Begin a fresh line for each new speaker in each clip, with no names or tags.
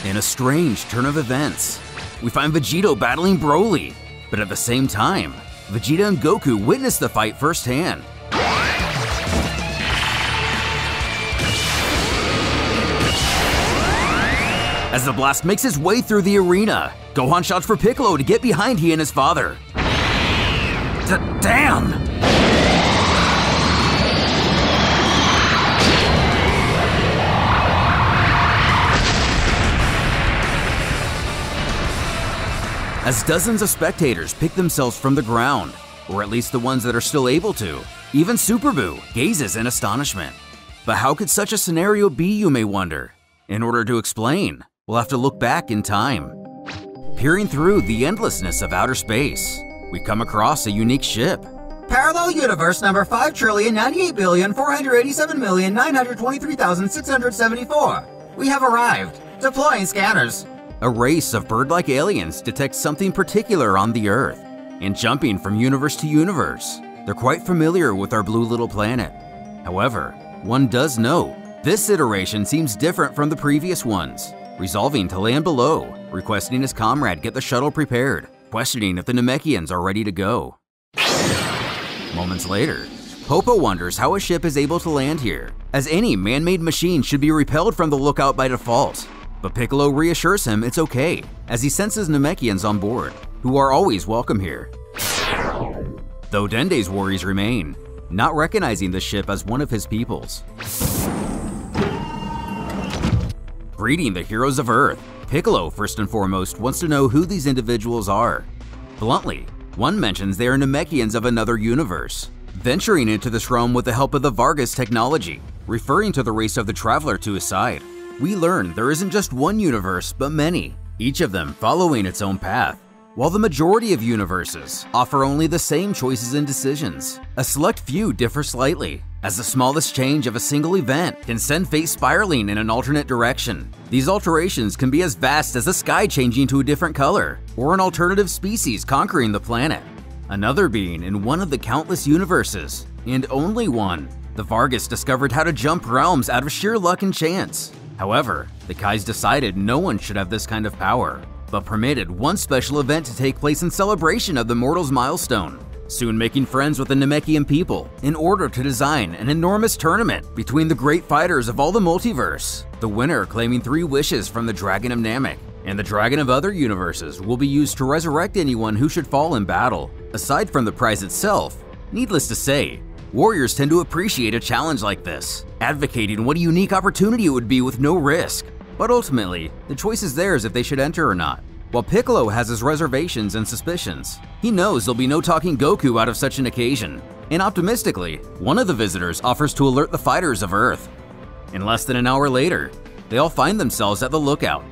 In a strange turn of events, we find Vegito battling Broly, but at the same time, Vegeta and Goku witness the fight firsthand. As the blast makes its way through the arena, Gohan shouts for Piccolo to get behind he and his father. Damn! As dozens of spectators pick themselves from the ground, or at least the ones that are still able to, even Super Buu gazes in astonishment. But how could such a scenario be, you may wonder? In order to explain, we'll have to look back in time. Peering through the endlessness of outer space, we come across a unique ship.
Parallel universe number 5,098,487,923,674. We have arrived. Deploying scanners.
A race of bird-like aliens detect something particular on the Earth, and jumping from universe to universe, they're quite familiar with our blue little planet. However, one does note, this iteration seems different from the previous ones, resolving to land below, requesting his comrade get the shuttle prepared, questioning if the Namekians are ready to go. Moments later, Popo wonders how a ship is able to land here, as any man-made machine should be repelled from the lookout by default. But Piccolo reassures him it's okay, as he senses Namekians on board, who are always welcome here. Though Dende's worries remain, not recognizing the ship as one of his peoples. Greeting the heroes of Earth, Piccolo first and foremost wants to know who these individuals are. Bluntly, one mentions they are Namekians of another universe, venturing into this realm with the help of the Vargas technology, referring to the race of the Traveler to his side. We learn there isn't just one universe, but many, each of them following its own path. While the majority of universes offer only the same choices and decisions, a select few differ slightly, as the smallest change of a single event can send fate spiraling in an alternate direction. These alterations can be as vast as the sky changing to a different color, or an alternative species conquering the planet. Another being in one of the countless universes, and only one, the Vargas discovered how to jump realms out of sheer luck and chance. However, the Kais decided no one should have this kind of power, but permitted one special event to take place in celebration of the mortal's milestone, soon making friends with the Namekian people in order to design an enormous tournament between the great fighters of all the multiverse, the winner claiming 3 wishes from the Dragon of Namek, and the Dragon of other universes will be used to resurrect anyone who should fall in battle. Aside from the prize itself, needless to say, warriors tend to appreciate a challenge like this, advocating what a unique opportunity it would be with no risk. But ultimately, the choice is theirs if they should enter or not. While Piccolo has his reservations and suspicions, he knows there'll be no talking Goku out of such an occasion. And optimistically, one of the visitors offers to alert the fighters of Earth. And less than an hour later, they all find themselves at the lookout.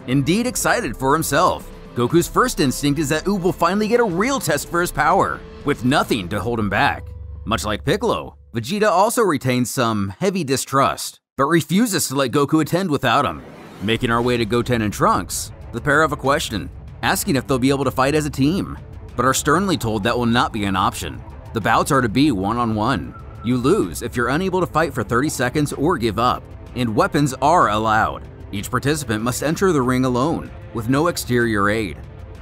Indeed excited for himself, Goku's first instinct is that Oob will finally get a real test for his power, with nothing to hold him back. Much like Piccolo, Vegeta also retains some heavy distrust, but refuses to let Goku attend without him. Making our way to Goten and Trunks, the pair have a question, asking if they'll be able to fight as a team, but are sternly told that will not be an option. The bouts are to be one-on-one. You lose if you're unable to fight for 30 seconds or give up, and weapons are allowed. Each participant must enter the ring alone, with no exterior aid.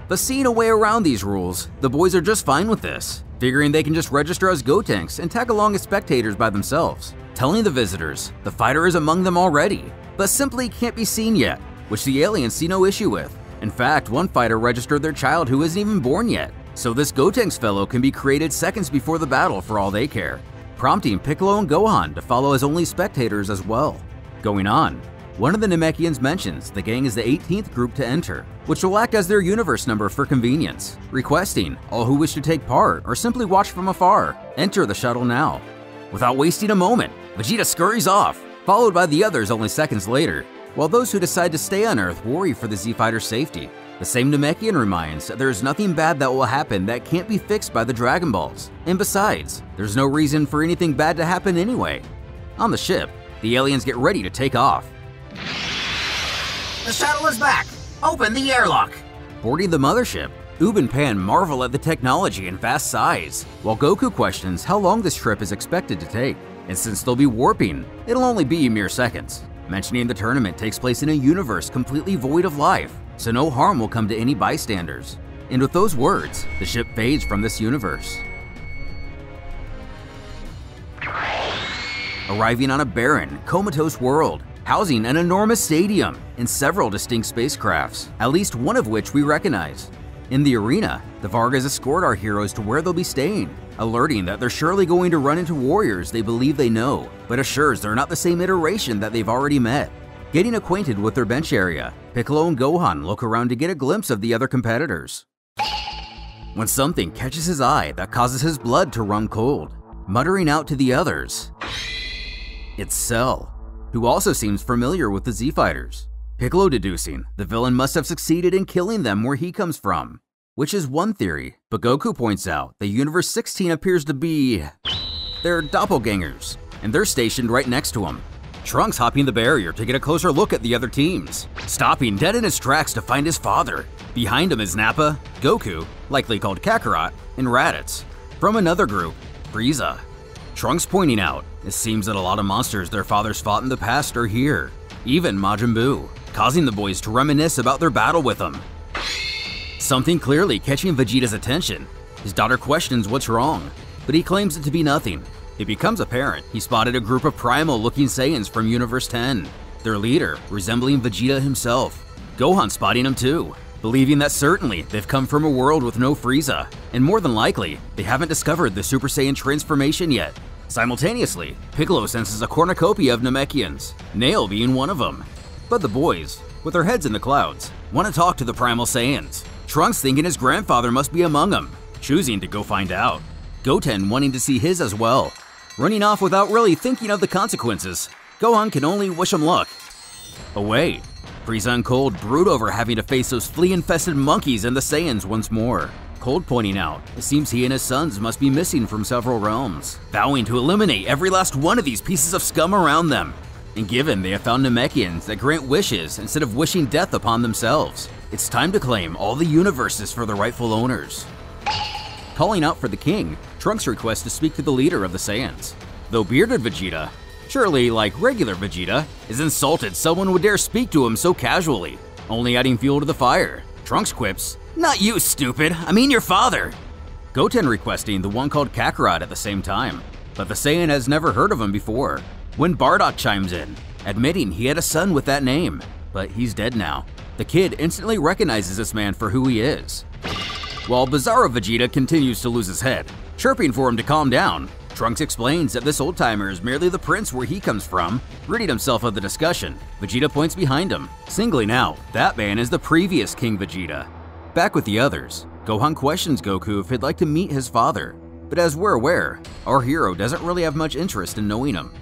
But seeing a way around these rules, the boys are just fine with this, figuring they can just register as Gotenks and tag along as spectators by themselves, telling the visitors the fighter is among them already, but simply can't be seen yet, which the aliens see no issue with. In fact, one fighter registered their child who isn't even born yet, so this Gotenks fellow can be created seconds before the battle for all they care, prompting Piccolo and Gohan to follow as only spectators as well. Going on, one of the Namekians mentions the gang is the 18th group to enter, which will act as their universe number for convenience, requesting all who wish to take part or simply watch from afar, enter the shuttle now. Without wasting a moment, Vegeta scurries off, followed by the others only seconds later, while those who decide to stay on Earth worry for the Z-Fighter's safety. The same Namekian reminds that there is nothing bad that will happen that can't be fixed by the Dragon Balls, and besides, there's no reason for anything bad to happen anyway. On the ship, the aliens get ready to take off.
The shuttle is back! Open the airlock!
Boarding the mothership, Oob and Pan marvel at the technology and vast size, while Goku questions how long this trip is expected to take, and since they'll be warping, it'll only be mere seconds. mentioning the tournament takes place in a universe completely void of life, so no harm will come to any bystanders. And with those words, the ship fades from this universe. Arriving on a barren, comatose world, housing an enormous stadium and several distinct spacecrafts, at least one of which we recognize. In the arena, the Vargas escort our heroes to where they'll be staying, alerting that they're surely going to run into warriors they believe they know, but assures they're not the same iteration that they've already met. Getting acquainted with their bench area, Piccolo and Gohan look around to get a glimpse of the other competitors, when something catches his eye that causes his blood to run cold. Muttering out to the others, it's Cell, who also seems familiar with the Z-Fighters. Piccolo deducing the villain must have succeeded in killing them where he comes from, which is one theory, but Goku points out that Universe 16 appears to be their doppelgangers, and they're stationed right next to him. Trunks hopping the barrier to get a closer look at the other teams, stopping dead in his tracks to find his father. Behind him is Nappa, Goku, likely called Kakarot, and Raditz. From another group, Frieza. Trunks pointing out, it seems that a lot of monsters their fathers fought in the past are here, even Majin Buu, causing the boys to reminisce about their battle with him. Something clearly catching Vegeta's attention. His daughter questions what's wrong, but he claims it to be nothing. It becomes apparent he spotted a group of primal-looking Saiyans from Universe 10, their leader resembling Vegeta himself. Gohan spotting him too, believing that certainly they've come from a world with no Frieza, and more than likely, they haven't discovered the Super Saiyan transformation yet. Simultaneously, Piccolo senses a cornucopia of Namekians, Nail being one of them. But the boys, with their heads in the clouds, want to talk to the Primal Saiyans. Trunks thinking his grandfather must be among them, choosing to go find out. Goten wanting to see his as well. Running off without really thinking of the consequences, Gohan can only wish him luck. Away, Frieza and Cold brood over having to face those flea-infested monkeys and the Saiyans once more. Cold pointing out, it seems he and his sons must be missing from several realms, vowing to eliminate every last one of these pieces of scum around them. And given they have found Namekians that grant wishes instead of wishing death upon themselves, it's time to claim all the universes for the rightful owners. Calling out for the king, Trunks requests to speak to the leader of the Saiyans. Though bearded Vegeta, surely like regular Vegeta, is insulted someone would dare speak to him so casually, only adding fuel to the fire. Trunks quips, "Not you, stupid, I mean your father." Goten requesting the one called Kakarot at the same time, but the Saiyan has never heard of him before. When Bardock chimes in, admitting he had a son with that name, but he's dead now. The kid instantly recognizes this man for who he is. While Bizarro Vegeta continues to lose his head, chirping for him to calm down, Trunks explains that this old-timer is merely the prince where he comes from. Ridding himself of the discussion, Vegeta points behind him, singling out that man is the previous King Vegeta. Back with the others, Gohan questions Goku if he'd like to meet his father, but as we're aware, our hero doesn't really have much interest in knowing him.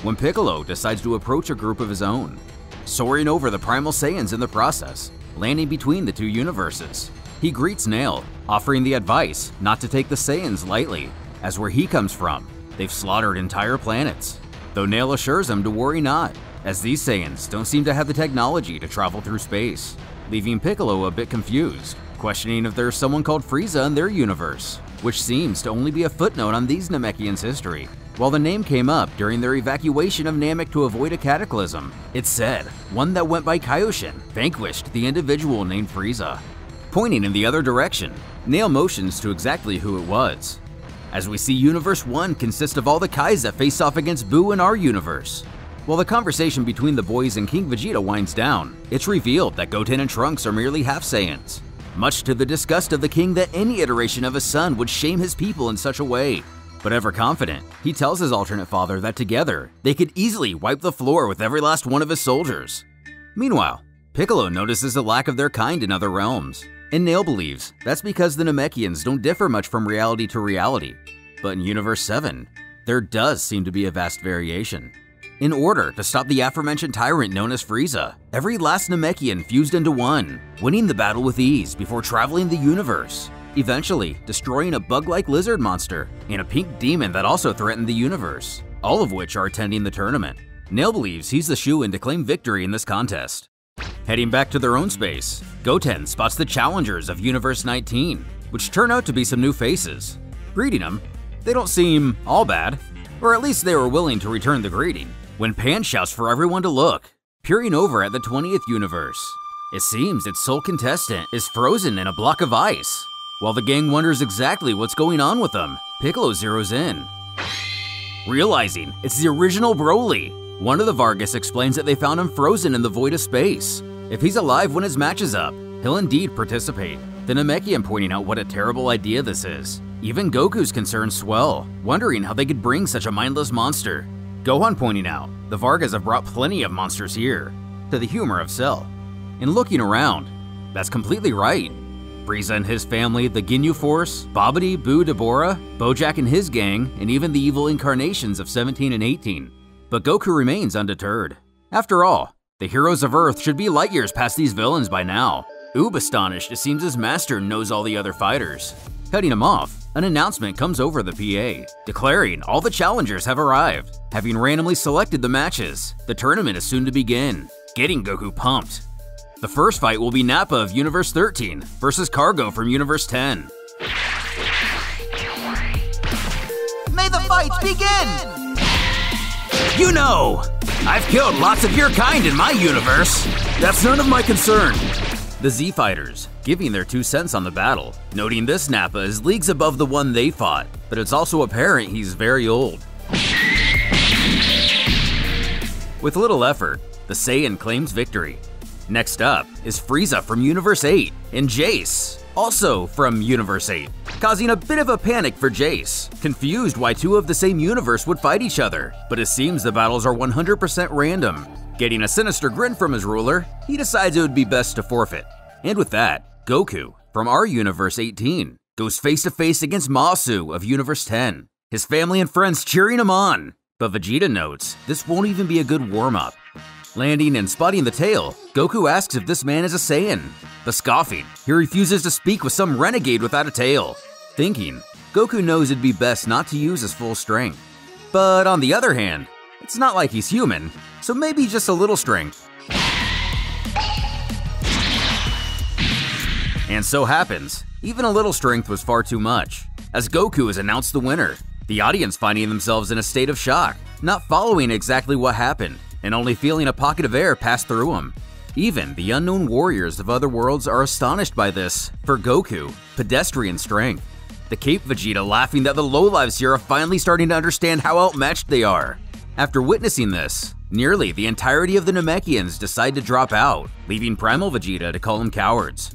When Piccolo decides to approach a group of his own, soaring over the Primal Saiyans in the process, landing between the two universes. He greets Nail, offering the advice not to take the Saiyans lightly, as where he comes from, they've slaughtered entire planets. Though Nail assures him to worry not, as these Saiyans don't seem to have the technology to travel through space, leaving Piccolo a bit confused, questioning if there's someone called Frieza in their universe, which seems to only be a footnote on these Namekians' history. While the name came up during their evacuation of Namek to avoid a cataclysm, it said one that went by Kaioshin vanquished the individual named Frieza. Pointing in the other direction, Nail motions to exactly who it was, as we see Universe 1 consists of all the Kais that face off against Buu in our universe. While the conversation between the boys and King Vegeta winds down, it's revealed that Goten and Trunks are merely half Saiyans, much to the disgust of the king that any iteration of his son would shame his people in such a way. But ever confident, he tells his alternate father that together, they could easily wipe the floor with every last one of his soldiers. Meanwhile, Piccolo notices the lack of their kind in other realms, and Nail believes that's because the Namekians don't differ much from reality to reality. But in Universe 7, there does seem to be a vast variation. In order to stop the aforementioned tyrant known as Frieza, every last Namekian fused into one, winning the battle with ease before traveling the universe, eventually destroying a bug-like lizard monster and a pink demon that also threatened the universe, all of which are attending the tournament. Nail believes he's the shoo-in to claim victory in this contest. Heading back to their own space, Goten spots the challengers of Universe 19, which turn out to be some new faces. Greeting them, they don't seem all bad, or at least they were willing to return the greeting. when Pan shouts for everyone to look. Peering over at the 20th universe, it seems its sole contestant is frozen in a block of ice. While the gang wonders exactly what's going on with them, Piccolo zeroes in, realizing it's the original Broly. One of the Vargas explains that they found him frozen in the void of space. If he's alive when his match is up, he'll indeed participate. The Namekian pointing out what a terrible idea this is. Even Goku's concerns swell, wondering how they could bring such a mindless monster. Gohan pointing out, the Vargas have brought plenty of monsters here, to the humor of Cell. And looking around, that's completely right. Frieza and his family, the Ginyu Force, Babidi, Boo, Deborah, Bojack and his gang, and even the evil incarnations of 17 and 18. But Goku remains undeterred. After all, the heroes of Earth should be light years past these villains by now. Oob astonished, it seems his master knows all the other fighters. Cutting him off, an announcement comes over the PA, declaring all the challengers have arrived. Having randomly selected the matches, the tournament is soon to begin, getting Goku pumped. The first fight will be Nappa of Universe 13 versus Cargo from Universe 10.
May the fight begin!
You know, I've killed lots of your kind in my universe. That's none of my concern. The Z Fighters, giving their 2 cents on the battle, noting this Nappa is leagues above the one they fought, but it's also apparent he's very old. With little effort, the Saiyan claims victory. Next up is Frieza from Universe 8 and Jace, also from Universe 8, causing a bit of a panic for Jace, confused why 2 of the same universe would fight each other, but it seems the battles are 100% random. Getting a sinister grin from his ruler, he decides it would be best to forfeit. And with that, Goku, from our Universe 18, goes face to face against Masu of Universe 10, his family and friends cheering him on. But Vegeta notes this won't even be a good warm-up. Landing and spotting the tail, Goku asks if this man is a Saiyan. But scoffing, he refuses to speak with some renegade without a tail. Thinking, Goku knows it'd be best not to use his full strength. But on the other hand, it's not like he's human, so maybe just a little strength. And so happens, even a little strength was far too much, as Goku is announced the winner. The audience finding themselves in a state of shock, not following exactly what happened, and only feeling a pocket of air pass through him. Even the unknown warriors of other worlds are astonished by this, for Goku, pedestrian strength. The Cape Vegeta laughing that the lowlives here are finally starting to understand how outmatched they are. After witnessing this, nearly the entirety of the Namekians decide to drop out, leaving Primal Vegeta to call them cowards.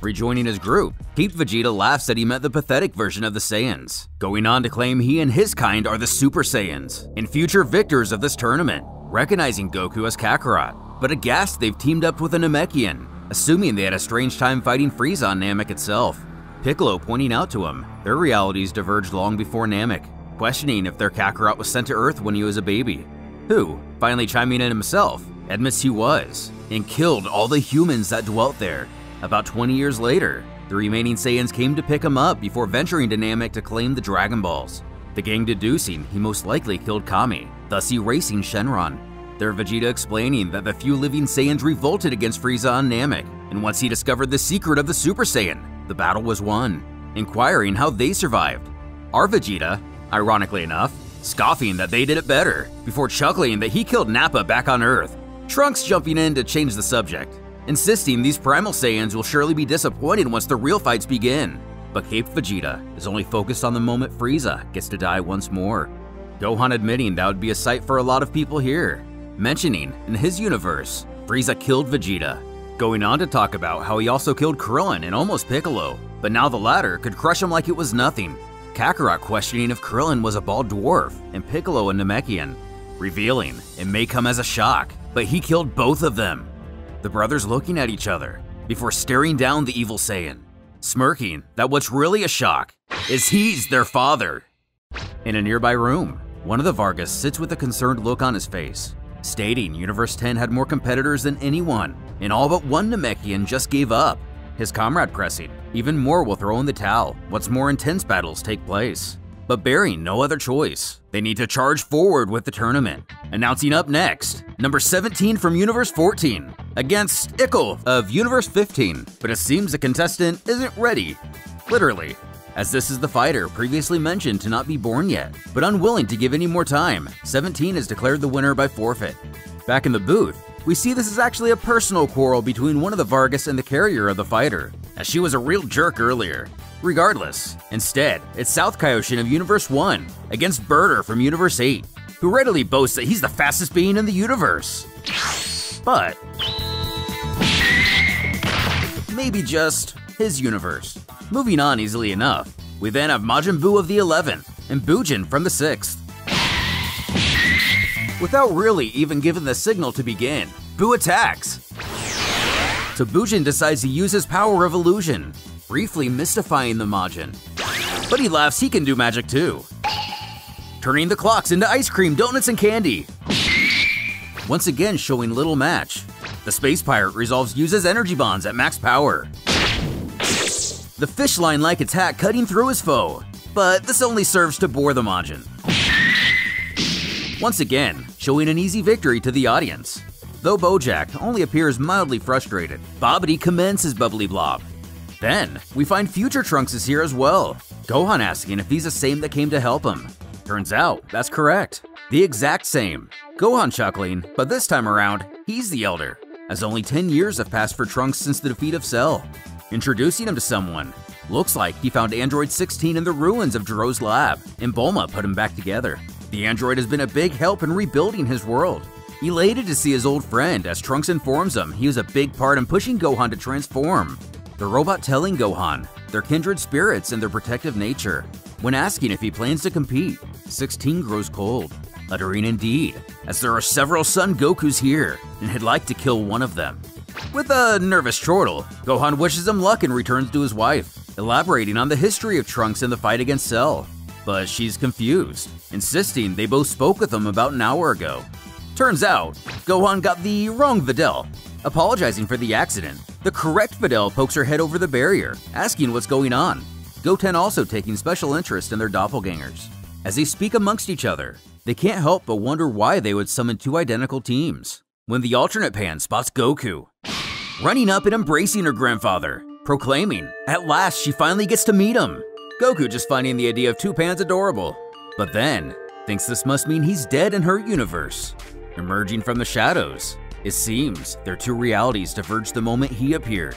Rejoining his group, Cape Vegeta laughs that he met the pathetic version of the Saiyans, going on to claim he and his kind are the Super Saiyans, and future victors of this tournament, recognizing Goku as Kakarot, but aghast they've teamed up with a Namekian, assuming they had a strange time fighting Frieza on Namek itself. Piccolo pointing out to him their realities diverged long before Namek, questioning if their Kakarot was sent to Earth when he was a baby. Who, finally chiming in himself, admits he was, and killed all the humans that dwelt there. About 20 years later, the remaining Saiyans came to pick him up before venturing to Namek to claim the Dragon Balls, the gang deducing he most likely killed Kami, thus erasing Shenron. Their Vegeta explaining that the few living Saiyans revolted against Frieza on Namek, and once he discovered the secret of the Super Saiyan, the battle was won, inquiring how they survived. Our Vegeta, ironically enough, scoffing that they did it better, before chuckling that he killed Nappa back on Earth. Trunks jumping in to change the subject, insisting these Primal Saiyans will surely be disappointed once the real fights begin. But Cape Vegeta is only focused on the moment Frieza gets to die once more. Gohan admitting that would be a sight for a lot of people here, mentioning in his universe, Frieza killed Vegeta, going on to talk about how he also killed Krillin and almost Piccolo, but now the latter could crush him like it was nothing. Kakarot questioning if Krillin was a bald dwarf and Piccolo a Namekian, revealing it may come as a shock, but he killed both of them. The brothers looking at each other before staring down the evil Saiyan, smirking that what's really a shock is he's their father. In a nearby room, one of the Vargas sits with a concerned look on his face, stating Universe 10 had more competitors than anyone, and all but one Namekian just gave up. His comrade pressing, even more will throw in the towel once more intense battles take place. But bearing no other choice, they need to charge forward with the tournament. Announcing up next, number 17 from Universe 14 against Ickle of Universe 15, but it seems the contestant isn't ready. Literally. as this is the fighter previously mentioned to not be born yet, but unwilling to give any more time, 17 is declared the winner by forfeit. Back in the booth, we see this is actually a personal quarrel between one of the Vargas and the carrier of the fighter, as she was a real jerk earlier. Regardless, instead, it's South Kaioshin of Universe 1 against Birder from Universe 8, who readily boasts that he's the fastest being in the universe. But maybe just his universe. Moving on easily enough, we then have Majin Buu of the 11th and Bujin from the 6th. Without really even giving the signal to begin, Buu attacks. So Bujin decides to use his power of illusion, briefly mystifying the Majin. But he laughs he can do magic too, turning the clocks into ice cream, donuts, and candy. Once again showing little match, the Space Pirate resolves to use his energy bonds at max power. The fish line-like attack cutting through his foe, but this only serves to bore the Majin. Once again, showing an easy victory to the audience. Though Bojack only appears mildly frustrated, Babidi commends his bubbly blob. Then, we find Future Trunks is here as well, Gohan asking if he's the same that came to help him. Turns out, that's correct. The exact same. Gohan chuckling, but this time around, he's the elder, as only 10 years have passed for Trunks since the defeat of Cell. Introducing him to someone, looks like he found Android 16 in the ruins of Jiro's lab, and Bulma put him back together. The android has been a big help in rebuilding his world. Elated to see his old friend, as Trunks informs him he was a big part in pushing Gohan to transform. The robot telling Gohan their kindred spirits and their protective nature. When asking if he plans to compete, 16 grows cold, uttering indeed, as there are several Son Gokus here, and he'd like to kill one of them. With a nervous chortle, Gohan wishes him luck and returns to his wife, elaborating on the history of Trunks in the fight against Cell. But she's confused, insisting they both spoke with him about an hour ago. Turns out, Gohan got the wrong Videl. Apologizing for the accident, the correct Videl pokes her head over the barrier, asking what's going on. Goten also taking special interest in their doppelgangers. As they speak amongst each other, they can't help but wonder why they would summon two identical teams. When the alternate Pan spots Goku, running up and embracing her grandfather, proclaiming, at last she finally gets to meet him. Goku just finding the idea of two Pans adorable, but then thinks this must mean he's dead in her universe. Emerging from the shadows, it seems their two realities diverged the moment he appeared.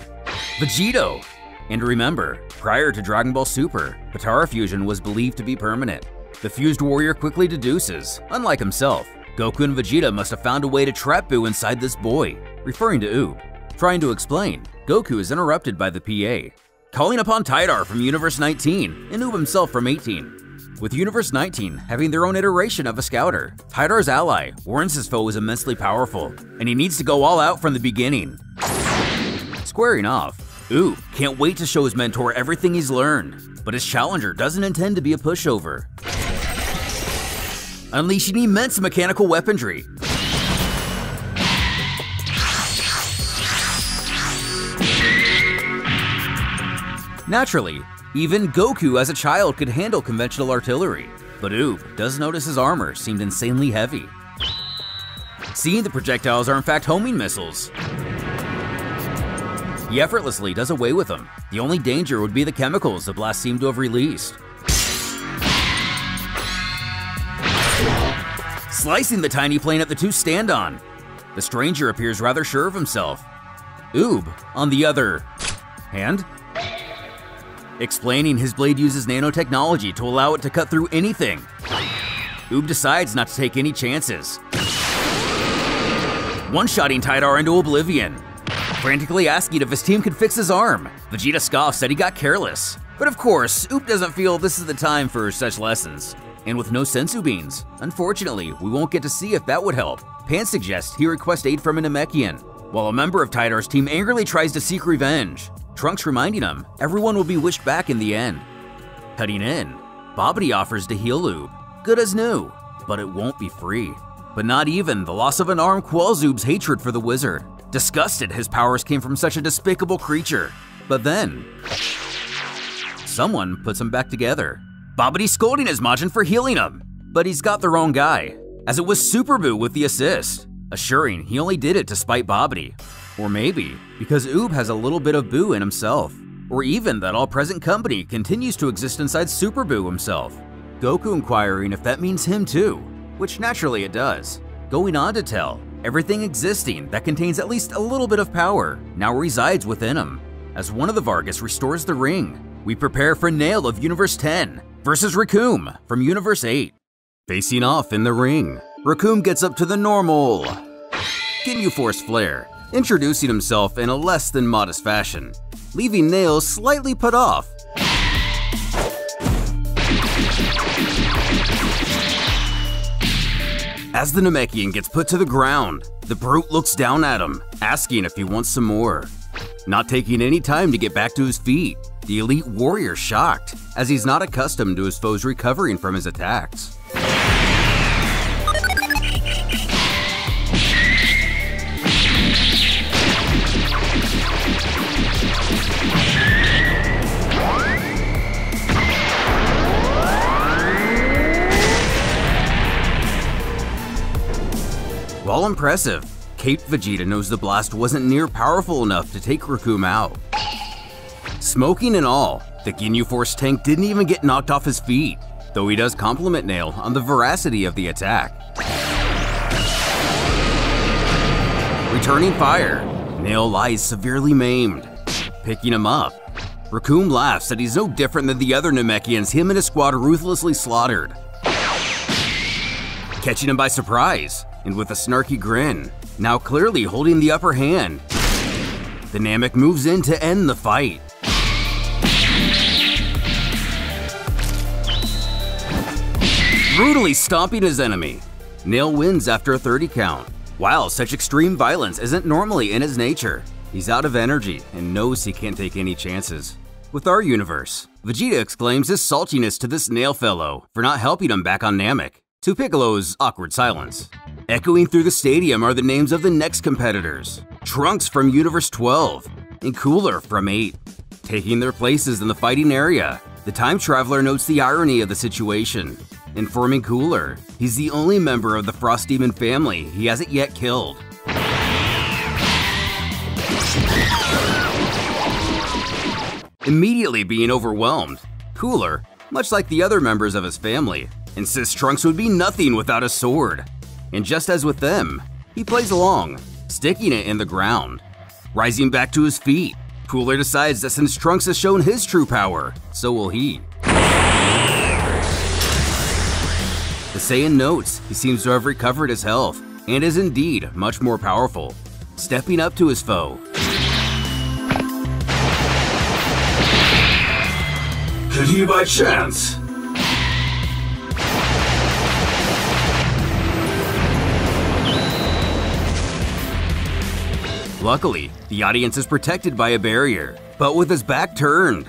Vegito! And remember, prior to Dragon Ball Super, Potara fusion was believed to be permanent. The fused warrior quickly deduces, unlike himself, Goku and Vegeta must have found a way to trap Buu inside this boy, referring to Oob. Trying to explain, Goku is interrupted by the PA, calling upon Tidar from Universe 19 and Oob himself from 18. With Universe 19 having their own iteration of a scouter, Tidar's ally warns his foe is immensely powerful, and he needs to go all out from the beginning. Squaring off, Oob can't wait to show his mentor everything he's learned, but his challenger doesn't intend to be a pushover. Unleashing immense mechanical weaponry. Naturally, even Goku as a child could handle conventional artillery, but Oob does notice his armor seemed insanely heavy. Seeing the projectiles are in fact homing missiles, he effortlessly does away with them. The only danger would be the chemicals the blast seemed to have released. Slicing the tiny plane that the two stand on, the stranger appears rather sure of himself. Oob, on the other hand, explaining his blade uses nanotechnology to allow it to cut through anything. Oob decides not to take any chances, one-shotting Tidar into oblivion. Frantically asking if his team could fix his arm, Vegeta scoffs that he got careless. But of course, Oob doesn't feel this is the time for such lessons. And with no sensu beans, unfortunately, we won't get to see if that would help. Pan suggests he request aid from a Namekian, while a member of Tidar's team angrily tries to seek revenge. Trunks reminding him everyone will be wished back in the end. Cutting in, Babidi offers to heal Oob, good as new, but it won't be free. But not even the loss of an arm quells Oob's hatred for the wizard. Disgusted his powers came from such a despicable creature. But then, someone puts him back together. Babidi scolding his Majin for healing him, but he's got the wrong guy, as it was Super Buu with the assist, assuring he only did it to spite Babidi. Or maybe because Oob has a little bit of Buu in himself. or even that all present company continues to exist inside Super Buu himself. Goku inquiring if that means him too, which naturally it does. Going on to tell, everything existing that contains at least a little bit of power now resides within him. As one of the Vargas restores the ring, we prepare for Nail of Universe 10 versus Recoome from Universe 8. Facing off in the ring, Recoome gets up to the normal Ginyu Force flare, introducing himself in a less than modest fashion, leaving Nail slightly put off. As the Namekian gets put to the ground, the brute looks down at him, asking if he wants some more. Not taking any time to get back to his feet, the elite warrior shocked, as he's not accustomed to his foes recovering from his attacks. While impressive, Caped Vegeta knows the blast wasn't near powerful enough to take Recoome out. Smoking and all, the Ginyu Force tank didn't even get knocked off his feet, though he does compliment Nail on the veracity of the attack. Returning fire, Nail lies severely maimed. Picking him up, Recoome laughs that he's no different than the other Namekians him and his squad ruthlessly slaughtered. Catching him by surprise, and with a snarky grin, now clearly holding the upper hand, the Namek moves in to end the fight. Brutally stomping his enemy, Nail wins after a 30 count. While such extreme violence isn't normally in his nature, he's out of energy and knows he can't take any chances. With our universe, Vegeta exclaims his saltiness to this Nail fellow for not helping him back on Namek, to Piccolo's awkward silence. Echoing through the stadium are the names of the next competitors, Trunks from Universe 12 and Cooler from 8. Taking their places in the fighting area, the time traveler notes the irony of the situation, informing Cooler he's the only member of the Frost Demon family he hasn't yet killed. Immediately being overwhelmed, Cooler, much like the other members of his family, insists Trunks would be nothing without a sword. And just as with them, he plays along, sticking it in the ground. Rising back to his feet, Cooler decides that since Trunks has shown his true power, so will he. The Saiyan notes he seems to have recovered his health, and is indeed much more powerful, stepping up to his foe.
Did he by chance?
Luckily, the audience is protected by a barrier, but with his back turned.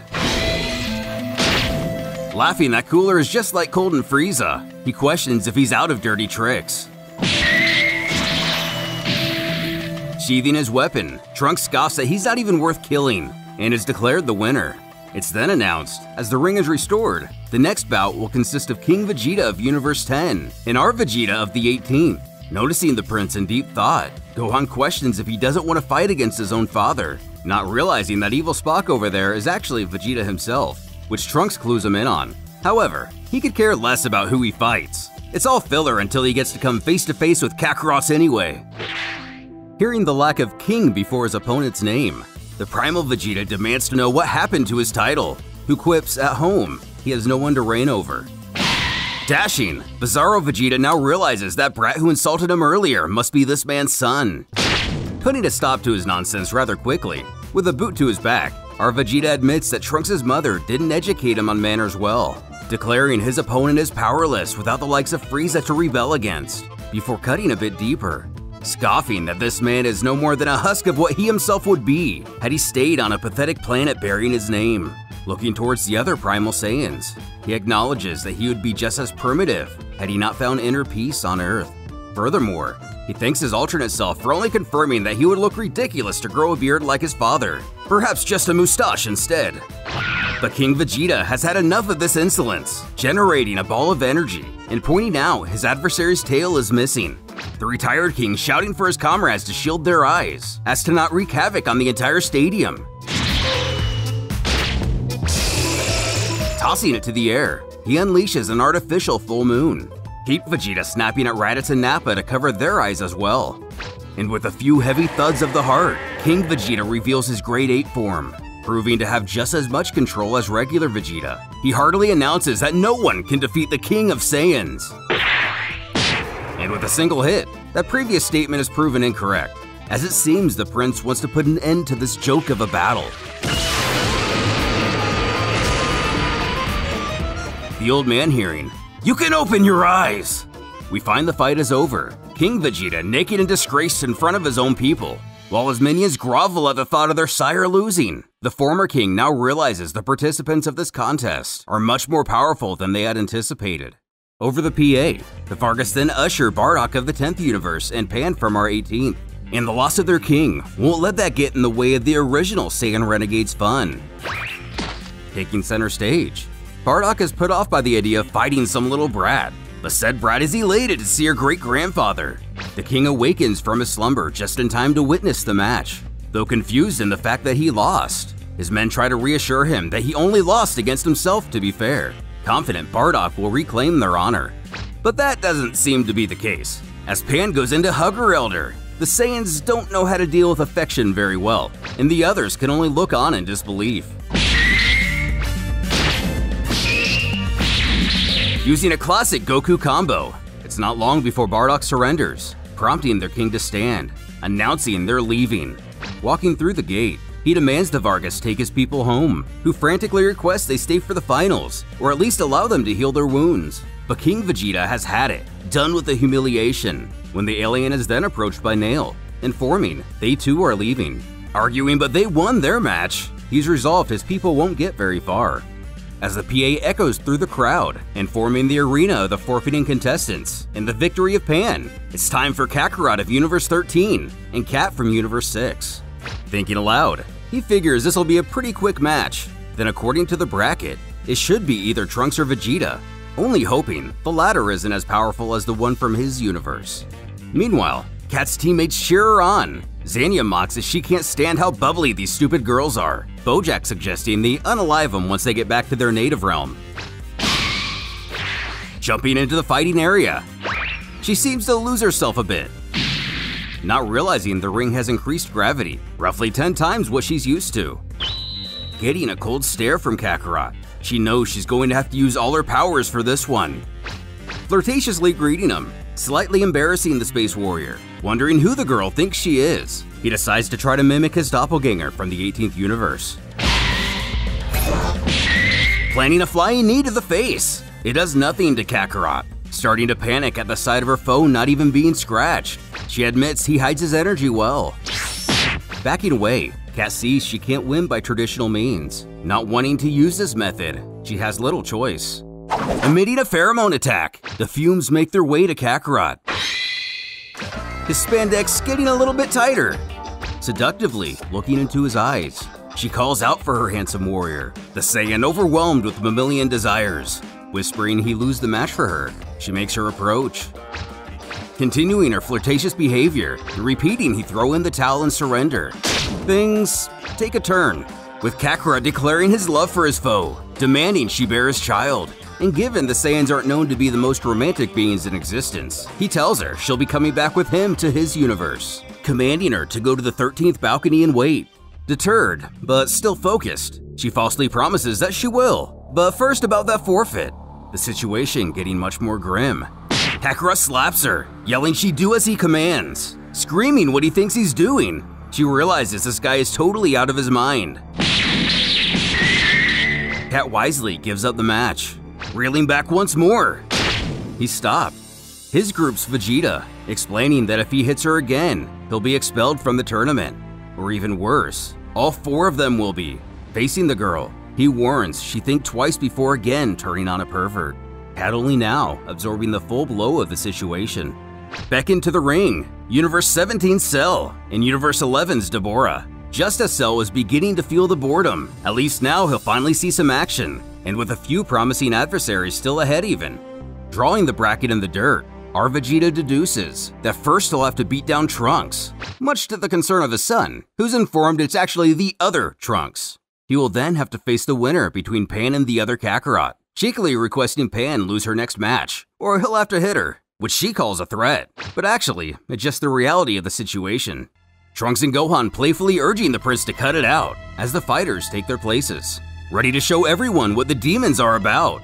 Laughing that Cooler is just like Cold and Frieza, he questions if he's out of dirty tricks. Sheathing his weapon, Trunks scoffs that he's not even worth killing, and is declared the winner. It's then announced, as the ring is restored, the next bout will consist of King Vegeta of Universe 10 and our Vegeta of the 18th. Noticing the prince in deep thought, Gohan questions if he doesn't want to fight against his own father, not realizing that evil Spock over there is actually Vegeta himself, which Trunks clues him in on. However, he could care less about who he fights. It's all filler until he gets to come face to face with Kakarot anyway. Hearing the lack of king before his opponent's name, the primal Vegeta demands to know what happened to his title, who quips at home he has no one to reign over. Dashing, Bizarro Vegeta now realizes that brat who insulted him earlier must be this man's son. Putting a stop to his nonsense rather quickly, with a boot to his back, our Vegeta admits that Trunks' mother didn't educate him on manners well, declaring his opponent is powerless without the likes of Frieza to rebel against, before cutting a bit deeper, scoffing that this man is no more than a husk of what he himself would be had he stayed on a pathetic planet bearing his name. Looking towards the other primal Saiyans, he acknowledges that he would be just as primitive had he not found inner peace on Earth. Furthermore, he thanks his alternate self for only confirming that he would look ridiculous to grow a beard like his father, perhaps just a moustache instead. But King Vegeta has had enough of this insolence, generating a ball of energy and pointing out his adversary's tail is missing. The retired king shouting for his comrades to shield their eyes, as to not wreak havoc on the entire stadium. Tossing it to the air, he unleashes an artificial full moon. Keep Vegeta snapping at Raditz and Nappa to cover their eyes as well. And with a few heavy thuds of the heart, King Vegeta reveals his Grade 8 form, proving to have just as much control as regular Vegeta. He heartily announces that no one can defeat the King of Saiyans. And with a single hit, that previous statement is proven incorrect, as it seems the prince wants to put an end to this joke of a battle. The old man hearing, "You can open your eyes!" We find the fight is over, King Vegeta naked and disgraced in front of his own people, while his minions grovel at the thought of their sire losing. The former king now realizes the participants of this contest are much more powerful than they had anticipated. Over the PA, the Vargas then usher Bardock of the 10th universe and Pan from our 18th, and the loss of their king won't let that get in the way of the original Saiyan Renegades fun. Taking center stage, Bardock is put off by the idea of fighting some little brat, but said brat is elated to see her great-grandfather. The king awakens from his slumber just in time to witness the match. Though confused in the fact that he lost, his men try to reassure him that he only lost against himself, to be fair, confident Bardock will reclaim their honor. But that doesn't seem to be the case, as Pan goes into Hugger Elder. The Saiyans don't know how to deal with affection very well, and the others can only look on in disbelief. Using a classic Goku combo, it's not long before Bardock surrenders, prompting their king to stand, announcing they're leaving. Walking through the gate, he demands the Vargas take his people home, who frantically request they stay for the finals, or at least allow them to heal their wounds. But King Vegeta has had it, done with the humiliation, when the alien is then approached by Nail, informing they too are leaving. Arguing but they won their match, he's resolved his people won't get very far. As the PA echoes through the crowd, informing the arena of the forfeiting contestants and the victory of Pan, it's time for Kakarot of Universe 13 and Cat from Universe 6. Thinking aloud, he figures this will be a pretty quick match. Then according to the bracket, it should be either Trunks or Vegeta, only hoping the latter isn't as powerful as the one from his universe. Meanwhile, Cat's teammates cheer her on. Zanya mocks as she can't stand how bubbly these stupid girls are, Bojack suggesting they unalive them once they get back to their native realm. Jumping into the fighting area, she seems to lose herself a bit, not realizing the ring has increased gravity, roughly 10 times what she's used to. Getting a cold stare from Kakarot, she knows she's going to have to use all her powers for this one. Flirtatiously greeting him, slightly embarrassing the Space Warrior, wondering who the girl thinks she is. He decides to try to mimic his doppelganger from the 18th universe. Planning a flying knee to the face. It does nothing to Kakarot, starting to panic at the sight of her foe not even being scratched. She admits he hides his energy well. Backing away, Kat sees she can't win by traditional means. Not wanting to use this method, she has little choice. Emitting a pheromone attack, the fumes make their way to Kakarot. His spandex getting a little bit tighter. Seductively looking into his eyes, she calls out for her handsome warrior, the Saiyan overwhelmed with mammalian desires. Whispering he lose the match for her, she makes her approach. Continuing her flirtatious behavior, repeating he throw in the towel and surrender. Things take a turn, with Kakarot declaring his love for his foe, demanding she bear his child. And given the Saiyans aren't known to be the most romantic beings in existence, he tells her she'll be coming back with him to his universe, commanding her to go to the 13th balcony and wait. Deterred, but still focused, she falsely promises that she will. But first about that forfeit, the situation getting much more grim. Kakarot slaps her, yelling she'd do as he commands, screaming what he thinks he's doing. She realizes this guy is totally out of his mind. Cat wisely gives up the match, reeling back once more. He stopped. His group's Vegeta, explaining that if he hits her again, he'll be expelled from the tournament. Or even worse, all 4 of them will be. Facing the girl, he warns she think twice before again turning on a pervert. Cat only now absorbing the full blow of the situation. Back into the ring, Universe 17's Cell and Universe 11's Deborah. Just as Cell was beginning to feel the boredom, at least now he'll finally see some action, and with a few promising adversaries still ahead even. Drawing the bracket in the dirt, our Vegeta deduces that first he'll have to beat down Trunks, much to the concern of his son, who's informed it's actually the other Trunks. He will then have to face the winner between Pan and the other Kakarot, cheekily requesting Pan lose her next match, or he'll have to hit her, which she calls a threat, but actually, it's just the reality of the situation. Trunks and Gohan playfully urging the prince to cut it out as the fighters take their places, ready to show everyone what the demons are about.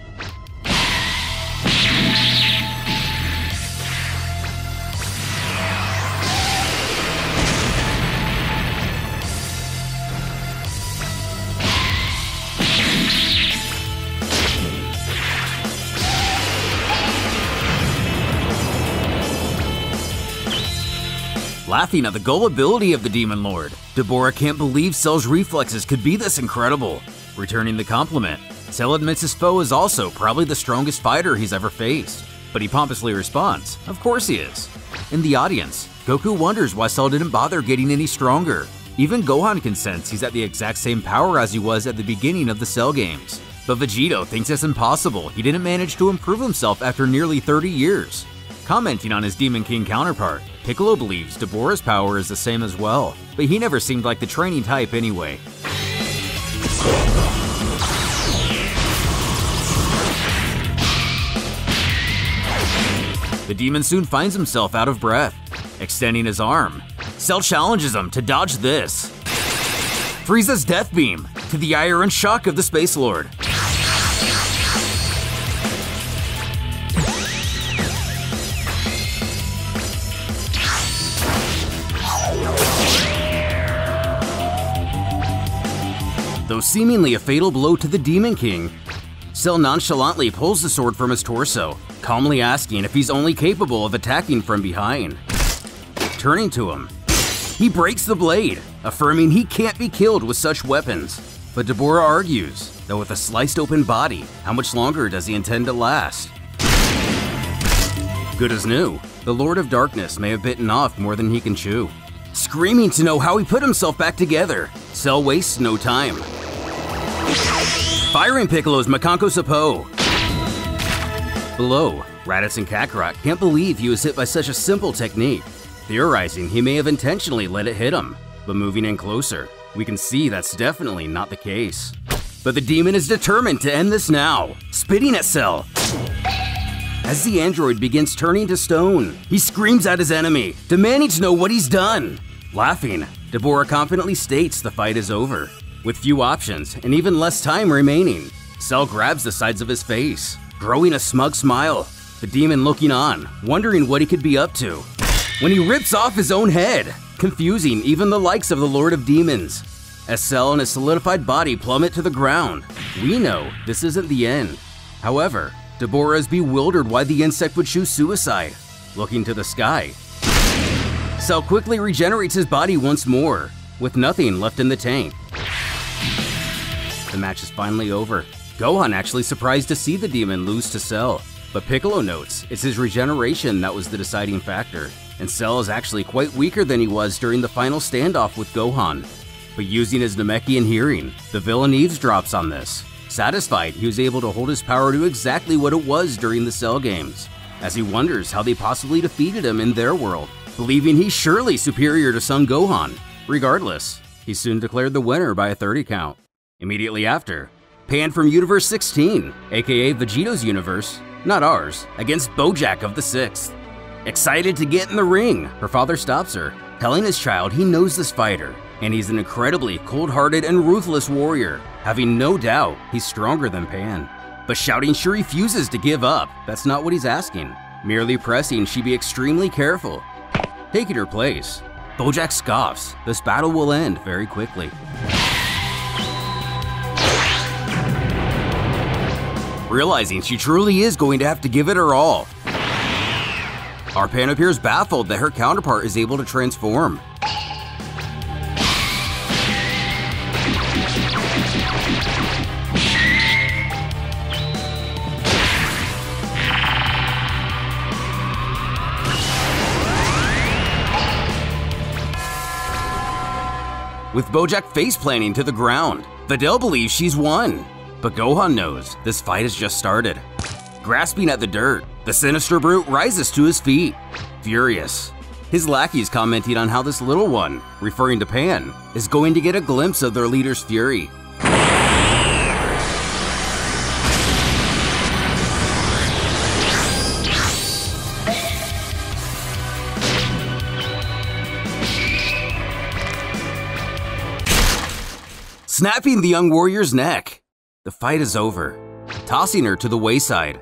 Laughing at the gullibility of the Demon Lord, Deborah can't believe Cell's reflexes could be this incredible. Returning the compliment, Cell admits his foe is also probably the strongest fighter he's ever faced, but he pompously responds, of course he is. In the audience, Goku wonders why Cell didn't bother getting any stronger. Even Gohan can sense he's at the exact same power as he was at the beginning of the Cell games. But Vegito thinks it's impossible he didn't manage to improve himself after nearly 30 years. Commenting on his Demon King counterpart, Piccolo believes Deborah's power is the same as well, but he never seemed like the training type anyway. The demon soon finds himself out of breath, extending his arm. Cell challenges him to dodge this. Frieza's Death Beam, to the ire and shock of the Space Lord. Though seemingly a fatal blow to the Demon King, Cell nonchalantly pulls the sword from his torso, calmly asking if he's only capable of attacking from behind. Turning to him, he breaks the blade, affirming he can't be killed with such weapons. But Deborah argues that with a sliced open body, how much longer does he intend to last? Good as new, the Lord of Darkness may have bitten off more than he can chew. Screaming to know how he put himself back together, Cell wastes no time. Firing Piccolo's Makanko Sapo. Below, Raditz and Kakarot can't believe he was hit by such a simple technique, theorizing he may have intentionally let it hit him, but moving in closer, we can see that's definitely not the case. But the demon is determined to end this now, spitting at Cell. As the android begins turning to stone, he screams at his enemy, demanding to know what he's done. Laughing, Deborah confidently states the fight is over. With few options and even less time remaining, Cell grabs the sides of his face, growing a smug smile, the demon looking on, wondering what he could be up to, when he rips off his own head, confusing even the likes of the Lord of Demons. As Cell and his solidified body plummet to the ground, we know this isn't the end. However, Deborah is bewildered why the insect would choose suicide. Looking to the sky, Cell quickly regenerates his body once more, with nothing left in the tank. The match is finally over. Gohan actually surprised to see the demon lose to Cell, but Piccolo notes it's his regeneration that was the deciding factor, and Cell is actually quite weaker than he was during the final standoff with Gohan. But using his Namekian hearing, the villain eavesdrops on this, satisfied he was able to hold his power to exactly what it was during the Cell games, as he wonders how they possibly defeated him in their world, believing he's surely superior to Son Gohan. Regardless, he's soon declared the winner by a 30 count. Immediately after, Pan from Universe 16, aka Vegito's universe, not ours, against Bojack of the 6th. Excited to get in the ring, her father stops her, telling his child he knows this fighter, and he's an incredibly cold-hearted and ruthless warrior, having no doubt he's stronger than Pan. But shouting she refuses to give up, that's not what he's asking, merely pressing she be extremely careful. Taking her place, Bojack scoffs, this battle will end very quickly. Realizing she truly is going to have to give it her all, our Pan appears baffled that her counterpart is able to transform. With Bojack face-planting to the ground, Videl believes she's won. But Gohan knows this fight has just started. Grasping at the dirt, the sinister brute rises to his feet, furious. His lackeys commenting on how this little one, referring to Pan, is going to get a glimpse of their leader's fury. snapping the young warrior's neck. The fight is over, tossing her to the wayside.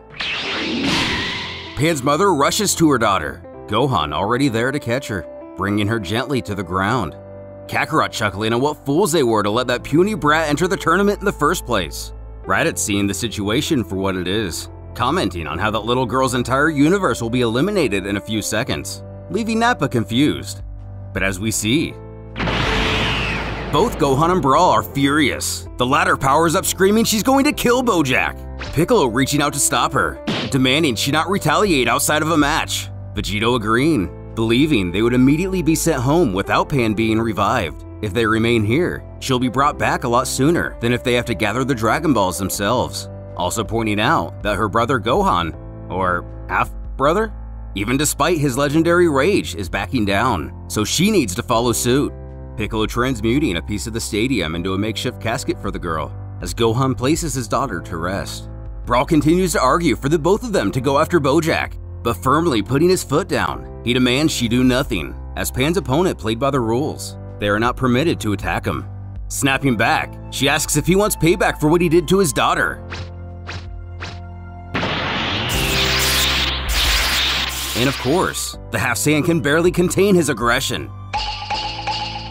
Pan's mother rushes to her daughter, Gohan already there to catch her, bringing her gently to the ground. Kakarot chuckling at what fools they were to let that puny brat enter the tournament in the first place. Raditz seeing the situation for what it is, commenting on how that little girl's entire universe will be eliminated in a few seconds, leaving Nappa confused. But as we see, both Gohan and Brawl are furious. The latter powers up screaming she's going to kill Bojack. Piccolo reaching out to stop her, demanding she not retaliate outside of a match. Vegito agreeing, believing they would immediately be sent home without Pan being revived. If they remain here, she'll be brought back a lot sooner than if they have to gather the Dragon Balls themselves. Also pointing out that her brother Gohan, or half-brother, even despite his legendary rage, is backing down, so she needs to follow suit. Piccolo transmuting a piece of the stadium into a makeshift casket for the girl, as Gohan places his daughter to rest. Brawl continues to argue for the both of them to go after Bojack, but firmly putting his foot down, he demands she do nothing, as Pan's opponent played by the rules. They are not permitted to attack him. Snapping back, she asks if he wants payback for what he did to his daughter. And of course, the Half-Saiyan can barely contain his aggression.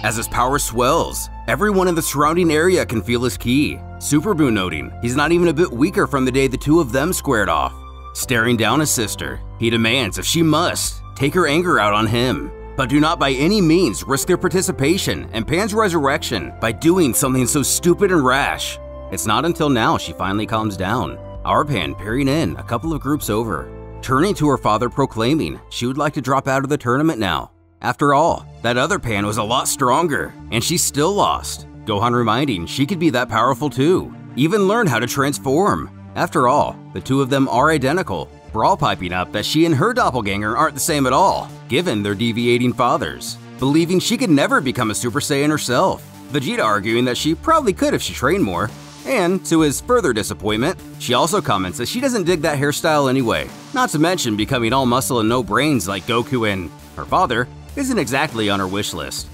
As his power swells, everyone in the surrounding area can feel his ki. Super Buu noting he's not even a bit weaker from the day the two of them squared off. Staring down his sister, he demands if she must, take her anger out on him, but do not by any means risk their participation and Pan's resurrection by doing something so stupid and rash. It's not until now she finally calms down, our Pan peering in a couple of groups over, turning to her father proclaiming she would like to drop out of the tournament now. After all, that other Pan was a lot stronger, and she still lost. Gohan reminding she could be that powerful too, even learn how to transform. After all, the two of them are identical, Brawl piping up that she and her doppelganger aren't the same at all, given their deviating fathers, believing she could never become a Super Saiyan herself. Vegeta arguing that she probably could if she trained more, and to his further disappointment, she also comments that she doesn't dig that hairstyle anyway, not to mention becoming all muscle and no brains like Goku and her father isn't exactly on her wish list.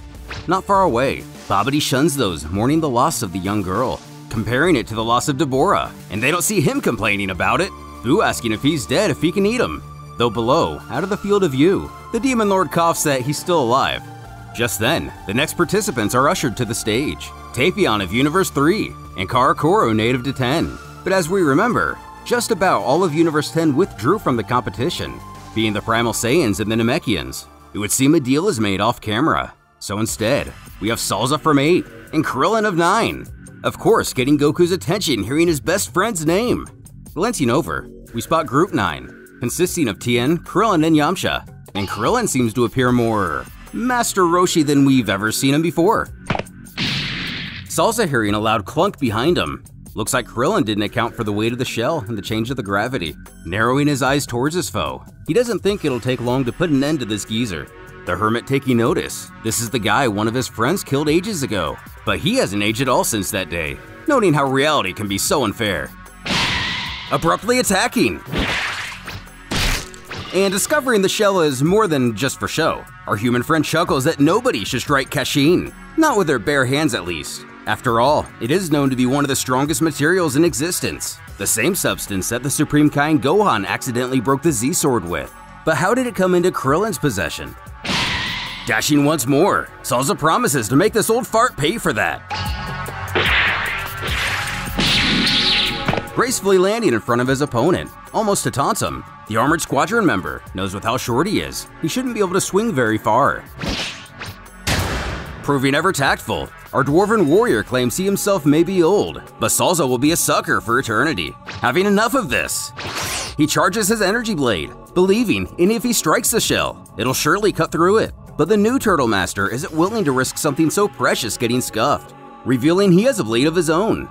Not far away, Babidi shuns those mourning the loss of the young girl, comparing it to the loss of Deborah, and they don't see him complaining about it. Buu asking if he's dead if he can eat him. Though below, out of the field of view, the Demon Lord coughs that he's still alive. Just then, the next participants are ushered to the stage. Tapion of Universe 3 and Karakoro native to 10. But as we remember, just about all of Universe 10 withdrew from the competition, being the Primal Saiyans and the Namekians. It would seem a deal is made off camera. So instead, we have Salza from 8 and Krillin of 9. Of course, getting Goku's attention hearing his best friend's name. Glancing over, we spot Group 9, consisting of Tien, Krillin, and Yamcha. And Krillin seems to appear more Master Roshi than we've ever seen him before. Salza hearing a loud clunk behind him. Looks like Krillin didn't account for the weight of the shell and the change of the gravity, narrowing his eyes towards his foe. He doesn't think it'll take long to put an end to this geezer. The Hermit taking notice. This is the guy one of his friends killed ages ago, but he hasn't aged at all since that day, noting how reality can be so unfair. Abruptly attacking! And discovering the shell is more than just for show, our human friend chuckles that nobody should strike Kashin, not with their bare hands at least. After all, it is known to be one of the strongest materials in existence, the same substance that the Supreme Kai and Gohan accidentally broke the Z-Sword with. But how did it come into Krillin's possession? Dashing once more, Salza promises to make this old fart pay for that. Gracefully landing in front of his opponent, almost to taunt him. The Armored Squadron member knows with how short he is, he shouldn't be able to swing very far. Proving ever tactful, our Dwarven warrior claims he himself may be old, but Salza will be a sucker for eternity. Having enough of this, he charges his energy blade, believing if he strikes the shell, it'll surely cut through it. But the new Turtle Master isn't willing to risk something so precious getting scuffed, revealing he has a blade of his own.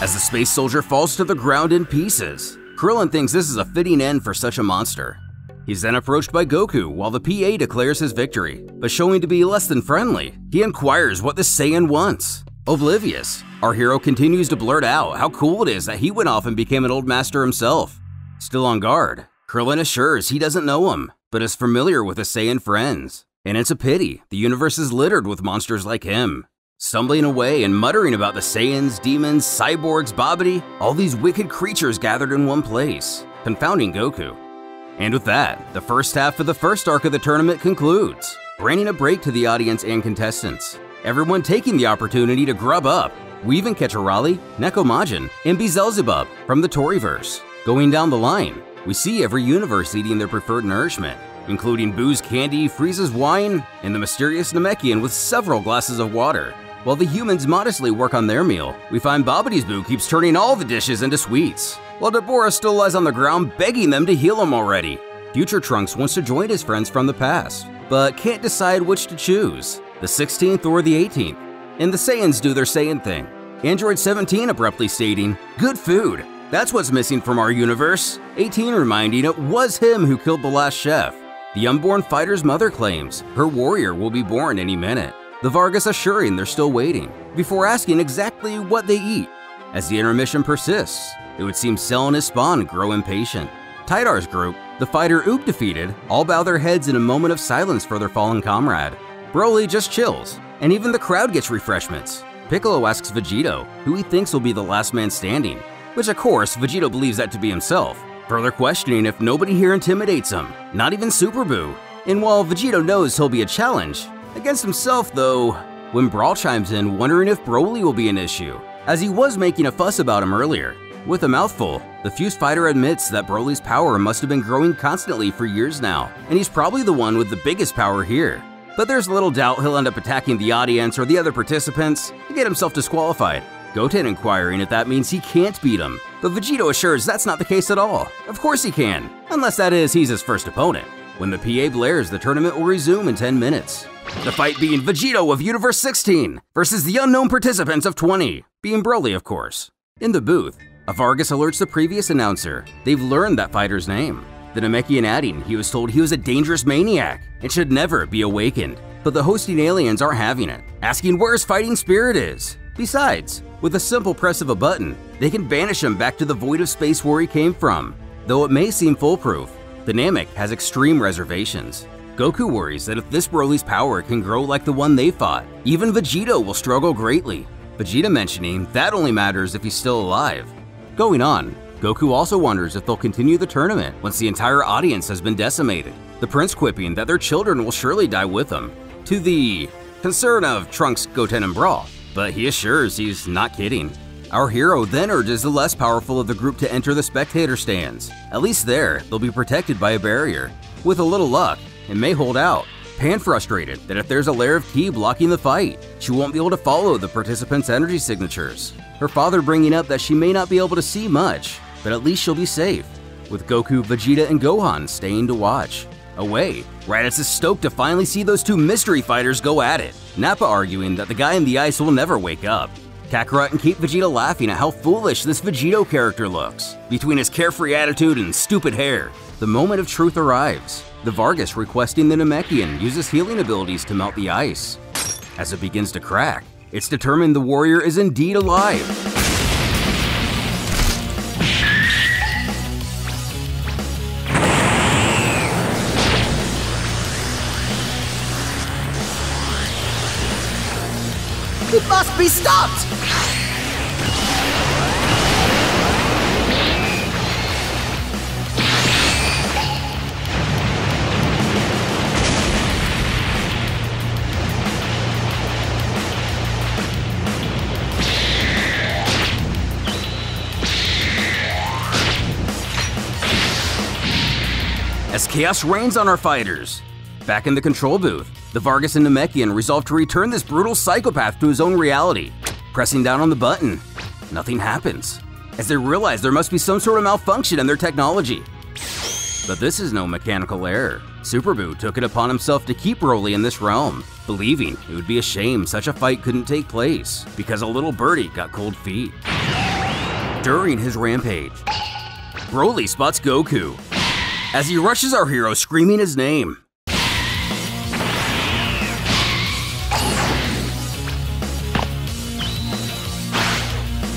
As the space soldier falls to the ground in pieces, Krillin thinks this is a fitting end for such a monster. He's then approached by Goku while the PA declares his victory, but showing to be less than friendly, he inquires what the Saiyan wants. Oblivious, our hero continues to blurt out how cool it is that he went off and became an old master himself. Still on guard, Krillin assures he doesn't know him, but is familiar with his Saiyan friends. And it's a pity, the universe is littered with monsters like him. Stumbling away and muttering about the Saiyans, demons, cyborgs, Babidi, all these wicked creatures gathered in one place, confounding Goku. And with that, the first half of the first arc of the tournament concludes, bringing a break to the audience and contestants. Everyone taking the opportunity to grub up. We even catch a Raleigh, Nekomajin, and Beelzebub from the Toryverse. Going down the line, we see every universe eating their preferred nourishment, including Boo's candy, Frieza's wine, and the mysterious Namekian with several glasses of water. While the humans modestly work on their meal, we find Babidi's Boo keeps turning all the dishes into sweets, while Deborah still lies on the ground begging them to heal him already. Future Trunks wants to join his friends from the past, but can't decide which to choose, the 16th or the 18th. And the Saiyans do their Saiyan thing. Android 17 abruptly stating, "Good food, that's what's missing from our universe." 18 reminding it was him who killed the last chef. The unborn fighter's mother claims her warrior will be born any minute. The Vargas assuring they're still waiting, before asking exactly what they eat. As the intermission persists, it would seem Cell and his spawn grow impatient. Tidar's group, the fighter Ook defeated, all bow their heads in a moment of silence for their fallen comrade. Broly just chills, and even the crowd gets refreshments. Piccolo asks Vegito who he thinks will be the last man standing, which of course Vegito believes that to be himself, further questioning if nobody here intimidates him, not even Super Boo. And while Vegito knows he'll be a challenge, against himself though, when Brawl chimes in wondering if Broly will be an issue, as he was making a fuss about him earlier. With a mouthful, the fused fighter admits that Broly's power must have been growing constantly for years now, and he's probably the one with the biggest power here. But there's little doubt he'll end up attacking the audience or the other participants to get himself disqualified. Goten inquiring if that means he can't beat him, but Vegito assures that's not the case at all. Of course he can, unless that is he's his first opponent. When the PA blares, the tournament will resume in 10 minutes. The fight being Vegito of Universe 16 versus the unknown participants of 20, being Broly of course. In the booth, a Vargas alerts the previous announcer they've learned that fighter's name. The Namekian adding he was told he was a dangerous maniac and should never be awakened. But the hosting aliens aren't having it, asking where his fighting spirit is. Besides, with a simple press of a button, they can banish him back to the void of space where he came from. Though it may seem foolproof, the Namek has extreme reservations. Goku worries that if this Broly's power can grow like the one they fought, even Vegito will struggle greatly. Vegeta mentioning that only matters if he's still alive. Going on, Goku also wonders if they'll continue the tournament once the entire audience has been decimated, the prince quipping that their children will surely die with them, to the concern of Trunks, Goten, and Brawl, but he assures he's not kidding. Our hero then urges the less powerful of the group to enter the spectator stands. At least there, they'll be protected by a barrier. With a little luck, it may hold out. Pan frustrated that if there's a layer of ki blocking the fight, she won't be able to follow the participants' energy signatures. Her father bringing up that she may not be able to see much, but at least she'll be safe, with Goku, Vegeta, and Gohan staying to watch. Away, Raditz is stoked to finally see those two mystery fighters go at it, Nappa arguing that the guy in the ice will never wake up. Kakarot and Keep Vegeta laughing at how foolish this Vegito character looks, between his carefree attitude and stupid hair. The moment of truth arrives, the Vargas requesting the Namekian uses healing abilities to melt the ice. As it begins to crack, it's determined the warrior is indeed alive.
It must be stopped!
As chaos reigns on our fighters. Back in the control booth, the Vargas and Namekian resolve to return this brutal psychopath to his own reality. Pressing down on the button, nothing happens, as they realize there must be some sort of malfunction in their technology. But this is no mechanical error. Super Boo took it upon himself to keep Broly in this realm, believing it would be a shame such a fight couldn't take place, because a little birdie got cold feet. During his rampage, Broly spots Goku, as he rushes our hero screaming his name.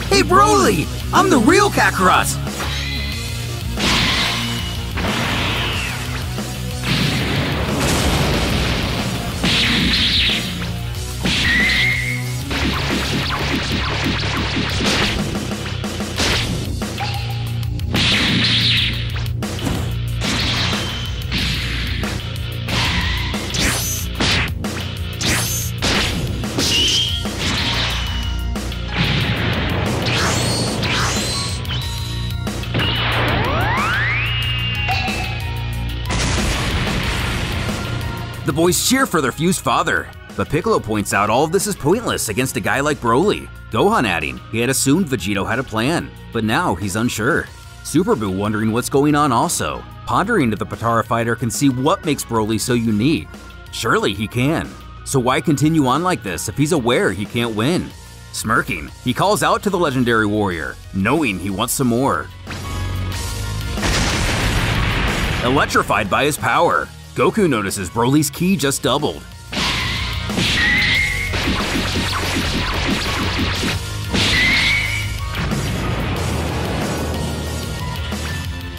Hey Broly, I'm the real Kakarot! The boys cheer for their fused father, but Piccolo points out all of this is pointless against a guy like Broly. Gohan adding he had assumed Vegito had a plan, but now he's unsure. Super Buu wondering what's going on also, pondering if the Potara fighter can see what makes Broly so unique. Surely he can. So why continue on like this if he's aware he can't win? Smirking, he calls out to the legendary warrior, knowing he wants some more. Electrified by his power, Goku notices Broly's ki just doubled.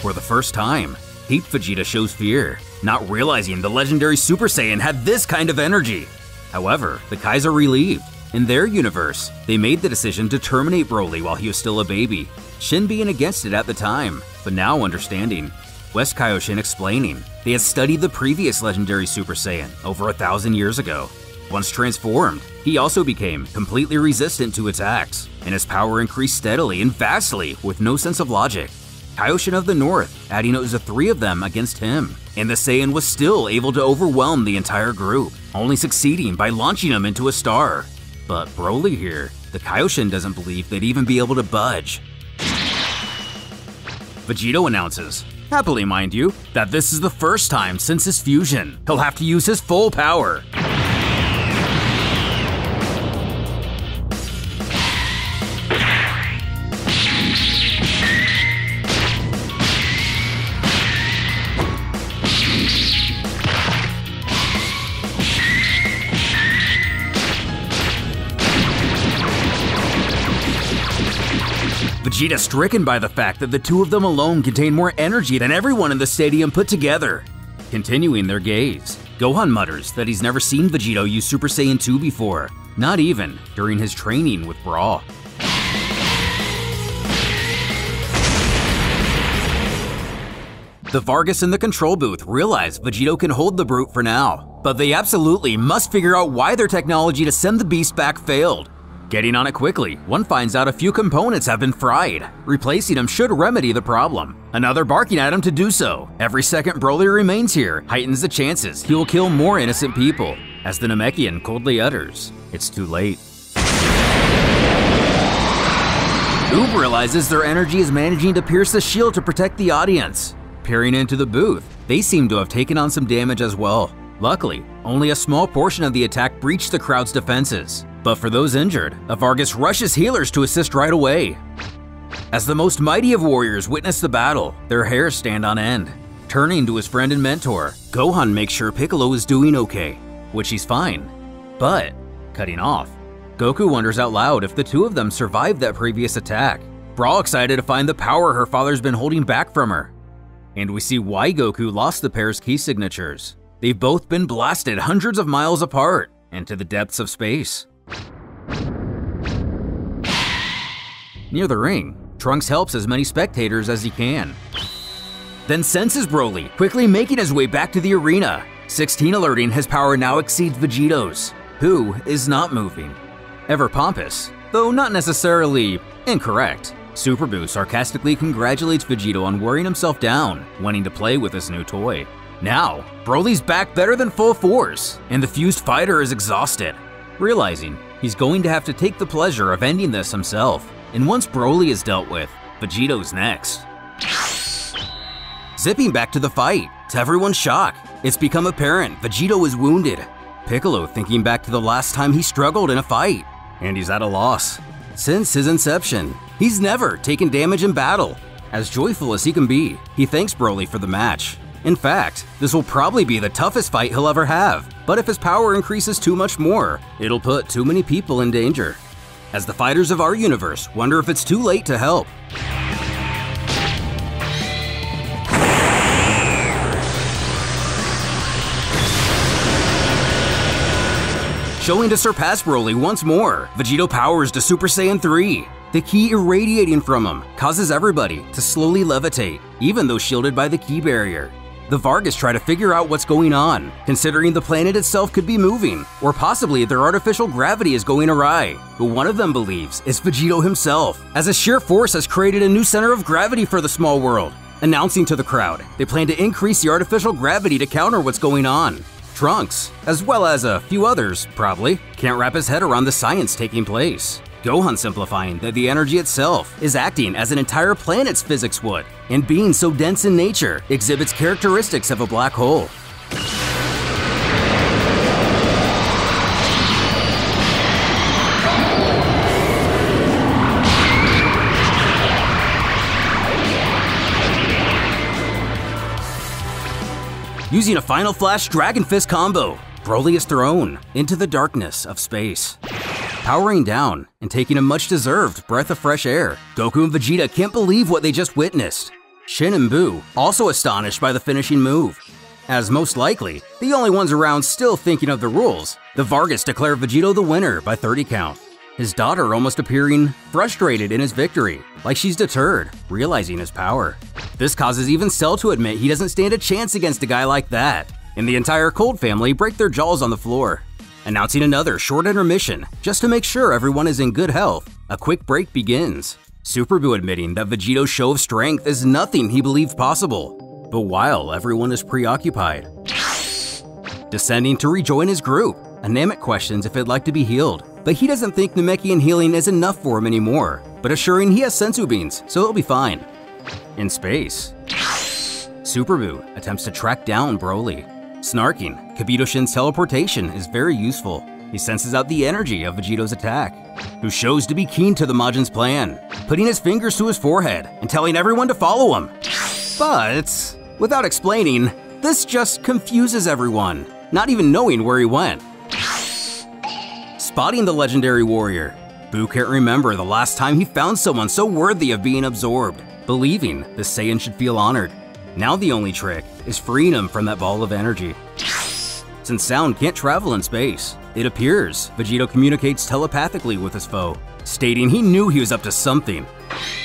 For the first time, Heat Vegeta shows fear, not realizing the legendary Super Saiyan had this kind of energy. However, the Kais are relieved. In their universe, they made the decision to terminate Broly while he was still a baby, Shin being against it at the time, but now understanding. West Kaioshin explaining they had studied the previous legendary Super Saiyan over 1,000 years ago. Once transformed, he also became completely resistant to attacks, and his power increased steadily and vastly with no sense of logic. Kaioshin of the North adding it was the 3 of them against him, and the Saiyan was still able to overwhelm the entire group, only succeeding by launching him into a star. But Broly here, the Kaioshin doesn't believe they'd even be able to budge. Vegito announces, happily mind you, that this is the first time since his fusion he'll have to use his full power. Vegeta stricken by the fact that the 2 of them alone contain more energy than everyone in the stadium put together. Continuing their gaze, Gohan mutters that he's never seen Vegito use Super Saiyan 2 before, not even during his training with Bra. The Vargas in the control booth realize Vegito can hold the brute for now, but they absolutely must figure out why their technology to send the beast back failed. Getting on it quickly, one finds out a few components have been fried. Replacing them should remedy the problem. Another barking at him to do so. Every second Broly remains here heightens the chances he will kill more innocent people. As the Namekian coldly utters, it's too late. Oob realizes their energy is managing to pierce the shield to protect the audience. Peering into the booth, they seem to have taken on some damage as well. Luckily, only a small portion of the attack breached the crowd's defenses. But for those injured, a Vargas rushes healers to assist right away. As the most mighty of warriors witness the battle, their hairs stand on end. Turning to his friend and mentor, Gohan makes sure Piccolo is doing okay, which he's fine. But, cutting off, Goku wonders out loud if the 2 of them survived that previous attack. Bra excited to find the power her father's been holding back from her. And we see why Goku lost the pair's key signatures. They've both been blasted hundreds of miles apart into the depths of space. Near the ring, Trunks helps as many spectators as he can. Then senses Broly, quickly making his way back to the arena. 16 alerting his power now exceeds Vegito's, who is not moving. Ever pompous, though not necessarily incorrect, Super Buu sarcastically congratulates Vegito on wearing himself down, wanting to play with his new toy. Now, Broly's back better than full force, and the fused fighter is exhausted. Realizing he's going to have to take the pleasure of ending this himself, and once Broly is dealt with, Vegito's next. Zipping back to the fight, to everyone's shock, it's become apparent Vegito is wounded. Piccolo thinking back to the last time he struggled in a fight, and he's at a loss. Since his inception, he's never taken damage in battle. As joyful as he can be, he thanks Broly for the match. In fact, this will probably be the toughest fight he'll ever have, but if his power increases too much more, it'll put too many people in danger. As the fighters of our universe wonder if it's too late to help. Showing to surpass Broly once more, Vegito powers to Super Saiyan 3. The ki irradiating from him causes everybody to slowly levitate, even though shielded by the ki barrier. The Vargas try to figure out what's going on, considering the planet itself could be moving, or possibly their artificial gravity is going awry. But one of them believes it's Vegito himself, as a sheer force has created a new center of gravity for the small world. Announcing to the crowd, they plan to increase the artificial gravity to counter what's going on. Trunks, as well as a few others, probably, can't wrap his head around the science taking place. Gohan simplifying that the energy itself is acting as an entire planet's physics would, and being so dense in nature exhibits characteristics of a black hole. Using a Final Flash Dragon Fist combo, Broly is thrown into the darkness of space. Powering down and taking a much-deserved breath of fresh air, Goku and Vegeta can't believe what they just witnessed. Shin and Buu also astonished by the finishing move. As most likely, the only ones around still thinking of the rules, the Vargas declare Vegito the winner by 30 count. His daughter almost appearing frustrated in his victory, like she's deterred, realizing his power. This causes even Cell to admit he doesn't stand a chance against a guy like that, and the entire Cold family break their jaws on the floor. Announcing another short intermission, just to make sure everyone is in good health, a quick break begins. Super Buu admitting that Vegito's show of strength is nothing he believed possible, but while everyone is preoccupied. Descending to rejoin his group, Namek questions if he'd like to be healed, but he doesn't think Namekian healing is enough for him anymore, but assuring he has senzu beans, so he'll be fine. In space, Super Buu attempts to track down Broly. Snarking, Kibito Shin's teleportation is very useful. He senses out the energy of Vegito's attack, who shows to be keen to the Majin's plan, putting his fingers to his forehead and telling everyone to follow him. But, without explaining, this just confuses everyone, not even knowing where he went. Spotting the legendary warrior, Buu can't remember the last time he found someone so worthy of being absorbed, believing the Saiyan should feel honored. Now the only trick is freeing him from that ball of energy. Since sound can't travel in space, it appears Vegito communicates telepathically with his foe, stating he knew he was up to something.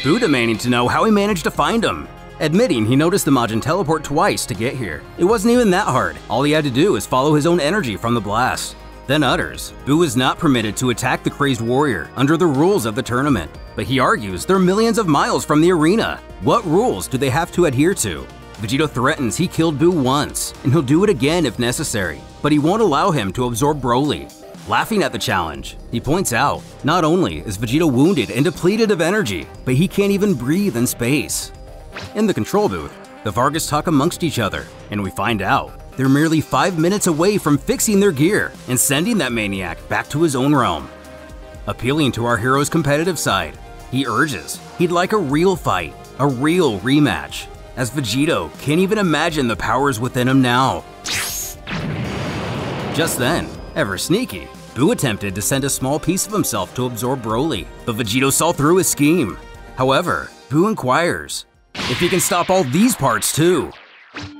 Buu demanding to know how he managed to find him, admitting he noticed the Majin teleport twice to get here. It wasn't even that hard, all he had to do is follow his own energy from the blast. Then utters, Buu is not permitted to attack the crazed warrior under the rules of the tournament, but he argues they're millions of miles from the arena. What rules do they have to adhere to? Vegito threatens he killed Buu once, and he'll do it again if necessary, but he won't allow him to absorb Broly. Laughing at the challenge, he points out, not only is Vegito wounded and depleted of energy, but he can't even breathe in space. In the control booth, the Vargas talk amongst each other, and we find out they're merely 5 minutes away from fixing their gear and sending that maniac back to his own realm. Appealing to our hero's competitive side, he urges he'd like a real fight, a real rematch, as Vegito can't even imagine the powers within him now. Just then, ever sneaky, Buu attempted to send a small piece of himself to absorb Broly, but Vegito saw through his scheme. However, Buu inquires if he can stop all these parts too.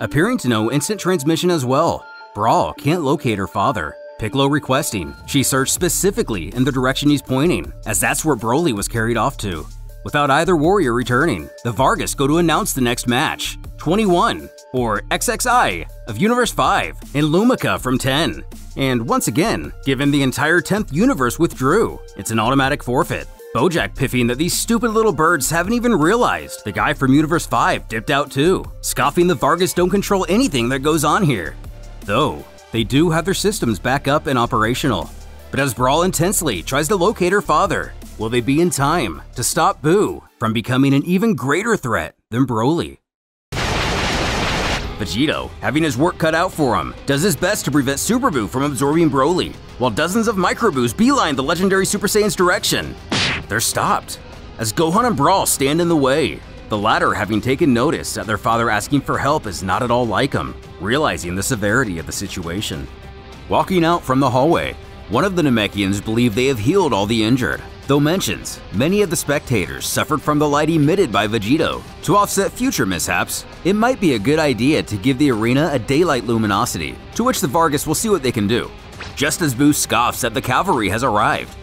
Appearing to know instant transmission as well, Brawl can't locate her father, Piccolo requesting she search specifically in the direction he's pointing, as that's where Broly was carried off to. Without either warrior returning, the Vargas go to announce the next match, 21, or XXI, of Universe 5, and Lumica from 10. And once again, given the entire 10th universe withdrew, it's an automatic forfeit. Bojack piffing that these stupid little birds haven't even realized the guy from Universe 5 dipped out too, scoffing the Vargas don't control anything that goes on here. Though, they do have their systems back up and operational. But as Brawl intensely tries to locate her father, will they be in time to stop Buu from becoming an even greater threat than Broly? Vegito, having his work cut out for him, does his best to prevent Super Buu from absorbing Broly, while dozens of Micro Buus beeline the legendary Super Saiyan's direction. They're stopped, as Gohan and Brawl stand in the way, the latter having taken notice that their father asking for help is not at all like him, realizing the severity of the situation. Walking out from the hallway, one of the Namekians believe they have healed all the injured, though mentions many of the spectators suffered from the light emitted by Vegito. To offset future mishaps, it might be a good idea to give the arena a daylight luminosity, to which the Vargas will see what they can do, just as Buu scoffs that the cavalry has arrived.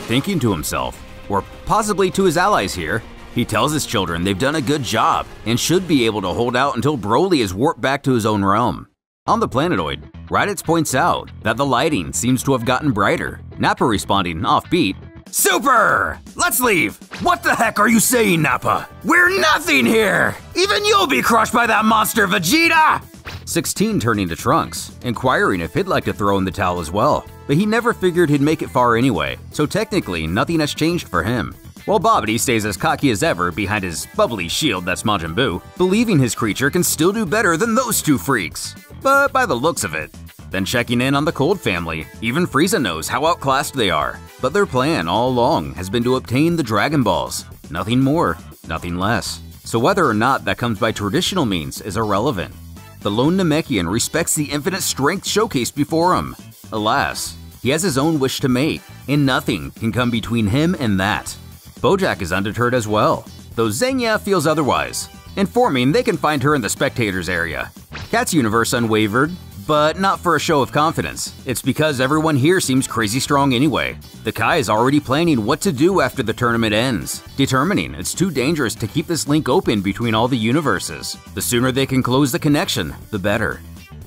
Thinking to himself, or possibly to his allies here, he tells his children they've done a good job and should be able to hold out until Broly is warped back to his own realm. On the planetoid, Raditz points out that the lighting seems to have gotten brighter, Nappa responding offbeat, "Super! Let's leave!" What the heck are you saying, Nappa? We're nothing here! Even you'll be crushed by that monster, Vegeta! 16 turning to Trunks, inquiring if he'd like to throw in the towel as well, but he never figured he'd make it far anyway, so technically nothing has changed for him. While Bobbity stays as cocky as ever behind his bubbly shield that's Majin Buu, believing his creature can still do better than those two freaks. But by the looks of it. Then checking in on the Cold family, even Frieza knows how outclassed they are. But their plan all along has been to obtain the Dragon Balls. Nothing more, nothing less. So whether or not that comes by traditional means is irrelevant. The lone Namekian respects the infinite strength showcased before him. Alas, he has his own wish to make, and nothing can come between him and that. Bojack is undeterred as well, though Xenia feels otherwise, informing they can find her in the spectators area. Cat's universe unwavered, but not for a show of confidence. It's because everyone here seems crazy strong anyway. The Kai is already planning what to do after the tournament ends, determining it's too dangerous to keep this link open between all the universes. The sooner they can close the connection, the better.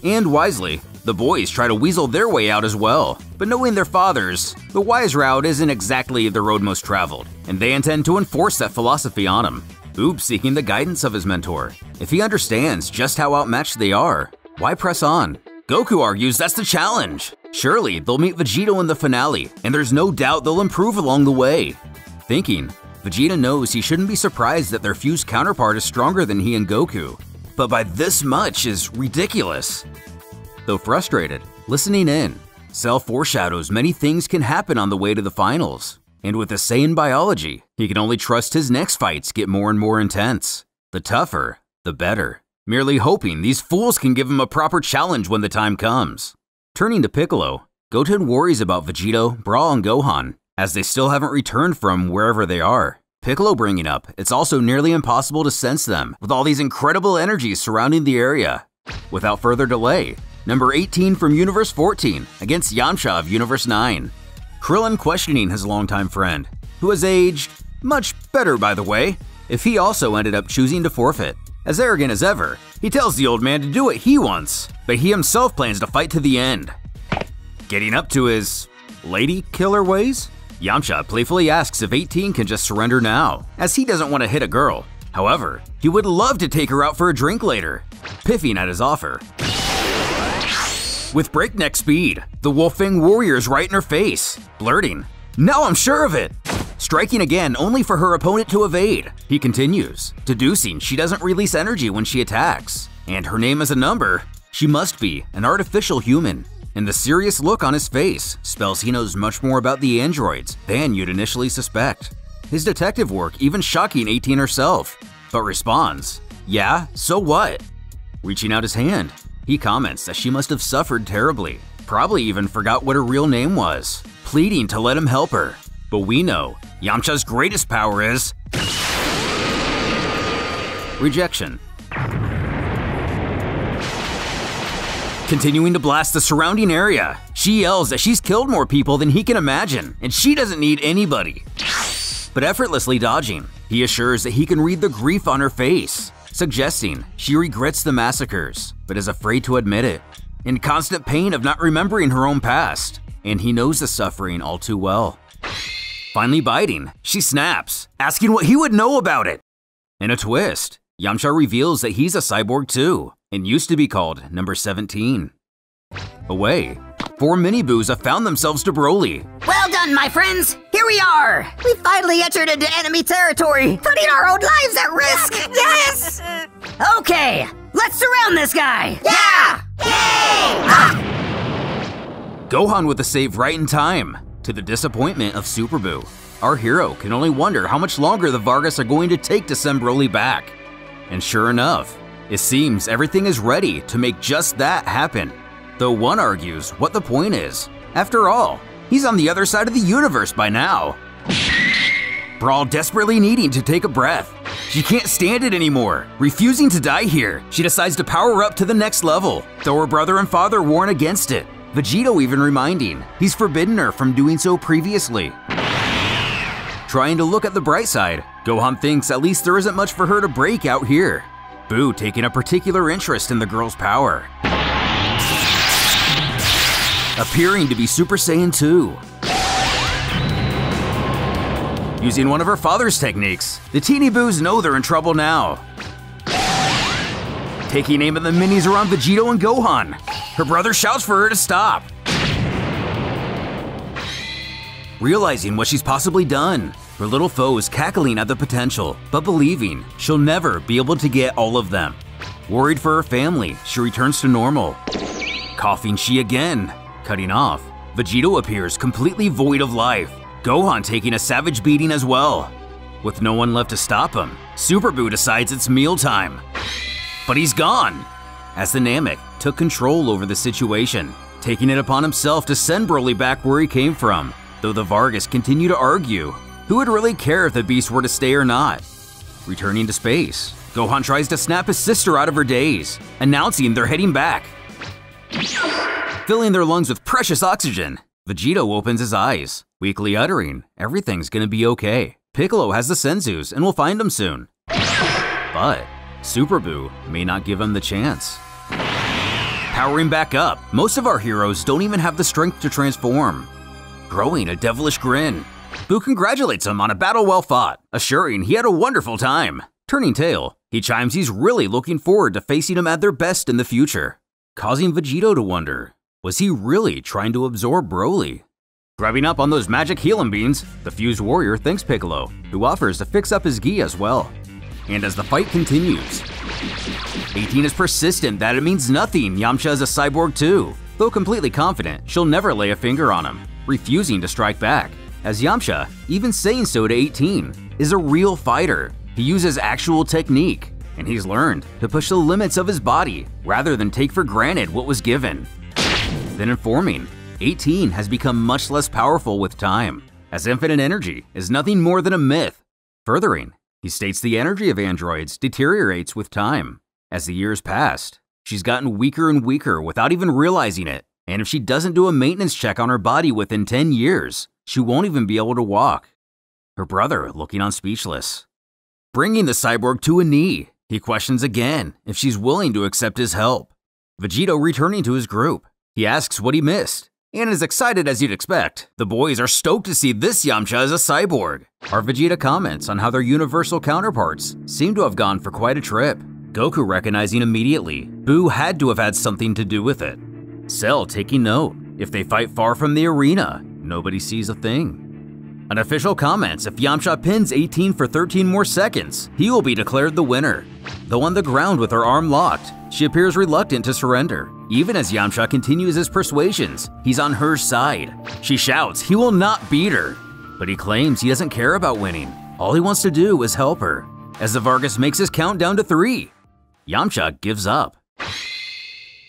And wisely, the boys try to weasel their way out as well, but knowing their fathers, the wise route isn't exactly the road most traveled, and they intend to enforce that philosophy on him. Oob seeking the guidance of his mentor. If he understands just how outmatched they are, why press on? Goku argues that's the challenge. Surely they'll meet Vegito in the finale, and there's no doubt they'll improve along the way. Thinking, Vegeta knows he shouldn't be surprised that their fused counterpart is stronger than he and Goku, but by this much is ridiculous. Though frustrated, listening in, Cell foreshadows many things can happen on the way to the finals. And with a Saiyan biology, he can only trust his next fights get more and more intense. The tougher, the better. Merely hoping these fools can give him a proper challenge when the time comes. Turning to Piccolo, Goten worries about Vegito, Brawl, and Gohan, as they still haven't returned from wherever they are. Piccolo bringing up, it's also nearly impossible to sense them with all these incredible energies surrounding the area. Without further delay, number 18 from Universe 14 against Yamcha of Universe 9. Krillin questioning his longtime friend, who has aged much better by the way, if he also ended up choosing to forfeit. As arrogant as ever, he tells the old man to do what he wants, but he himself plans to fight to the end. Getting up to his lady killer ways, Yamcha playfully asks if 18 can just surrender now, as he doesn't want to hit a girl. However, he would love to take her out for a drink later, piffing at his offer. With breakneck speed, the Wolfang warrior's right in her face, blurting, "Now I'm sure of it!" Striking again only for her opponent to evade. He continues, deducing she doesn't release energy when she attacks, and her name is a number. She must be an artificial human. And the serious look on his face spells he knows much more about the androids than you'd initially suspect. His detective work even shocking 18 herself, but responds, "Yeah, so what?" Reaching out his hand, he comments that she must have suffered terribly, probably even forgot what her real name was, pleading to let him help her. But we know Yamcha's greatest power is rejection. Continuing to blast the surrounding area, she yells that she's killed more people than he can imagine, and she doesn't need anybody. But effortlessly dodging, he assures that he can read the grief on her face, suggesting she regrets the massacres, but is afraid to admit it. In constant pain of not remembering her own past, and he knows the suffering all too well. Finally biting, she snaps, asking what he would know about it. In a twist, Yamcha reveals that he's a cyborg too, and used to be called number 17. Away, 4 mini-boos have found themselves to Broly.
Well done, my friends! Here we are! We finally entered into enemy territory, putting our own lives at risk! Yes! Okay, let's surround this guy! Yeah! Yay! Ah!
Gohan with the save right in time. To the disappointment of Super Buu, our hero can only wonder how much longer the Vargas are going to take to send Broly back. And sure enough, it seems everything is ready to make just that happen. Though one argues what the point is. After all, he's on the other side of the universe by now. Brawl desperately needing to take a breath. She can't stand it anymore. Refusing to die here, she decides to power up to the next level, though her brother and father warn against it. Vegito even reminding he's forbidden her from doing so previously. Trying to look at the bright side, Gohan thinks at least there isn't much for her to break out here. Buu taking a particular interest in the girl's power. Appearing to be Super Saiyan 2. Using one of her father's techniques, the Teeny Boos know they're in trouble now. Taking aim at the minis around Vegito and Gohan, her brother shouts for her to stop. Realizing what she's possibly done, her little foe is cackling at the potential, but believing she'll never be able to get all of them. Worried for her family, she returns to normal. Coughing she again, cutting off. Vegito appears completely void of life, Gohan taking a savage beating as well. With no one left to stop him, Super Buu decides it's mealtime. But he's gone, as the Namek took control over the situation, taking it upon himself to send Broly back where he came from, though the Vargas continue to argue who would really care if the beast were to stay or not. Returning to space, Gohan tries to snap his sister out of her daze, announcing they're heading back. Filling their lungs with precious oxygen, Vegito opens his eyes, weakly uttering, everything's gonna be okay. Piccolo has the Senzus and will find him soon. But Super Buu may not give him the chance. Powering back up, most of our heroes don't even have the strength to transform. Growing a devilish grin, Buu congratulates him on a battle well fought, assuring he had a wonderful time. Turning tail, he chimes he's really looking forward to facing him at their best in the future, causing Vegito to wonder, was he really trying to absorb Broly? Grabbing up on those magic healing beans, the fused warrior thanks Piccolo, who offers to fix up his gi as well. And as the fight continues, 18 is persistent that it means nothing Yamcha is a cyborg too, though completely confident she'll never lay a finger on him, refusing to strike back, as Yamcha, even saying so to 18, is a real fighter. He uses actual technique, and he's learned to push the limits of his body rather than take for granted what was given. Then informing, 18 has become much less powerful with time, as infinite energy is nothing more than a myth. Furthering, he states the energy of androids deteriorates with time. As the years passed, she's gotten weaker and weaker without even realizing it, and if she doesn't do a maintenance check on her body within 10 years, she won't even be able to walk. Her brother looking on speechless. Bringing the cyborg to a knee, he questions again if she's willing to accept his help. Vegito returning to his group, he asks what he missed, and as excited as you'd expect, the boys are stoked to see this Yamcha as a cyborg. Our Vegeta comments on how their universal counterparts seem to have gone for quite a trip. Goku recognizing immediately, Buu had to have had something to do with it. Cell taking note, if they fight far from the arena, nobody sees a thing. Unofficial comments, if Yamcha pins 18 for 13 more seconds, he will be declared the winner. Though on the ground with her arm locked, she appears reluctant to surrender. Even as Yamcha continues his persuasions, he's on her side. She shouts he will not beat her, but he claims he doesn't care about winning. All he wants to do is help her. As the Vargas makes his count down to 3, Yamcha gives up.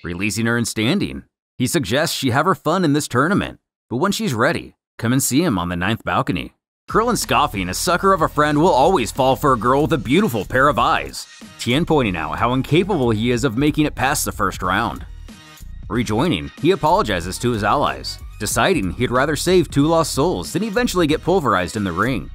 Releasing her and standing, he suggests she have her fun in this tournament, but when she's ready, come and see him on the 9th balcony. Krillin scoffing, a sucker of a friend will always fall for a girl with a beautiful pair of eyes. Tien pointing out how incapable he is of making it past the first round. Rejoining, he apologizes to his allies, deciding he'd rather save 2 lost souls than eventually get pulverized in the ring.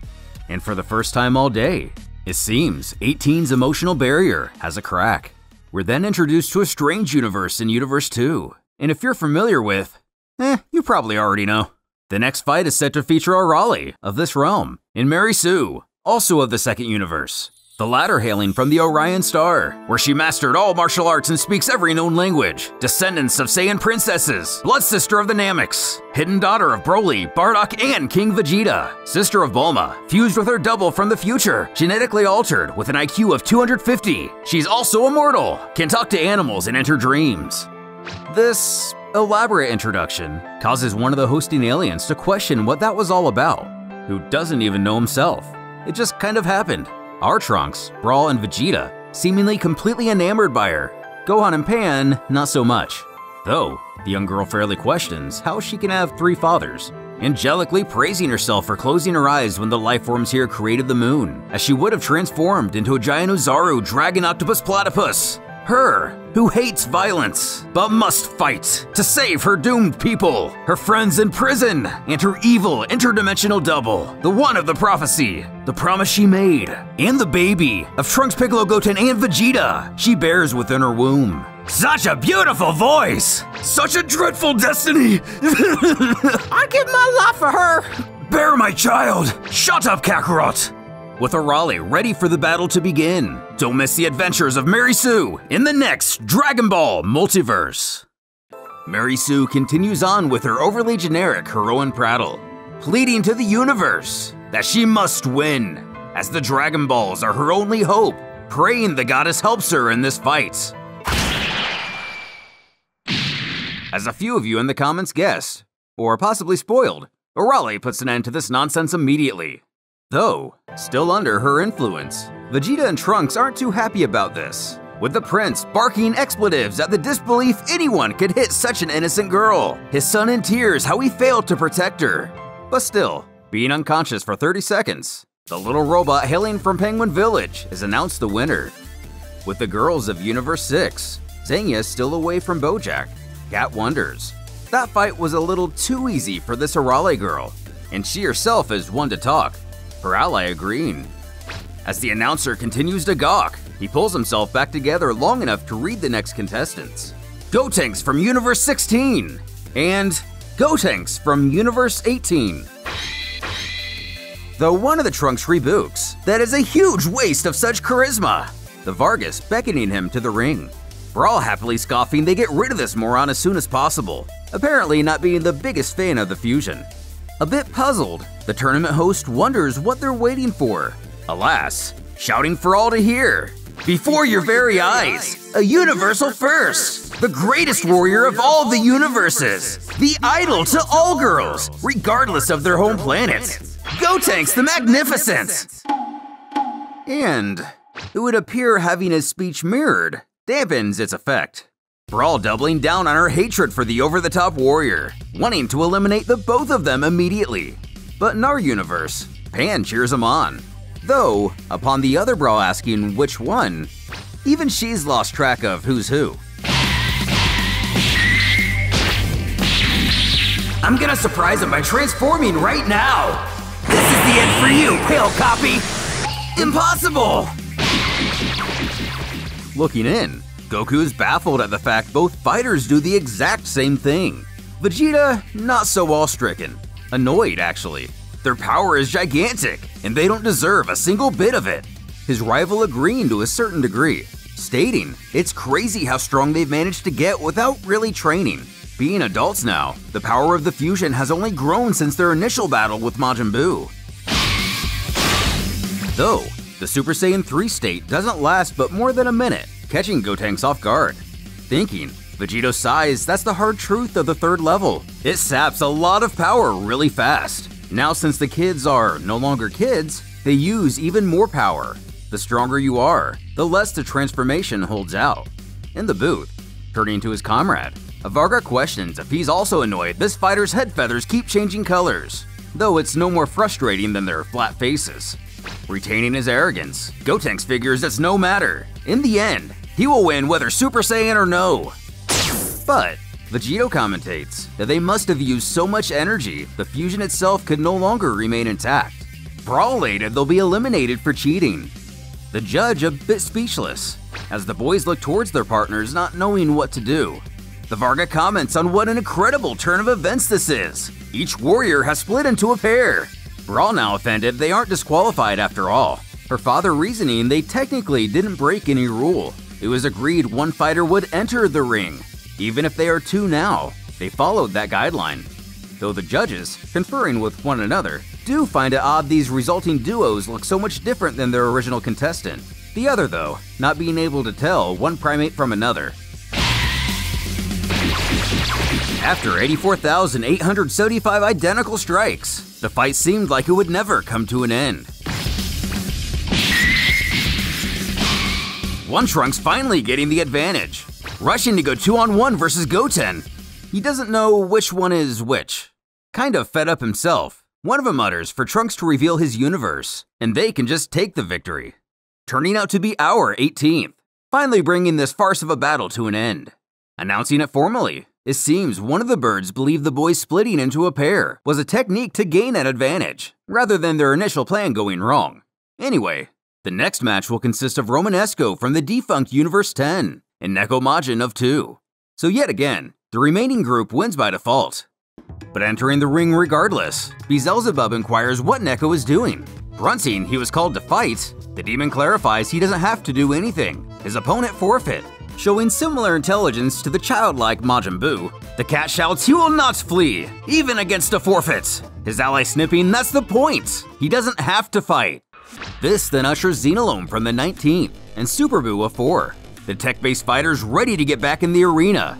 And for the first time all day, it seems 18's emotional barrier has a crack. We're then introduced to a strange universe in Universe 2, and if you're familiar with, you probably already know. The next fight is set to feature a Raleigh of this realm, and Mary Sue, also of the second universe. The latter hailing from the Orion Star, where she mastered all martial arts and speaks every known language. Descendants of Saiyan princesses, blood sister of the Nameks, hidden daughter of Broly, Bardock, and King Vegeta. Sister of Bulma, fused with her double from the future, genetically altered with an IQ of 250. She's also immortal, can talk to animals and enter dreams. This elaborate introduction causes one of the hosting aliens to question what that was all about, who doesn't even know himself. It just kind of happened. Our Trunks, Brawl, and Vegeta seemingly completely enamored by her. Gohan and Pan, not so much. Though, the young girl fairly questions how she can have 3 fathers, angelically praising herself for closing her eyes when the lifeforms here created the moon, as she would have transformed into a giant Ozaru Dragon Octopus Platypus. Her, who hates violence, but must fight to save her doomed people, her friends in prison, and her evil interdimensional double, the one of the prophecy, the promise she made, and the baby of Trunks, Piccolo, Goten, and Vegeta she bears within her womb. Such a beautiful voice! Such a dreadful destiny!
I'd give my life for her!
Bear my child! Shut up, Kakarot!
With Arale ready for the battle to begin. Don't miss the adventures of Mary Sue in the next Dragon Ball Multiverse. Mary Sue continues on with her overly generic heroine prattle, pleading to the universe that she must win, as the Dragon Balls are her only hope, praying the goddess helps her in this fight. As a few of you in the comments guessed, or possibly spoiled, Arale puts an end to this nonsense immediately. Though, still under her influence, Vegeta and Trunks aren't too happy about this, with the prince barking expletives at the disbelief anyone could hit such an innocent girl, his son in tears how he failed to protect her. But still, being unconscious for 30 seconds, the little robot hailing from Penguin Village is announced the winner. With the girls of Universe 6, Zenya is still away from Bojack, Cat wonders. That fight was a little too easy for this Arale girl, and she herself is one to talk, her ally agreeing. As the announcer continues to gawk, he pulls himself back together long enough to read the next contestants. Gotenks from Universe 16 and Gotenks from Universe 18. Though one of the Trunks rebukes, that is a huge waste of such charisma, the Vargas beckoning him to the ring. Brawl happily scoffing they get rid of this moron as soon as possible, apparently not being the biggest fan of the fusion. A bit puzzled, the tournament host wonders what they're waiting for. Alas, shouting for all to hear. Before your very eyes, a universal first, the greatest warrior of all the universes, the idol to all girls, regardless of their home planet, Gotenks the Magnificent! And it would appear having his speech mirrored dampens its effect. Brawl doubling down on her hatred for the over-the-top warrior, wanting to eliminate the both of them immediately. But in our universe, Pan cheers him on. Though, upon the other Brawl asking which one, even she's lost track of who's who.
I'm gonna surprise him by transforming right now! This is the end for you, pale copy! Impossible!
Looking in, Goku is baffled at the fact both fighters do the exact same thing. Vegeta, not so awe-stricken. Annoyed, actually. Their power is gigantic, and they don't deserve a single bit of it. His rival agreeing to a certain degree, stating it's crazy how strong they've managed to get without really training. Being adults now, the power of the fusion has only grown since their initial battle with Majin Buu. Though, the Super Saiyan 3 state doesn't last but more than a minute, catching Gotenks off guard. Thinking, Vegito sighs that's the hard truth of the third level. It saps a lot of power really fast. Now since the kids are no longer kids, they use even more power. The stronger you are, the less the transformation holds out. In the booth, turning to his comrade, Varga questions if he's also annoyed this fighter's head feathers keep changing colors, though it's no more frustrating than their flat faces. Retaining his arrogance, Gotenks figures it's no matter. In the end, he will win whether Super Saiyan or no. But Vegito commentates that they must have used so much energy, the fusion itself could no longer remain intact. Brawl-lated, they'll be eliminated for cheating. The judge a bit speechless, as the boys look towards their partners not knowing what to do. The Varga comments on what an incredible turn of events this is. Each warrior has split into a pair. Brawl now offended they aren't disqualified after all. Her father reasoning they technically didn't break any rule. It was agreed one fighter would enter the ring. Even if they are two now, they followed that guideline. Though the judges, conferring with one another, do find it odd these resulting duos look so much different than their original contestant. The other, though, not being able to tell one primate from another. After 84,875 identical strikes, the fight seemed like it would never come to an end. One Trunks finally getting the advantage, rushing to go 2-on-1 versus Goten. He doesn't know which one is which. Kind of fed up himself, one of them utters for Trunks to reveal his universe, and they can just take the victory. Turning out to be our 18th, finally bringing this farce of a battle to an end. Announcing it formally, it seems one of the birds believed the boys splitting into a pair was a technique to gain an advantage, rather than their initial plan going wrong. Anyway, the next match will consist of Romanesco from the defunct Universe 10 and Neko Majin of 2. So yet again, the remaining group wins by default. but entering the ring regardless. Beelzebub inquires what Neko is doing. Grunting he was called to fight, the demon clarifies he doesn't have to do anything. His opponent forfeit. Showing similar intelligence to the childlike Majin Buu, the cat shouts he will not flee, even against a forfeit. His ally snipping, that's the point. He doesn't have to fight. This then ushers Xenolome from the 19th and Super Buu of 4. The tech-based fighters ready to get back in the arena.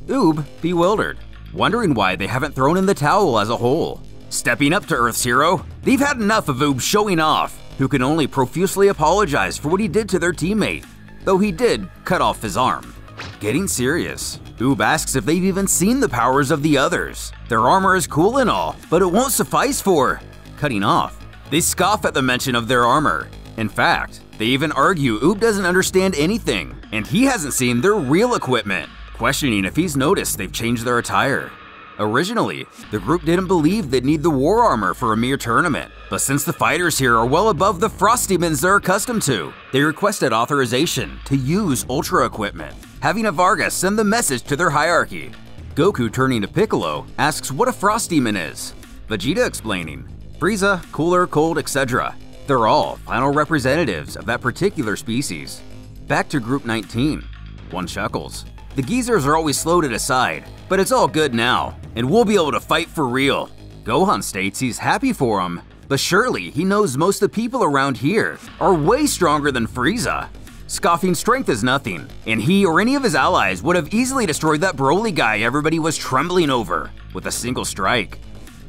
Oob bewildered, wondering why they haven't thrown in the towel as a whole. Stepping up to Earth's hero, they've had enough of Oob showing off, who can only profusely apologize for what he did to their teammate, though he did cut off his arm. Getting serious, Oob asks if they've even seen the powers of the others. Their armor is cool and all, but it won't suffice for cutting off. They scoff at the mention of their armor. In fact, they even argue Oob doesn't understand anything, and he hasn't seen their real equipment, questioning if he's noticed they've changed their attire. Originally, the group didn't believe they'd need the war armor for a mere tournament, but since the fighters here are well above the frost demons they're accustomed to, they requested authorization to use Ultra equipment, having a Vargas send the message to their hierarchy. Goku, turning to Piccolo, asks what a frost demon is. Vegeta explaining, Frieza, cooler, cold, etc. They're all final representatives of that particular species. Back to Group 19. One chuckles. The geezers are always slow to decide, but it's all good now, and we'll be able to fight for real. Gohan states he's happy for him, but surely he knows most of the people around here are way stronger than Frieza. Scoffing strength is nothing, and he or any of his allies would have easily destroyed that Broly guy everybody was trembling over with a single strike.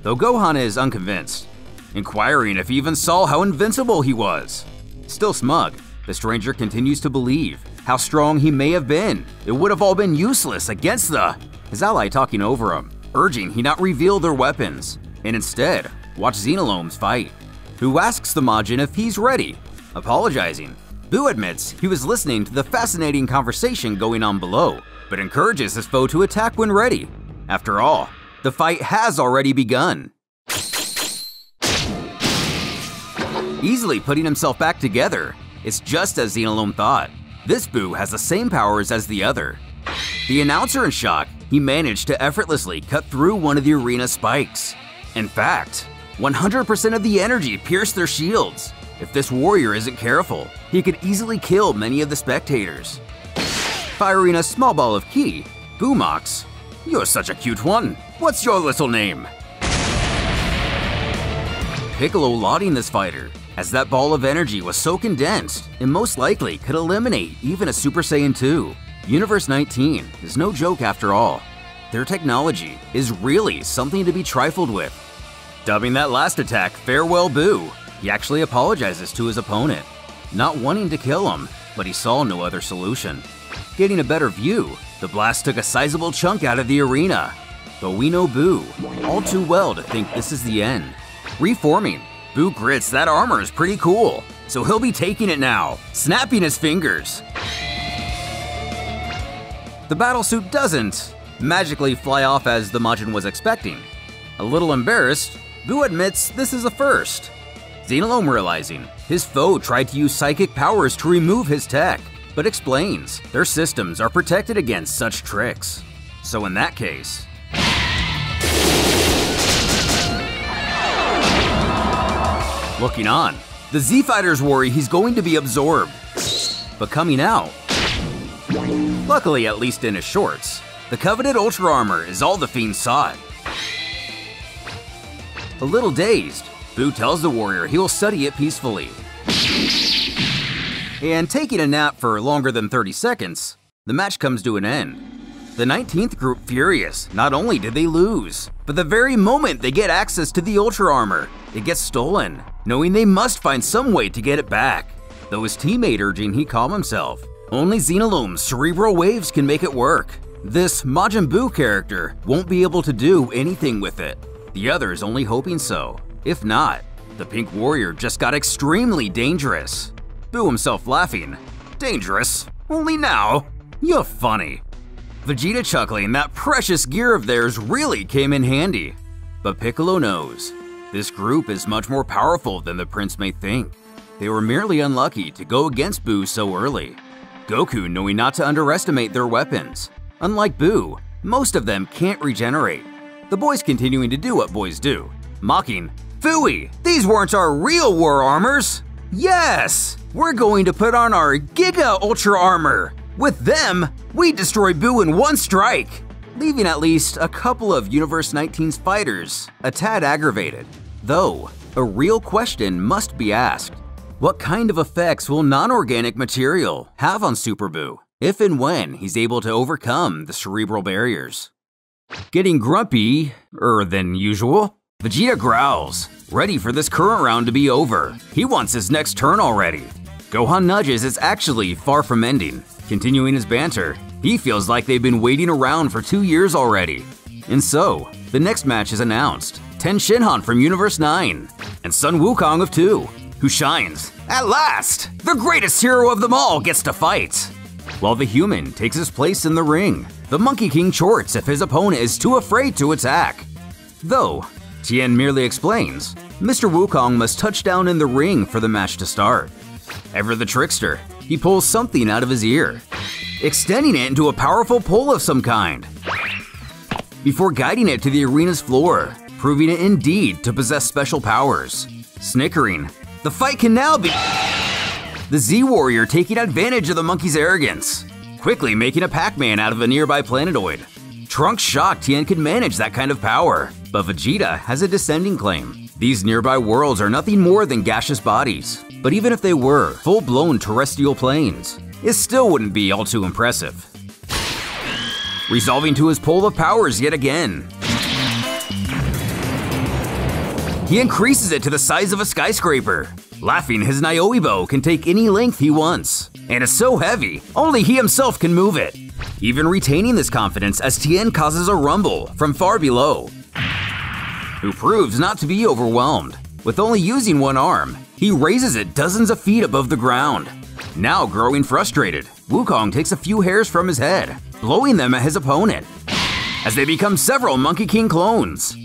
Though Gohan is unconvinced, inquiring if he even saw how invincible he was. Still smug, the stranger continues to believe how strong he may have been. It would have all been useless against his ally talking over him, urging he not reveal their weapons, and instead watch Xenolome's fight. Who asks the Majin if he's ready. Apologizing, Buu admits he was listening to the fascinating conversation going on below, but encourages his foe to attack when ready. After all, the fight has already begun. Easily putting himself back together, it's just as Xenolome thought. This Buu has the same powers as the other. The announcer in shock, he managed to effortlessly cut through one of the arena spikes. In fact, 100% of the energy pierced their shields. If this warrior isn't careful, he could easily kill many of the spectators. Firing a small ball of ki, Buu mocks, "You're such a cute one. What's your little name?" Piccolo lauding this fighter, as that ball of energy was so condensed, it most likely could eliminate even a Super Saiyan 2. Universe 19 is no joke after all. Their technology is really something to be trifled with. Dubbing that last attack Farewell Buu, he actually apologizes to his opponent, not wanting to kill him, but he saw no other solution. Getting a better view, the blast took a sizable chunk out of the arena. But we know Buu all too well to think this is the end. Reforming, Buu grits that armor is pretty cool, so he'll be taking it now, snapping his fingers. The battlesuit doesn't magically fly off as the Majin was expecting. A little embarrassed, Buu admits this is a first. Xenolome realizing his foe tried to use psychic powers to remove his tech, but explains their systems are protected against such tricks. So in that case, looking on, the Z-Fighters worry he's going to be absorbed. But coming out, luckily at least in his shorts, the coveted Ultra Armor is all the Fiend sought. A little dazed, Buu tells the warrior he will study it peacefully. And taking a nap for longer than 30 seconds, the match comes to an end. The 19th group furious, not only did they lose, but the very moment they get access to the Ultra Armor, it gets stolen, knowing they must find some way to get it back. Though his teammate urging he calm himself, only Xenolome's cerebral waves can make it work. This Majin Buu character won't be able to do anything with it. The others only hoping so. If not, the Pink Warrior just got extremely dangerous. Buu himself laughing, "Dangerous? Only now? You're funny." Vegeta chuckling that precious gear of theirs really came in handy. But Piccolo knows, this group is much more powerful than the prince may think. They were merely unlucky to go against Buu so early. Goku knowing not to underestimate their weapons. Unlike Buu, most of them can't regenerate. the boys continuing to do what boys do, mocking, "Phooey, these weren't our real war armors! Yes, we're going to put on our Giga Ultra Armor! With them, we destroy Boo in one strike!" Leaving at least a couple of Universe 19's fighters a tad aggravated. Though, a real question must be asked. What kind of effects will non-organic material have on Super Boo, if and when he's able to overcome the cerebral barriers? Getting grumpier than usual, Vegeta growls, ready for this current round to be over. He wants his next turn already. Gohan nudges it's actually far from ending. Continuing his banter, he feels like they've been waiting around for 2 years already. And so, the next match is announced. Ten Shinhan from Universe 9, and Sun Wukong of 2, who shines. At last! The greatest hero of them all gets to fight! While the human takes his place in the ring, the Monkey King chorts if his opponent is too afraid to attack. Though, Tien merely explains, Mr. Wukong must touch down in the ring for the match to start. Ever the trickster, he pulls something out of his ear, extending it into a powerful pull of some kind, before guiding it to the arena's floor, proving it indeed to possess special powers. Snickering, the fight can now be… The Z-Warrior taking advantage of the monkey's arrogance, quickly making a Pac-Man out of a nearby planetoid. Trunks shocked Tien could manage that kind of power, but Vegeta has a descending claim. These nearby worlds are nothing more than gaseous bodies, but even if they were full-blown terrestrial planes, it still wouldn't be all too impressive. Resolving to his pole of powers yet again, he increases it to the size of a skyscraper, laughing his Niobe can take any length he wants, and is so heavy, only he himself can move it. Even retaining this confidence as Tien causes a rumble from far below, who proves not to be overwhelmed. With only using one arm, he raises it dozens of feet above the ground. Now growing frustrated, Wukong takes a few hairs from his head, blowing them at his opponent, as they become several Monkey King clones.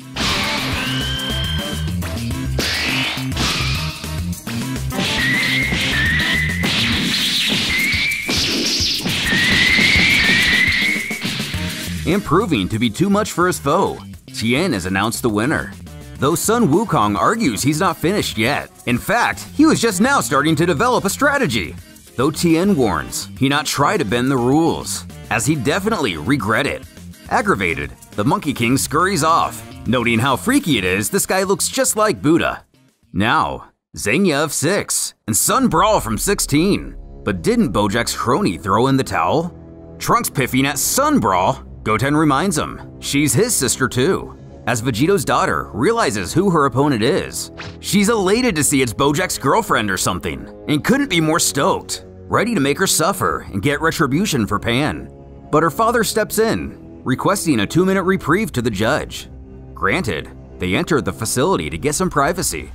And proving to be too much for his foe, Tien is announced the winner. Though Sun Wukong argues he's not finished yet. In fact, he was just now starting to develop a strategy. Though Tien warns he not try to bend the rules, as he'd definitely regret it. Aggravated, the Monkey King scurries off, noting how freaky it is this guy looks just like Buddha. Now, Zenya of 6, and Sun Brawl from 16. But didn't Bojack's crony throw in the towel? Trunks piffing at Sun Brawl, Goten reminds him she's his sister too. As Vegito's daughter realizes who her opponent is, she's elated to see it's Bojack's girlfriend or something, and couldn't be more stoked, ready to make her suffer and get retribution for Pan. But her father steps in, requesting a 2-minute reprieve to the judge. Granted, they enter the facility to get some privacy.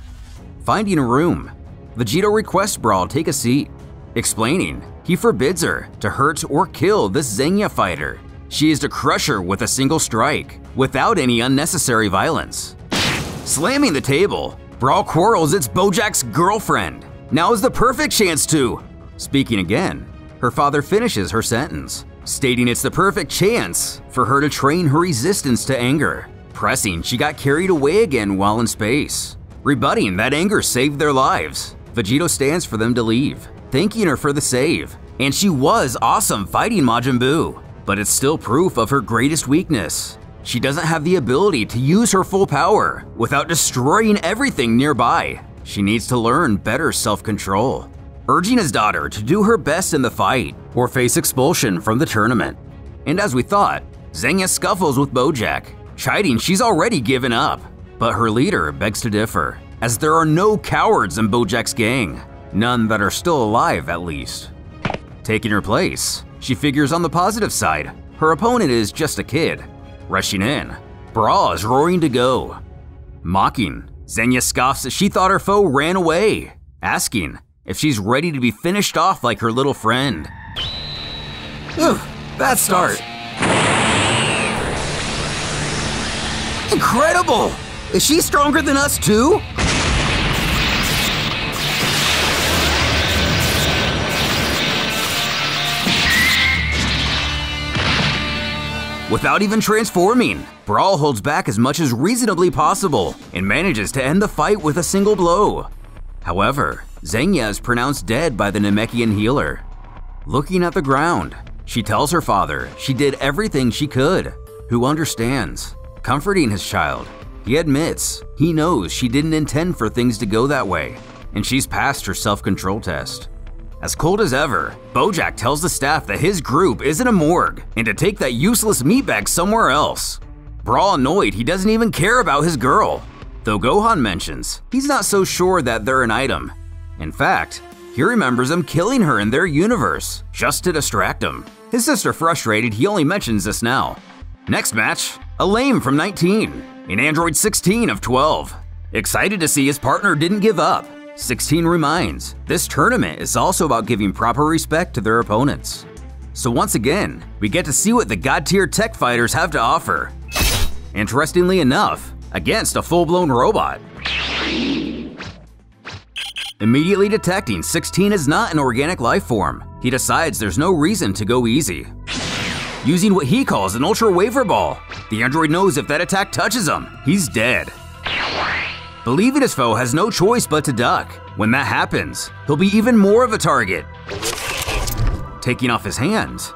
Finding a room, Vegito requests Brawl take a seat, explaining he forbids her to hurt or kill this Zenya fighter. She is to crush her with a single strike, without any unnecessary violence. Slamming the table, Brawl quarrels it's Bojack's girlfriend. Now is the perfect chance to… Speaking again, her father finishes her sentence, stating it's the perfect chance for her to train her resistance to anger, pressing she got carried away again while in space. Rebutting that anger saved their lives, Vegito stands for them to leave, thanking her for the save. And she was awesome fighting Majin Buu. But it's still proof of her greatest weakness. She doesn't have the ability to use her full power without destroying everything nearby. She needs to learn better self-control, urging his daughter to do her best in the fight or face expulsion from the tournament. And as we thought, Zenya scuffles with Bojack, chiding she's already given up. But her leader begs to differ, as there are no cowards in Bojack's gang, none that are still alive at least. Taking her place, she figures on the positive side, her opponent is just a kid. Rushing in, Brawl is roaring to go. Mocking, Zenya scoffs as she thought her foe ran away, asking if she's ready to be finished off like her little friend. Whew, bad start. Incredible! Is she stronger than us too? Without even transforming, Brawl holds back as much as reasonably possible and manages to end the fight with a single blow. However, Xenia is pronounced dead by the Namekian healer. Looking at the ground, she tells her father she did everything she could, who understands. Comforting his child, he admits he knows she didn't intend for things to go that way, and she's passed her self-control test. As cold as ever, Bojack tells the staff that his group isn't a morgue and to take that useless meatbag somewhere else. Brawl annoyed he doesn't even care about his girl, though Gohan mentions he's not so sure that they're an item. In fact, he remembers him killing her in their universe just to distract him. His sister frustrated he only mentions this now. Next match, a lame from 19, an android 16 of 12. Excited to see his partner didn't give up, 16 reminds this tournament is also about giving proper respect to their opponents. So once again, we get to see what the god-tier tech fighters have to offer. Interestingly enough, against a full-blown robot. Immediately detecting 16 is not an organic life form, he decides there's no reason to go easy. Using what he calls an ultra waver ball, the android knows if that attack touches him, he's dead. Believing his foe has no choice but to duck. When that happens, he'll be even more of a target. Taking off his hands.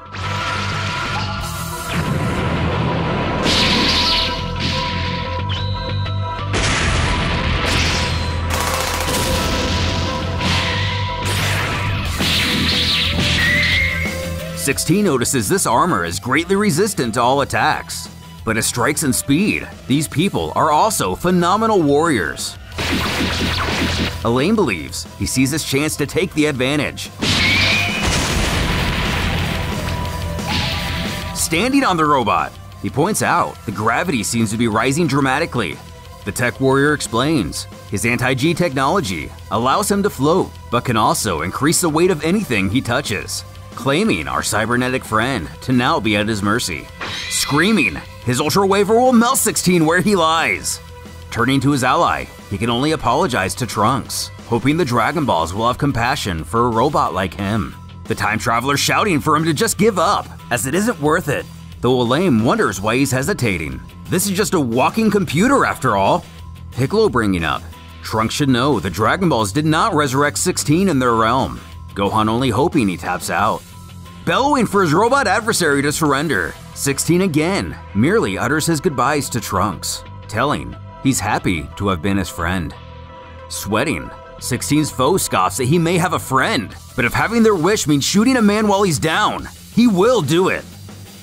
"16 notices this armor is greatly resistant to all attacks. But his strikes and speed, these people are also phenomenal warriors. Elaine believes he sees his chance to take the advantage. Standing on the robot, he points out the gravity seems to be rising dramatically. The tech warrior explains his anti-G technology allows him to float, but can also increase the weight of anything he touches, claiming our cybernetic friend to now be at his mercy. Screaming, his Ultra Waver will melt 16 where he lies. Turning to his ally, he can only apologize to Trunks, hoping the Dragon Balls will have compassion for a robot like him. The time traveler shouting for him to just give up, as it isn't worth it. Though Elaine wonders why he's hesitating. This is just a walking computer after all. Piccolo bringing up, Trunks should know the Dragon Balls did not resurrect 16 in their realm. Gohan only hoping he taps out. Bellowing for his robot adversary to surrender, 16 again merely utters his goodbyes to Trunks, telling he's happy to have been his friend. Sweating, 16's foe scoffs that he may have a friend, but if having their wish means shooting a man while he's down, he will do it.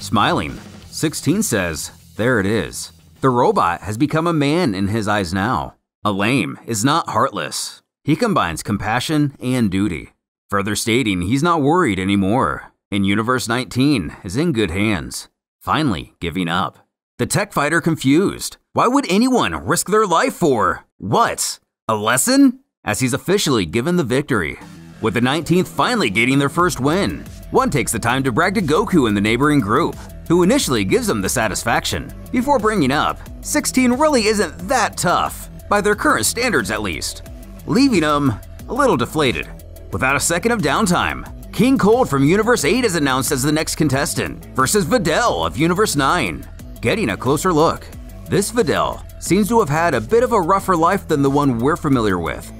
Smiling, 16 says, there it is. The robot has become a man in his eyes now. Elaine is not heartless. He combines compassion and duty, further stating he's not worried anymore. And Universe 19 is in good hands, finally giving up. The tech fighter confused. Why would anyone risk their life for, what, a lesson? As he's officially given the victory. With the 19th finally getting their first win, one takes the time to brag to Goku in the neighboring group, who initially gives them the satisfaction, before bringing up 16 really isn't that tough, by their current standards at least, leaving them a little deflated. Without a second of downtime, King Cold from Universe 8 is announced as the next contestant versus Videl of Universe 9. Getting a closer look, this Videl seems to have had a bit of a rougher life than the one we're familiar with.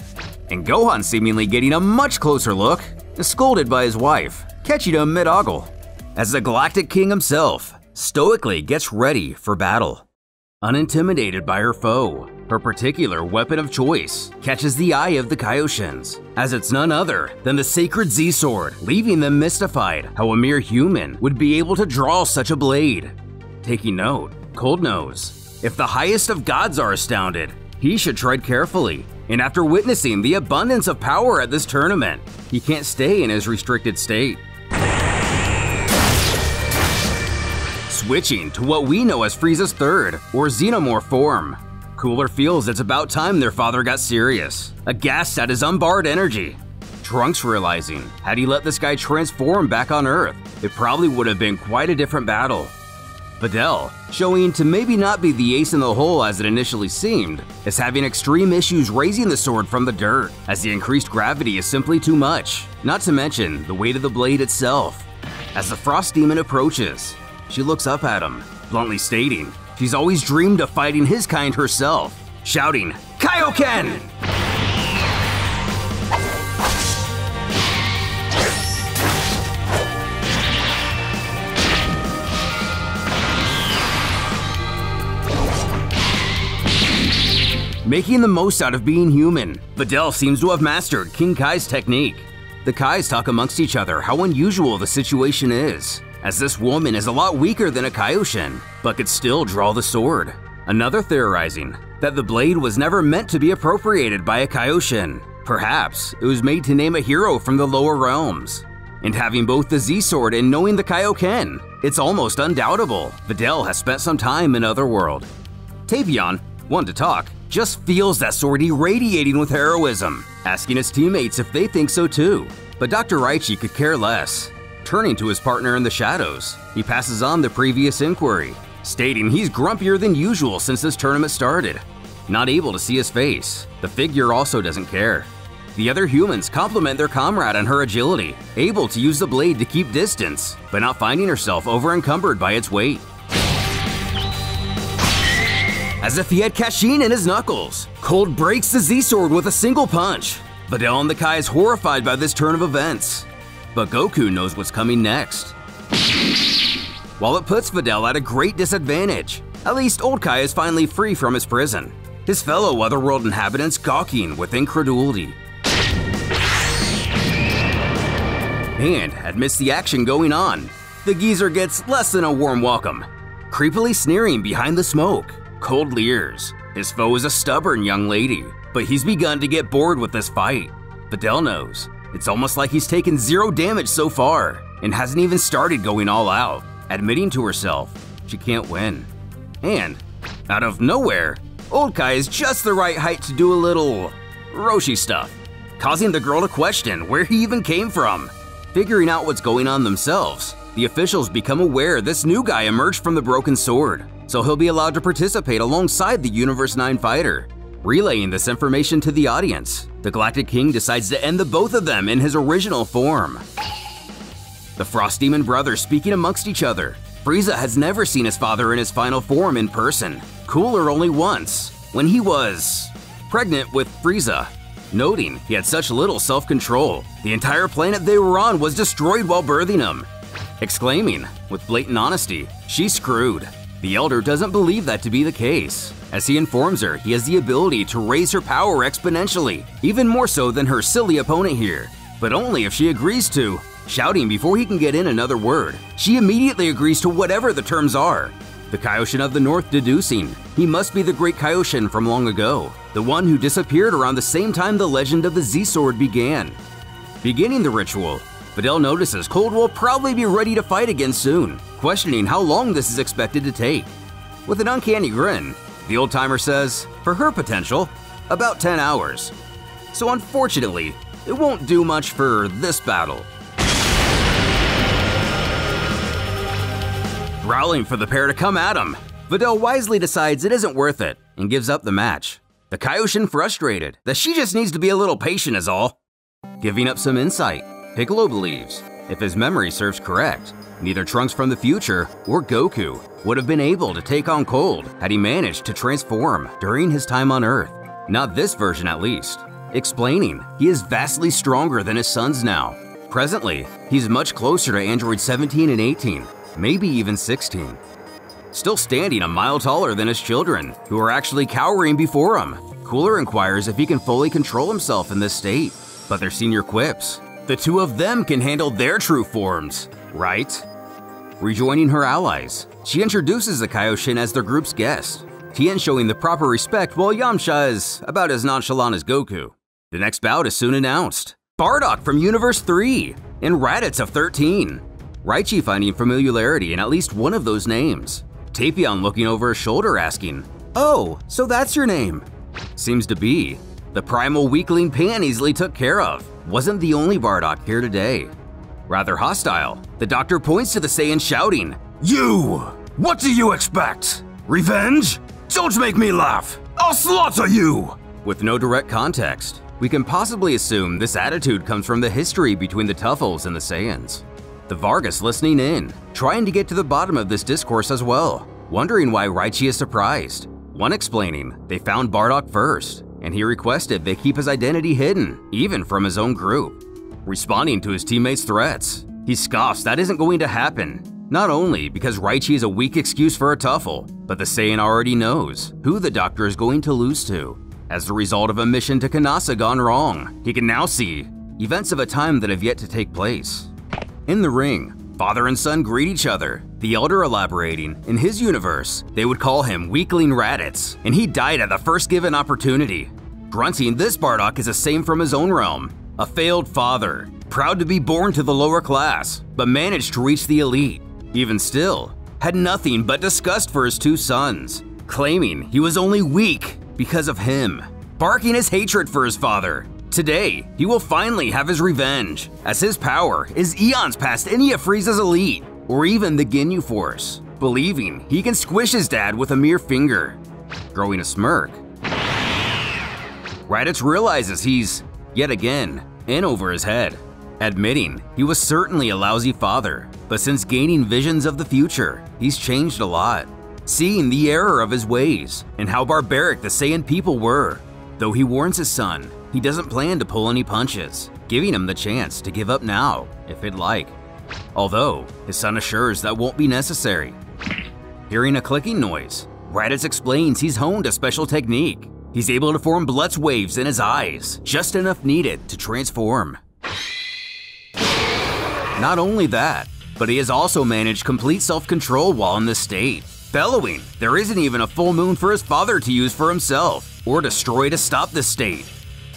And Gohan seemingly getting a much closer look is scolded by his wife, catching him mid-ogle, as the Galactic King himself stoically gets ready for battle. Unintimidated by her foe, her particular weapon of choice catches the eye of the Kaioshins, as it's none other than the sacred Z-Sword, leaving them mystified how a mere human would be able to draw such a blade. Taking note, Cold knows, if the highest of gods are astounded, he should tread carefully, and after witnessing the abundance of power at this tournament, he can't stay in his restricted state. Switching to what we know as Frieza's third, or Xenomorph form, Cooler feels it's about time their father got serious, aghast at his unbarred energy. Trunks realizing, had he let this guy transform back on Earth, it probably would have been quite a different battle. Videl, showing to maybe not be the ace in the hole as it initially seemed, is having extreme issues raising the sword from the dirt, as the increased gravity is simply too much, not to mention the weight of the blade itself. As the Frost Demon approaches, she looks up at him, bluntly stating she's always dreamed of fighting his kind herself, shouting, "Kaioken!" Making the most out of being human, Videl seems to have mastered King Kai's technique. The Kais talk amongst each other how unusual the situation is, as this woman is a lot weaker than a Kaioshin, but could still draw the sword. Another theorizing that the blade was never meant to be appropriated by a Kaioshin. Perhaps it was made to name a hero from the lower realms. And having both the Z-Sword and knowing the Kaioken, it's almost undoubtable Videl has spent some time in Otherworld. Tapion, one to talk, just feels that sword irradiating with heroism, asking his teammates if they think so too. But Dr. Raichi could care less. Turning to his partner in the shadows, he passes on the previous inquiry, stating he's grumpier than usual since this tournament started. Not able to see his face, the figure also doesn't care. The other humans compliment their comrade on her agility, able to use the blade to keep distance, but not finding herself over-encumbered by its weight. As if he had Kashin in his knuckles, Cold breaks the Z-Sword with a single punch. Videl and the Kai is horrified by this turn of events, but Goku knows what's coming next. While it puts Videl at a great disadvantage, at least Old Kai is finally free from his prison, his fellow Otherworld inhabitants gawking with incredulity. And amidst the action going on, the geezer gets less than a warm welcome. Creepily sneering behind the smoke, Cold leers. His foe is a stubborn young lady, but he's begun to get bored with this fight. Videl knows. It's almost like he's taken 0 damage so far, and hasn't even started going all out, admitting to herself she can't win. And, out of nowhere, Old Kai is just the right height to do a little Roshi stuff, causing the girl to question where he even came from. Figuring out what's going on themselves, the officials become aware this new guy emerged from the broken sword, so he'll be allowed to participate alongside the Universe 9 fighter. Relaying this information to the audience, the Galactic King decides to end the both of them in his original form. The Frost Demon brothers speaking amongst each other. Frieza has never seen his father in his final form in person. Cooler only once, when he was pregnant with Frieza. Noting he had such little self-control, the entire planet they were on was destroyed while birthing him. Exclaiming, with blatant honesty, she's screwed. The Elder doesn't believe that to be the case, as he informs her he has the ability to raise her power exponentially, even more so than her silly opponent here, but only if she agrees to. Shouting before he can get in another word, she immediately agrees to whatever the terms are. The Kaioshin of the North deducing he must be the great Kaioshin from long ago, the one who disappeared around the same time the legend of the Z-Sword began. Beginning the ritual, Videl notices Cold will probably be ready to fight again soon, questioning how long this is expected to take. With an uncanny grin, the old-timer says, for her potential, about 10 hours. So unfortunately, it won't do much for this battle. Growling for the pair to come at him, Videl wisely decides it isn't worth it and gives up the match. The Kaioshin frustrated that she just needs to be a little patient is all. Giving up some insight, Piccolo believes, if his memory serves correct, neither Trunks from the future or Goku would have been able to take on Cold had he managed to transform during his time on Earth. Not this version at least. Explaining he is vastly stronger than his sons now. Presently, he's much closer to Android 17 and 18, maybe even 16. Still standing a mile taller than his children, who are actually cowering before him. Cooler inquires if he can fully control himself in this state, but their senior quips, the two of them can handle their true forms, right? Rejoining her allies, she introduces the Kaioshin as their group's guest, Tien showing the proper respect while Yamcha is about as nonchalant as Goku. The next bout is soon announced. Bardock from Universe 3 and Raditz of 13. Raichi finding familiarity in at least one of those names. Tapion looking over his shoulder asking, "Oh, so that's your name?" Seems to be. The primal weakling Pan easily took care of. Wasn't the only Bardock here today. Rather hostile, the doctor points to the Saiyan shouting, "You! What do you expect? Revenge? Don't make me laugh! I'll slaughter you!" With no direct context, we can possibly assume this attitude comes from the history between the Tuffles and the Saiyans. The Vargas listening in, trying to get to the bottom of this discourse as well. wondering why Raichi is surprised. One explaining they found Bardock first, and he requested they keep his identity hidden, even from his own group. Responding to his teammates' threats, he scoffs that isn't going to happen, not only because Raichi is a weak excuse for a tuffle, but the Saiyan already knows who the Doctor is going to lose to. As the result of a mission to Kanasa gone wrong, he can now see events of a time that have yet to take place. In the ring, father and son greet each other, the elder elaborating, in his universe, they would call him Weakling Raditz, and he died at the first given opportunity. Grunting, this Bardock is the same from his own realm, a failed father, proud to be born to the lower class, but managed to reach the elite. Even still, had nothing but disgust for his two sons, claiming he was only weak because of him, barking his hatred for his father. Today, he will finally have his revenge, as his power is eons past any of Frieza's elite, or even the Ginyu Force, believing he can squish his dad with a mere finger. Growing a smirk, Raditz realizes he's, yet again, in over his head, admitting he was certainly a lousy father, but since gaining visions of the future, he's changed a lot, seeing the error of his ways and how barbaric the Saiyan people were. Though he warns his son, he doesn't plan to pull any punches, giving him the chance to give up now, if he'd like. Although, his son assures that won't be necessary. Hearing a clicking noise, Raditz explains he's honed a special technique. He's able to form Blutz waves in his eyes, just enough needed to transform. Not only that, but he has also managed complete self-control while in this state, bellowing there isn't even a full moon for his father to use for himself, or destroy to stop this state.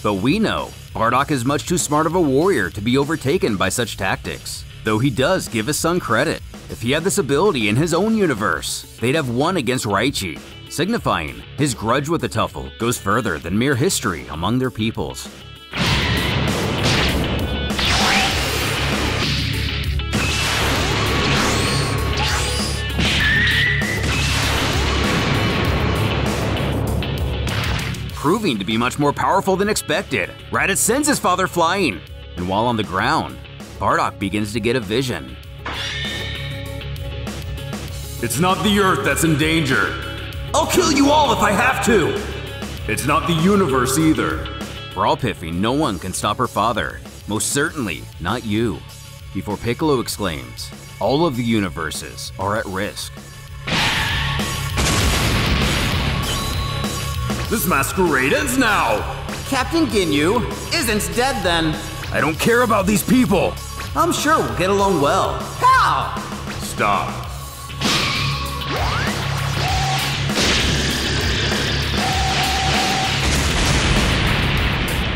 But we know Bardock is much too smart of a warrior to be overtaken by such tactics, though he does give his son credit. If he had this ability in his own universe, they'd have won against Raichi, signifying his grudge with the Tuffle goes further than mere history among their peoples. Proving to be much more powerful than expected, Raditz sends his father flying, and while on the ground, Bardock begins to get a vision.
It's not the Earth that's in danger. I'll kill you all if I have to. It's not the universe either.
For all Piffy, no one can stop her father, most certainly not you. Before Piccolo exclaims, all of the universes are at risk.
This masquerade ends now!
Captain Ginyu isn't dead then.
I don't care about these people!
I'm sure we'll get along well. How?
Stop.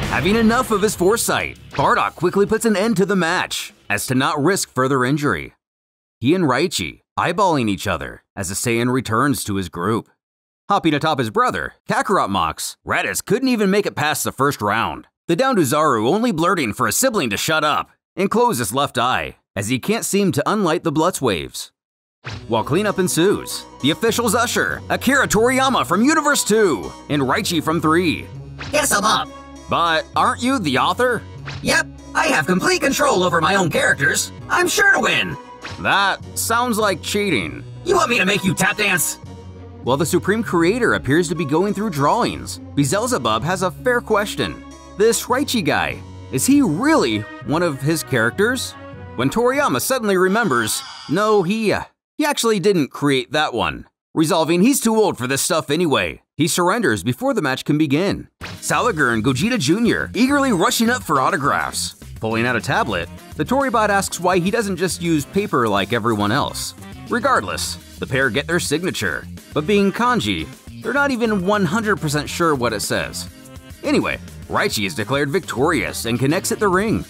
Having enough of his foresight, Bardock quickly puts an end to the match, as to not risk further injury. He and Raichi eyeballing each other as the Saiyan returns to his group. Hopping atop his brother, Kakarot mocks, Raditz couldn't even make it past the first round. The down to Zaru only blurting for a sibling to shut up and close his left eye, as he can't seem to unlight the Blutz waves. While cleanup ensues, the official's usher, Akira Toriyama from Universe 2, and Raichi from 3.
Guess I'm up.
But aren't you the author?
Yep, I have complete control over my own characters. I'm sure to win.
That sounds like cheating.
You want me to make you tap dance?
While the Supreme Creator appears to be going through drawings, Beelzebub has a fair question. This Raichi guy, is he really one of his characters? When Toriyama suddenly remembers, no, he actually didn't create that one. Resolving he's too old for this stuff anyway, he surrenders before the match can begin. Salinger and Gogeta Jr. eagerly rushing up for autographs. Pulling out a tablet, the Toribot asks why he doesn't just use paper like everyone else. Regardless, the pair get their signature, but being kanji, they're not even 100% sure what it says. Anyway, Raichi is declared victorious and connects at the ring.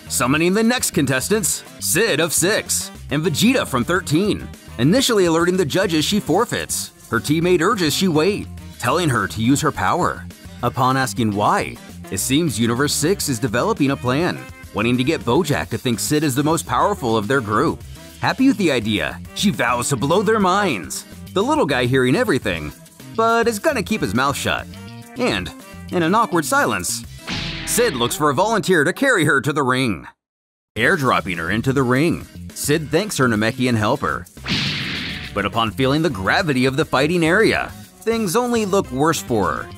Summoning the next contestants, Sid of 6 and Vegeta from 13. Initially alerting the judges she forfeits, her teammate urges she wait, telling her to use her power. Upon asking why, it seems Universe 6 is developing a plan, wanting to get Bojack to think Sid is the most powerful of their group. Happy with the idea, she vows to blow their minds. The little guy hearing everything, but is gonna keep his mouth shut. And, in an awkward silence, Sid looks for a volunteer to carry her to the ring. Airdropping her into the ring, Sid thanks her Namekian helper. But upon feeling the gravity of the fighting area, things only look worse for her.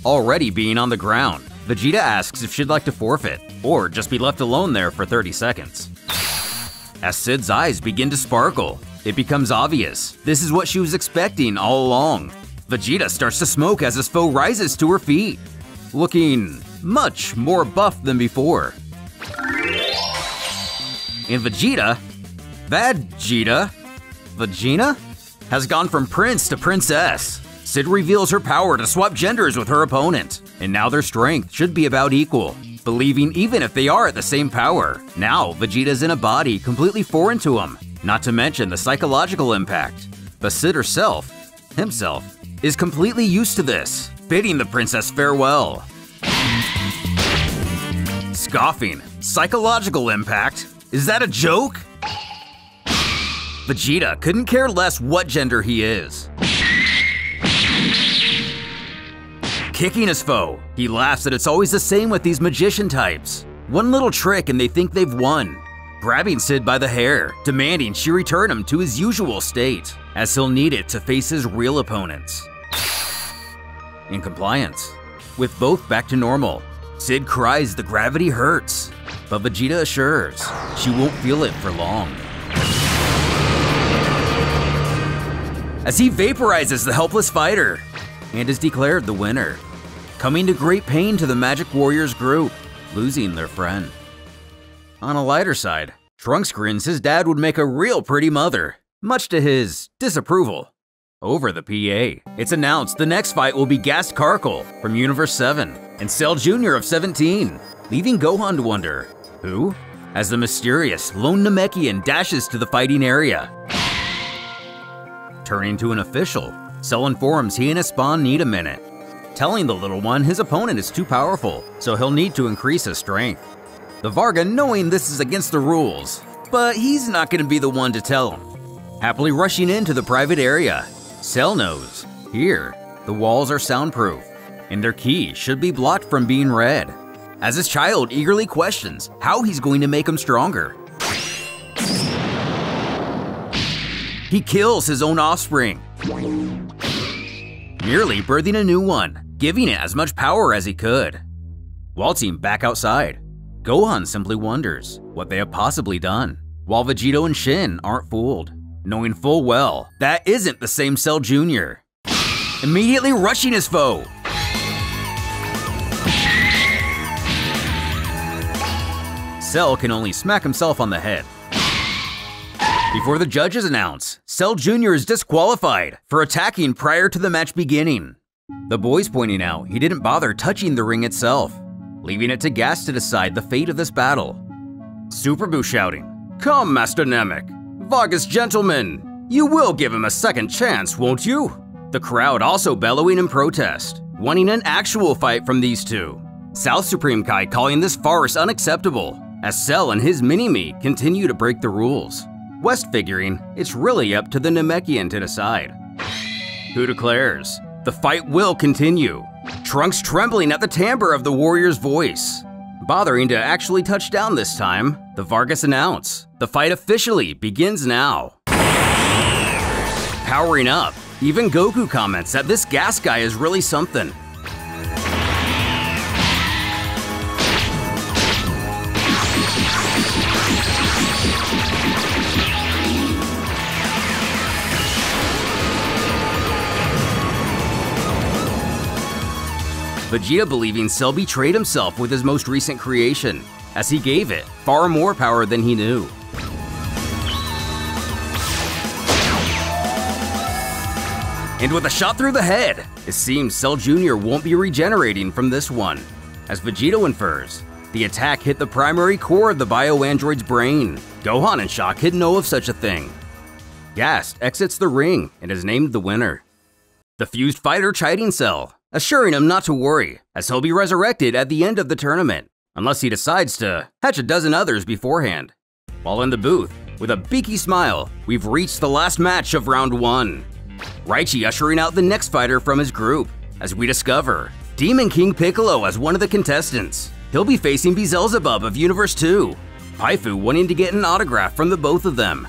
Already being on the ground, Vegeta asks if she'd like to forfeit, or just be left alone there for 30 seconds. As Sid's eyes begin to sparkle, it becomes obvious this is what she was expecting all along. Vegeta starts to smoke as his foe rises to her feet, looking much more buff than before. And Vegeta has gone from prince to princess. Sid reveals her power to swap genders with her opponent, and now their strength should be about equal, believing even if they are at the same power. Now Vegeta's in a body completely foreign to him, not to mention the psychological impact. But Sid himself, is completely used to this, bidding the princess farewell. Scoffing. Psychological impact? Is that a joke? Vegeta couldn't care less what gender he is. Kicking his foe, he laughs that it's always the same with these magician types. One little trick and they think they've won. Grabbing Sid by the hair, demanding she return him to his usual state, as he'll need it to face his real opponents. In compliance, with both back to normal, Sid cries the gravity hurts, but Vegeta assures she won't feel it for long. As he vaporizes the helpless fighter and is declared the winner, coming to great pain to the Magic Warriors group, losing their friend. On a lighter side, Trunks grins his dad would make a real pretty mother, much to his disapproval. Over the PA, it's announced the next fight will be Gast Karkle from Universe 7 and Cell Jr. of 17, leaving Gohan to wonder, who? As the mysterious lone Namekian dashes to the fighting area. Turning to an official, Cell informs he and his spawn need a minute, telling the little one his opponent is too powerful, so he'll need to increase his strength. The Varga knowing this is against the rules, but he's not going to be the one to tell him. Happily rushing into the private area, Cell knows, here, the walls are soundproof, and their key should be blocked from being read, as his child eagerly questions how he's going to make him stronger. He kills his own offspring, nearly birthing a new one, giving it as much power as he could. Waltzing back outside, Gohan simply wonders what they have possibly done, while Vegito and Shin aren't fooled, knowing full well that isn't the same Cell Jr. Immediately rushing his foe. Cell can only smack himself on the head. Before the judges announce, Cell Jr. is disqualified for attacking prior to the match beginning. The boys pointing out he didn't bother touching the ring itself, leaving it to Gas to decide the fate of this battle. Super Boo shouting, "Come, Master Namek! Vargas gentlemen, you will give him a second chance, won't you?" The crowd also bellowing in protest, wanting an actual fight from these two. South Supreme Kai calling this farce unacceptable, as Cell and his Mini-Me continue to break the rules. West figuring it's really up to the Namekian to decide. Who declares the fight will continue, Trunks trembling at the timbre of the warrior's voice. Bothering to actually touch down this time, the Vargas announce the fight officially begins now. Powering up, even Goku comments that this gas guy is really something. Vegeta believing Cell betrayed himself with his most recent creation, as he gave it far more power than he knew. And with a shot through the head, it seems Cell Jr. won't be regenerating from this one. As Vegito infers, the attack hit the primary core of the bio-android's brain. Gohan and Shock didn't know of such a thing. Gast exits the ring and is named the winner. The fused fighter chiding Cell, assuring him not to worry, as he'll be resurrected at the end of the tournament, unless he decides to hatch a dozen others beforehand. While in the booth, with a beaky smile, we've reached the last match of round 1. Raichi ushering out the next fighter from his group, as we discover Demon King Piccolo as one of the contestants. He'll be facing Beelzebub of Universe 2, Phipsil wanting to get an autograph from the both of them.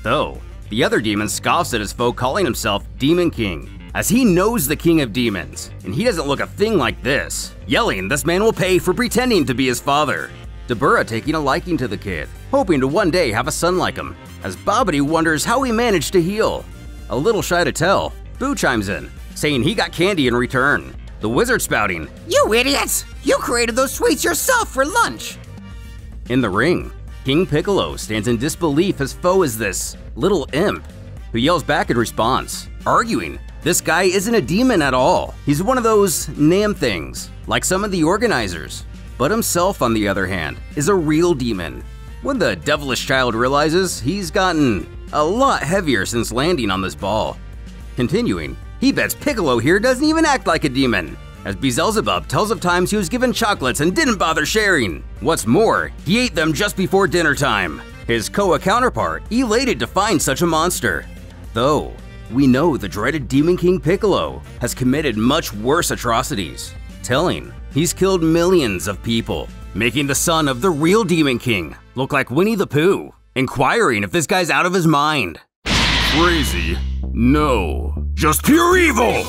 Though, The other demon scoffs at his foe, calling himself Demon King, as he knows the king of demons, and he doesn't look a thing like this, yelling this man will pay for pretending to be his father. Dabura taking a liking to the kid, hoping to one day have a son like him, as Babidi wonders how he managed to heal. A little shy to tell, Boo chimes in, saying he got candy in return. The wizard spouting,
You idiots! You created those sweets yourself for lunch!
In the ring, King Piccolo stands in disbelief his foe is this little imp, who yells back in response, arguing this guy isn't a demon at all. He's one of those Nam things, like some of the organizers. But himself, on the other hand, is a real demon. When the devilish child realizes he's gotten a lot heavier since landing on this ball. Continuing, he bets Piccolo here doesn't even act like a demon, as Beelzebub tells of times he was given chocolates and didn't bother sharing. What's more, he ate them just before dinner time. His Koa counterpart elated to find such a monster. Though, we know the dreaded Demon King Piccolo has committed much worse atrocities, telling he's killed millions of people, making the son of the real Demon King look like Winnie the Pooh, inquiring if this guy's out of his mind.
Crazy? No. Just pure evil!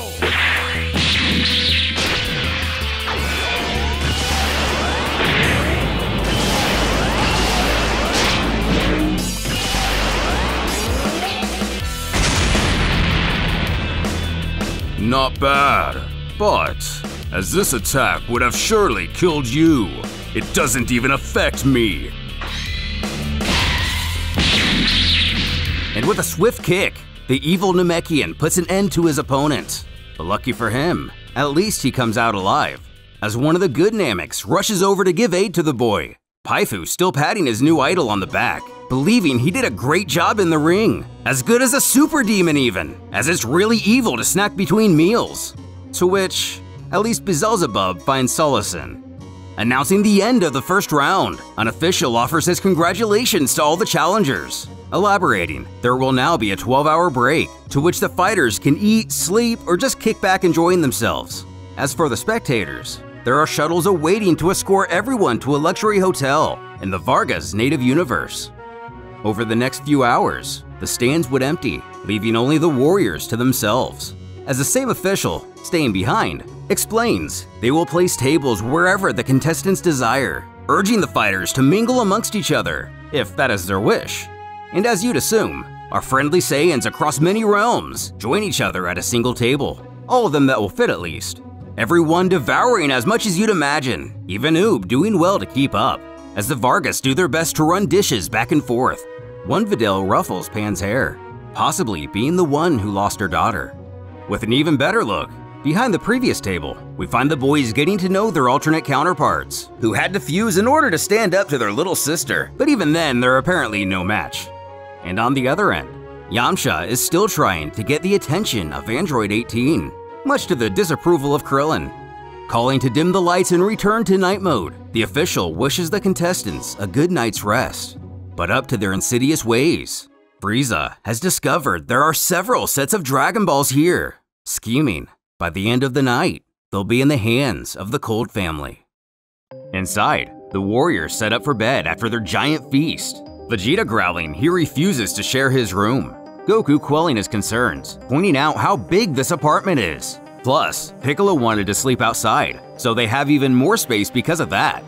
Not bad, but as this attack would have surely killed you, it doesn't even affect me.
And with a swift kick, the evil Namekian puts an end to his opponent. But lucky for him, at least he comes out alive, as one of the good Namecs rushes over to give aid to the boy. Phipsil still patting his new idol on the back, believing he did a great job in the ring, as good as a super demon even, as it's really evil to snack between meals. To which, at least Beelzebub finds solace in. Announcing the end of the first round, an official offers his congratulations to all the challengers, elaborating there will now be a 12-hour break, to which the fighters can eat, sleep, or just kick back enjoying themselves. As for the spectators, there are shuttles awaiting to escort everyone to a luxury hotel in the Varga's native universe. Over the next few hours, the stands would empty, leaving only the warriors to themselves. As the same official, staying behind, explains they will place tables wherever the contestants desire, urging the fighters to mingle amongst each other, if that is their wish. And as you'd assume, our friendly Saiyans across many realms join each other at a single table, all of them that will fit at least. Everyone devouring as much as you'd imagine, even Oob doing well to keep up, as the Vargas do their best to run dishes back and forth. One Videl ruffles Pan's hair, possibly being the one who lost her daughter. With an even better look, behind the previous table, we find the boys getting to know their alternate counterparts, who had to fuse in order to stand up to their little sister, but even then they're apparently no match. And on the other end, Yamcha is still trying to get the attention of Android 18, much to the disapproval of Krillin. Calling to dim the lights and return to night mode, the official wishes the contestants a good night's rest. But up to their insidious ways, Frieza has discovered there are several sets of Dragon Balls here, scheming by the end of the night, they'll be in the hands of the Cold family. Inside, the warriors set up for bed after their giant feast. Vegeta growling he refuses to share his room. Goku quelling his concerns, pointing out how big this apartment is. Plus, Piccolo wanted to sleep outside, so they have even more space because of that.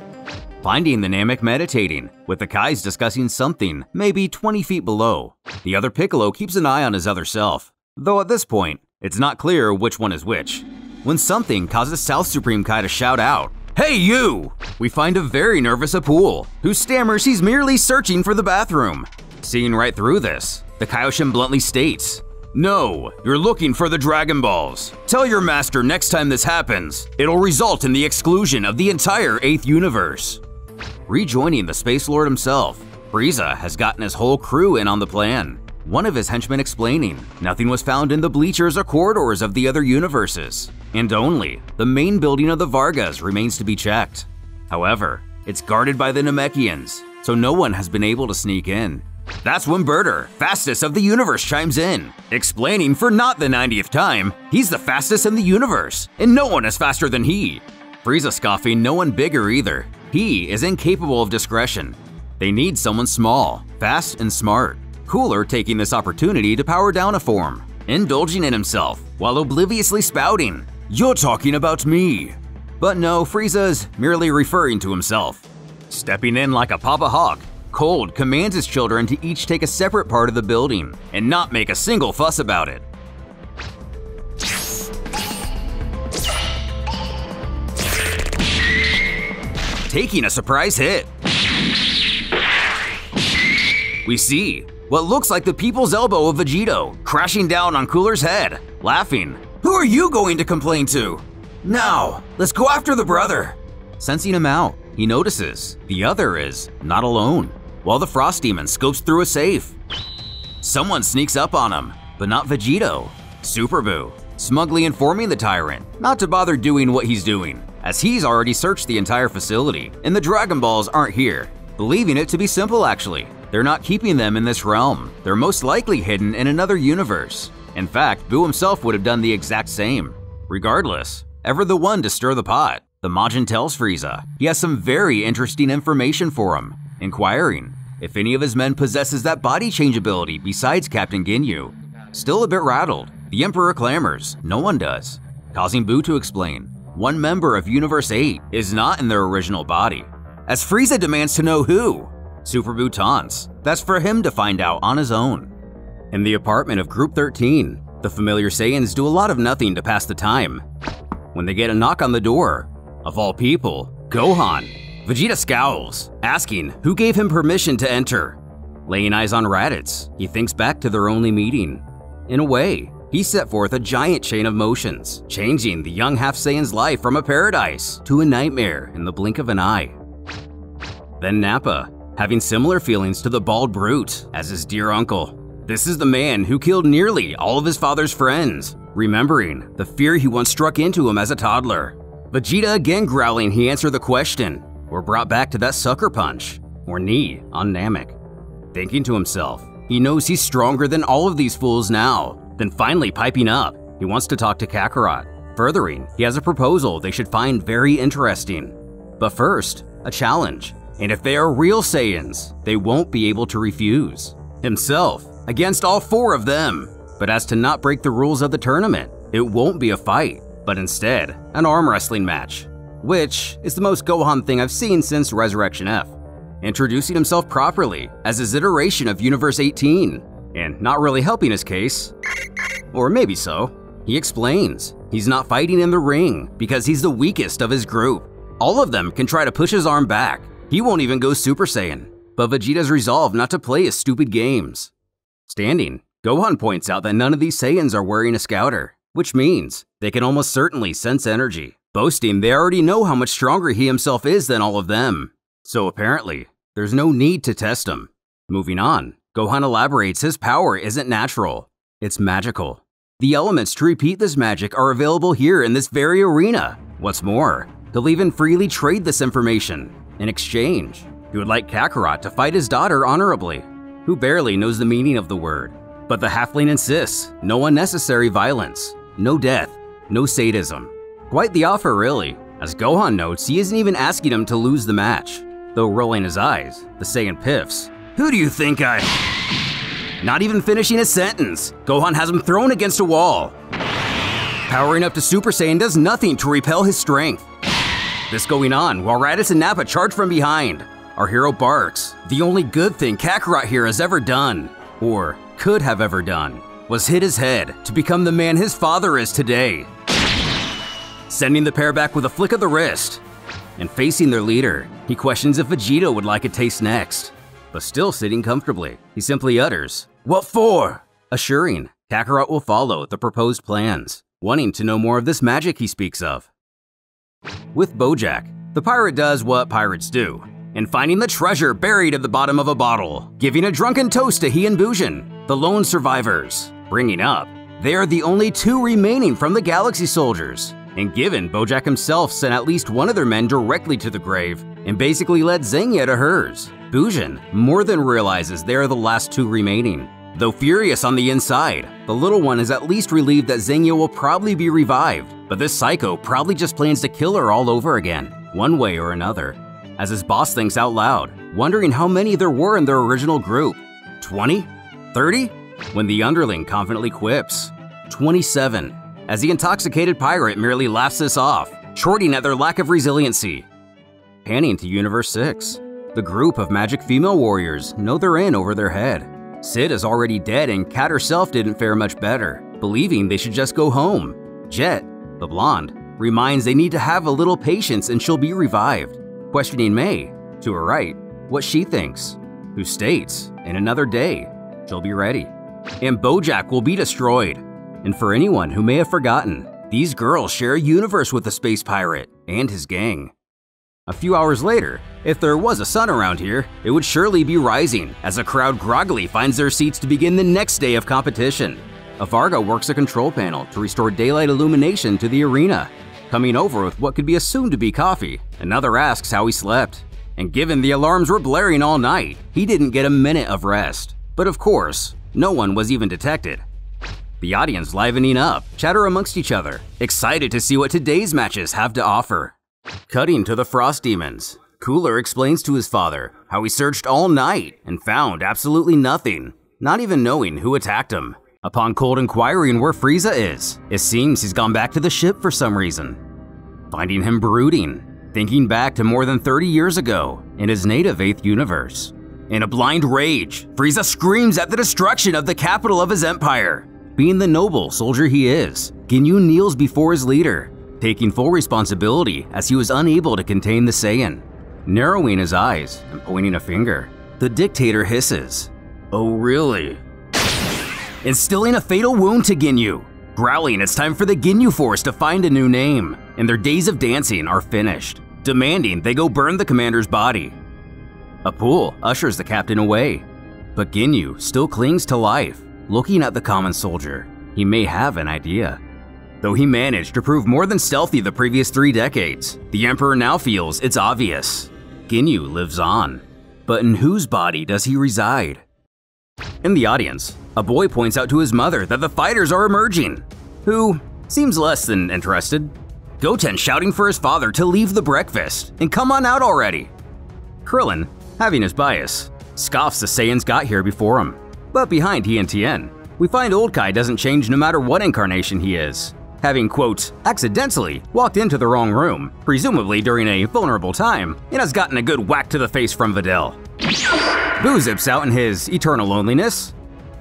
Finding the Namek meditating, with the Kais discussing something maybe 20 feet below. The other Piccolo keeps an eye on his other self, though at this point, it's not clear which one is which. When something causes South Supreme Kai to shout out, "Hey you!" we find a very nervous Apul, who stammers he's merely searching for the bathroom. Seeing right through this, the Kaioshin bluntly states, "No, you're looking for the Dragon Balls. Tell your master next time this happens, it'll result in the exclusion of the entire 8th universe." Rejoining the Space Lord himself, Frieza has gotten his whole crew in on the plan. One of his henchmen explaining nothing was found in the bleachers or corridors of the other universes, and only the main building of the Vargas remains to be checked. However, it's guarded by the Namekians, so no one has been able to sneak in. That's when Berter, fastest of the universe, chimes in, explaining for not the 90th time, he's the fastest in the universe, and no one is faster than he. Frieza scoffing no one bigger either. He is incapable of discretion. They need someone small, fast, and smart. Cooler taking this opportunity to power down a form, indulging in himself while obliviously spouting, "You're talking about me." But no, Frieza's merely referring to himself. Stepping in like a Papa Hawk, Cold commands his children to each take a separate part of the building and not make a single fuss about it. Taking a surprise hit. We see what looks like the people's elbow of Vegito crashing down on Cooler's head, laughing. "Who are you going to complain to? Now, let's go after the brother." Sensing him out, he notices the other is not alone, while the Frost Demon scopes through a safe. Someone sneaks up on him, but not Vegito. Super Boo, smugly informing the tyrant not to bother doing what he's doing, as he's already searched the entire facility and the Dragon Balls aren't here. Believing it to be simple actually. They're not keeping them in this realm. They're most likely hidden in another universe. In fact, Boo himself would have done the exact same. Regardless, ever the one to stir the pot, the Majin tells Frieza he has some very interesting information for him, inquiring if any of his men possesses that body change ability besides Captain Ginyu. Still a bit rattled, the Emperor clamors no one does, causing Boo to explain one member of Universe 8 is not in their original body, as Frieza demands to know who. Super Boo taunts that's for him to find out on his own. In the apartment of Group 13, the familiar Saiyans do a lot of nothing to pass the time when they get a knock on the door. Of all people, Gohan. Vegeta scowls, asking who gave him permission to enter. Laying eyes on Raditz, he thinks back to their only meeting. In a way, he set forth a giant chain of motions, changing the young half-Saiyan's life from a paradise to a nightmare in the blink of an eye. Then Nappa, having similar feelings to the bald brute as his dear uncle. This is the man who killed nearly all of his father's friends, remembering the fear he once struck into him as a toddler. Vegeta again growling he answered the question, or brought back to that sucker punch, or knee on Namek. Thinking to himself, he knows he's stronger than all of these fools now. Then finally piping up, he wants to talk to Kakarot. Furthering, he has a proposal they should find very interesting. But first, a challenge. And if they are real Saiyans, they won't be able to refuse. Himself, against all four of them. But as to not break the rules of the tournament, it won't be a fight, but instead, an arm wrestling match. Which is the most Gohan thing I've seen since Resurrection F. Introducing himself properly as his iteration of Universe 18, and not really helping his case. Or maybe so. He explains he's not fighting in the ring because he's the weakest of his group. All of them can try to push his arm back. He won't even go Super Saiyan, but Vegeta's resolved not to play his stupid games. Standing, Gohan points out that none of these Saiyans are wearing a scouter, which means they can almost certainly sense energy, boasting they already know how much stronger he himself is than all of them. So apparently, there's no need to test him. Moving on, Gohan elaborates his power isn't natural, it's magical. The elements to repeat this magic are available here in this very arena. What's more, he'll even freely trade this information. In exchange, he would like Kakarot to fight his daughter honorably, who barely knows the meaning of the word. But the halfling insists, no unnecessary violence, no death, no sadism. Quite the offer really, as Gohan notes he isn't even asking him to lose the match. Though rolling his eyes, the Saiyan piffs. Who do you think I… Not even finishing his sentence, Gohan has him thrown against a wall. Powering up to Super Saiyan does nothing to repel his strength. This going on while Raditz and Nappa charge from behind. Our hero barks. The only good thing Kakarot here has ever done, or could have ever done, was hit his head to become the man his father is today. Sending the pair back with a flick of the wrist. And facing their leader, he questions if Vegeta would like a taste next. But still sitting comfortably, he simply utters, "What for?" Assuring Kakarot will follow the proposed plans, wanting to know more of this magic he speaks of. With Bojack, the pirate does what pirates do, and finding the treasure buried at the bottom of a bottle, giving a drunken toast to he and Bujin, the lone survivors, bringing up they are the only two remaining from the Galaxy Soldiers. And given Bojack himself sent at least one of their men directly to the grave and basically led Zangya to hers, Bujin more than realizes they are the last two remaining. Though furious on the inside, the little one is at least relieved that Zangya will probably be revived, but this psycho probably just plans to kill her all over again, one way or another. As his boss thinks out loud, wondering how many there were in their original group. 20? 30? When the underling confidently quips. 27. As the intoxicated pirate merely laughs this off, chorting at their lack of resiliency. Panning to Universe 6. The group of magic female warriors know they're in over their head. Sid is already dead and Kat herself didn't fare much better, believing they should just go home. Jet, the blonde, reminds they need to have a little patience and she'll be revived, questioning May, to her right, what she thinks, who states, in another day, she'll be ready. And Bojack will be destroyed. And for anyone who may have forgotten, these girls share a universe with the space pirate and his gang. A few hours later, if there was a sun around here, it would surely be rising as the crowd groggily finds their seats to begin the next day of competition. A Varga works a control panel to restore daylight illumination to the arena. Coming over with what could be assumed to be coffee, another asks how he slept. And given the alarms were blaring all night, he didn't get a minute of rest. But of course, no one was even detected. The audience livening up, chatter amongst each other, excited to see what today's matches have to offer. Cutting to the Frost Demons, Cooler explains to his father how he searched all night and found absolutely nothing, not even knowing who attacked him. Upon cold inquiring where Frieza is, it seems he's gone back to the ship for some reason. Finding him brooding, thinking back to more than 30 years ago in his native 8th universe. In a blind rage, Frieza screams at the destruction of the capital of his empire. Being the noble soldier he is, Ginyu kneels before his leader, taking full responsibility as he was unable to contain the Saiyan. Narrowing his eyes and pointing a finger, the dictator hisses, "Oh really?" Instilling a fatal wound to Ginyu. Growling it's time for the Ginyu Force to find a new name, and their days of dancing are finished, demanding they go burn the commander's body. A pool ushers the captain away, but Ginyu still clings to life, looking at the common soldier. He may have an idea. Though he managed to prove more than stealthy the previous 3 decades, the Emperor now feels it's obvious. Ginyu lives on. But in whose body does he reside? In the audience, a boy points out to his mother that the fighters are emerging, who seems less than interested. Goten shouting for his father to leave the breakfast and come on out already. Krillin, having his bias, scoffs the Saiyans got here before him. But behind he and Tien, we find Old Kai doesn't change no matter what incarnation he is, having, quote, accidentally walked into the wrong room, presumably during a vulnerable time, and has gotten a good whack to the face from Videl. Boo zips out in his eternal loneliness,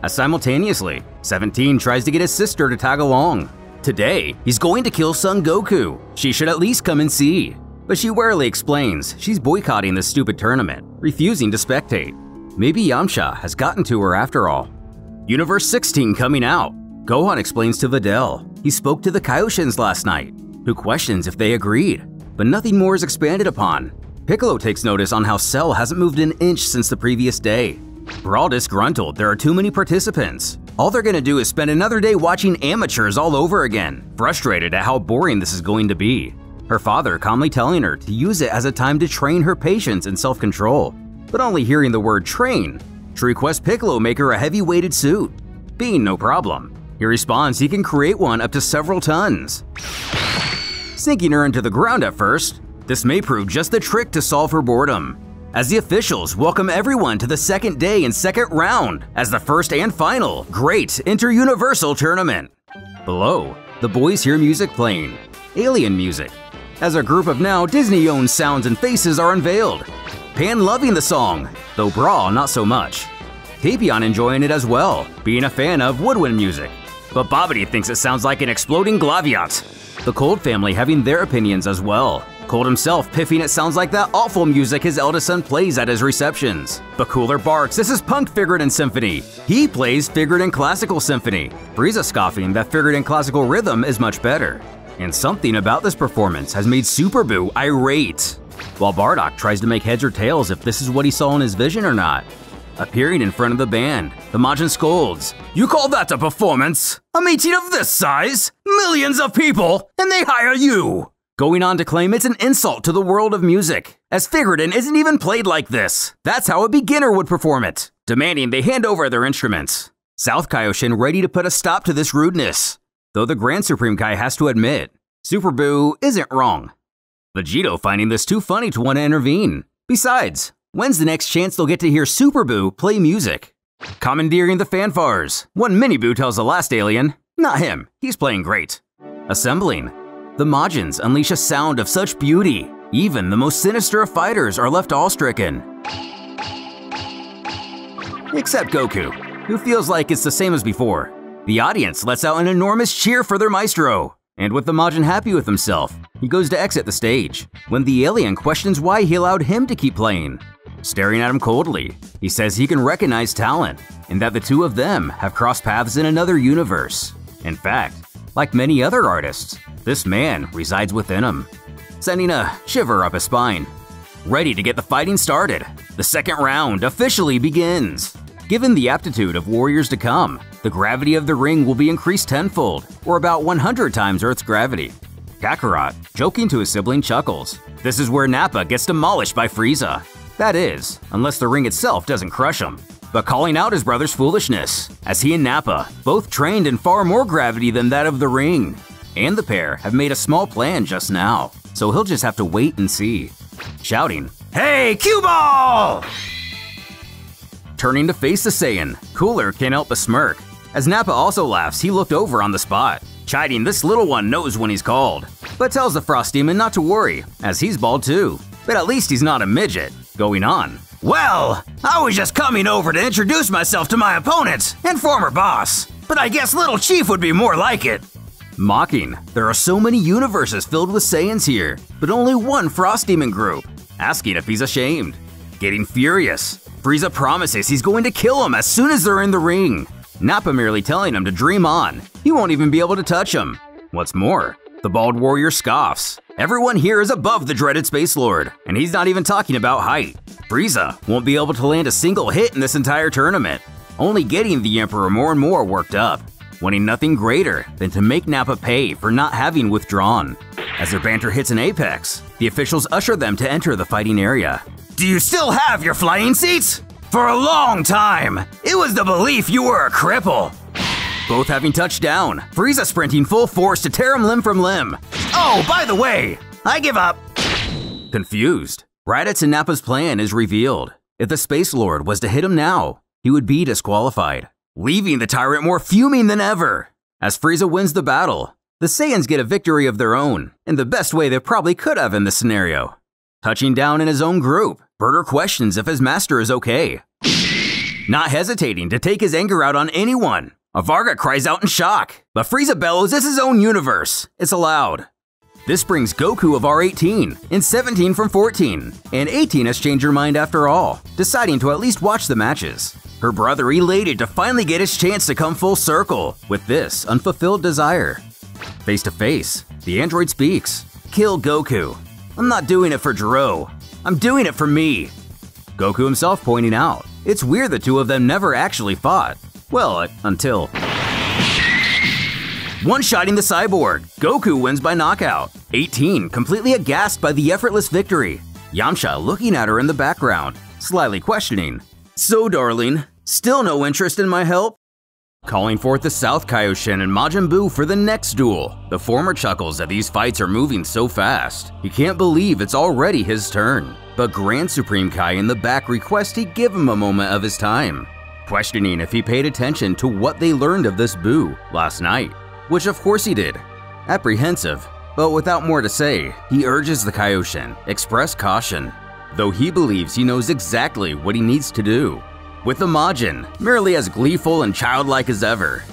as simultaneously, 17 tries to get his sister to tag along. Today, he's going to kill Son Goku. She should at least come and see. But she warily explains she's boycotting this stupid tournament, refusing to spectate. Maybe Yamcha has gotten to her after all. Universe 16 coming out. Gohan explains to Videl he spoke to the Kaioshins last night, who questions if they agreed, but nothing more is expanded upon. Piccolo takes notice on how Cell hasn't moved an inch since the previous day. We're all disgruntled there are too many participants. All they're gonna do is spend another day watching amateurs all over again, frustrated at how boring this is going to be. Her father calmly telling her to use it as a time to train her patience and self-control, but only hearing the word train to request Piccolo make her a heavy-weighted suit. Being no problem, he responds he can create one up to several tons. Sinking her into the ground at first, this may prove just the trick to solve her boredom, as the officials welcome everyone to the second day and second round as the first and final Great Inter-Universal Tournament. Below, the boys hear music playing, alien music, as a group of now Disney-owned sounds and faces are unveiled. Pan loving the song, though Brawl not so much. Tapion enjoying it as well, being a fan of woodwind music. But Bobbity thinks it sounds like an exploding Glaviot. The Cold family having their opinions as well. Cold himself piffing it sounds like that awful music his eldest son plays at his receptions. But Cooler barks this is Punk Figured Symphony. He plays Figured Classical Symphony. Frieza scoffing that Figured Classical Rhythm is much better. And something about this performance has made Super Boo irate, while Bardock tries to make heads or tails if this is what he saw in his vision or not. Appearing in front of the band, the Majin scolds, "You call that a performance? A meeting of this size? Millions of people, and they hire you!" Going on to claim it's an insult to the world of music, as Figuredin isn't even played like this. That's how a beginner would perform it, demanding they hand over their instruments. South Kaioshin ready to put a stop to this rudeness, though the Grand Supreme Kai has to admit, Super Boo isn't wrong. Vegito finding this too funny to want to intervene. Besides, when's the next chance they'll get to hear Super Boo play music? Commandeering the fanfares. One mini-boo tells the last alien, not him, he's playing great. Assembling. The Majins unleash a sound of such beauty. Even the most sinister of fighters are left awe-stricken. Except Goku, who feels like it's the same as before. The audience lets out an enormous cheer for their maestro. And with the Majin happy with himself, he goes to exit the stage, when the alien questions why he allowed him to keep playing. Staring at him coldly, he says he can recognize talent, and that the two of them have crossed paths in another universe. In fact, like many other artists, this man resides within him, sending a shiver up his spine. Ready to get the fighting started, the second round officially begins. Given the aptitude of warriors to come, the gravity of the ring will be increased tenfold, or about 100 times Earth's gravity. Kakarot, joking to his sibling, chuckles. This is where Nappa gets demolished by Frieza. That is, unless the ring itself doesn't crush him. But calling out his brother's foolishness, as he and Nappa, both trained in far more gravity than that of the ring. And the pair have made a small plan just now, so he'll just have to wait and see. Shouting, "Hey, cue ball!" Turning to face the Saiyan, Cooler can't help but smirk. As Nappa also laughs, he looked over on the spot, chiding this little one knows when he's called, but tells the Frost Demon not to worry, as he's bald too. But at least he's not a midget. Going on, "Well, I was just coming over to introduce myself to my opponent and former boss, but I guess Little Chief would be more like it." Mocking, there are so many universes filled with Saiyans here, but only one Frost Demon group, asking if he's ashamed. Getting furious, Frieza promises he's going to kill him as soon as they're in the ring. Nappa merely telling him to dream on, he won't even be able to touch him. What's more, the bald warrior scoffs. Everyone here is above the dreaded Space Lord, and he's not even talking about height. Frieza won't be able to land a single hit in this entire tournament, only getting the Emperor more and more worked up, wanting nothing greater than to make Nappa pay for not having withdrawn. As their banter hits an apex, the officials usher them to enter the fighting area. "Do you still have your flying seats? For a long time, it was the belief you were a cripple." Both having touched down, Frieza sprinting full force to tear him limb from limb. "Oh, by the way, I give up." Confused, Raditz and Nappa's plan is revealed. If the Space Lord was to hit him now, he would be disqualified, leaving the tyrant more fuming than ever. As Frieza wins the battle, the Saiyans get a victory of their own, in the best way they probably could have in this scenario. Touching down in his own group, Burter questions if his master is okay. Not hesitating to take his anger out on anyone, Varga cries out in shock, but Frieza bellows it's his own universe. It's allowed. This brings Goku of R18 and 17 from 14, and 18 has changed her mind after all, deciding to at least watch the matches. Her brother elated to finally get his chance to come full circle with this unfulfilled desire. Face to face, the android speaks. "Kill Goku. I'm not doing it for Jiro. I'm doing it for me." Goku himself pointing out, it's weird the two of them never actually fought. Well, until… One-shotting the cyborg, Goku wins by knockout. 18 completely aghast by the effortless victory. Yamcha looking at her in the background, slyly questioning, "So darling, still no interest in my help?" Calling forth the South Kaioshin and Majin Buu for the next duel. The former chuckles that these fights are moving so fast, he can't believe it's already his turn. But Grand Supreme Kai in the back requests he give him a moment of his time, questioning if he paid attention to what they learned of this Buu last night, which of course he did. Apprehensive, but without more to say, he urges the Kaioshin express caution, though he believes he knows exactly what he needs to do. With the Majin merely as gleeful and childlike as ever.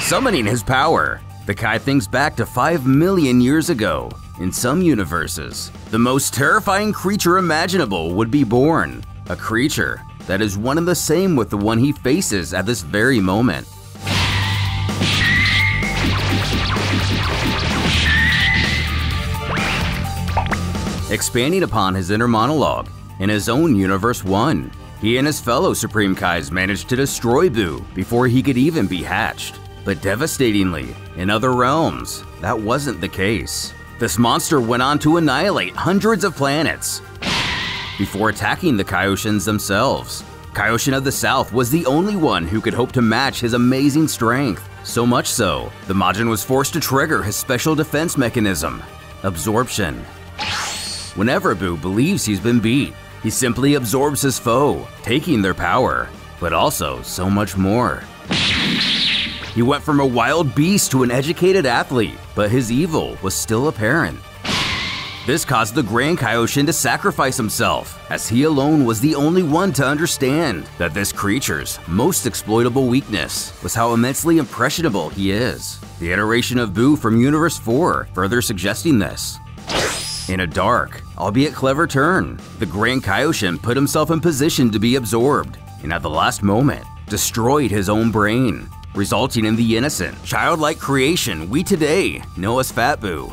Summoning his power, the Kai thinks back to 5 million years ago. In some universes, the most terrifying creature imaginable would be born, a creature that is one and the same with the one he faces at this very moment. Expanding upon his inner monologue, in his own Universe 1, he and his fellow Supreme Kais managed to destroy Buu before he could even be hatched. But devastatingly, in other realms, that wasn't the case. This monster went on to annihilate hundreds of planets before attacking the Kaioshins themselves. Kaioshin of the South was the only one who could hope to match his amazing strength. So much so, the Majin was forced to trigger his special defense mechanism, absorption. Whenever Buu believes he's been beat, he simply absorbs his foe, taking their power. but also so much more. He went from a wild beast to an educated athlete, but his evil was still apparent. This caused the Grand Kaioshin to sacrifice himself, as he alone was the only one to understand that this creature's most exploitable weakness was how immensely impressionable he is. The iteration of Boo from Universe 4 further suggesting this. In a dark, albeit clever turn, the Grand Kaioshin put himself in position to be absorbed, and at the last moment, destroyed his own brain, resulting in the innocent, childlike creation we today know as Fat Boo.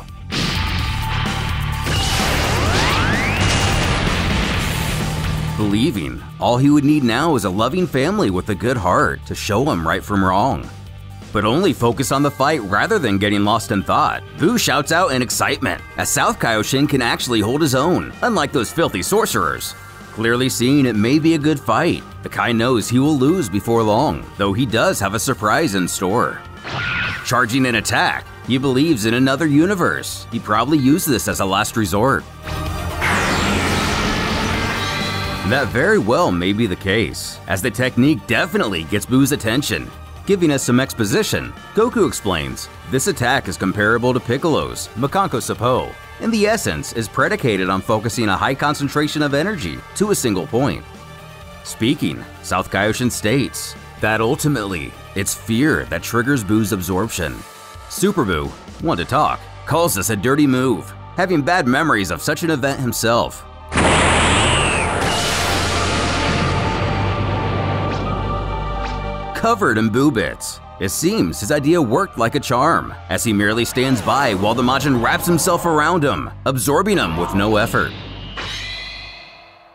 Believing all he would need now is a loving family with a good heart to show him right from wrong. But only focus on the fight rather than getting lost in thought. Boo shouts out in excitement, as South Kaioshin can actually hold his own, unlike those filthy sorcerers. Clearly seeing it may be a good fight, the Kai knows he will lose before long, though he does have a surprise in store. Charging an attack, he believes in another universe. He probably used this as a last resort. That very well may be the case, as the technique definitely gets Boo's attention. Giving us some exposition, Goku explains, this attack is comparable to Piccolo's Makanko Sapo, and the essence is predicated on focusing a high concentration of energy to a single point. Speaking, South Kaioshin states that ultimately, it's fear that triggers Boo's absorption. Super Boo, one to talk, calls this a dirty move, having bad memories of such an event himself. Covered in Boo bits, it seems his idea worked like a charm, as he merely stands by while the Majin wraps himself around him, absorbing him with no effort.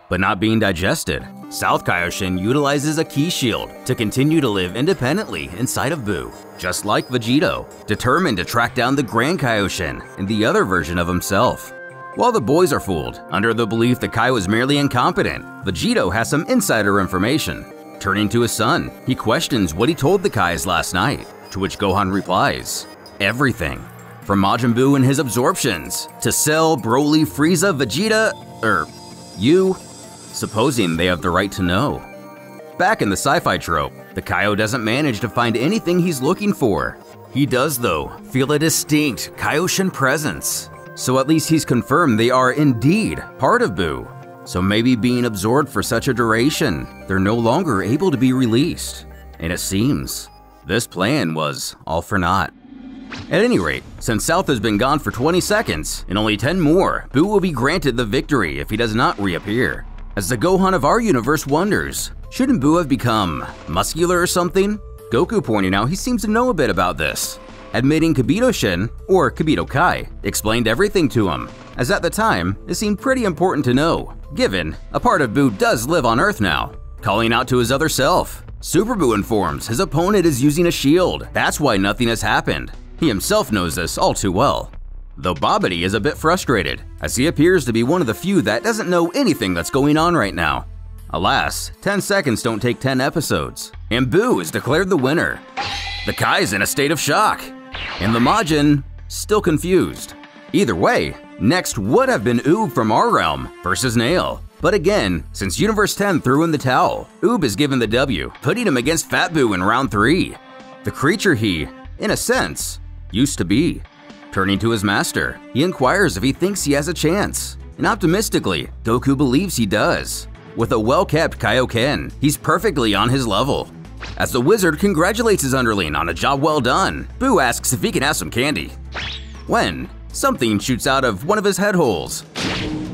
But not being digested, South Kaioshin utilizes a Ki shield to continue to live independently inside of Boo, just like Vegito, determined to track down the Grand Kaioshin and the other version of himself. While the boys are fooled under the belief that Kai was merely incompetent, Vegito has some insider information. Turning to his son, he questions what he told the Kais last night, to which Gohan replies, everything. From Majin Buu and his absorptions, to Cell, Broly, Frieza, Vegeta, you, supposing they have the right to know. Back in the sci-fi trope, the Kaio doesn't manage to find anything he's looking for. He does, though, feel a distinct Kaioshin presence. So at least he's confirmed they are indeed part of Buu. So maybe being absorbed for such a duration, they're no longer able to be released. And it seems this plan was all for naught. At any rate, since South has been gone for 20 seconds, in only 10 more, Buu will be granted the victory if he does not reappear. As the Gohan of our universe wonders, shouldn't Buu have become muscular or something? Goku pointing out he seems to know a bit about this, admitting Kibito-shin, or Kibito Kai, explained everything to him, as at the time, it seemed pretty important to know, given a part of Buu does live on Earth now. Calling out to his other self, Super Buu informs his opponent is using a shield, that's why nothing has happened. He himself knows this all too well. Though Babidi is a bit frustrated, as he appears to be one of the few that doesn't know anything that's going on right now. Alas, 10 seconds don't take 10 episodes, and Buu is declared the winner. The Kai's in a state of shock, and the Majin still confused. Either way, next would have been Oob from our realm versus Nail. But again, since Universe 10 threw in the towel, Oob is given the W, putting him against Fat Buu in round 3. The creature he, in a sense, used to be. Turning to his master, he inquires if he thinks he has a chance. And optimistically, Goku believes he does. With a well-kept Kaioken, he's perfectly on his level. As the wizard congratulates his underling on a job well done, Buu asks if he can have some candy. When something shoots out of one of his head holes.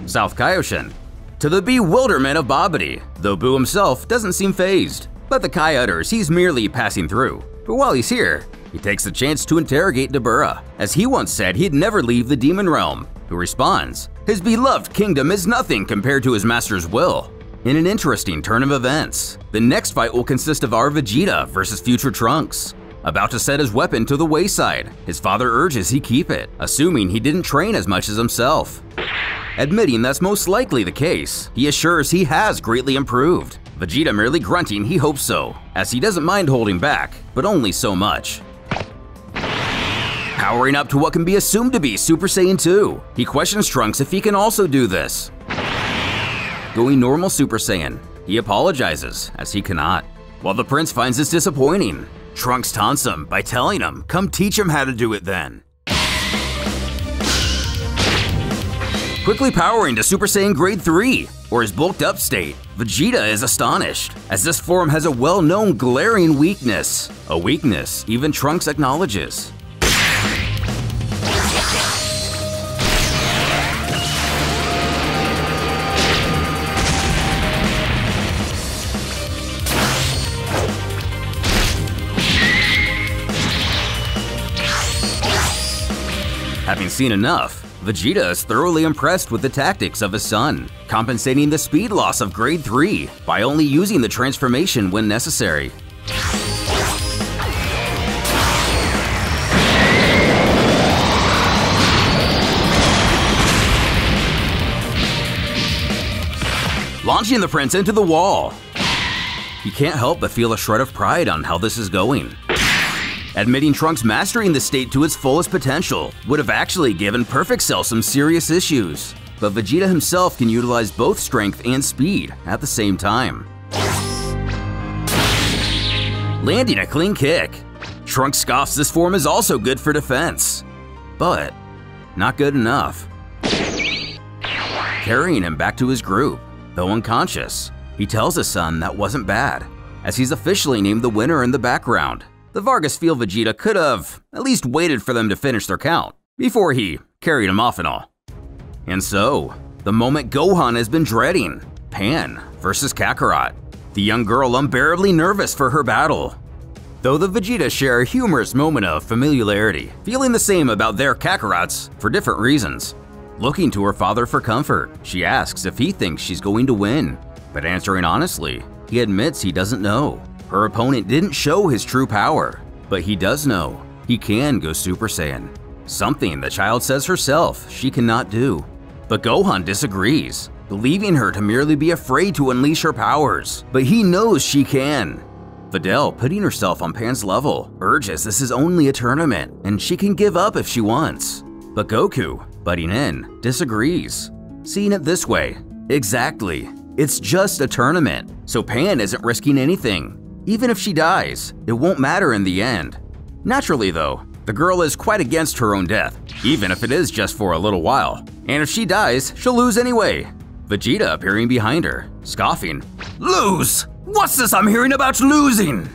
South Kaioshin. To the bewilderment of Babidi, though Buu himself doesn't seem fazed. But the Kai utters he's merely passing through. But while he's here, he takes the chance to interrogate Dabura, as he once said he'd never leave the demon realm, who responds, his beloved kingdom is nothing compared to his master's will. In an interesting turn of events, the next fight will consist of our Vegeta versus future Trunks. About to set his weapon to the wayside, his father urges he keep it, assuming he didn't train as much as himself. Admitting that's most likely the case, he assures he has greatly improved. Vegeta merely grunting he hopes so, as he doesn't mind holding back, but only so much. Powering up to what can be assumed to be Super Saiyan 2, he questions Trunks if he can also do this. Going normal Super Saiyan, he apologizes as he cannot. While the prince finds this disappointing, Trunks taunts him by telling him, "Come teach him how to do it then." Quickly powering to Super Saiyan Grade 3, or his bulked up state, Vegeta is astonished, as this form has a well-known glaring weakness. A weakness even Trunks acknowledges. Having seen enough, Vegeta is thoroughly impressed with the tactics of his son, compensating the speed loss of Grade 3 by only using the transformation when necessary. Launching the prince into the wall. He can't help but feel a shred of pride on how this is going. Admitting Trunks mastering the state to its fullest potential would have actually given Phipsil some serious issues, but Vegeta himself can utilize both strength and speed at the same time. Landing a clean kick. Trunks scoffs this form is also good for defense, but not good enough. Carrying him back to his group, though unconscious, he tells his son that wasn't bad, as he's officially named the winner in the background. The Vargas feel Vegeta could have at least waited for them to finish their count before he carried him off and all. And so, the moment Gohan has been dreading, Pan versus Kakarot, the young girl unbearably nervous for her battle. Though the Vegetas share a humorous moment of familiarity, feeling the same about their Kakarots for different reasons. Looking to her father for comfort, she asks if he thinks she's going to win, but answering honestly, he admits he doesn't know. Her opponent didn't show his true power, but he does know he can go Super Saiyan, something the child says herself she cannot do. But Gohan disagrees, believing her to merely be afraid to unleash her powers, but he knows she can. Videl, putting herself on Pan's level, urges this is only a tournament and she can give up if she wants. But Goku, butting in, disagrees, seeing it this way: exactly, it's just a tournament, so Pan isn't risking anything. Even if she dies, it won't matter in the end. Naturally though, the girl is quite against her own death, even if it is just for a little while. And if she dies, she'll lose anyway. Vegeta appearing behind her, scoffing, "Lose? What's this I'm hearing about losing?"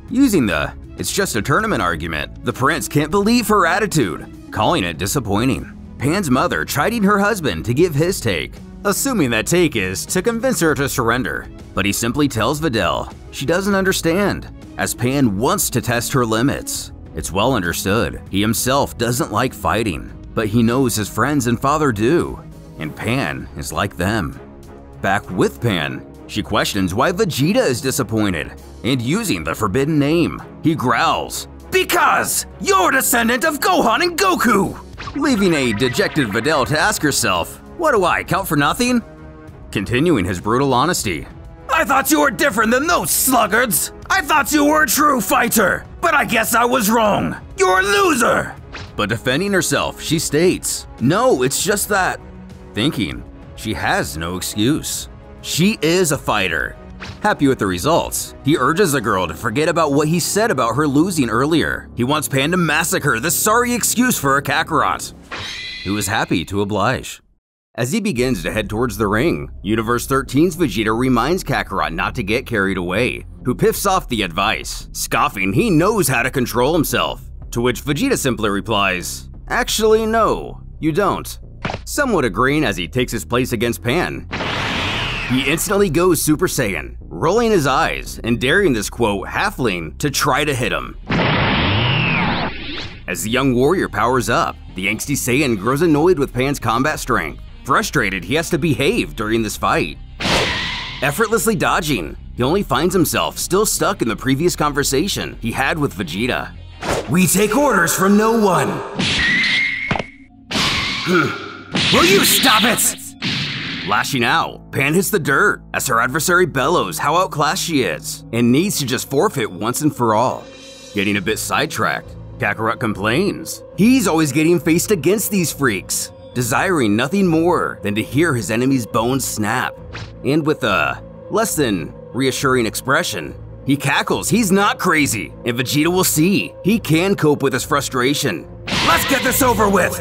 Using the "it's just a tournament" argument, the prince can't believe her attitude, calling it disappointing. Pan's mother chiding her husband to give his take, assuming that take is to convince her to surrender. But he simply tells Videl she doesn't understand, as Pan wants to test her limits. It's well understood he himself doesn't like fighting, but he knows his friends and father do, and Pan is like them. Back with Pan, she questions why Vegeta is disappointed, and using the forbidden name, he growls, "Because you're a descendant of Gohan and Goku!" Leaving a dejected Videl to ask herself, "What do I count for nothing?" Continuing his brutal honesty, "I thought you were different than those sluggards. I thought you were a true fighter, but I guess I was wrong. You're a loser." But defending herself, she states, "No, it's just that," thinking she has no excuse. She is a fighter. Happy with the results, he urges the girl to forget about what he said about her losing earlier. He wants Pan to massacre this sorry excuse for a Kakarot, who is happy to oblige. As he begins to head towards the ring, Universe 13's Vegeta reminds Kakarot not to get carried away, who piffs off the advice, scoffing he knows how to control himself, to which Vegeta simply replies, "Actually no, you don't," somewhat agreeing as he takes his place against Pan. He instantly goes Super Saiyan, rolling his eyes and daring this quote halfling to try to hit him. As the young warrior powers up, the angsty Saiyan grows annoyed with Pan's combat strength. Frustrated, he has to behave during this fight. Effortlessly dodging, he only finds himself still stuck in the previous conversation he had with Vegeta. "We take orders from no one." "Will you stop it?" Lashing out, Pan hits the dirt as her adversary bellows how outclassed she is and needs to just forfeit once and for all. Getting a bit sidetracked, Kakarot complains he's always getting faced against these freaks, desiring nothing more than to hear his enemy's bones snap. And with a less than reassuring expression, He cackles he's not crazy, and Vegeta will see he can cope with his frustration.
Let's get this over with!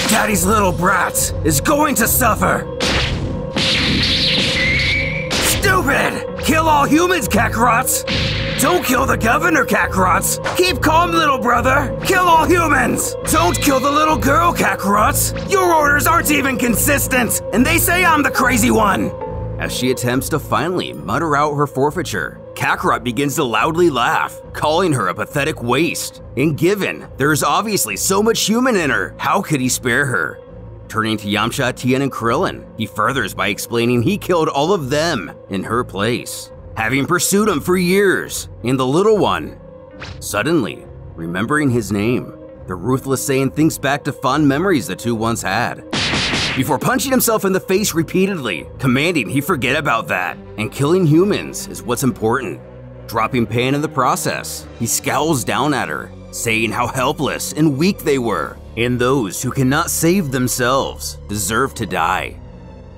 Daddy's little brat is going to suffer! Stupid! Kill all humans, Kakarot! Don't kill the governor, Kakarot! Keep calm, little brother! Kill all humans! Don't kill the little girl, Kakarot! Your orders aren't even consistent, and they say I'm the crazy one!
As she attempts to finally mutter out her forfeiture, Kakarot begins to loudly laugh, calling her a pathetic waste. And given there's obviously so much human in her, how could he spare her? Turning to Yamcha, Tien, and Krillin, he furthers by explaining he killed all of them in her place, having pursued him for years, and the little one. Suddenly, remembering his name, the ruthless Saiyan thinks back to fond memories the two once had, before punching himself in the face repeatedly, commanding he forget about that, and killing humans is what's important. Dropping Pan in the process, he scowls down at her, saying how helpless and weak they were, and those who cannot save themselves deserve to die.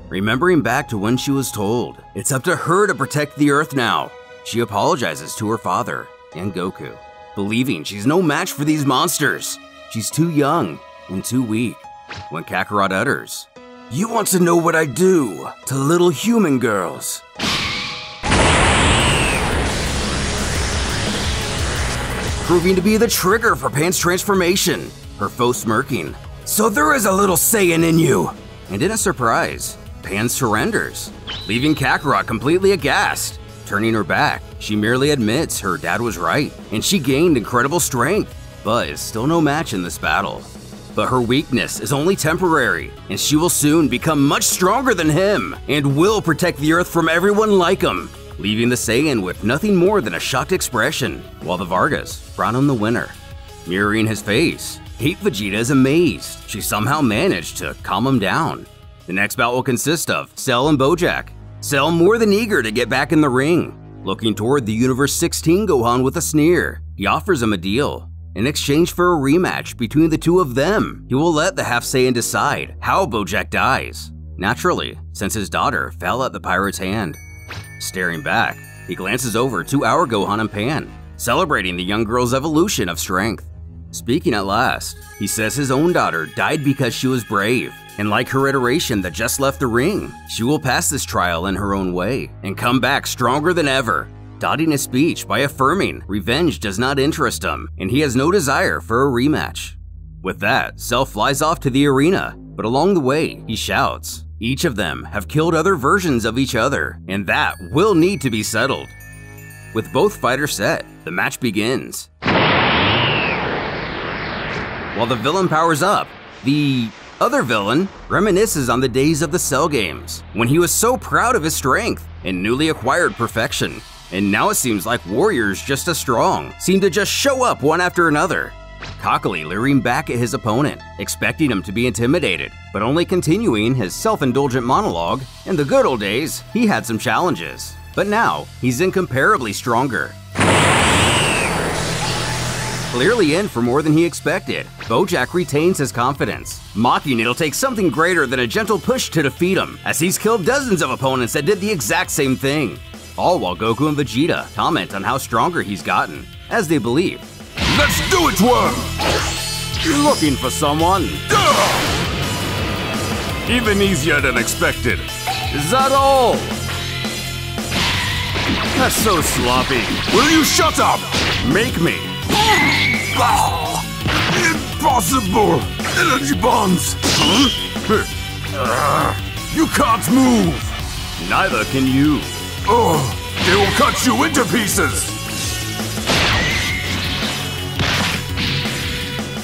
Remembering back to when she was told it's up to her to protect the Earth now, she apologizes to her father and Goku, believing she's no match for these monsters. She's too young and too weak. When Kakarot utters, "You want to know what I do to little human girls?" Proving to be the trigger for Pan's transformation, her foe smirking. "So there is a little Saiyan in you!" And in a surprise, Pan surrenders, leaving Kakarot completely aghast. Turning her back, she merely admits her dad was right, and she gained incredible strength, but is still no match in this battle. But her weakness is only temporary, and she will soon become much stronger than him, and will protect the Earth from everyone like him, leaving the Saiyan with nothing more than a shocked expression, while the Vargas brought him the winner. Mirroring his face, Hate Vegeta is amazed she somehow managed to calm him down. The next bout will consist of Cell and Bojack. Cell more than eager to get back in the ring. Looking toward the Universe 16 Gohan with a sneer, he offers him a deal. In exchange for a rematch between the two of them, he will let the Half Saiyan decide how Bojack dies. Naturally, since his daughter fell at the pirate's hand. Staring back, he glances over to our Gohan and Pan, celebrating the young girl's evolution of strength. Speaking at last, he says his own daughter died because she was brave, and like her iteration that just left the ring, she will pass this trial in her own way and come back stronger than ever, dotting his speech by affirming revenge does not interest him and he has no desire for a rematch. With that, Cell flies off to the arena, but along the way, he shouts, each of them have killed other versions of each other, and that will need to be settled. With both fighters set, the match begins. While the villain powers up, the other villain reminisces on the days of the Cell games, when he was so proud of his strength and newly acquired perfection. And now it seems like warriors just as strong seem to just show up one after another. Cockily leering back at his opponent, expecting him to be intimidated, but only continuing his self-indulgent monologue. In the good old days, he had some challenges, but now he's incomparably stronger. Clearly in for more than he expected, Bojack retains his confidence, mocking it'll take something greater than a gentle push to defeat him, as he's killed dozens of opponents that did the exact same thing. All while Goku and Vegeta comment on how stronger he's gotten, as they believe.
Let's do it to him!
You're looking for someone?
Even easier than expected.
Is that all? That's so sloppy.
Will you shut up?
Make me.
Impossible! Energy bonds! You can't move!
Neither can you.
Oh, they will cut you into pieces!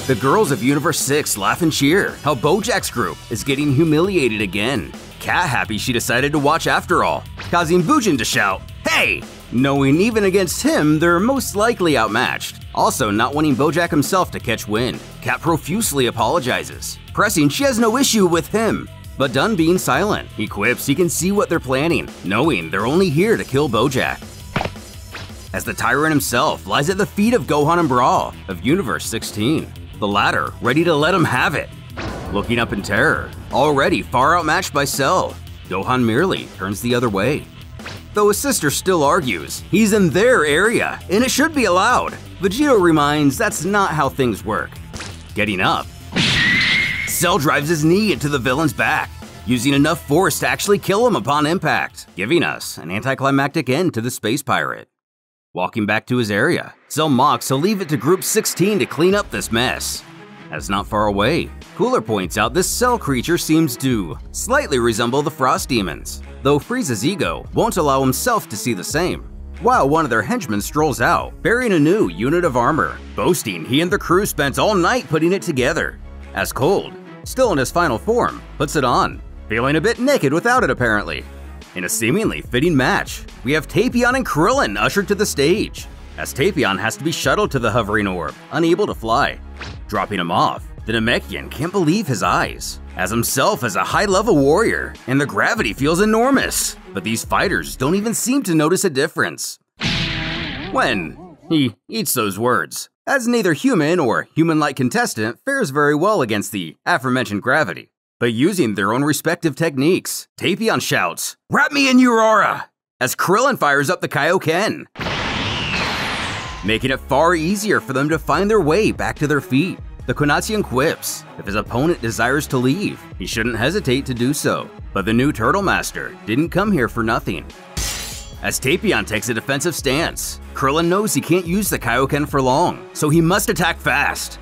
The girls of Universe 6 laugh and cheer how Bojack's group is getting humiliated again. Cat happy she decided to watch after all, causing Bujin to shout, "Hey!" Knowing even against him, they're most likely outmatched. Also not wanting Bojack himself to catch wind, Cat profusely apologizes, pressing she has no issue with him. But done being silent, he quips he can see what they're planning, knowing they're only here to kill Bojack. As the tyrant himself lies at the feet of Gohan and Brawl of Universe 16, the latter ready to let him have it. looking up in terror, already far outmatched by Cell. Gohan merely turns the other way. Though his sister still argues, he's in their area, and it should be allowed. Vegito reminds that's not how things work. Getting up, Cell drives his knee into the villain's back, using enough force to actually kill him upon impact, giving us an anticlimactic end to the space pirate. Walking back to his area, Cell mocks he'll leave it to Group 16 to clean up this mess. As not far away, Cooler points out this Cell creature seems to slightly resemble the Frost Demons, though Frieza's ego won't allow himself to see the same. While one of their henchmen strolls out, bearing a new unit of armor, boasting he and the crew spent all night putting it together. As Cold, still in his final form, puts it on, feeling a bit naked without it apparently. In a seemingly fitting match, we have Tapion and Krillin ushered to the stage, as Tapion has to be shuttled to the hovering orb, unable to fly. Dropping him off, the Namekian can't believe his eyes, as himself is a high-level warrior, and the gravity feels enormous. But these fighters don't even seem to notice a difference. When he eats those words, as neither human or human-like contestant fares very well against the aforementioned gravity. But using their own respective techniques, Tapion shouts, "Wrap me in your aura!" as Krillin fires up the Kaioken, making it far easier for them to find their way back to their feet. The Quinatian quips, if his opponent desires to leave, he shouldn't hesitate to do so. But the new Turtle Master didn't come here for nothing. As Tapion takes a defensive stance, Krillin knows he can't use the Kaioken for long, so he must attack fast.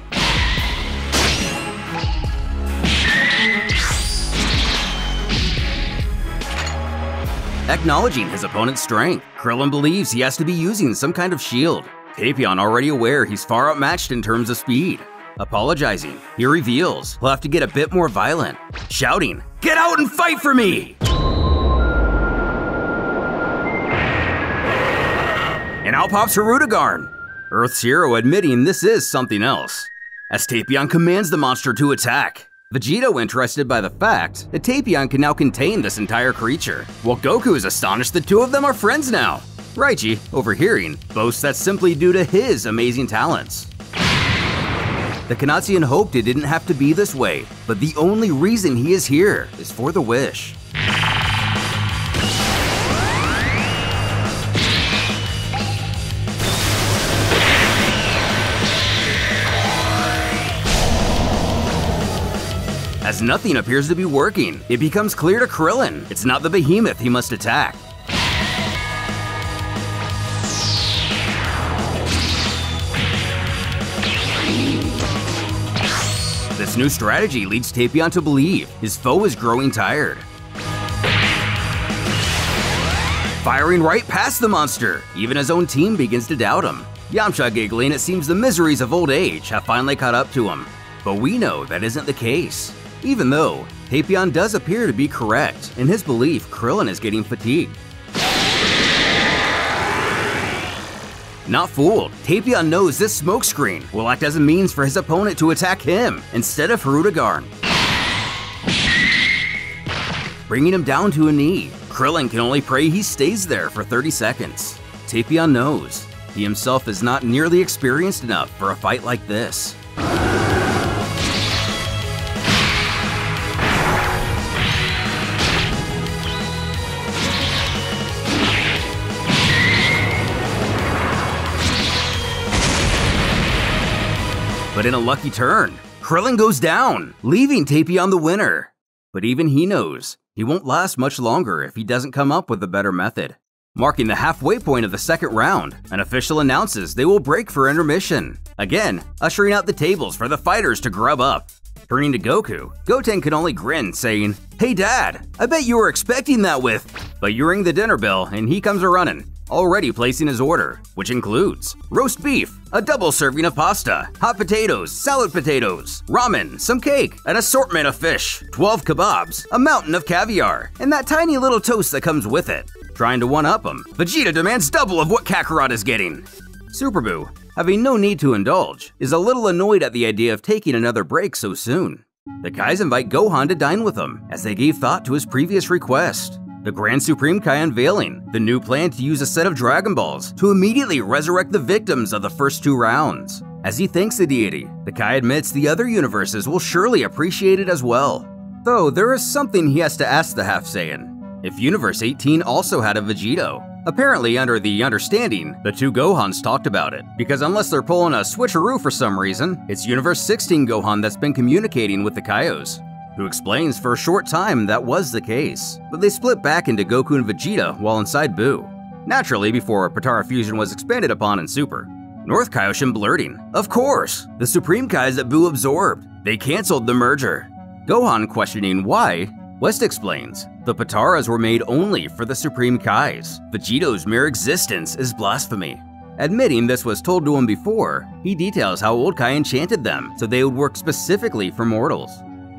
Acknowledging his opponent's strength, Krillin believes he has to be using some kind of shield. Tapion, already aware he's far outmatched in terms of speed. Apologizing, he reveals he'll have to get a bit more violent, shouting, "Get out and fight for me!" And out pops Hirudegarn, Earth's hero admitting this is something else, as Tapion commands the monster to attack. Vegito interested by the fact that Tapion can now contain this entire creature, while Goku is astonished the two of them are friends now. Raichi, overhearing, boasts that's simply due to his amazing talents. The Kanatian hoped it didn't have to be this way, but the only reason he is here is for the wish. As nothing appears to be working, it becomes clear to Krillin it's not the behemoth he must attack. This new strategy leads Tapion to believe his foe is growing tired. Firing right past the monster, even his own team begins to doubt him. Yamcha giggling, it seems the miseries of old age have finally caught up to him. But we know that isn't the case. Even though Tapion does appear to be correct in his belief Krillin is getting fatigued. Not fooled, Tapion knows this smokescreen will act as a means for his opponent to attack him instead of Hirudegarn. Bringing him down to a knee, Krillin can only pray he stays there for 30 seconds. Tapion knows he himself is not nearly experienced enough for a fight like this. But in a lucky turn, Krillin goes down, leaving Tapion the winner. But even he knows he won't last much longer if he doesn't come up with a better method. Marking the halfway point of the second round, an official announces they will break for intermission, again ushering out the tables for the fighters to grub up. Turning to Goku, Goten can only grin, saying, "Hey Dad, I bet you were expecting that with..." But you ring the dinner bell and he comes a-running, already placing his order, which includes roast beef, a double serving of pasta, hot potatoes, salad potatoes, ramen, some cake, an assortment of fish, 12 kebabs, a mountain of caviar, and that tiny little toast that comes with it. Trying to one-up him, Vegeta demands double of what Kakarot is getting. Super Buu, having no need to indulge, is a little annoyed at the idea of taking another break so soon. The Kais invite Gohan to dine with them, as they gave thought to his previous request. The Grand Supreme Kai unveiling the new plan to use a set of Dragon Balls to immediately resurrect the victims of the first two rounds. As he thanks the deity, the Kai admits the other universes will surely appreciate it as well. Though there is something he has to ask the Half-Saiyan. If Universe 18 also had a Vegito. Apparently under the understanding, the two Gohans talked about it, because unless they're pulling a switcheroo for some reason, it's Universe 16 Gohan that's been communicating with the Kaiyos, who explains for a short time that was the case, but they split back into Goku and Vegeta while inside Buu. Naturally, before Potara Fusion was expanded upon in Super. North Kaioshin blurting, "Of course! The Supreme Kais that Buu absorbed. They cancelled the merger." Gohan questioning why, West explains, the Pataras were made only for the Supreme Kais. Vegito's mere existence is blasphemy. Admitting this was told to him before, he details how Old Kai enchanted them so they would work specifically for mortals.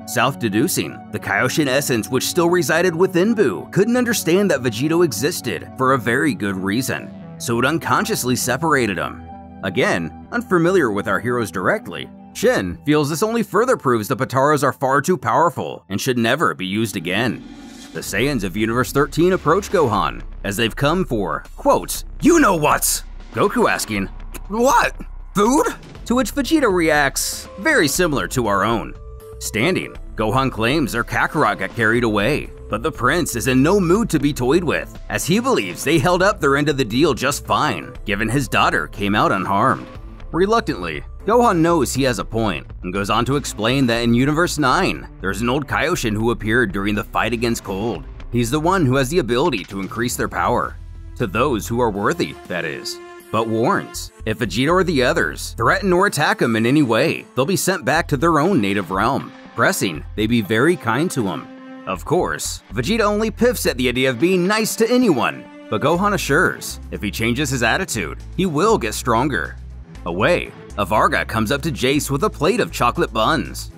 South deducing, the Kaioshin essence which still resided within Buu couldn't understand that Vegito existed for a very good reason, so it unconsciously separated him. Again, unfamiliar with our heroes directly, Shin feels this only further proves the Pataras are far too powerful and should never be used again. The Saiyans of Universe 13 approach Gohan, as they've come for, quote, "You know what's?" Goku asking, "What? Food?" To which Vegeta reacts, very similar to our own. Standing, Gohan claims their Kakarot got carried away, but the prince is in no mood to be toyed with, as he believes they held up their end of the deal just fine, given his daughter came out unharmed. Reluctantly, Gohan knows he has a point, and goes on to explain that in Universe 9, there's an old Kaioshin who appeared during the fight against Cold. He's the one who has the ability to increase their power. To those who are worthy, that is. But warns, if Vegeta or the others threaten or attack him in any way, they'll be sent back to their own native realm, pressing they be very kind to him. Of course, Vegeta only piffs at the idea of being nice to anyone, but Gohan assures, if he changes his attitude, he will get stronger. Away, a Varga comes up to Jace with a plate of chocolate buns,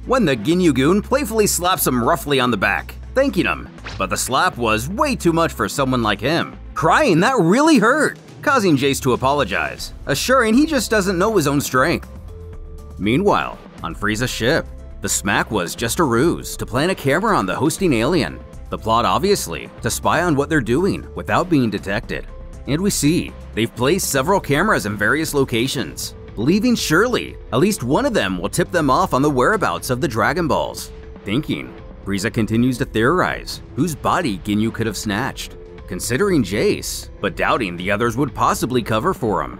when the Ginyu-gun playfully slaps him roughly on the back, thanking him, but the slap was way too much for someone like him, crying that really hurt, causing Jace to apologize, assuring he just doesn't know his own strength. Meanwhile, on Frieza's ship, the smack was just a ruse to plant a camera on the hosting alien, the plot obviously to spy on what they're doing without being detected. And we see, they've placed several cameras in various locations, believing surely at least one of them will tip them off on the whereabouts of the Dragon Balls. Thinking, Frieza continues to theorize whose body Ginyu could have snatched, considering Jace, but doubting the others would possibly cover for him.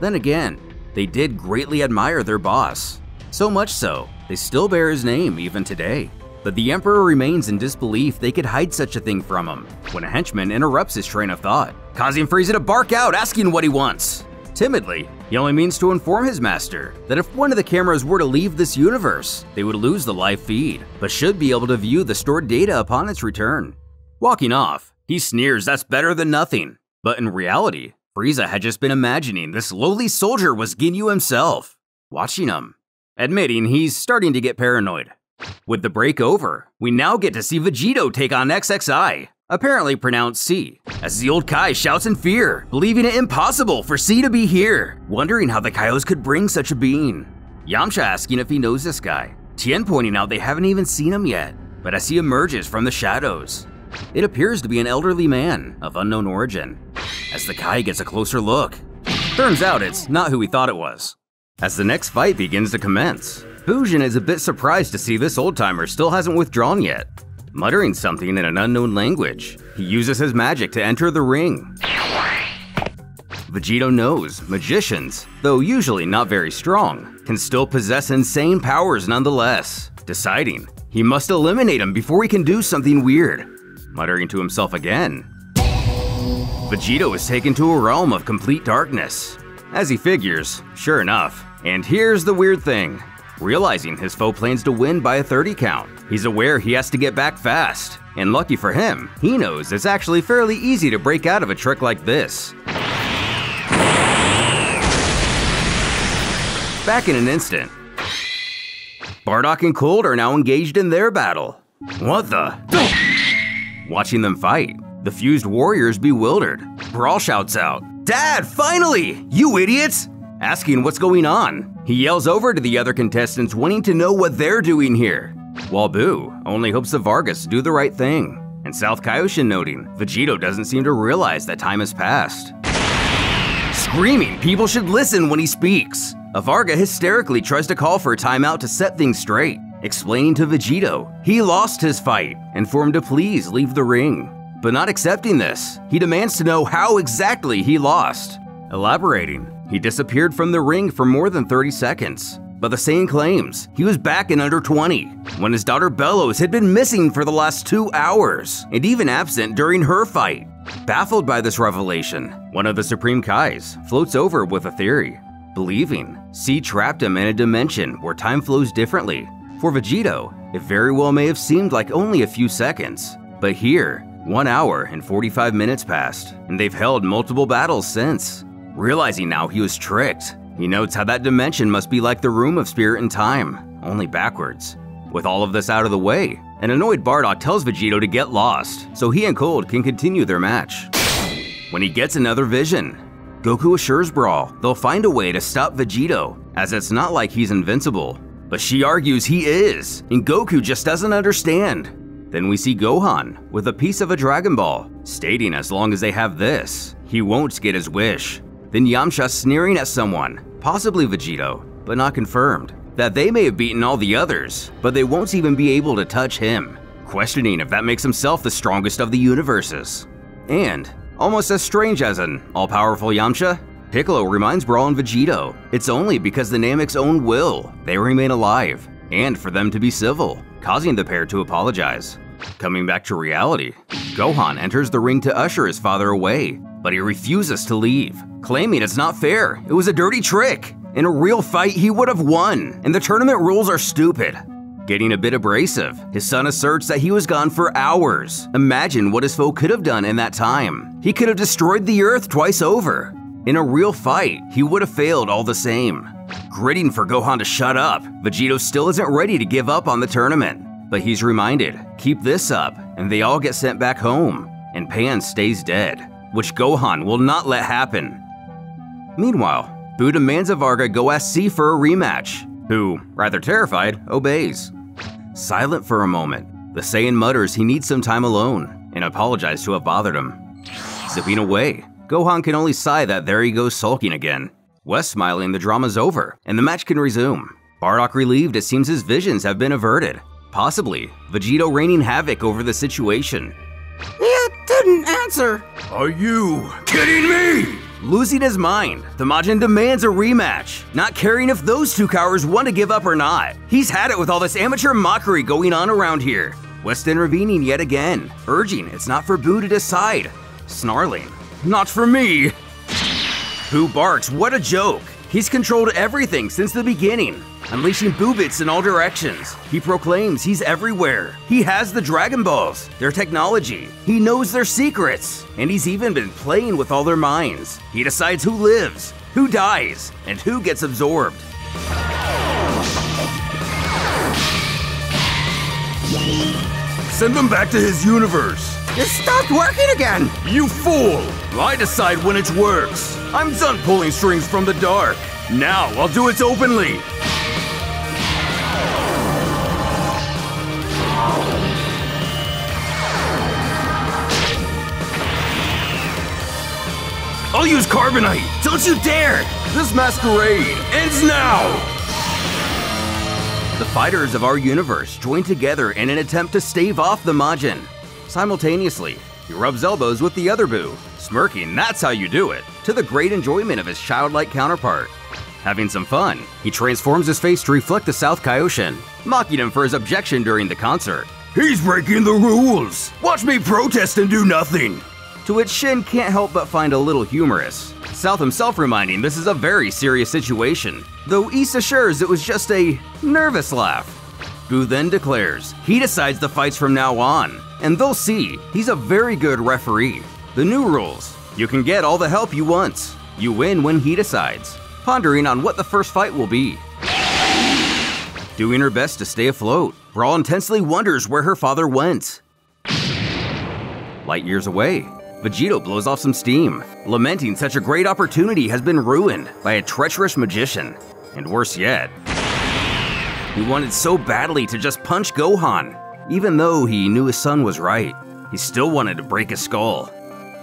Then again, they did greatly admire their boss, so much so, they still bear his name even today. But the Emperor remains in disbelief they could hide such a thing from him, when a henchman interrupts his train of thought, causing Frieza to bark out asking what he wants. Timidly, he only means to inform his master that if one of the cameras were to leave this universe, they would lose the live feed, but should be able to view the stored data upon its return. Walking off, he sneers that's better than nothing, but in reality, Frieza had just been imagining this lowly soldier was Ginyu himself, watching him, admitting he's starting to get paranoid. With the break over, we now get to see Vegito take on XXI, apparently pronounced C, as the old Kai shouts in fear, believing it impossible for C to be here, wondering how the Kaios could bring such a being. Yamcha asking if he knows this guy, Tien pointing out they haven't even seen him yet, but as he emerges from the shadows, it appears to be an elderly man of unknown origin. As the Kai gets a closer look, turns out it's not who he thought it was. As the next fight begins to commence, Fusion is a bit surprised to see this old-timer still hasn't withdrawn yet. Muttering something in an unknown language, he uses his magic to enter the ring. Vegito knows magicians, though usually not very strong, can still possess insane powers nonetheless, deciding he must eliminate him before he can do something weird. Muttering to himself again, Vegito is taken to a realm of complete darkness, as he figures, sure enough. And here's the weird thing. Realizing his foe plans to win by a 30 count, he's aware he has to get back fast, and lucky for him, he knows it's actually fairly easy to break out of a trick like this. Back in an instant, Bardock and Cold are now engaged in their battle. What the? Watching them fight, the fused warriors bewildered. Brawl shouts out, "Dad, finally! You idiots!" Asking what's going on. He yells over to the other contestants wanting to know what they're doing here, while Buu only hopes the Vargas do the right thing, and South Kaioshin noting Vegito doesn't seem to realize that time has passed. Screaming people should listen when he speaks, Avarga hysterically tries to call for a timeout to set things straight, explaining to Vegito he lost his fight and for him to please leave the ring. But not accepting this, he demands to know how exactly he lost. Elaborating, he disappeared from the ring for more than 30 seconds. But the Saiyan claims he was back in under 20, when his daughter Bellows had been missing for the last 2 hours, and even absent during her fight. Baffled by this revelation, one of the Supreme Kais floats over with a theory, believing C trapped him in a dimension where time flows differently. For Vegito, it very well may have seemed like only a few seconds, but here, 1 hour and 45 minutes passed, and they've held multiple battles since. Realizing now he was tricked, he notes how that dimension must be like the Room of Spirit and Time, only backwards. With all of this out of the way, an annoyed Bardock tells Vegito to get lost so he and Cold can continue their match. When he gets another vision, Goku assures Brawl they'll find a way to stop Vegito, as it's not like he's invincible. But she argues he is, and Goku just doesn't understand. Then we see Gohan with a piece of a Dragon Ball, stating as long as they have this, he won't get his wish. Then Yamcha sneering at someone, possibly Vegito, but not confirmed, that they may have beaten all the others, but they won't even be able to touch him, questioning if that makes himself the strongest of the universes. And, almost as strange as an all-powerful Yamcha, Piccolo reminds Brawl and Vegito it's only because the Namek's own will they remain alive, and for them to be civil, causing the pair to apologize. Coming back to reality, Gohan enters the ring to usher his father away, but he refuses to leave, claiming it's not fair, it was a dirty trick. In a real fight, he would have won, and the tournament rules are stupid. Getting a bit abrasive, his son asserts that he was gone for hours. Imagine what his foe could have done in that time. He could have destroyed the Earth twice over. In a real fight, he would have failed all the same. Gritting for Gohan to shut up, Vegito still isn't ready to give up on the tournament. But he's reminded, keep this up, and they all get sent back home, and Pan stays dead, which Gohan will not let happen. Meanwhile, Buu demands Avarga go ask C for a rematch, who, rather terrified, obeys. Silent for a moment, the Saiyan mutters he needs some time alone, and apologizes to have bothered him. Zipping away, Gohan can only sigh that there he goes sulking again. West smiling the drama's over, and the match can resume. Bardock relieved it seems his visions have been averted. Possibly, Vegito reigning havoc over the situation.
It didn't answer. Are you kidding me?
Losing his mind, the Majin demands a rematch, not caring if those two cowards want to give up or not. He's had it with all this amateur mockery going on around here. West intervening yet again, urging it's not for Buu to decide. Snarling, not for me. Buu barks, what a joke. He's controlled everything since the beginning, unleashing Boobits in all directions. He proclaims he's everywhere. He has the Dragon Balls, their technology. He knows their secrets, and he's even been playing with all their minds. He decides who lives, who dies, and who gets absorbed.
Send them back to his universe.
It stopped working again.
You fool! I decide when it works. I'm done pulling strings from the dark. Now I'll do it openly.
I'll use carbonite. Don't you dare!
This masquerade ends now!
The fighters of our universe join together in an attempt to stave off the Majin. Simultaneously, he rubs elbows with the other Buu, smirking that's how you do it, to the great enjoyment of his childlike counterpart. Having some fun, he transforms his face to reflect the South Kaioshin, mocking him for his objection during the concert.
He's breaking the rules! Watch me protest and do nothing!
To which Shin can't help but find a little humorous, South himself reminding this is a very serious situation, though Issa assures it was just a nervous laugh. Buu then declares he decides the fights from now on, and they'll see he's a very good referee. The new rules: you can get all the help you want. You win when he decides, pondering on what the first fight will be. Doing her best to stay afloat, Brawl intensely wonders where her father went. Light years away, Vegito blows off some steam, lamenting such a great opportunity has been ruined by a treacherous magician. And worse yet, he wanted so badly to just punch Gohan. Even though he knew his son was right, he still wanted to break his skull.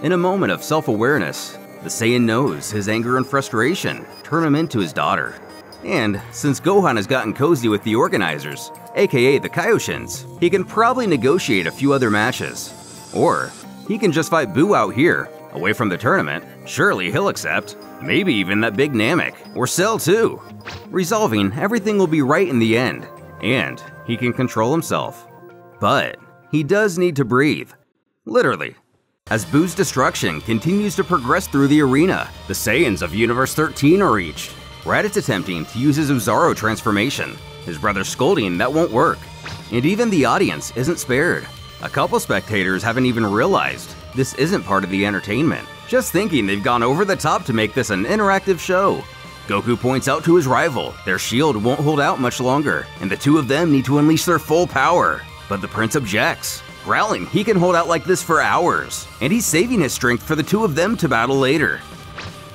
In a moment of self-awareness, the Saiyan knows his anger and frustration turn him into his daughter. And since Gohan has gotten cozy with the organizers, aka the Kaioshins, he can probably negotiate a few other matches. Or he can just fight Buu out here, away from the tournament. Surely he'll accept. Maybe even that big Namek, or Cell too. Resolving, everything will be right in the end, and he can control himself. But he does need to breathe. Literally. As Buu's destruction continues to progress through the arena, the Saiyans of Universe 13 are reached. Raditz attempting to use his Uzaro transformation, his brother scolding that won't work, and even the audience isn't spared. A couple spectators haven't even realized this isn't part of the entertainment, just thinking they've gone over the top to make this an interactive show. Goku points out to his rival their shield won't hold out much longer, and the two of them need to unleash their full power. But the prince objects, growling he can hold out like this for hours, and he's saving his strength for the two of them to battle later.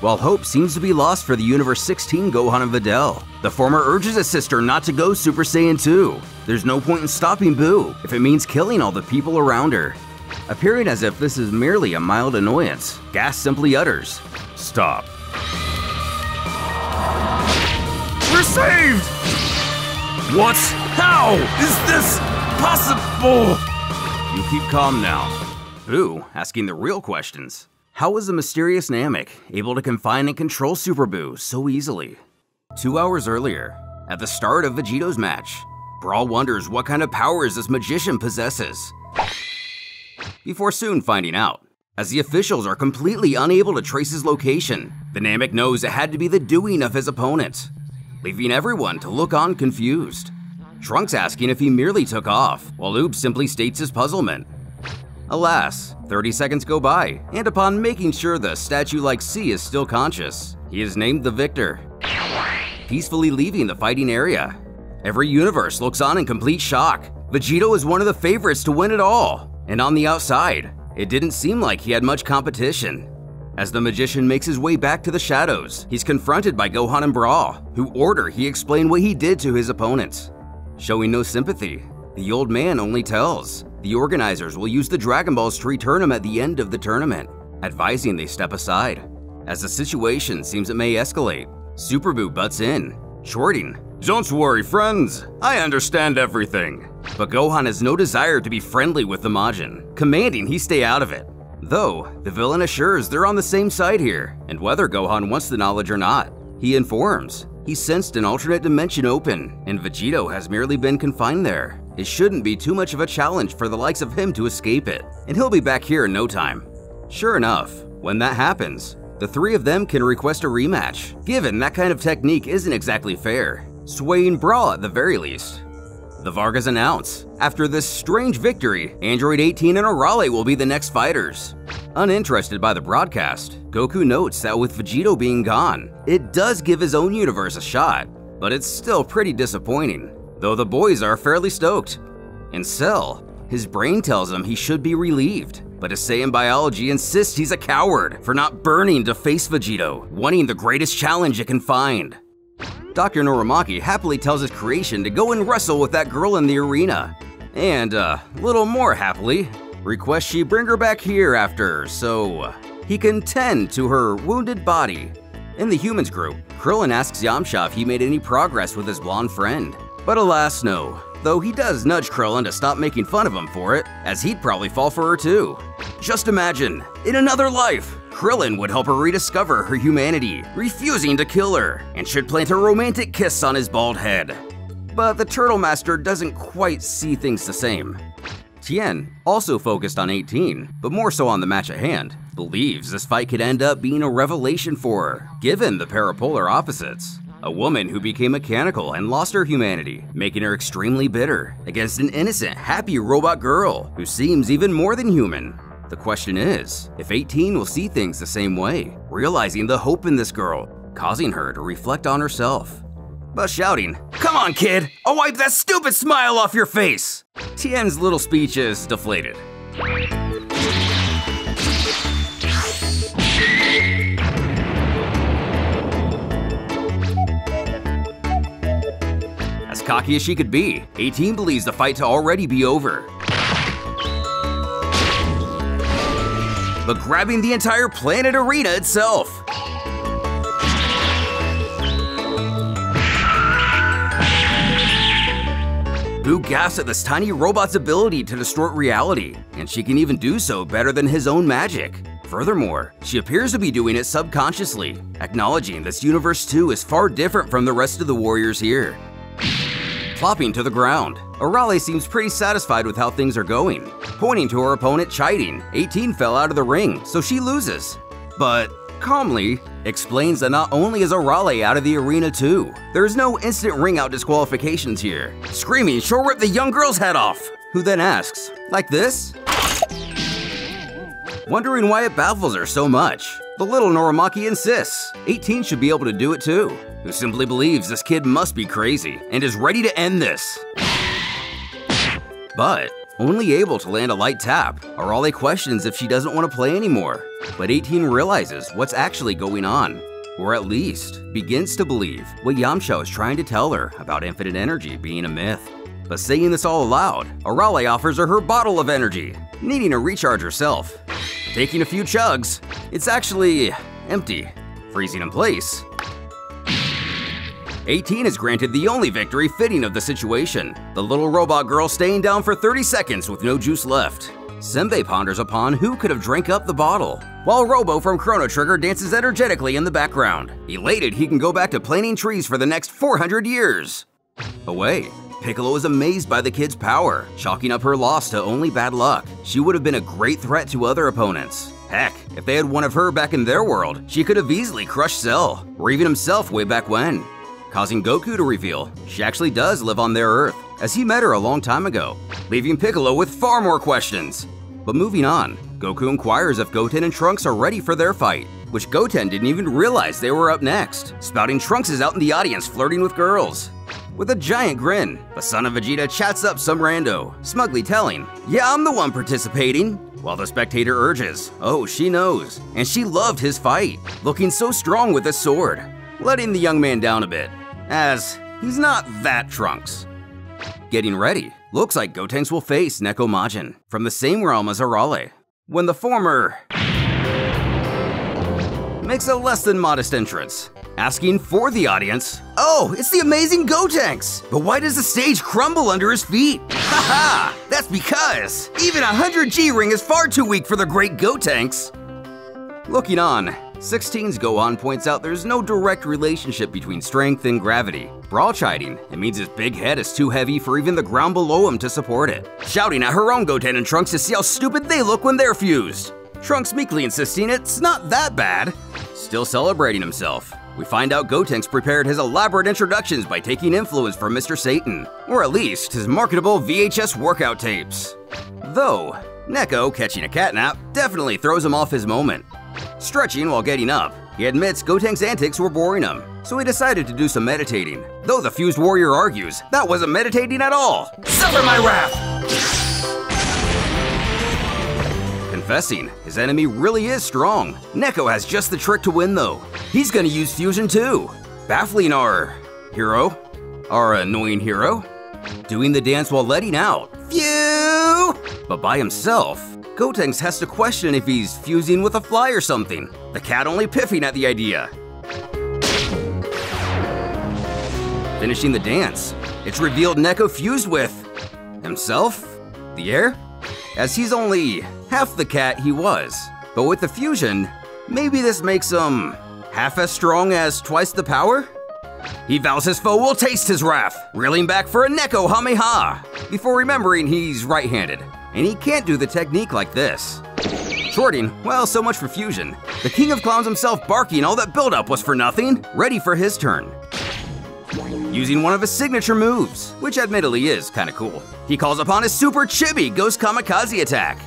While hope seems to be lost for the Universe 16 Gohan and Videl, the former urges his sister not to go Super Saiyan 2. There's no point in stopping Buu if it means killing all the people around her. Appearing as if this is merely a mild annoyance, Gas simply utters, "Stop."
We're saved! What? How is this possible?
You keep calm now. Buu asking the real questions. How was the mysterious Namek able to confine and control Super Buu so easily? 2 hours earlier, at the start of Vegito's match, Brawl wonders what kind of powers this magician possesses. Before soon finding out, as the officials are completely unable to trace his location, the Namek knows it had to be the doing of his opponent, leaving everyone to look on confused. Trunks asking if he merely took off, while Oob simply states his puzzlement. Alas, 30 seconds go by, and upon making sure the statue-like C is still conscious, he is named the victor, peacefully leaving the fighting area. Every universe looks on in complete shock. Vegito is one of the favorites to win it all, and on the outside, it didn't seem like he had much competition. As the magician makes his way back to the shadows, he's confronted by Gohan and Brawl, who order he explain what he did to his opponents. Showing no sympathy, the old man only tells the organizers will use the Dragon Balls to return him at the end of the tournament, advising they step aside. As the situation seems it may escalate, Super Buu butts in, shorting, "Don't worry, friends, I understand everything." But Gohan has no desire to be friendly with the Majin, commanding he stay out of it. Though, the villain assures they're on the same side here, and whether Gohan wants the knowledge or not, he informs he sensed an alternate dimension open, and Vegito has merely been confined there. It shouldn't be too much of a challenge for the likes of him to escape it, and he'll be back here in no time. Sure enough, when that happens, the three of them can request a rematch, given that kind of technique isn't exactly fair, swaying Brawl at the very least. The Vargas announce, after this strange victory, Android 18 and Arale will be the next fighters. Uninterested by the broadcast, Goku notes that with Vegito being gone, it does give his own universe a shot, but it's still pretty disappointing, though the boys are fairly stoked. In Cell, his brain tells him he should be relieved, but his Saiyan biology insists he's a coward for not burning to face Vegito, wanting the greatest challenge it can find. Dr. Norimaki happily tells his creation to go and wrestle with that girl in the arena, and little more happily, requests she bring her back here after so he can tend to her wounded body. In the humans group, Krillin asks Yamcha if he made any progress with his blonde friend, but alas no, though he does nudge Krillin to stop making fun of him for it, as he'd probably fall for her too. Just imagine, in another life, Krillin would help her rediscover her humanity, refusing to kill her, and should plant a romantic kiss on his bald head. But the Turtle Master doesn't quite see things the same. Tien, also focused on 18, but more so on the match at hand, believes this fight could end up being a revelation for her, given the parapolar opposites. A woman who became mechanical and lost her humanity, making her extremely bitter, against an innocent, happy robot girl who seems even more than human. The question is, if 18 will see things the same way, realizing the hope in this girl, causing her to reflect on herself. But shouting, "Come on kid, I'll wipe that stupid smile off your face!" Tien's little speech is deflated. As cocky as she could be, 18 believes the fight to already be over. But grabbing the entire planet arena itself. Boo gasps at this tiny robot's ability to distort reality, and she can even do so better than his own magic. Furthermore, she appears to be doing it subconsciously, acknowledging this universe too is far different from the rest of the warriors here. Plopping to the ground, Arale seems pretty satisfied with how things are going. Pointing to her opponent chiding, 18 fell out of the ring, so she loses. But calmly explains that not only is Arale out of the arena too, there's no instant ring-out disqualifications here. Screaming she'll rip the young girl's head off, who then asks, like this? Wondering why it baffles her so much, the little Norimaki insists 18 should be able to do it too, who simply believes this kid must be crazy and is ready to end this. But only able to land a light tap, Arale questions if she doesn't want to play anymore. But 18 realizes what's actually going on, or at least begins to believe what Yamcha is trying to tell her about infinite energy being a myth. But saying this all aloud, Arale offers her bottle of energy, needing to recharge herself. Taking a few chugs, it's actually empty, freezing in place. 18 is granted the only victory fitting of the situation, the little robot girl staying down for 30 seconds with no juice left. Senbei ponders upon who could have drank up the bottle, while Robo from Chrono Trigger dances energetically in the background, elated he can go back to planing trees for the next 400 years. Away, Piccolo is amazed by the kid's power, chalking up her loss to only bad luck. She would have been a great threat to other opponents. Heck, if they had one of her back in their world, she could have easily crushed Cell, or even himself way back when. Causing Goku to reveal she actually does live on their Earth, as he met her a long time ago, leaving Piccolo with far more questions. But moving on, Goku inquires if Goten and Trunks are ready for their fight, which Goten didn't even realize they were up next, spouting Trunks is out in the audience flirting with girls. With a giant grin, the son of Vegeta chats up some rando, smugly telling, "Yeah, I'm the one participating," while the spectator urges, "Oh, she knows, and she loved his fight, looking so strong with his sword," letting the young man down a bit, as he's not that Trunks. Getting ready, looks like Gotenks will face Neko Majin, from the same realm as Arale, when the former makes a less than modest entrance, asking for the audience, "Oh, it's the amazing Gotenks! But why does the stage crumble under his feet?" Haha, that's because even a 100G ring is far too weak for the great Gotenks. Looking on, 16's Gohan points out there's no direct relationship between strength and gravity. Brawl chiding, it means his big head is too heavy for even the ground below him to support it. Shouting at her own Goten and Trunks to see how stupid they look when they're fused. Trunks meekly insisting it's not that bad. Still celebrating himself, we find out Gotenks prepared his elaborate introductions by taking influence from Mr. Satan, or at least his marketable VHS workout tapes. Though, Neko catching a catnap definitely throws him off his moment. Stretching while getting up, he admits Gotenks' antics were boring him, so he decided to do some meditating. Though the fused warrior argues that wasn't meditating at all. Suffer my wrath! Confessing his enemy really is strong, Neko has just the trick to win though. He's gonna use fusion too, baffling our hero, our annoying hero, doing the dance while letting out Phew! But by himself, Gotenks has to question if he's fusing with a fly or something, the cat only piffing at the idea. Finishing the dance, it's revealed Neko fused with himself, the air, as he's only half the cat he was. But with the fusion, maybe this makes him half as strong as twice the power? He vows his foe will taste his wrath, reeling back for a Neko Hameha, before remembering he's right-handed, and he can't do the technique like this. Shorting, well, so much for fusion. The King of Clowns himself barking all that buildup was for nothing, ready for his turn. Using one of his signature moves, which admittedly is kinda cool. He calls upon his super chibi Ghost Kamikaze attack.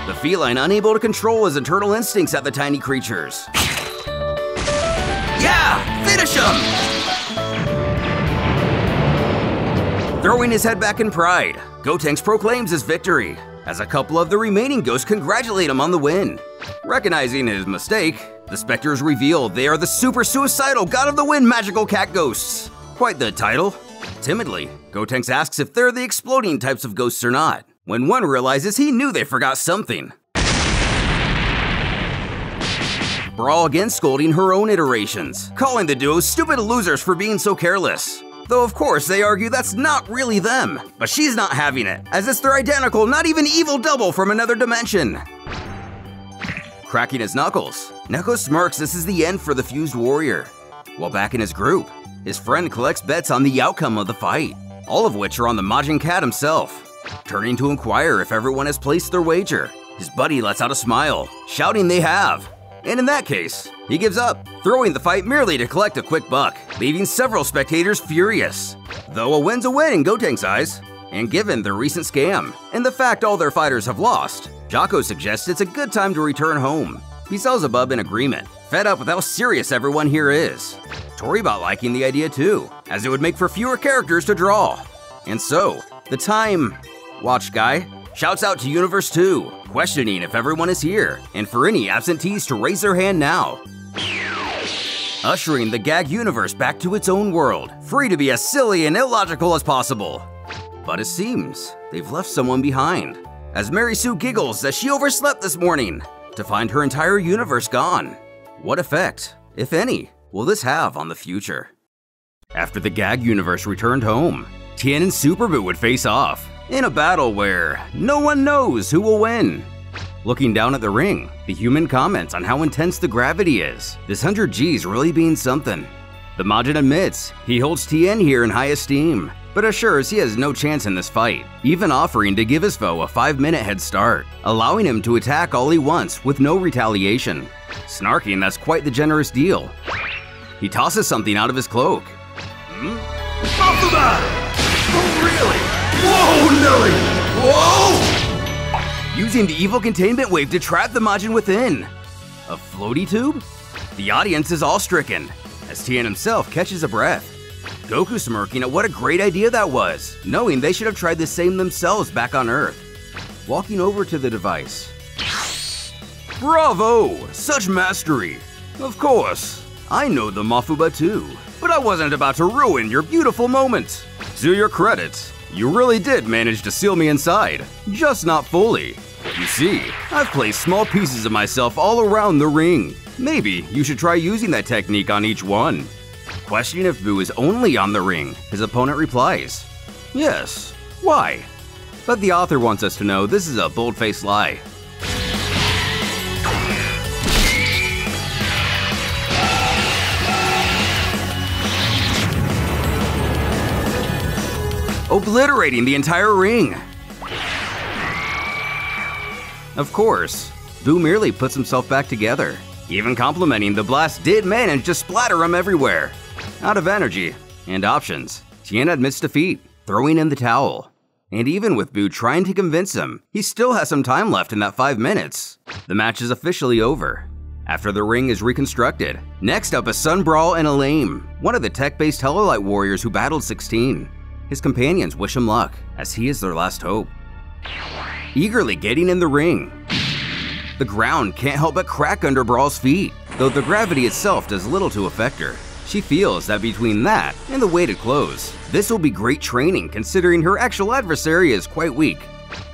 The feline unable to control his internal instincts at the tiny creatures. Yeah! Finish him! Throwing his head back in pride, Gotenks proclaims his victory, as a couple of the remaining ghosts congratulate him on the win. Recognizing his mistake, the specters reveal they are the super suicidal God of the Wind magical cat ghosts. Quite the title. Timidly, Gotenks asks if they're the exploding types of ghosts or not, when one realizes he knew they forgot something. Brawl again scolding her own iterations, calling the duo stupid losers for being so careless. Though of course they argue that's not really them, but she's not having it, as it's their identical, not even evil double from another dimension. Cracking his knuckles, Neko smirks this is the end for the fused warrior. While back in his group, his friend collects bets on the outcome of the fight, all of which are on the Majin Cat himself. Turning to inquire if everyone has placed their wager, his buddy lets out a smile, shouting they have. And in that case, he gives up, throwing the fight merely to collect a quick buck, leaving several spectators furious. Though a win's a win in Gotenks' eyes, and given their recent scam, and the fact all their fighters have lost, Jocko suggests it's a good time to return home. Beelzebub in agreement, fed up with how serious everyone here is. Toribot liking the idea too, as it would make for fewer characters to draw. And so, the time watch guy shouts out to Universe 2, questioning if everyone is here, and for any absentees to raise their hand now. Ushering the gag universe back to its own world, free to be as silly and illogical as possible. But it seems they've left someone behind, as Mary Sue giggles that she overslept this morning to find her entire universe gone. What effect, if any, will this have on the future? After the gag universe returned home, Tien and Super Boo would face off in a battle where no one knows who will win. Looking down at the ring, the human comments on how intense the gravity is, this 100 G's really being something. The Majin admits he holds Tien here in high esteem, but assures he has no chance in this fight, even offering to give his foe a 5-minute head start, allowing him to attack all he wants with no retaliation. Snarking that's quite the generous deal. He tosses something out of his cloak.
Alphabet! Oh, really? Whoa, Nelly! Whoa!
Using the evil containment wave to trap the Majin within. A floaty tube? The audience is all stricken, as Tien himself catches a breath. Goku smirking at what a great idea that was, knowing they should have tried the same themselves back on Earth. Walking over to the device. Bravo! Such mastery! Of course, I know the Mafuba too, but I wasn't about to ruin your beautiful moment. To your credit, you really did manage to seal me inside, just not fully. You see, I've placed small pieces of myself all around the ring. Maybe you should try using that technique on each one. Questioning if Boo is only on the ring, his opponent replies, yes, why? But the author wants us to know this is a bold-faced lie. Obliterating the entire ring. Of course, Boo merely puts himself back together, even complimenting the blast did manage to splatter him everywhere. Out of energy and options, Tien admits defeat, throwing in the towel. And even with Boo trying to convince him, he still has some time left in that 5 minutes. The match is officially over. After the ring is reconstructed, next up is Sun Brawl and Elaine, one of the tech-based Helolight warriors who battled 16. His companions wish him luck, as he is their last hope. Eagerly getting in the ring. The ground can't help but crack under Brawl's feet, though the gravity itself does little to affect her. She feels that between that and the weighted clothes, this will be great training considering her actual adversary is quite weak.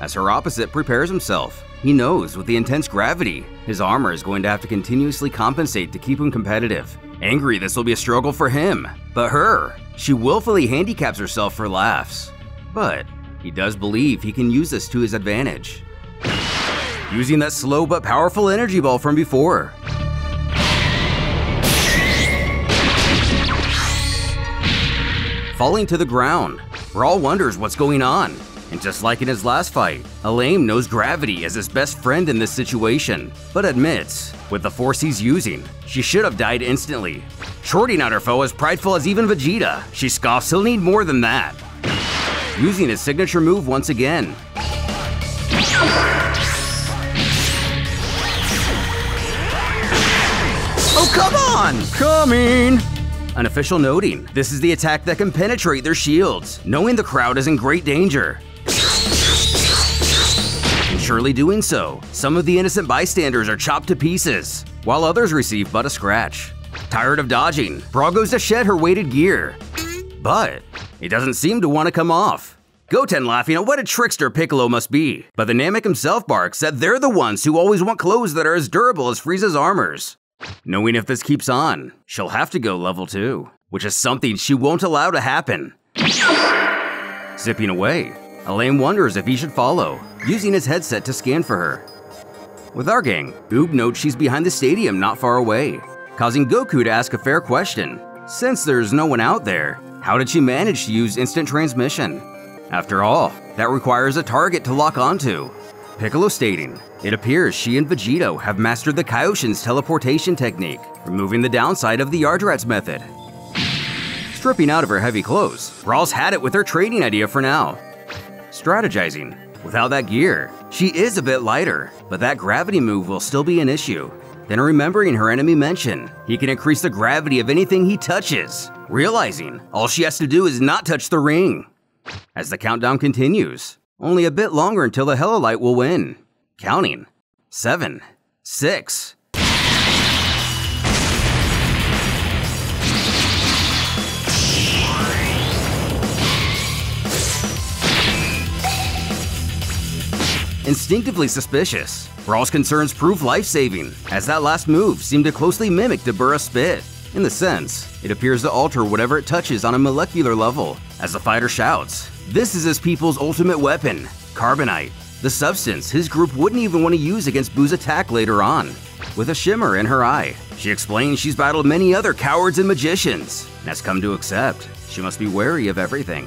As her opposite prepares himself, he knows with the intense gravity, his armor is going to have to continuously compensate to keep him competitive. Angry this will be a struggle for him, but her, she willfully handicaps herself for laughs. But he does believe he can use this to his advantage. Using that slow but powerful energy ball from before. Falling to the ground, Brawl wonders what's going on. And just like in his last fight, Elaine knows gravity as his best friend in this situation, but admits, with the force he's using, she should have died instantly. Shorting out her foe as prideful as even Vegeta, she scoffs he'll need more than that. Using his signature move once again. Oh, come on! Coming! An official noting, this is the attack that can penetrate their shields, knowing the crowd is in great danger. And surely doing so, some of the innocent bystanders are chopped to pieces, while others receive but a scratch. Tired of dodging, Brawl goes to shed her weighted gear. But it doesn't seem to want to come off. Goten laughing at what a trickster Piccolo must be, but the Namek himself barks that they're the ones who always want clothes that are as durable as Frieza's armors. Knowing if this keeps on, she'll have to go level 2, which is something she won't allow to happen. Zipping away, Elaine wonders if he should follow, using his headset to scan for her. With our gang, Oob notes she's behind the stadium not far away, causing Goku to ask a fair question. Since there's no one out there, how did she manage to use instant transmission? After all, that requires a target to lock onto. Piccolo stating, it appears she and Vegito have mastered the Kaioshin's teleportation technique, removing the downside of the Yardrat's method. Stripping out of her heavy clothes, Brawl's had it with her trading idea for now. Strategizing, without that gear, she is a bit lighter, but that gravity move will still be an issue. Then remembering her enemy mention, he can increase the gravity of anything he touches, realizing all she has to do is not touch the ring. As the countdown continues, only a bit longer until the Helolite will win. Counting. 7, 6. Instinctively suspicious, Brawl's concerns prove life-saving, as that last move seemed to closely mimic Dabura's spit. In the sense, it appears to alter whatever it touches on a molecular level. As the fighter shouts, this is his people's ultimate weapon, Carbonite, the substance his group wouldn't even want to use against Boo's attack later on. With a shimmer in her eye, she explains she's battled many other cowards and magicians, and has come to accept she must be wary of everything.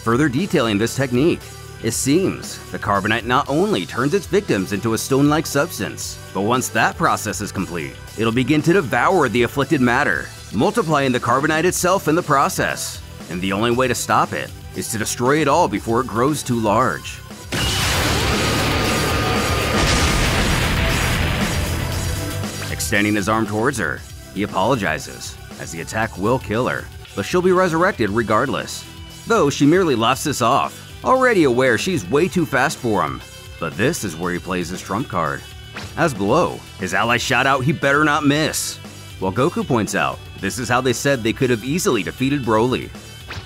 Further detailing this technique, it seems the Carbonite not only turns its victims into a stone-like substance, but once that process is complete, it'll begin to devour the afflicted matter, multiplying the Carbonite itself in the process. And the only way to stop it is to destroy it all before it grows too large. Extending his arm towards her, he apologizes, as the attack will kill her, but she'll be resurrected regardless. Though she merely laughs this off, already aware she's way too fast for him. But this is where he plays his trump card. As below, his allies shout out he better not miss, while Goku points out this is how they said they could have easily defeated Broly,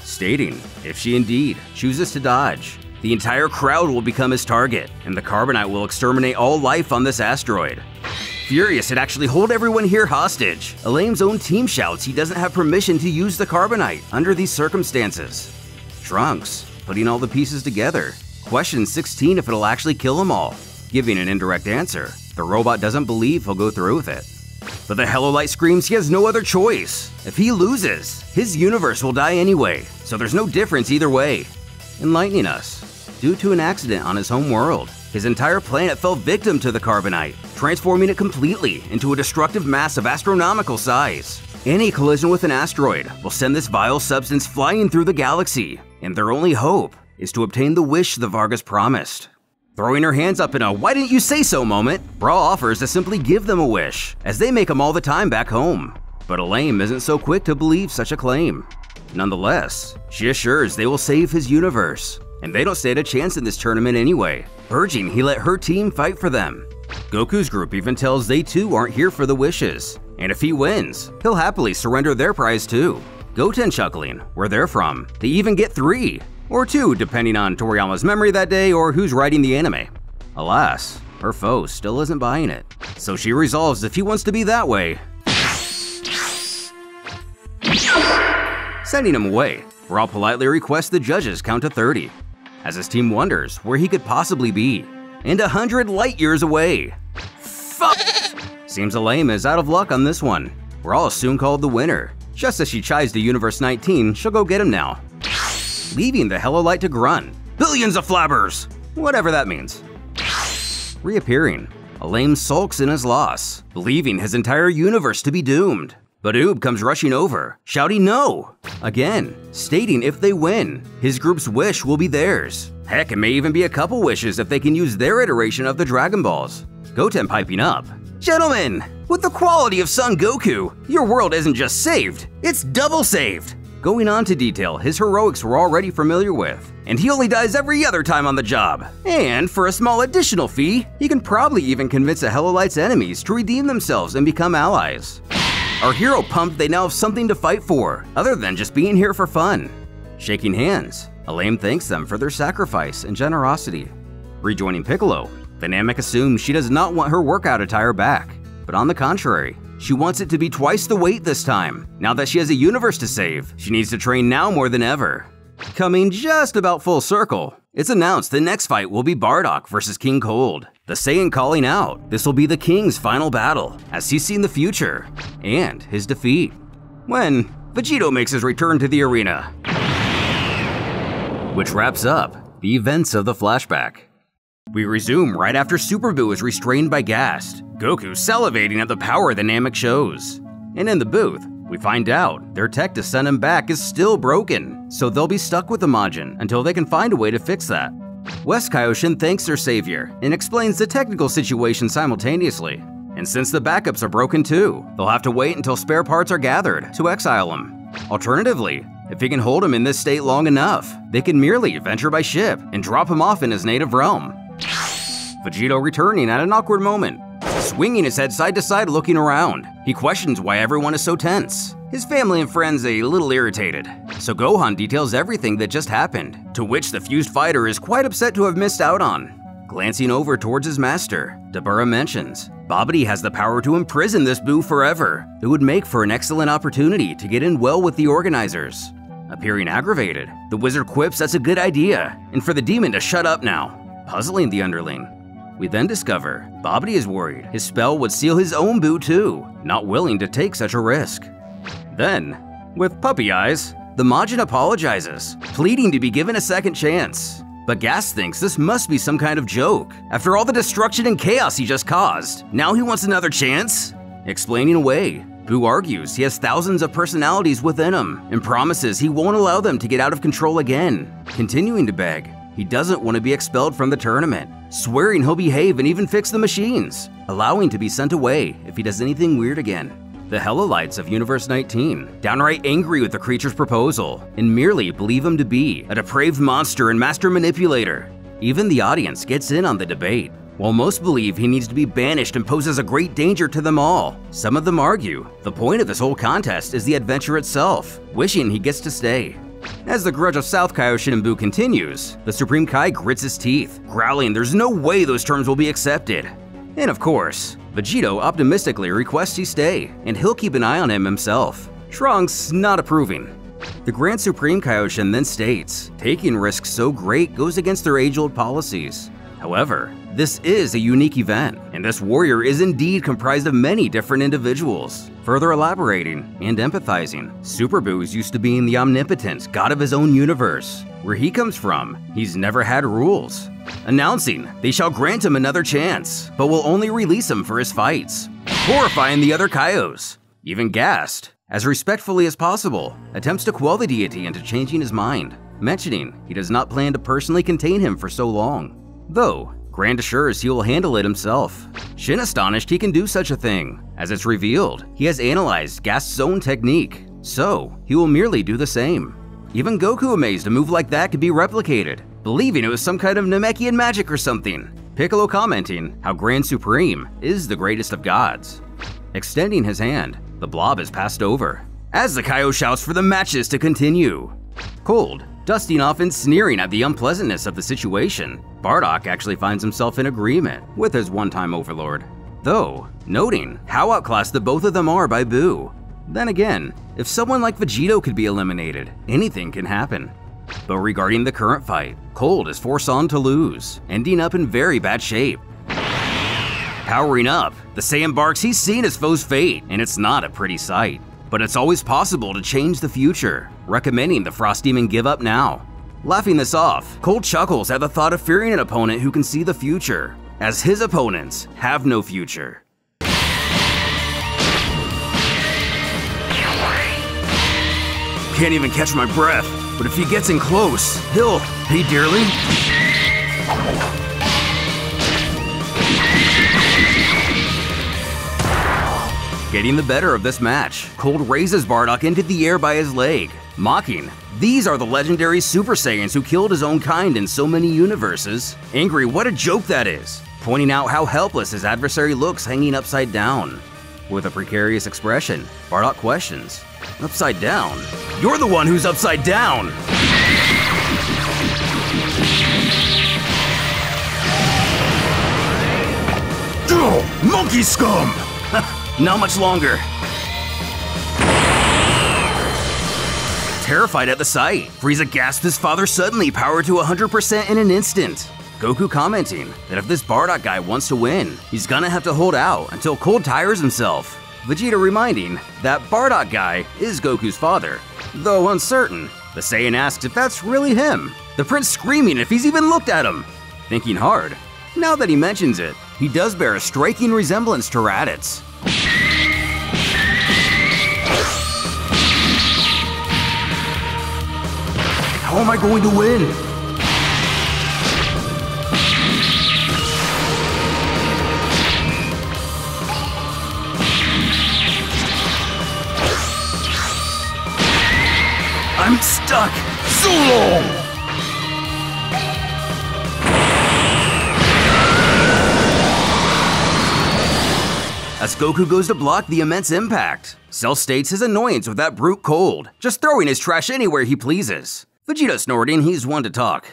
stating if she indeed chooses to dodge, the entire crowd will become his target, and the Carbonite will exterminate all life on this asteroid. Furious it actually hold everyone here hostage, Elaine's own team shouts he doesn't have permission to use the Carbonite under these circumstances. Trunks, putting all the pieces together, questions 16 if it'll actually kill them all. Giving an indirect answer, the robot doesn't believe he'll go through with it. But the Helolite screams he has no other choice. If he loses, his universe will die anyway, so there's no difference either way. Enlightening us, due to an accident on his home world, his entire planet fell victim to the Carbonite, transforming it completely into a destructive mass of astronomical size. Any collision with an asteroid will send this vile substance flying through the galaxy, and their only hope is to obtain the wish the Vargas promised. Throwing her hands up in a "why didn't you say so" moment, Brawl offers to simply give them a wish, as they make them all the time back home. But Elaine isn't so quick to believe such a claim. Nonetheless, she assures they will save his universe, and they don't stand a chance in this tournament anyway, urging he let her team fight for them. Goku's group even tells they too aren't here for the wishes, and if he wins, he'll happily surrender their prize too. Goten chuckling where they're from, they even get 3, or 2 depending on Toriyama's memory that day or who's writing the anime. Alas, her foe still isn't buying it, so she resolves if he wants to be that way. Sending him away, Brawl politely requests the judges count to 30, as his team wonders where he could possibly be, and 100 light years away. Fuck! Seems Elaine is out of luck on this one. Brawl is soon called the winner. Just as she chides to Universe 19, she'll go get him now, leaving the Helolite to grunt, "Billions of flabbers!" Whatever that means. Reappearing, Elaine sulks in his loss, believing his entire universe to be doomed. But Oob comes rushing over, shouting no! Again, stating if they win, his group's wish will be theirs. Heck, it may even be a couple wishes if they can use their iteration of the Dragon Balls. Goten piping up, "Gentlemen, with the quality of Son Goku, your world isn't just saved, it's double saved!" Going on to detail his heroics we're already familiar with, and he only dies every other time on the job. And for a small additional fee, he can probably even convince a Helolite's enemies to redeem themselves and become allies. Our hero pumped they now have something to fight for, other than just being here for fun. Shaking hands, Elaine thanks them for their sacrifice and generosity. Rejoining Piccolo, the Namek assumes she does not want her workout attire back, but on the contrary, She wants it to be twice the weight this time. Now that she has a universe to save, she needs to train now more than ever. Coming just about full circle, it's announced the next fight will be Bardock versus King Cold. The Saiyan calling out this will be the King's final battle, as he's seen the future, and his defeat. When Vegito makes his return to the arena, which wraps up the events of the flashback. We resume right after Super Buu is restrained by Gast, Goku salivating at the power the Namek shows. And in the booth, we find out their tech to send him back is still broken, so they'll be stuck with the Majin until they can find a way to fix that. West Kaioshin thanks their savior and explains the technical situation simultaneously. And since the backups are broken too, they'll have to wait until spare parts are gathered to exile him. Alternatively, if he can hold him in this state long enough, they can merely venture by ship and drop him off in his native realm. Vegito returning at an awkward moment, swinging his head side to side looking around. He questions why everyone is so tense. His family and friends a little irritated. So Gohan details everything that just happened, to which the fused fighter is quite upset to have missed out on. Glancing over towards his master, Dabura mentions Babidi has the power to imprison this Buu forever. It would make for an excellent opportunity to get in well with the organizers. Appearing aggravated, the wizard quips that's a good idea, and for the demon to shut up now, puzzling the underling. We then discover Babidi is worried his spell would seal his own Buu too, not willing to take such a risk. Then, with puppy eyes, the Majin apologizes, pleading to be given a second chance. But Gast thinks this must be some kind of joke. After all the destruction and chaos he just caused, now he wants another chance? Explaining away, Buu argues he has thousands of personalities within him and promises he won't allow them to get out of control again. Continuing to beg, he doesn't want to be expelled from the tournament, swearing he'll behave and even fix the machines, allowing to be sent away if he does anything weird again. The Hellolites of Universe 19, downright angry with the creature's proposal, and merely believe him to be a depraved monster and master manipulator. Even the audience gets in on the debate. While most believe he needs to be banished and poses a great danger to them all, some of them argue the point of this whole contest is the adventure itself, wishing he gets to stay. As the grudge of South Kaioshin and Buu continues, the Supreme Kai grits his teeth, growling there's no way those terms will be accepted. And of course, Vegito optimistically requests he stay, and he'll keep an eye on him himself. Trunks not approving. The Grand Supreme Kaioshin then states, taking risks so great goes against their age-old policies. However, this is a unique event, and this warrior is indeed comprised of many different individuals. Further elaborating and empathizing, Super Buu is used to being the omnipotent god of his own universe. Where he comes from, he's never had rules. Announcing they shall grant him another chance, but will only release him for his fights, horrifying the other Kaios. Even Gast, as respectfully as possible, attempts to quell the deity into changing his mind, mentioning he does not plan to personally contain him for so long. Though, Grand assures he will handle it himself. Shin astonished he can do such a thing. As it's revealed, he has analyzed Gast's own technique, so he will merely do the same. Even Goku amazed a move like that could be replicated, believing it was some kind of Namekian magic or something. Piccolo commenting how Grand Supreme is the greatest of gods. Extending his hand, the blob is passed over, as the Kaio shouts for the matches to continue. Cold, dusting off and sneering at the unpleasantness of the situation, Bardock actually finds himself in agreement with his one-time overlord, though noting how outclassed the both of them are by Buu. Then again, if someone like Vegito could be eliminated, anything can happen. But regarding the current fight, Cold is forced on to lose, ending up in very bad shape. Powering up, the Saiyan barks he's seen his foe's fate, and it's not a pretty sight. But it's always possible to change the future, recommending the Frost Demon give up now. Laughing this off, Cold chuckles at the thought of fearing an opponent who can see the future, as his opponents have no future. Can't even catch my breath, but if he gets in close, he'll pay dearly. Getting the better of this match, Cold raises Bardock into the air by his leg, mocking, "These are the legendary Super Saiyans who killed his own kind in so many universes." Angry what a joke that is, pointing out how helpless his adversary looks hanging upside down. With a precarious expression, Bardock questions, "Upside down? You're the one who's upside down!" Oh, monkey scum! Not much longer. Terrified at the sight, Frieza gasped his father suddenly powered to 100% in an instant. Goku commenting that if this Bardock guy wants to win, he's gonna have to hold out until Cold tires himself. Vegeta reminding that Bardock guy is Goku's father. Though uncertain, the Saiyan asks if that's really him. The prince screaming if he's even looked at him. Thinking hard, now that he mentions it, he does bear a striking resemblance to Raditz. How am I going to win? I'm stuck! So long! As Goku goes to block the immense impact, Cell states his annoyance with that brute Cold, just throwing his trash anywhere he pleases. Vegeta snorting he's one to talk.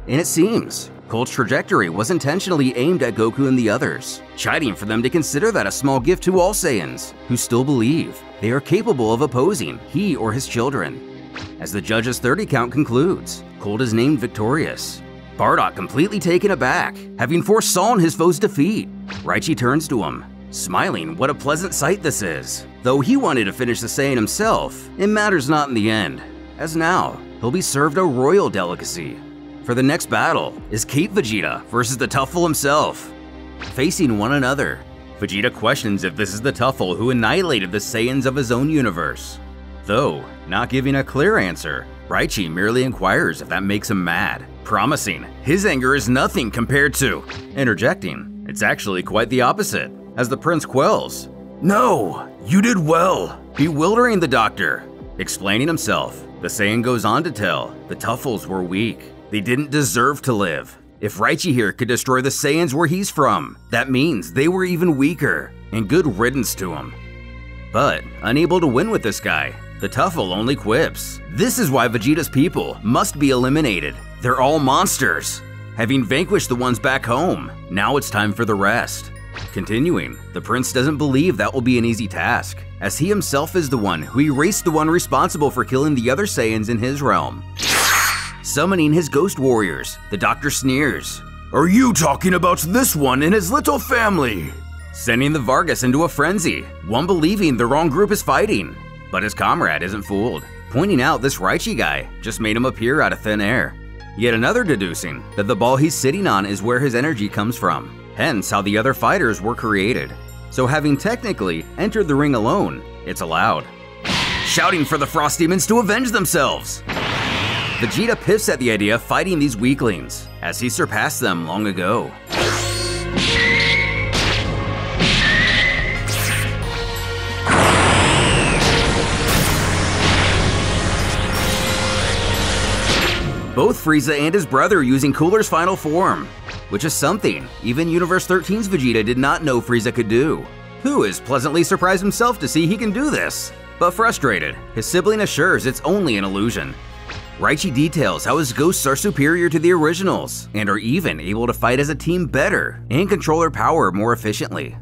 And it seems, Cold's trajectory was intentionally aimed at Goku and the others, chiding for them to consider that a small gift to all Saiyans, who still believe they are capable of opposing he or his children. As the judge's 30 count concludes, Cold is named victorious. Bardock completely taken aback, having foresawn his foe's defeat. Raichi turns to him, smiling what a pleasant sight this is. Though he wanted to finish the Saiyan himself, it matters not in the end, as now he'll be served a royal delicacy. For the next battle is Cape Vegeta versus the Tuffle himself. Facing one another, Vegeta questions if this is the Tuffle who annihilated the Saiyans of his own universe. Though not giving a clear answer, Raichi merely inquires if that makes him mad, promising his anger is nothing compared to, interjecting, it's actually quite the opposite, as the prince quells. No, you did well, bewildering the doctor. Explaining himself, the Saiyan goes on to tell the Tuffles were weak. They didn't deserve to live. If Raichi here could destroy the Saiyans where he's from, that means they were even weaker, and good riddance to him. But unable to win with this guy, the Tuffle only quips. This is why Vegeta's people must be eliminated. They're all monsters. Having vanquished the ones back home, now it's time for the rest. Continuing, the prince doesn't believe that will be an easy task, as he himself is the one who erased the one responsible for killing the other Saiyans in his realm. Summoning his ghost warriors, the doctor sneers. Are you talking about this one and his little family? Sending the Vargas into a frenzy, one believing the wrong group is fighting. But his comrade isn't fooled, pointing out this Raichi guy just made him appear out of thin air. Yet another deducing that the ball he's sitting on is where his energy comes from, hence how the other fighters were created. So having technically entered the ring alone, it's allowed. Shouting for the Frost Demons to avenge themselves! Vegeta piffs at the idea of fighting these weaklings, as he surpassed them long ago. Both Frieza and his brother using Cooler's final form, which is something even Universe 13's Vegeta did not know Frieza could do. Who is pleasantly surprised himself to see he can do this. But frustrated, his sibling assures it's only an illusion. Raichi details how his ghosts are superior to the originals, and are even able to fight as a team better and control their power more efficiently.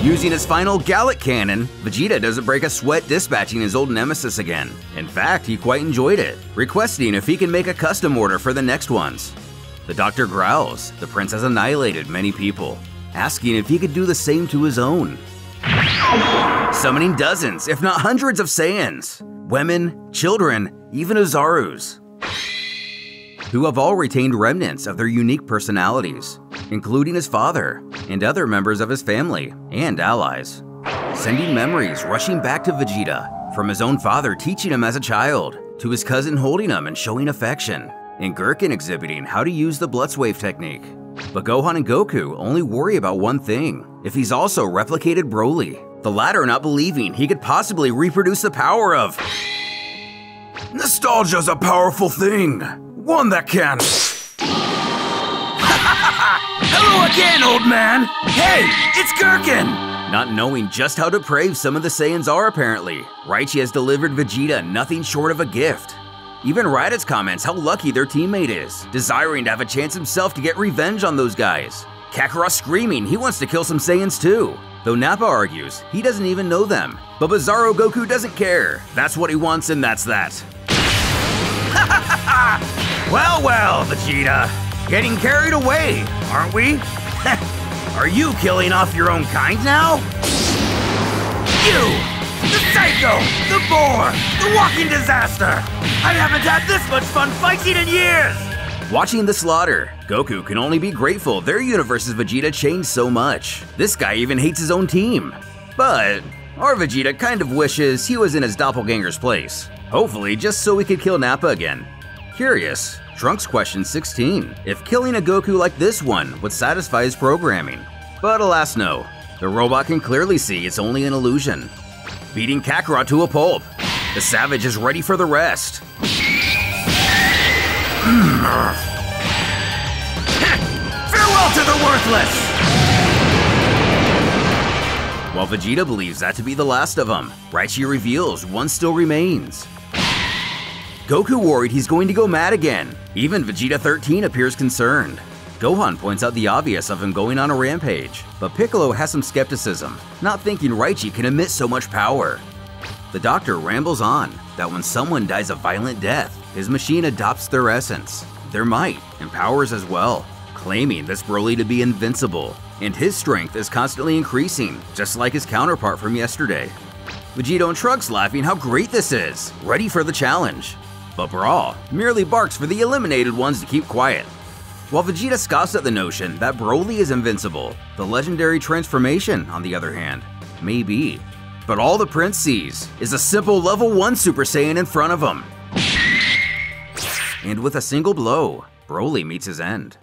Using his final Gallic cannon, Vegeta doesn't break a sweat dispatching his old nemesis again. In fact, he quite enjoyed it, requesting if he can make a custom order for the next ones. The doctor growls the prince has annihilated many people, asking if he could do the same to his own. Summoning dozens, if not hundreds of Saiyans, women, children, even Ozarus, who have all retained remnants of their unique personalities, including his father and other members of his family and allies. Sending memories rushing back to Vegeta, from his own father teaching him as a child, to his cousin holding him and showing affection, and Gherkin exhibiting how to use the Blitzwave technique. But Gohan and Goku only worry about one thing, if he's also replicated Broly, the latter not believing he could possibly reproduce the power of… Nostalgia's a powerful thing, one that can… Hello again, old man! Hey, it's Gherkin! Not knowing just how depraved some of the Saiyans are apparently, Raichi has delivered Vegeta nothing short of a gift. Even Raditz comments how lucky their teammate is, desiring to have a chance himself to get revenge on those guys. Kakarot screaming he wants to kill some Saiyans too, though Nappa argues he doesn't even know them. But Bizarro Goku doesn't care. That's what he wants and that's that.
Well, well, Vegeta. Getting carried away, aren't we? Are you killing off your own kind now? You! The Psycho! The Boar! The Walking Disaster! I haven't had this much fun fighting in years!
Watching the slaughter, Goku can only be grateful their universe's Vegeta changed so much. This guy even hates his own team. But our Vegeta kind of wishes he was in his doppelganger's place. Hopefully just so we could kill Nappa again. Curious, Trunks questions 16 if killing a Goku like this one would satisfy his programming. But alas no, the robot can clearly see it's only an illusion. Beating Kakarot to a pulp, the Savage is ready for the rest.
Farewell to the worthless!
While Vegeta believes that to be the last of them, Raichi reveals one still remains. Goku worried he's going to go mad again. Even Vegeta 13 appears concerned. Gohan points out the obvious of him going on a rampage, but Piccolo has some skepticism, not thinking Raichi can emit so much power. The doctor rambles on that when someone dies a violent death, his machine adopts their essence, their might, and powers as well, claiming this Broly to be invincible, and his strength is constantly increasing, just like his counterpart from yesterday. Vegito and Trunks laughing how great this is, ready for the challenge. But Brawl merely barks for the eliminated ones to keep quiet. While Vegeta scoffs at the notion that Broly is invincible, the legendary transformation, on the other hand, may be. But all the Prince sees is a simple level 1 Super Saiyan in front of him. And with a single blow, Broly meets his end.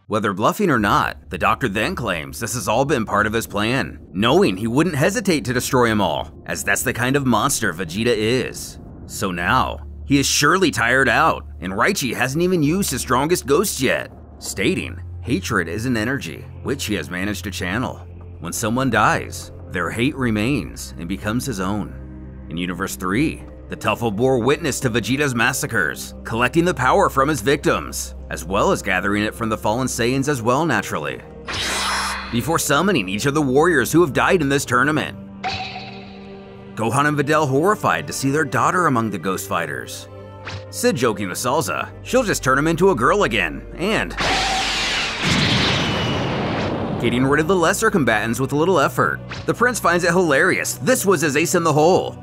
Whether bluffing or not, the Doctor then claims this has all been part of his plan, knowing he wouldn't hesitate to destroy them all, as that's the kind of monster Vegeta is. So now, he is surely tired out, and Raichi hasn't even used his strongest ghost yet, stating hatred is an energy, which he has managed to channel. When someone dies, their hate remains and becomes his own. In Universe 3, the Tuffle bore witness to Vegeta's massacres, collecting the power from his victims, as well as gathering it from the fallen Saiyans as well naturally, before summoning each of the warriors who have died in this tournament. Gohan and Videl horrified to see their daughter among the ghost fighters. Sid joking with Salza, she'll just turn him into a girl again, and getting rid of the lesser combatants with a little effort. The Prince finds it hilarious. This was his ace in the hole.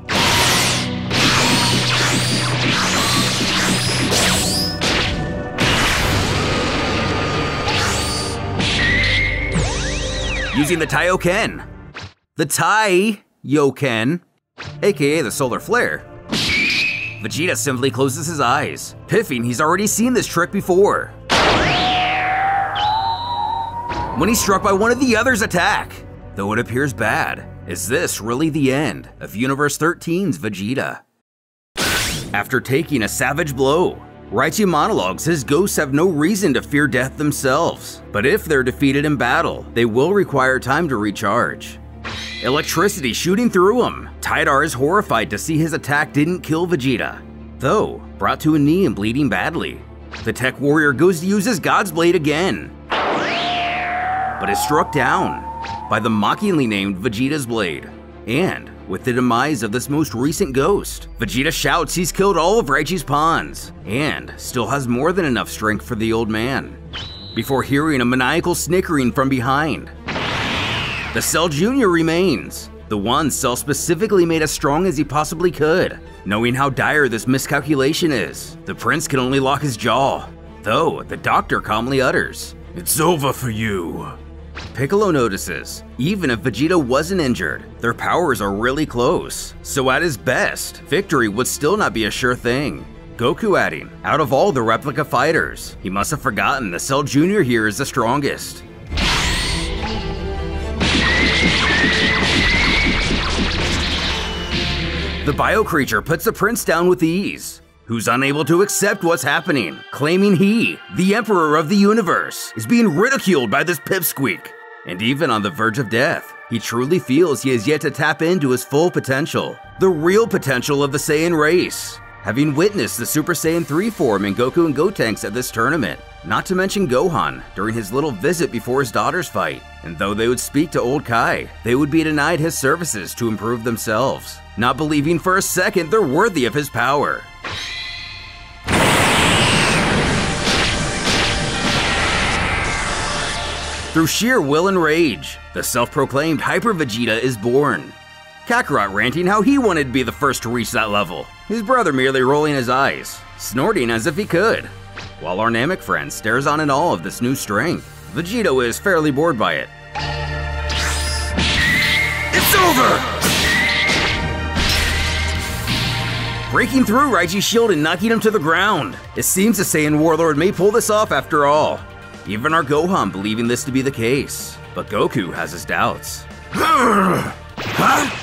Using the Taioken. The Tai-Yoken, aka the Solar Flare. Vegeta simply closes his eyes, piffing he's already seen this trick before. When he's struck by one of the others' attack. Though it appears bad, is this really the end of Universe 13's Vegeta? After taking a savage blow, Raichi monologues his ghosts have no reason to fear death themselves, but if they're defeated in battle, they will require time to recharge. Electricity shooting through him, Tidar is horrified to see his attack didn't kill Vegeta, though brought to a knee and bleeding badly. The Tech Warrior goes to use his God's Blade again, but is struck down by the mockingly named Vegeta's Blade. And with the demise of this most recent ghost, Vegeta shouts he's killed all of Raichi's pawns, and still has more than enough strength for the old man, before hearing a maniacal snickering from behind. The Cell Jr. remains, the one Cell specifically made as strong as he possibly could. Knowing how dire this miscalculation is, the Prince can only lock his jaw, though the Doctor calmly utters, "It's over for you." Piccolo notices, even if Vegeta wasn't injured, their powers are really close, so at his best, victory would still not be a sure thing. Goku adding, out of all the replica fighters, he must have forgotten the Cell Jr. here is the strongest. The bio creature puts the Prince down with ease, who's unable to accept what's happening, claiming he, the Emperor of the Universe, is being ridiculed by this pipsqueak. And even on the verge of death, he truly feels he has yet to tap into his full potential, the real potential of the Saiyan race. having witnessed the Super Saiyan 3 form in Goku and Gotenks at this tournament, not to mention Gohan during his little visit before his daughter's fight. And though they would speak to old Kai, they would be denied his services to improve themselves, not believing for a second they're worthy of his power. Through sheer will and rage, the self-proclaimed Hyper Vegeta is born. Kakarot ranting how he wanted to be the first to reach that level, his brother merely rolling his eyes, snorting as if he could. While our Namek friend stares on in awe of this new strength, Vegito is fairly bored by it.
It's over!
Breaking through Raiji's shield and knocking him to the ground. It seems the Saiyan Warlord may pull this off after all. Even our Gohan believing this to be the case, but Goku has his doubts.
Huh?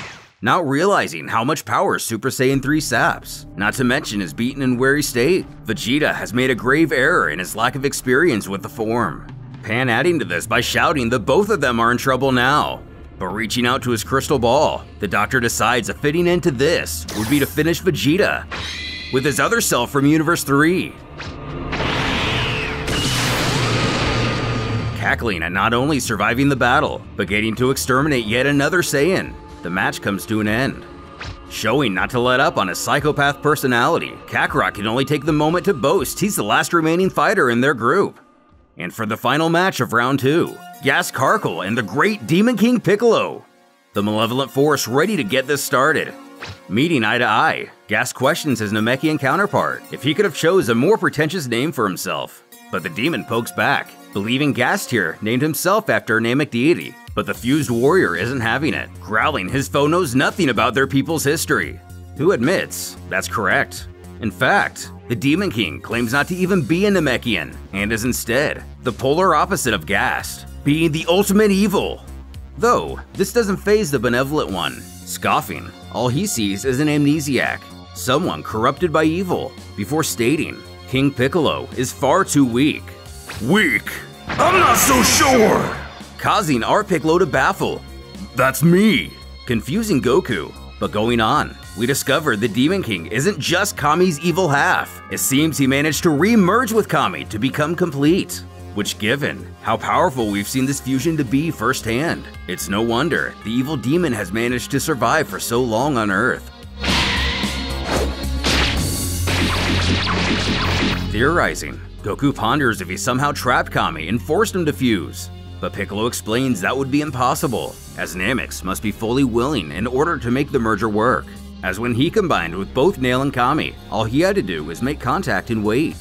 Not realizing how much power Super Saiyan 3 saps, not to mention his beaten and weary state, Vegeta has made a grave error in his lack of experience with the form. Pan adding to this by shouting that both of them are in trouble now. But reaching out to his crystal ball, the Doctor decides a fitting end to this would be to finish Vegeta with his other self from Universe 3. Cackling at not only surviving the battle, but getting to exterminate yet another Saiyan, the match comes to an end. Showing not to let up on his psychopath personality, Kakarot can only take the moment to boast he's the last remaining fighter in their group. And for the final match of round 2, Gas Karkle and the great Demon King Piccolo. The malevolent force ready to get this started. Meeting eye to eye, Gas questions his Namekian counterpart if he could have chose a more pretentious name for himself. But the demon pokes back, believing Gastier named himself after a Namek deity. But the fused warrior isn't having it, growling his foe knows nothing about their people's history. Who admits that's correct. In fact, the Demon King claims not to even be a Namekian, and is instead the polar opposite of Gast, being the ultimate evil. Though, this doesn't faze the benevolent one. Scoffing, all he sees is an amnesiac, someone corrupted by evil, before stating, King Piccolo is far too weak.
Weak?
I'm not so sure!
Causing our Piccolo to baffle.
That's me!
Confusing Goku, but going on, we discover the Demon King isn't just Kami's evil half. It seems he managed to re-merge with Kami to become complete. Which, given how powerful we've seen this fusion to be firsthand, it's no wonder the evil demon has managed to survive for so long on Earth. Theorizing, Goku ponders if he somehow trapped Kami and forced him to fuse. But Piccolo explains that would be impossible, as Nameks must be fully willing in order to make the merger work. As when he combined with both Nail and Kami, all he had to do was make contact and wait.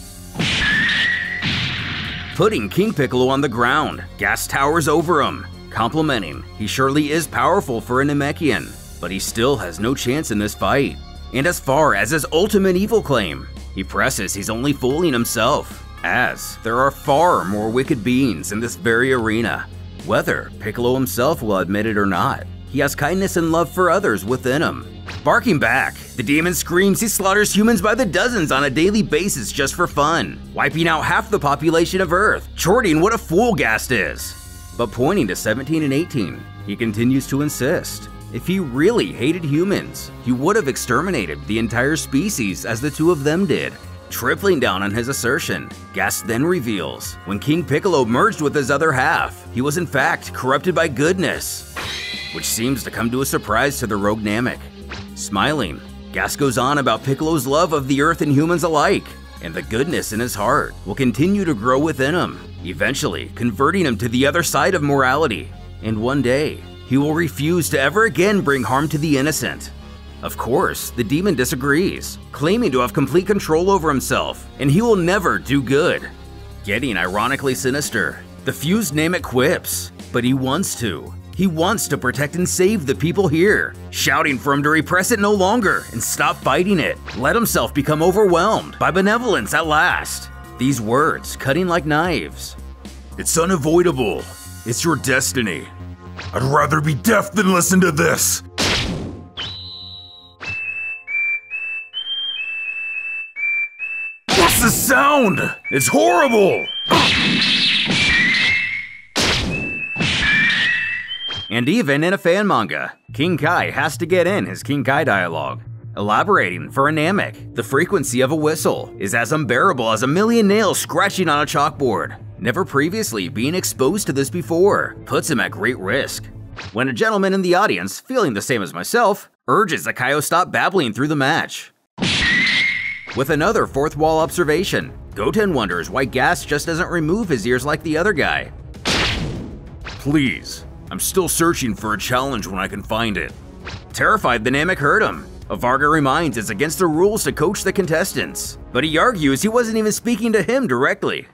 Putting King Piccolo on the ground, Gas towers over him, complimenting he surely is powerful for a Namekian, but he still has no chance in this fight. And as far as his ultimate evil claim, he presses he's only fooling himself, as there are far more wicked beings in this very arena. Whether Piccolo himself will admit it or not, he has kindness and love for others within him. Barking back, the demon screams he slaughters humans by the dozens on a daily basis just for fun, wiping out half the population of Earth, chorting what a fool Gast is. But pointing to 17 and 18, he continues to insist, if he really hated humans, he would have exterminated the entire species as the two of them did. Tripling down on his assertion, Gast then reveals, when King Piccolo merged with his other half, he was in fact corrupted by goodness, which seems to come to a surprise to the rogue Namek. Smiling, Gast goes on about Piccolo's love of the Earth and humans alike, and the goodness in his heart will continue to grow within him, eventually converting him to the other side of morality, and one day, he will refuse to ever again bring harm to the innocent. Of course, the demon disagrees, claiming to have complete control over himself, and he will never do good. Getting ironically sinister, the fused Namek quips, but he wants to. He wants to protect and save the people here, shouting for him to repress it no longer and stop fighting it, let himself become overwhelmed by benevolence at last. These words cutting like knives.
It's unavoidable. It's your destiny. I'd rather be deaf than listen to this. What's the sound? It's horrible!
And even in a fan manga, King Kai has to get in his King Kai dialogue. elaborating for a Namek, the frequency of a whistle is as unbearable as a million nails scratching on a chalkboard. Never previously being exposed to this before puts him at great risk. When a gentleman in the audience, feeling the same as myself, urges that Kayou stop babbling through the match. With another fourth wall observation, Goten wonders why Gas just doesn't remove his ears like the other guy.
Please, I'm still searching for a challenge when I can find it.
Terrified, the Namek heard him. Varga reminds it's against the rules to coach the contestants, but he argues he wasn't even speaking to him directly.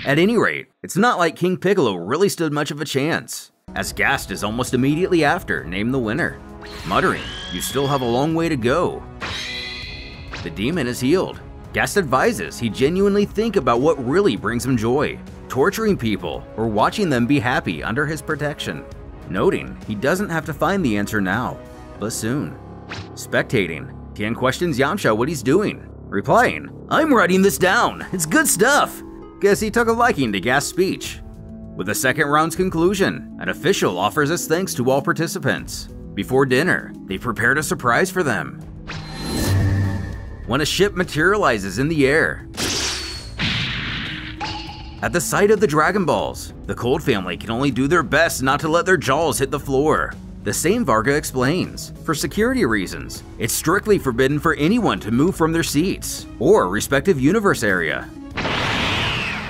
At any rate, it's not like King Piccolo really stood much of a chance, as Gast is almost immediately after named the winner, muttering, "You still have a long way to go." The demon is healed. Gast advises he genuinely think about what really brings him joy, torturing people or watching them be happy under his protection, noting he doesn't have to find the answer now, but soon. Spectating, Tien questions Yamcha what he's doing, replying, "I'm writing this down, it's good stuff." Guess he took a liking to Gast's speech. With the second round's conclusion, an official offers his thanks to all participants. Before dinner, they prepared a surprise for them. When a ship materializes in the air. At the sight of the Dragon Balls, the Cold family can only do their best not to let their jaws hit the floor. The same Varga explains, for security reasons, it's strictly forbidden for anyone to move from their seats or respective universe area.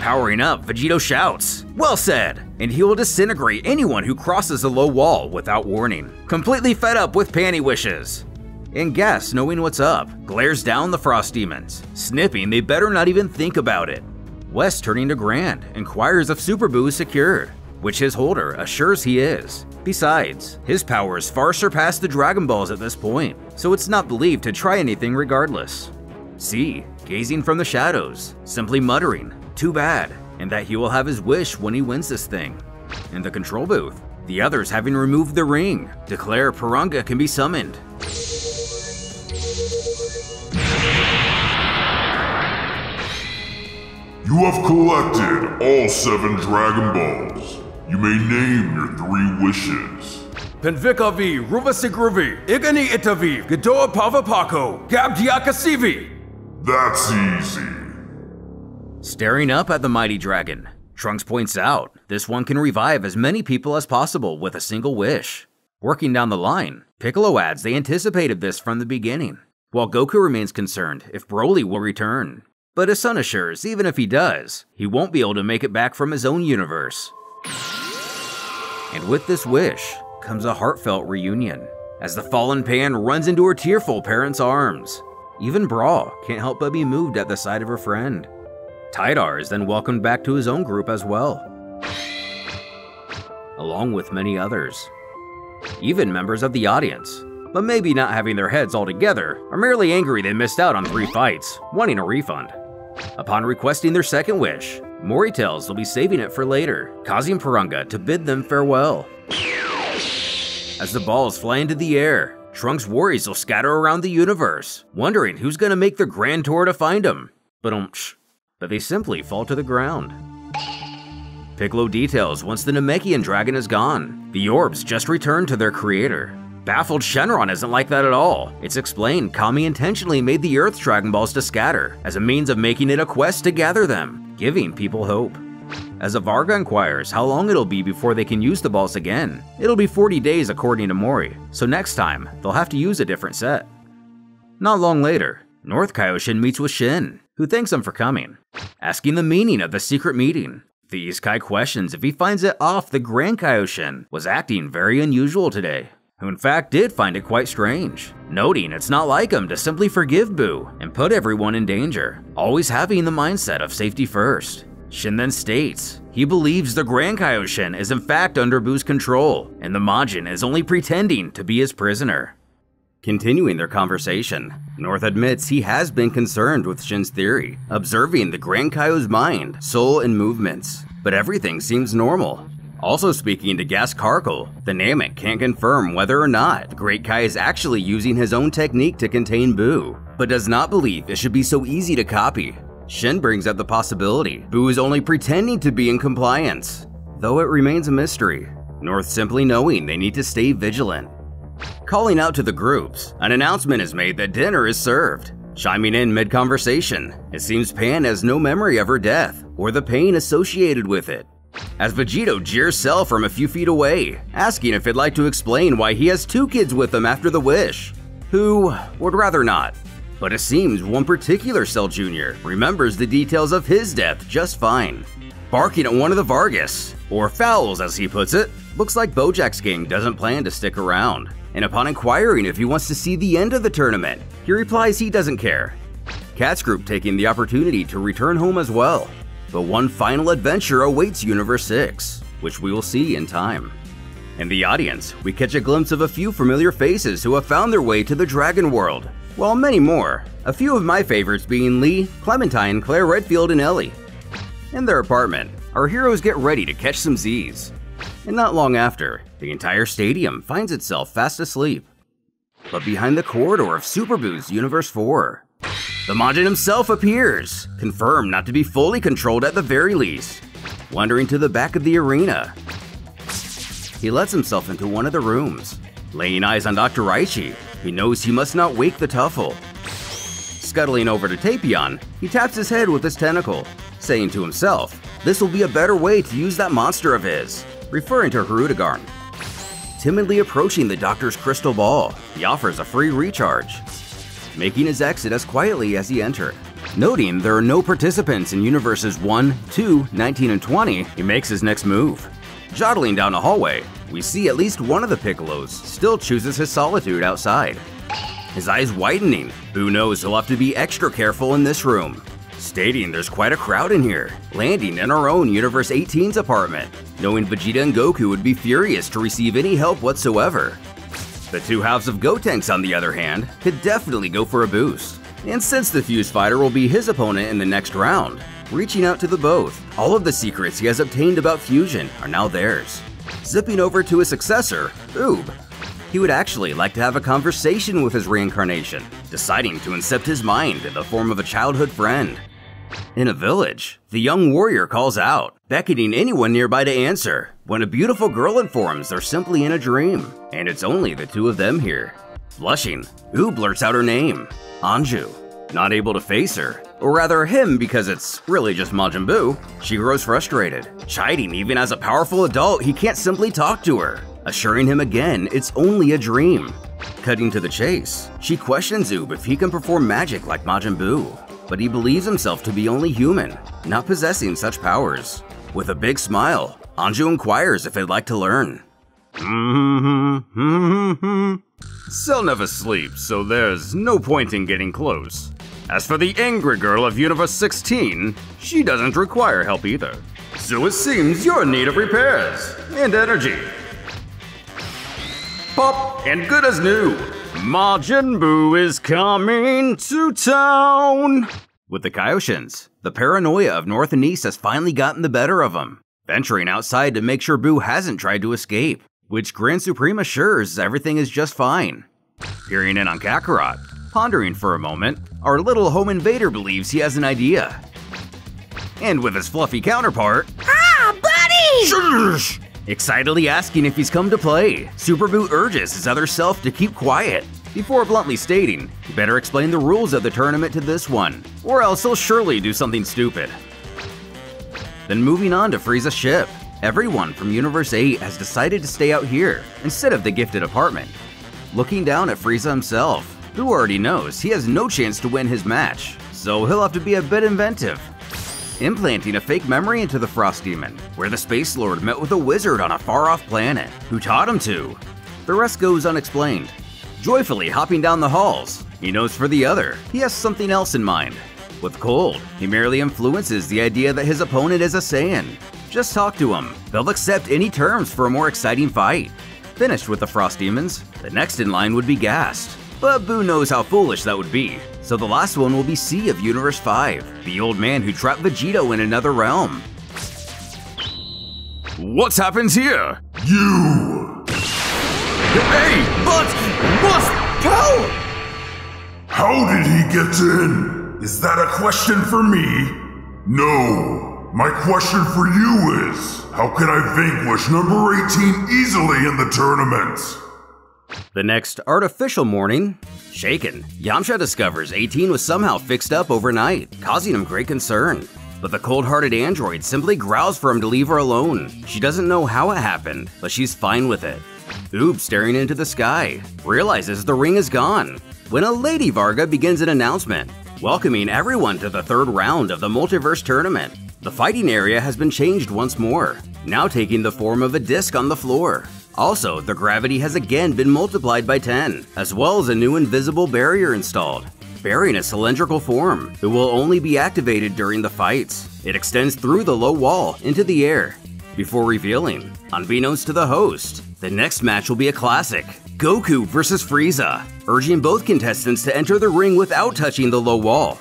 Powering up, Vegito shouts, "Well said!" and he will disintegrate anyone who crosses the low wall without warning, completely fed up with panty wishes. And Gas, knowing what's up, glares down the Frost Demons, snipping they better not even think about it. West, turning to Grand, inquires if Super Buu is secured, which his holder assures he is. Besides, his powers far surpass the Dragon Balls at this point, so it's not believed to try anything regardless. C, gazing from the shadows, simply muttering, "Too bad," and that he will have his wish when he wins this thing. In the control booth, the others, having removed the ring, declare Piranga can be summoned.
You have collected all 7 Dragon Balls. You may name your 3 wishes.
Penvikavi, Ruvasigravi, Igani Itavi, Gadoa Pavapako, Gabdiakasivi.
That's easy.
Staring up at the mighty dragon, Trunks points out this one can revive as many people as possible with a single wish. Working down the line, Piccolo adds they anticipated this from the beginning, while Goku remains concerned if Broly will return. But his son assures even if he does, he won't be able to make it back from his own universe. And with this wish comes a heartfelt reunion, as the fallen Pan runs into her tearful parents' arms. Even Brawl can't help but be moved at the sight of her friend. Tidar is then welcomed back to his own group as well, along with many others. Even members of the audience, but maybe not having their heads all together, are merely angry they missed out on 3 fights, wanting a refund. Upon requesting their second wish, Mori tells they'll be saving it for later, causing Piranga to bid them farewell. As the balls fly into the air, Trunks worries they'll scatter around the universe, wondering who's gonna make the grand tour to find them. But they simply fall to the ground. Piccolo details once the Namekian dragon is gone, the orbs just return to their creator. Baffled Shenron isn't like that at all. It's explained Kami intentionally made the Earth's Dragon Balls to scatter, as a means of making it a quest to gather them, giving people hope. As Varga inquires how long it'll be before they can use the balls again, it'll be 40 days according to Mori, so next time, they'll have to use a different set. Not long later, North Kaioshin meets with Shin, who thanks him for coming, asking the meaning of the secret meeting. The Isekai questions if he finds it off the Grand Kaioshin was acting very unusual today, who in fact did find it quite strange, noting it's not like him to simply forgive Buu and put everyone in danger, always having the mindset of safety first. Shin then states he believes the Grand Kaioshin is in fact under Buu's control, and the Majin is only pretending to be his prisoner. Continuing their conversation, North admits he has been concerned with Shin's theory, observing the Grand Kaio's mind, soul, and movements, but everything seems normal. Also speaking to Gas Karkle, the Namek can't confirm whether or not the Great Kai is actually using his own technique to contain Buu, but does not believe it should be so easy to copy. Shin brings up the possibility Buu is only pretending to be in compliance, though it remains a mystery, North simply knowing they need to stay vigilant. Calling out to the groups, an announcement is made that dinner is served. Chiming in mid-conversation, it seems Pan has no memory of her death or the pain associated with it. As Vegito jeers Cell from a few feet away, asking if he'd like to explain why he has 2 kids with him after the wish, who would rather not. But it seems one particular Cell Jr. remembers the details of his death just fine. Barking at one of the Vargas, or fouls as he puts it, looks like Bojack's gang doesn't plan to stick around. And upon inquiring if he wants to see the end of the tournament, he replies he doesn't care. Cat's group taking the opportunity to return home as well. But one final adventure awaits Universe 6, which we will see in time. In the audience, we catch a glimpse of a few familiar faces who have found their way to the Dragon World, while many more, a few of my favorites being Lee, Clementine, Claire Redfield, and Ellie. In their apartment, our heroes get ready to catch some Z's. And not long after, the entire stadium finds itself fast asleep. But behind the corridor of Super Boo's Universe 4, the Majin himself appears, confirmed not to be fully controlled at the very least. Wandering to the back of the arena, he lets himself into one of the rooms. Laying eyes on Dr. Raichi, he knows he must not wake the Tuffle. Scuttling over to Tapion, he taps his head with his tentacle, saying to himself, this will be a better way to use that monster of his, referring to Hirudegarn. Timidly approaching the doctor's crystal ball, he offers a free recharge, making his exit as quietly as he entered. Noting there are no participants in Universes 1, 2, 19, and 20, he makes his next move. Jottling down a hallway, we see at least one of the Piccolos still chooses his solitude outside. His eyes widening, Boo knows he'll have to be extra careful in this room, stating there's quite a crowd in here, landing in our own Universe 18's apartment, knowing Vegeta and Goku would be furious to receive any help whatsoever. The 2 halves of Gotenks, on the other hand, could definitely go for a boost. And since the Fuse Fighter will be his opponent in the next round, reaching out to the both, all of the secrets he has obtained about fusion are now theirs. Zipping over to his successor, Oob, he would actually like to have a conversation with his reincarnation, deciding to incept his mind in the form of a childhood friend. In a village, the young warrior calls out, beckoning anyone nearby to answer, when a beautiful girl informs they're simply in a dream, and it's only the 2 of them here. Blushing, Oob blurts out her name, Anju. Not able to face her, or rather him because it's really just Majin Buu, she grows frustrated, chiding even as a powerful adult he can't simply talk to her, assuring him again it's only a dream. Cutting to the chase, she questions Oob if he can perform magic like Majin Buu, but he believes himself to be only human, not possessing such powers. With a big smile, Anju inquires if they'd like to learn.
Cell never sleeps, so there's no point in getting close. As for the angry girl of Universe 16, she doesn't require help either. So it seems you're in need of repairs and energy. Pop and good as new. Majin Buu is coming to town!
With the Kaioshins, the paranoia of North and East has finally gotten the better of him, venturing outside to make sure Buu hasn't tried to escape, which Grand Supreme assures everything is just fine. Peering in on Kakarot, pondering for a moment, our little home invader believes he has an idea. And with his fluffy counterpart,
Ah, buddy!
Shush! Excitedly asking if he's come to play, Super Buu urges his other self to keep quiet, before bluntly stating, you better explain the rules of the tournament to this one, or else he'll surely do something stupid. Then moving on to Frieza's ship, everyone from Universe 8 has decided to stay out here instead of the gifted apartment. Looking down at Frieza himself, who already knows he has no chance to win his match, so he'll have to be a bit inventive. Implanting a fake memory into the Frost Demon, where the Space Lord met with a wizard on a far-off planet, who taught him to. The rest goes unexplained. Joyfully hopping down the halls, he knows for the other, he has something else in mind. With Cold, he merely influences the idea that his opponent is a Saiyan. Just talk to him, they'll accept any terms for a more exciting fight. Finished with the Frost Demons, the next in line would be Gast. But Buu knows how foolish that would be, so the last one will be C of Universe 5, the old man who trapped Vegito in another realm.
What's happened here?
You!
Hey, but
How did he get in? Is that a question for me? No. My question for you is, how can I vanquish number 18 easily in the tournament?
The next artificial morning, shaken, Yamcha discovers 18 was somehow fixed up overnight, causing him great concern. But the cold-hearted android simply growls for him to leave her alone. She doesn't know how it happened, but she's fine with it. Oob, staring into the sky, realizes the ring is gone, when a Lady Varga begins an announcement, welcoming everyone to the third round of the Multiverse Tournament. The fighting area has been changed once more, now taking the form of a disc on the floor. Also, the gravity has again been multiplied by 10, as well as a new invisible barrier installed, bearing a cylindrical form. It will only be activated during the fights. It extends through the low wall into the air, before revealing, unbeknownst to the host, the next match will be a classic, Goku vs. Frieza, urging both contestants to enter the ring without touching the low wall.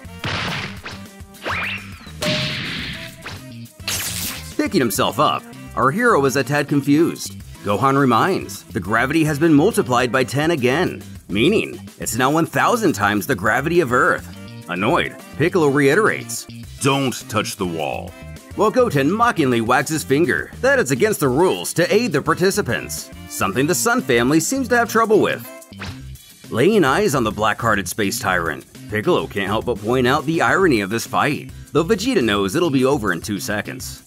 Picking himself up, our hero is a tad confused. Gohan reminds, the gravity has been multiplied by 10 again, meaning it's now 1,000 times the gravity of Earth. Annoyed, Piccolo reiterates,
Don't touch the wall.
While Goten mockingly wags his finger that it's against the rules to aid the participants, something the Sun family seems to have trouble with. Laying eyes on the black-hearted space tyrant, Piccolo can't help but point out the irony of this fight, though Vegeta knows it'll be over in 2 seconds.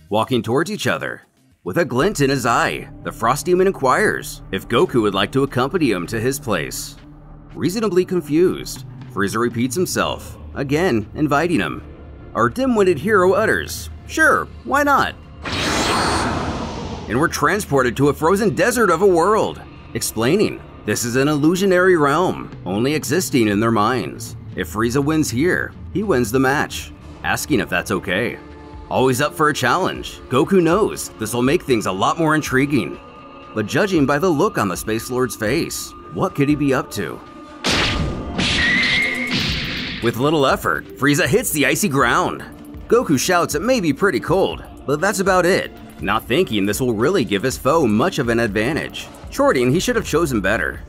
Walking towards each other, with a glint in his eye, the Frost Demon inquires if Goku would like to accompany him to his place. Reasonably confused, Frieza repeats himself, again inviting him. Our dim-witted hero utters, sure, why not? And we're transported to a frozen desert of a world, explaining this is an illusionary realm, only existing in their minds. If Frieza wins here, he wins the match, asking if that's okay. Always up for a challenge, Goku knows this will make things a lot more intriguing. But judging by the look on the Space Lord's face, what could he be up to? With little effort, Frieza hits the icy ground. Goku shouts it may be pretty cold, but that's about it, not thinking this will really give his foe much of an advantage. Shorting he should have chosen better.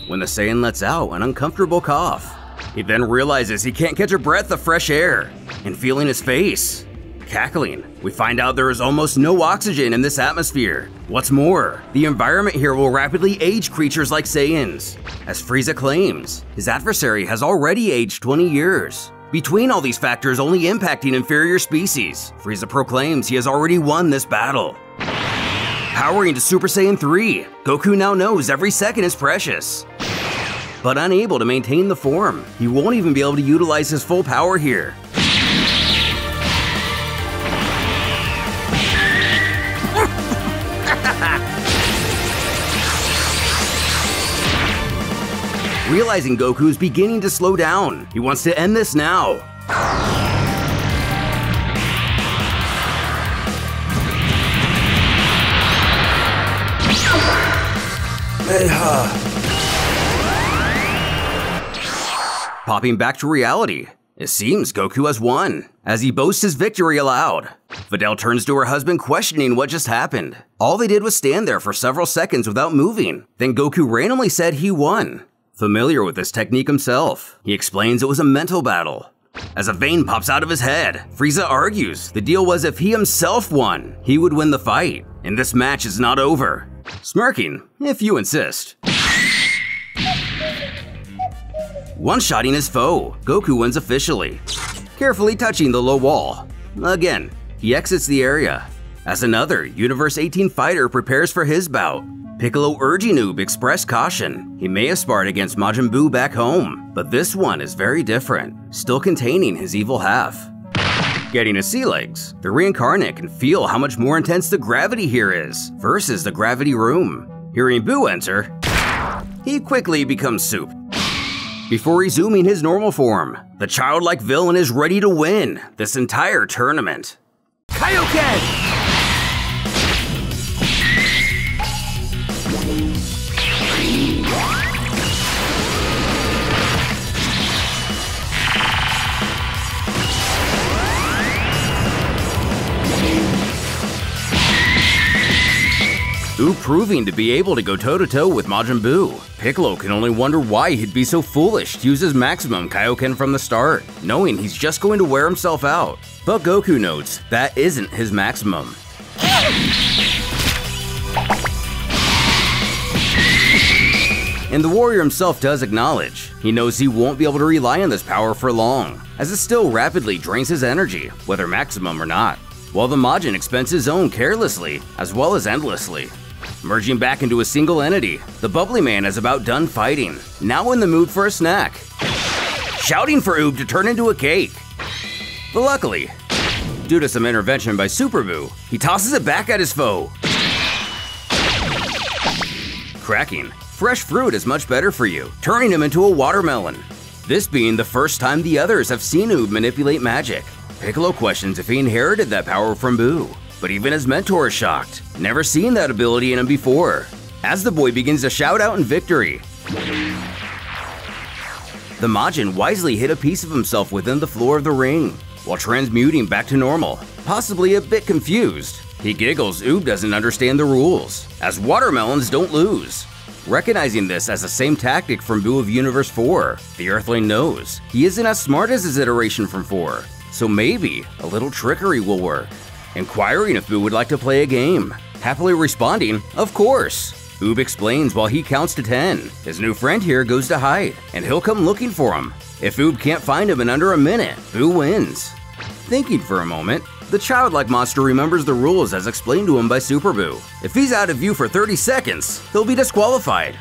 When the Saiyan lets out an uncomfortable cough, he then realizes he can't catch a breath of fresh air, and feeling his face. Cackling, we find out there is almost no oxygen in this atmosphere. What's more, the environment here will rapidly age creatures like Saiyans. As Frieza claims, his adversary has already aged 20 years. Between all these factors only impacting inferior species, Frieza proclaims he has already won this battle. Powering to Super Saiyan 3, Goku now knows every second is precious. But unable to maintain the form, he won't even be able to utilize his full power here. Realizing Goku's beginning to slow down, he wants to end this now. Popping back to reality, it seems Goku has won, as he boasts his victory aloud. Videl turns to her husband questioning what just happened. All they did was stand there for several seconds without moving, then Goku randomly said he won. Familiar with this technique himself, he explains it was a mental battle. As a vein pops out of his head, Frieza argues the deal was if he himself won, he would win the fight, and this match is not over. Smirking, if you insist. One-shotting his foe, Goku wins officially, carefully touching the low wall. Again, he exits the area, as another Universe 18 fighter prepares for his bout. Piccolo urging Oob expressed caution. He may have sparred against Majin Buu back home, but this one is very different, still containing his evil half. Getting his sea legs, the reincarnate can feel how much more intense the gravity here is versus the gravity room. Hearing Buu enter, he quickly becomes soup. Before resuming his normal form, the childlike villain is ready to win this entire tournament.
Kaioken!
Oob proving to be able to go toe-to-toe with Majin Buu. Piccolo can only wonder why he'd be so foolish to use his maximum Kaioken from the start, knowing he's just going to wear himself out. But Goku notes that isn't his maximum. And the warrior himself does acknowledge he knows he won't be able to rely on this power for long, as it still rapidly drains his energy, whether maximum or not, while the Majin expends his own carelessly as well as endlessly. Merging back into a single entity, the bubbly man is about done fighting, now in the mood for a snack, shouting for Oob to turn into a cake. But luckily, due to some intervention by Super Buu, he tosses it back at his foe. Cracking, fresh fruit is much better for you, turning him into a watermelon. This being the first time the others have seen Oob manipulate magic. Piccolo questions if he inherited that power from Buu, but even his mentor is shocked, never seen that ability in him before, as the boy begins to shout out in victory. The Majin wisely hid a piece of himself within the floor of the ring, while transmuting back to normal, possibly a bit confused. He giggles Oob doesn't understand the rules, as watermelons don't lose. Recognizing this as the same tactic from Buu of Universe 4, the Earthling knows he isn't as smart as his iteration from 4, so maybe a little trickery will work. Inquiring if Buu would like to play a game, happily responding, of course. Oob explains while he counts to 10. His new friend here goes to hide, and he'll come looking for him. If Oob can't find him in under a minute, Buu wins. Thinking for a moment, the childlike monster remembers the rules as explained to him by Super Buu. If he's out of view for 30 seconds, he'll be disqualified.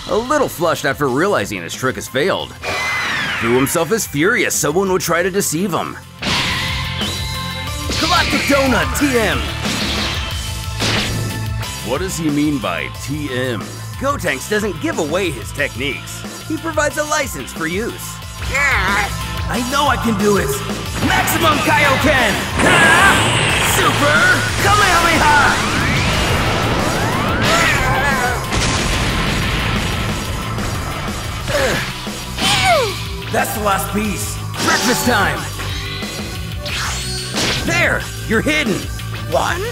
A little flushed after realizing his trick has failed, Buu himself is furious someone would try to deceive him. Galactic Donut TM! What does he mean by TM? Gotenks doesn't give away his techniques. He provides a license for use. I know I can do it! Maximum Kaioken! Super Kamehameha! That's the last piece. Breakfast time! There! You're hidden!
1, 2,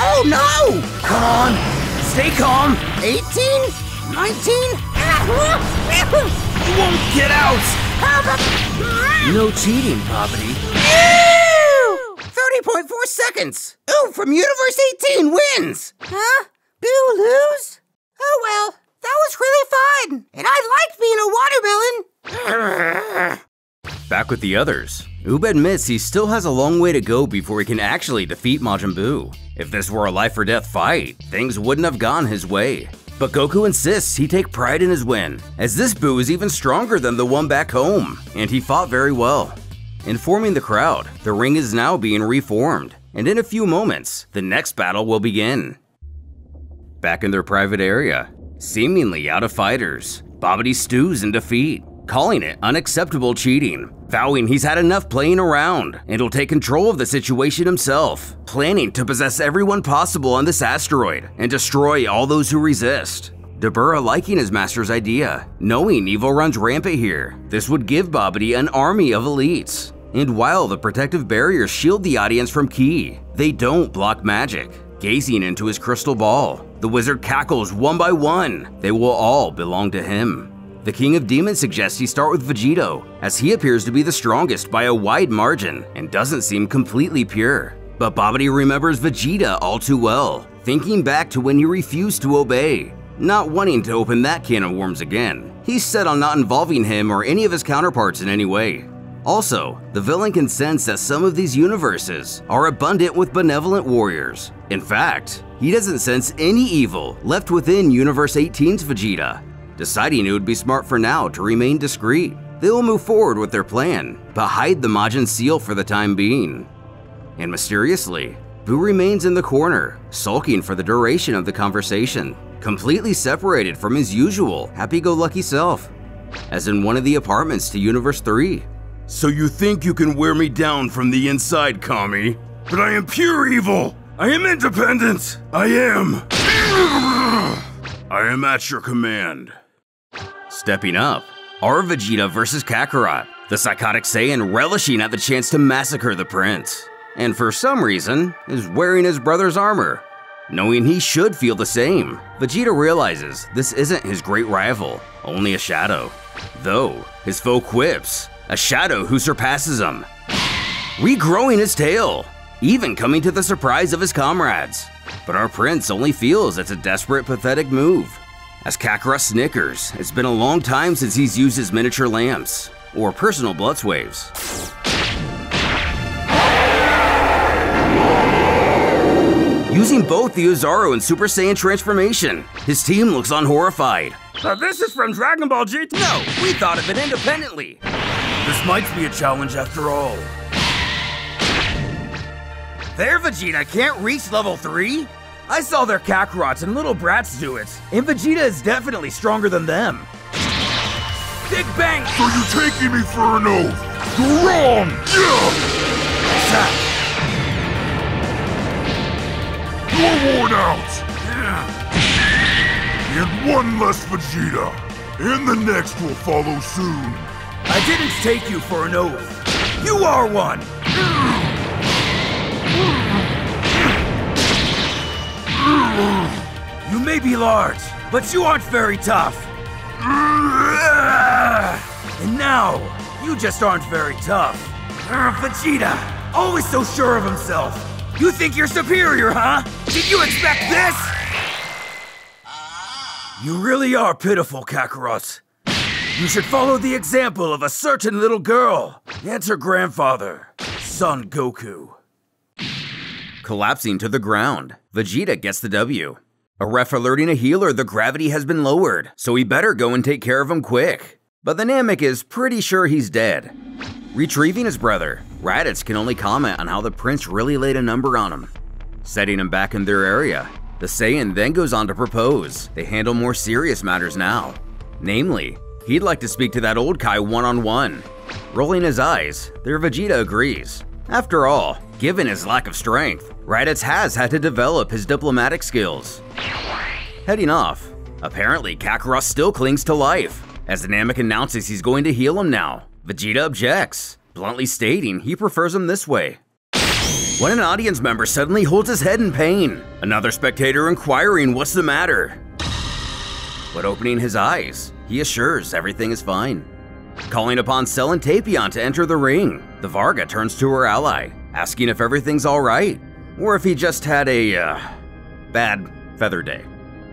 oh no!
Come on! Stay calm!
18, 19,
You won't get out! No cheating, Poppity. 30.4 seconds! Ooh, from Universe 18 wins!
Huh? Buu lose? Oh well, that was really fun, and I liked being a watermelon.
Back with the others, Oob admits he still has a long way to go before he can actually defeat Majin Buu. If this were a life-or-death fight, things wouldn't have gone his way. But Goku insists he take pride in his win, as this Buu is even stronger than the one back home, and he fought very well. Informing the crowd, the ring is now being reformed, and in a few moments, the next battle will begin. Back in their private area, seemingly out of fighters, Babidi stews in defeat, calling it unacceptable cheating, vowing he's had enough playing around and will take control of the situation himself, planning to possess everyone possible on this asteroid and destroy all those who resist. Dabura liking his master's idea, knowing evil runs rampant here. This would give Babidi an army of elites. And while the protective barriers shield the audience from Ki, they don't block magic. Gazing into his crystal ball, the wizard cackles one by one. They will all belong to him. The King of Demons suggests he start with Vegito, as he appears to be the strongest by a wide margin and doesn't seem completely pure. But Babidi remembers Vegeta all too well, thinking back to when he refused to obey. Not wanting to open that can of worms again, he's set on not involving him or any of his counterparts in any way. Also, the villain can sense that some of these universes are abundant with benevolent warriors. In fact, he doesn't sense any evil left within Universe 18's Vegeta. Deciding it would be smart for now to remain discreet, they will move forward with their plan, but hide the Majin seal for the time being. And mysteriously, Buu remains in the corner, sulking for the duration of the conversation, completely separated from his usual happy-go-lucky self, as in one of the apartments to Universe 3.
So you think you can wear me down from the inside, Kami? But I am pure evil! I am independent! I am at your command.
Stepping up, are Vegeta versus Kakarot, the psychotic Saiyan relishing at the chance to massacre the prince, and for some reason is wearing his brother's armor. Knowing he should feel the same, Vegeta realizes this isn't his great rival, only a shadow. Though, his foe quips, a shadow who surpasses him, regrowing his tail, even coming to the surprise of his comrades. But our prince only feels it's a desperate, pathetic move. As Kakarot snickers, it's been a long time since he's used his miniature lamps, or personal blood swaves. Using both the Ozaru and Super Saiyan transformation, his team looks on horrified.
This is from Dragon Ball GT.
No, we thought of it independently.
This might be a challenge after all.
Their Vegeta can't reach level 3? I saw their Kakarots and little brats do it, and Vegeta is definitely stronger than them.
Big Bang!
So you taking me for an oath? You're wrong! Yeah! You're worn out! And one less Vegeta, and the next will follow soon.
I didn't take you for an oath. You are one! You may be large, but you aren't very tough. And now, you just aren't very tough. Vegeta, always so sure of himself. You think you're superior, huh? Did you expect this? You really are pitiful, Kakarot. You should follow the example of a certain little girl and her grandfather, Son Goku.
Collapsing to the ground, Vegeta gets the W. A ref alerting a healer the gravity has been lowered, so he better go and take care of him quick. But the Namek is pretty sure he's dead. Retrieving his brother, Raditz can only comment on how the prince really laid a number on him. Setting him back in their area, the Saiyan then goes on to propose they handle more serious matters now. Namely, he'd like to speak to that old Kai one-on-one. Rolling his eyes, their Vegeta agrees. After all, given his lack of strength, Raditz has had to develop his diplomatic skills. Heading off, apparently Kakarot still clings to life. As the Namek announces he's going to heal him now, Vegeta objects, bluntly stating he prefers him this way. When an audience member suddenly holds his head in pain, another spectator inquiring what's the matter. But opening his eyes, he assures everything is fine. Calling upon Cell and Tapion to enter the ring, the Varga turns to her ally, asking if everything's alright, or if he just had a, bad feather day.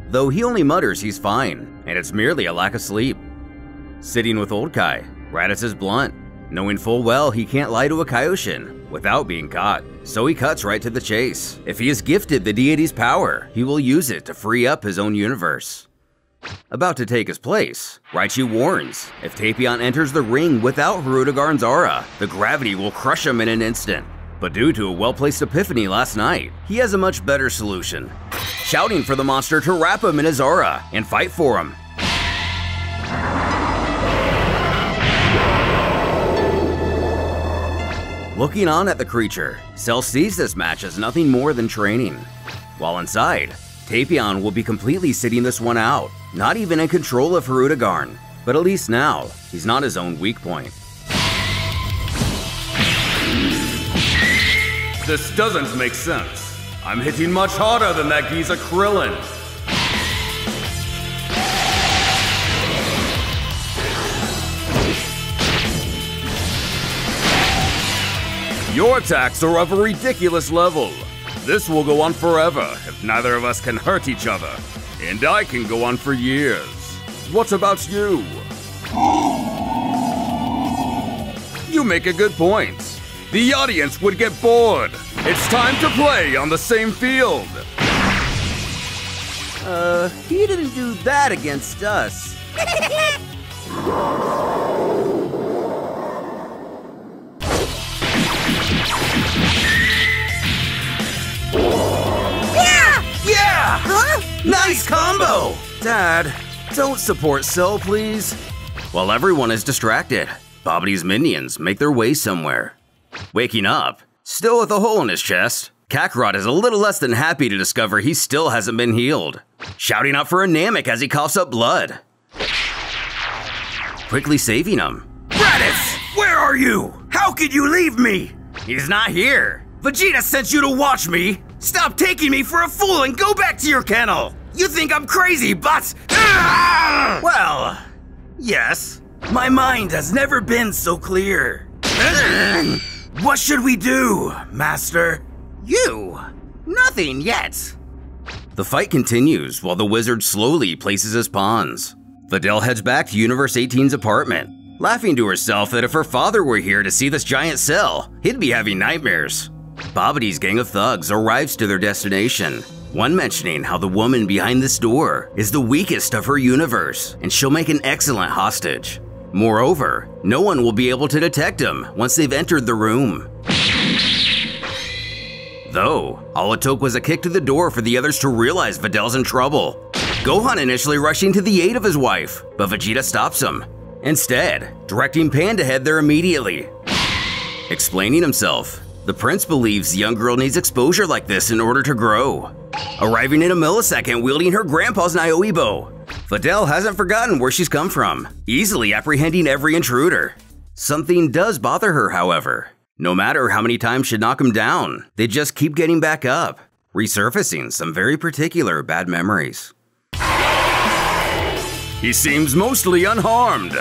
Though he only mutters he's fine, and it's merely a lack of sleep. Sitting with old Kai, Raditz is blunt, knowing full well he can't lie to a Kaioshin without being caught, so he cuts right to the chase. If he is gifted the deity's power, he will use it to free up his own universe. About to take his place, Raichu warns, if Tapion enters the ring without Hirudegarn's aura, the gravity will crush him in an instant. But due to a well-placed epiphany last night, he has a much better solution. Shouting for the monster to wrap him in his aura and fight for him. Looking on at the creature, Cell sees this match as nothing more than training. While inside, Tapion will be completely sitting this one out, not even in control of Hirudegarn, but at least now, he's not his own weak point.
This doesn't make sense. I'm hitting much harder than that Giza Krillin. Your attacks are of a ridiculous level. This will go on forever if neither of us can hurt each other. And I can go on for years. What about you? You make a good point. The audience would get bored. It's time to play on the same field.
He didn't do that against us.
Yeah!
Huh? Nice combo! Dad, don't support Cell, please. While everyone is distracted, Babdi's minions make their way somewhere. Waking up, still with a hole in his chest, Kakarot is a little less than happy to discover he still hasn't been healed, shouting out for a Namek as he coughs up blood. Quickly saving him.
Raditz! Where are you? How could you leave me?
He's not here.
Vegeta sent you to watch me. Stop taking me for a fool and go back to your kennel. You think I'm crazy, but...
Well, yes.
My mind has never been so clear. What should we do, Master?
You? Nothing yet. The fight continues while the wizard slowly places his pawns. Videl heads back to Universe 18's apartment, laughing to herself that if her father were here to see this giant cell, he'd be having nightmares. Bobbity's gang of thugs arrives to their destination, one mentioning how the woman behind this door is the weakest of her universe and she'll make an excellent hostage. Moreover, no one will be able to detect him once they've entered the room. Though, all it took was a kick to the door for the others to realize Videl's in trouble. Gohan initially rushing to the aid of his wife, but Vegeta stops him, instead directing Pan to head there immediately. Explaining himself, the prince believes the young girl needs exposure like this in order to grow. Arriving in a millisecond wielding her grandpa's Niobe. Videl hasn't forgotten where she's come from, easily apprehending every intruder. Something does bother her, however. No matter how many times she knock him down, they just keep getting back up, resurfacing some very particular bad memories.
He seems mostly unharmed.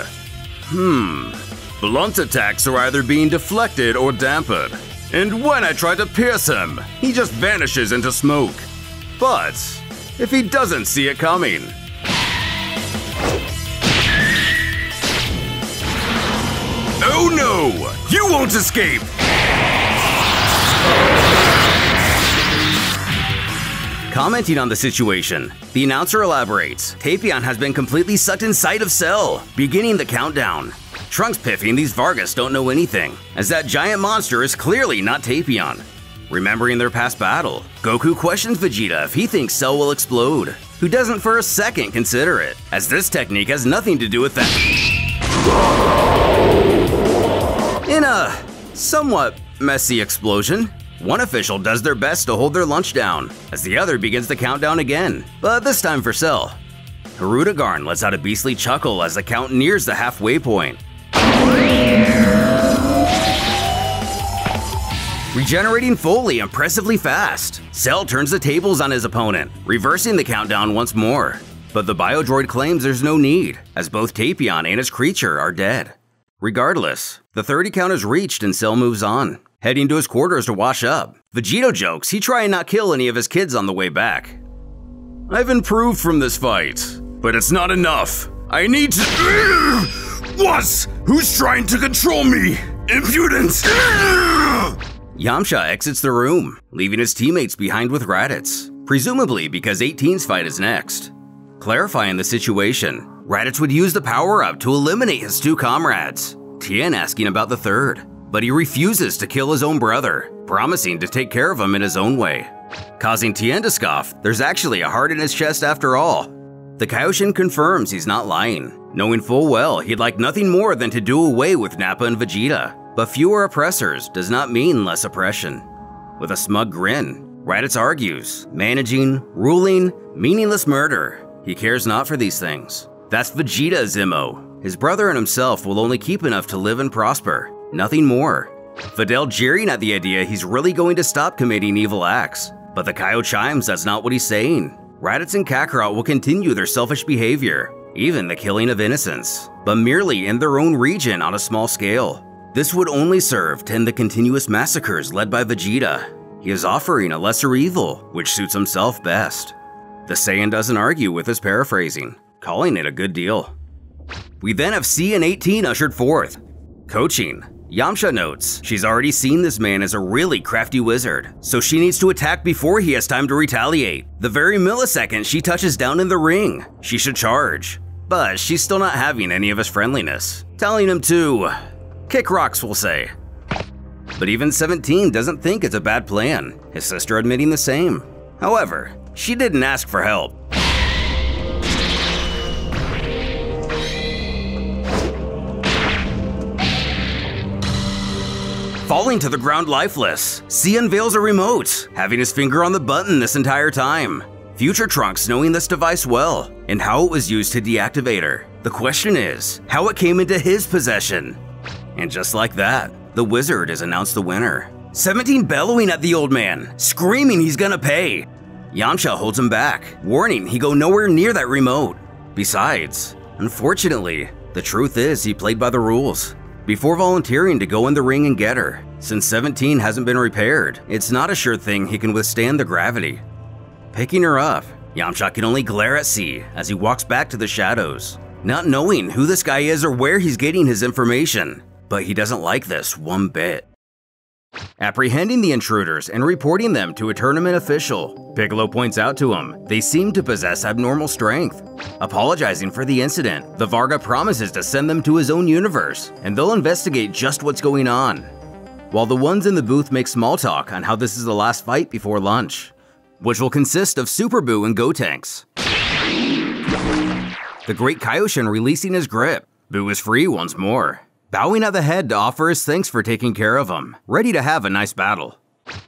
Blunt attacks are either being deflected or dampened. And when I try to pierce him, he just vanishes into smoke. But if he doesn't see it coming… Oh no! You won't escape!
Commenting on the situation, the announcer elaborates, Tapion has been completely sucked inside of Cell, beginning the countdown. Trunks piffing these Vargas don't know anything, as that giant monster is clearly not Tapion. Remembering their past battle, Goku questions Vegeta if he thinks Cell will explode, who doesn't for a second consider it, as this technique has nothing to do with that. In a somewhat messy explosion, one official does their best to hold their lunch down, as the other begins the countdown again, but this time for Cell. Hirudegarn lets out a beastly chuckle as the count nears the halfway point. Regenerating fully impressively fast, Cell turns the tables on his opponent, reversing the countdown once more. But the Biodroid claims there's no need, as both Tapion and his creature are dead. Regardless, the 30 count is reached and Cell moves on, heading to his quarters to wash up. Vegito jokes he'd try and not kill any of his kids on the way back.
I've improved from this fight, but it's not enough. I need to… What? Who's trying to control me? Impudence!
Yamcha exits the room, leaving his teammates behind with Raditz, presumably because 18's fight is next. Clarifying the situation, Raditz would use the power-up to eliminate his two comrades, Tien asking about the third, but he refuses to kill his own brother, promising to take care of him in his own way. Causing Tien to scoff, there's actually a heart in his chest after all. The Kaioshin confirms he's not lying, knowing full well he'd like nothing more than to do away with Nappa and Vegeta, but fewer oppressors does not mean less oppression. With a smug grin, Raditz argues, managing, ruling, meaningless murder. He cares not for these things. That's Vegeta's MO. His brother and himself will only keep enough to live and prosper, nothing more. Videl jeering at the idea he's really going to stop committing evil acts, but the Kaio chimes that's not what he's saying. Raditz and Kakarot will continue their selfish behavior, even the killing of innocents, but merely in their own region on a small scale. This would only serve to end the continuous massacres led by Vegeta. He is offering a lesser evil, which suits himself best. The Saiyan doesn't argue with his paraphrasing, calling it a good deal. We then have C and 18 ushered forth. Coaching, Yamcha notes she's already seen this man as a really crafty wizard, so she needs to attack before he has time to retaliate. The very millisecond she touches down in the ring, she should charge. But she's still not having any of his friendliness, telling him to kick rocks, we'll say. But even 17 doesn't think it's a bad plan, his sister admitting the same. However, she didn't ask for help. Falling to the ground lifeless, C unveils a remote, having his finger on the button this entire time. Future Trunks knowing this device well, and how it was used to deactivate her. The question is, how it came into his possession. And just like that, the wizard is announced the winner. 17 bellowing at the old man, screaming he's gonna pay. Yamcha holds him back, warning he go nowhere near that remote. Besides, unfortunately, the truth is he played by the rules. Before volunteering to go in the ring and get her, since 17 hasn't been repaired, it's not a sure thing he can withstand the gravity. Picking her up, Yamcha can only glare at C as he walks back to the shadows, not knowing who this guy is or where he's getting his information. But he doesn't like this one bit. Apprehending the intruders and reporting them to a tournament official, Piccolo points out to him they seem to possess abnormal strength. Apologizing for the incident, the Varga promises to send them to his own universe, and they'll investigate just what's going on. While the ones in the booth make small talk on how this is the last fight before lunch, which will consist of Super Buu and Gotenks. The Great Kaioshin releasing his grip, Buu is free once more, bowing at the head to offer his thanks for taking care of him, ready to have a nice battle.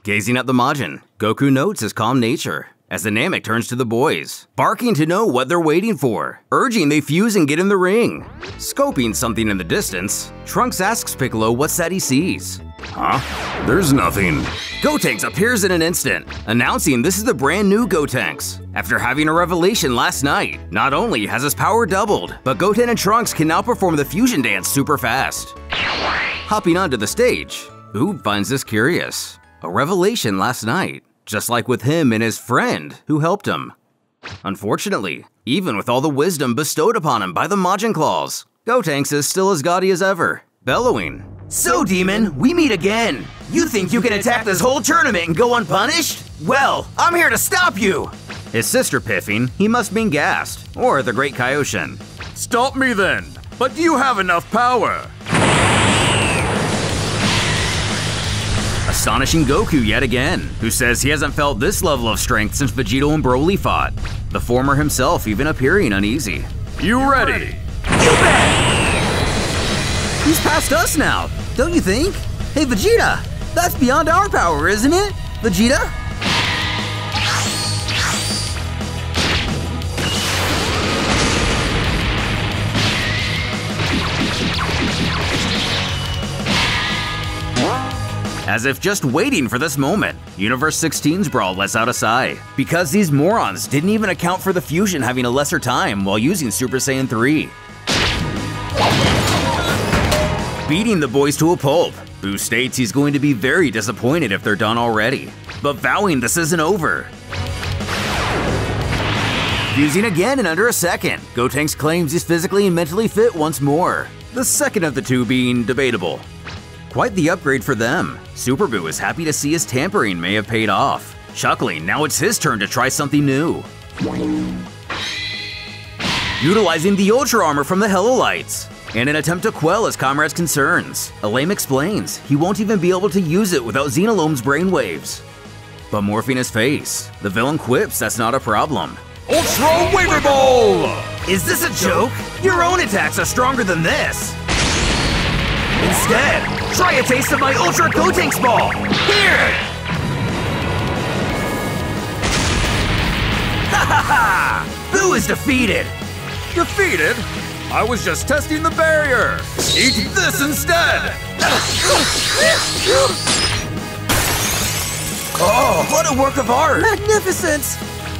Gazing at the Majin, Goku notes his calm nature as the Namek turns to the boys, barking to know what they're waiting for, urging they fuse and get in the ring. Scoping something in the distance, Trunks asks Piccolo what's that he sees.
Huh? There's nothing.
Gotenks appears in an instant, announcing this is the brand new Gotenks. After having a revelation last night, not only has his power doubled, but Goten and Trunks can now perform the fusion dance super fast. Hopping onto the stage, Buu finds this curious. A revelation last night, just like with him and his friend who helped him. Unfortunately, even with all the wisdom bestowed upon him by the Majin Claws, Gotenks is still as gaudy as ever, bellowing.
So, Demon, we meet again. You think you can attack this whole tournament and go unpunished? Well, I'm here to stop you.
His sister piffing, he must mean Gast, or the Great Kaioshin.
Stop me then! But do you have enough power?
Astonishing Goku yet again, who says he hasn't felt this level of strength since Vegito and Broly fought, the former himself even appearing uneasy.
You ready?
You bet!
He's past us now, don't you think? Hey Vegeta, that's beyond our power, isn't it? Vegeta? As if just waiting for this moment, Universe 16's brawl lets out a sigh, because these morons didn't even account for the fusion having a lesser time while using Super Saiyan 3. Beating the boys to a pulp, Buu states he's going to be very disappointed if they're done already, but vowing this isn't over. Fusing again in under a second, Gotenks claims he's physically and mentally fit once more, the second of the two being debatable. Quite the upgrade for them. Super Buu is happy to see his tampering may have paid off. Chuckling, now it's his turn to try something new. Utilizing the Ultra Armor from the Helolites. In an attempt to quell his comrade's concerns, Elaine explains he won't even be able to use it without Xenolome's brainwaves. But morphing his face, the villain quips that's not a problem.
Ultra Waver Ball!
Is this a joke? Your own attacks are stronger than this. Instead, try a taste of my Ultra Gotenks Ball! Here! Ha ha ha! Buu is defeated!
Defeated? I was just testing the barrier! Eat this instead!
Oh, what a work of art!
Magnificent!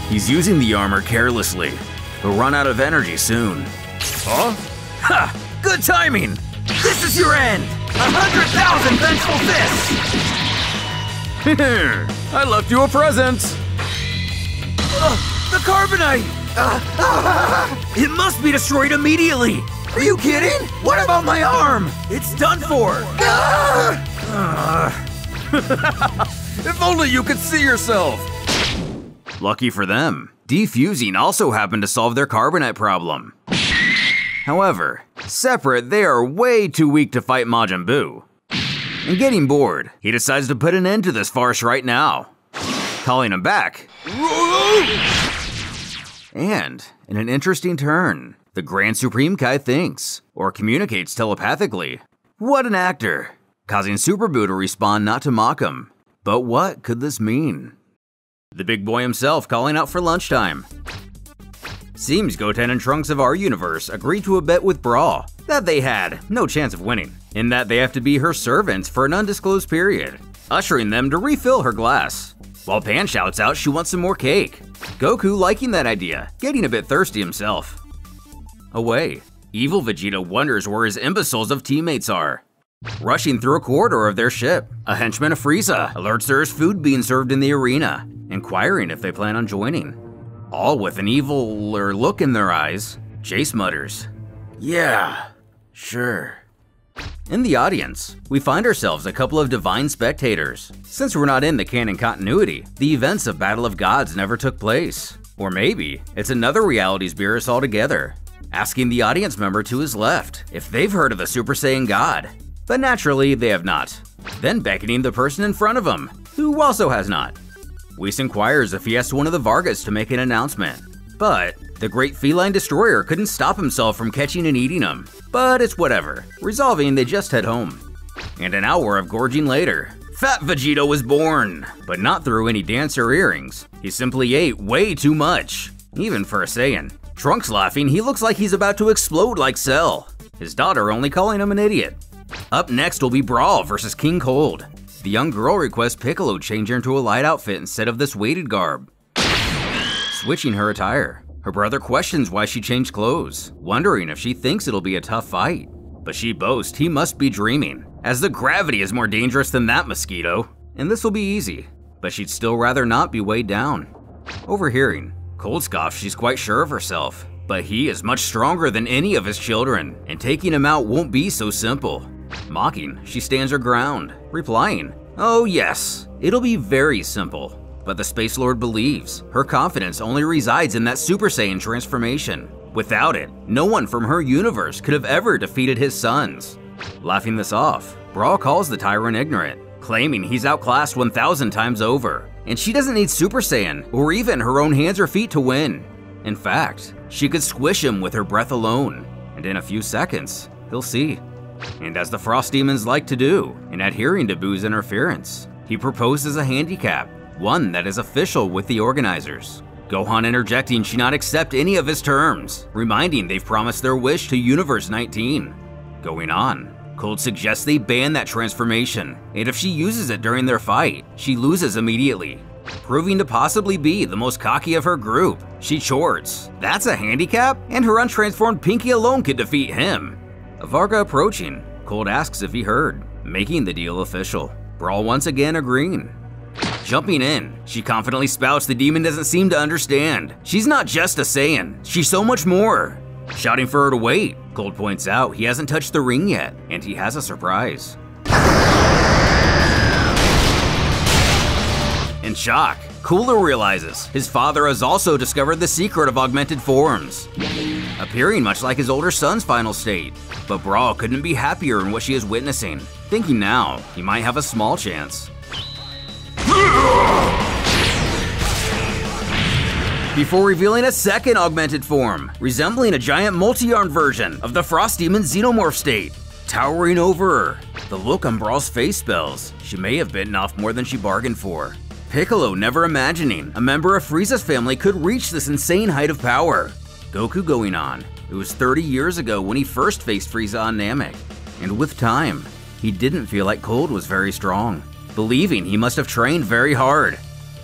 He's using the armor carelessly. He'll run out of energy soon.
Huh?
Ha! Good timing! This is your end! 100,000 vengeful fists!
I left you a present!
The carbonite! It must be destroyed immediately! Are you kidding? What about my arm? It's done for!
If only you could see yourself!
Lucky for them, defusing also happened to solve their carbonite problem. However, separate, they are way too weak to fight Majin Buu. And getting bored, he decides to put an end to this farce right now. Calling him back. And, in an interesting turn, the Grand Supreme Kai thinks, or communicates telepathically. What an actor! Causing Super Buu to respond not to mock him. But what could this mean? The big boy himself calling out for lunchtime. Seems Goten and Trunks of our universe agreed to a bet with Bra that they had no chance of winning, in that they have to be her servants for an undisclosed period, ushering them to refill her glass. While Pan shouts out she wants some more cake. Goku liking that idea, getting a bit thirsty himself. Away, evil Vegeta wonders where his imbeciles of teammates are. Rushing through a corridor of their ship, a henchman of Frieza alerts there is food being served in the arena. inquiring if they plan on joining. All with an eviler look in their eyes, Jace mutters,
"Yeah, sure."
In the audience, we find ourselves a couple of divine spectators. Since we're not in the canon continuity, the events of Battle of Gods never took place. Or maybe it's another reality's Beerus altogether, asking the audience member to his left if they've heard of a Super Saiyan God. But naturally, they have not. Then beckoning the person in front of him, who also has not. Whis inquires if he asked one of the Vargas to make an announcement. But the great feline destroyer couldn't stop himself from catching and eating him. But it's whatever, resolving they just head home. And an hour of gorging later, Fat Vegeta was born, but not through any dancer earrings. He simply ate way too much, even for a Saiyan. Trunks laughing, he looks like he's about to explode like Cell. His daughter only calling him an idiot. Up next will be Brawl versus King Cold. The young girl requests Piccolo change her into a light outfit instead of this weighted garb, switching her attire. Her brother questions why she changed clothes, wondering if she thinks it'll be a tough fight. But she boasts he must be dreaming, as the gravity is more dangerous than that mosquito, and this will be easy. But she'd still rather not be weighed down. Overhearing, Cold scoffs she's quite sure of herself, but he is much stronger than any of his children, and taking him out won't be so simple. Mocking, she stands her ground, replying, "Oh yes, it'll be very simple." But the Space Lord believes her confidence only resides in that Super Saiyan transformation. Without it, no one from her universe could have ever defeated his sons. Laughing this off, Brawl calls the tyrant ignorant, claiming he's outclassed 1,000 times over, and she doesn't need Super Saiyan or even her own hands or feet to win. In fact, she could squish him with her breath alone, and in a few seconds, he'll see. And as the Frost Demons like to do, in adhering to Boo's interference, he proposes a handicap, one that is official with the organizers. Gohan interjecting she not accept any of his terms, reminding they've promised their wish to Universe 19. Going on, Cold suggests they ban that transformation, and if she uses it during their fight, she loses immediately. Proving to possibly be the most cocky of her group, she chorts, "That's a handicap? And her untransformed Pinky alone could defeat him." A Varga approaching, Cold asks if he heard, making the deal official. Brawl once again agreeing. Jumping in, she confidently spouts the demon doesn't seem to understand. She's not just a Saiyan, she's so much more. Shouting for her to wait, Cold points out he hasn't touched the ring yet, and he has a surprise. In shock, Cooler realizes his father has also discovered the secret of augmented forms, appearing much like his older son's final state. But Brawl couldn't be happier in what she is witnessing, thinking now he might have a small chance. Before revealing a second augmented form, resembling a giant multi-armed version of the Frost Demon Xenomorph state, towering over her. The look on Brawl's face spells she may have bitten off more than she bargained for. Piccolo never imagining a member of Frieza's family could reach this insane height of power. Goku going on, it was 30 years ago when he first faced Frieza on Namek, and with time, he didn't feel like Cold was very strong, believing he must have trained very hard.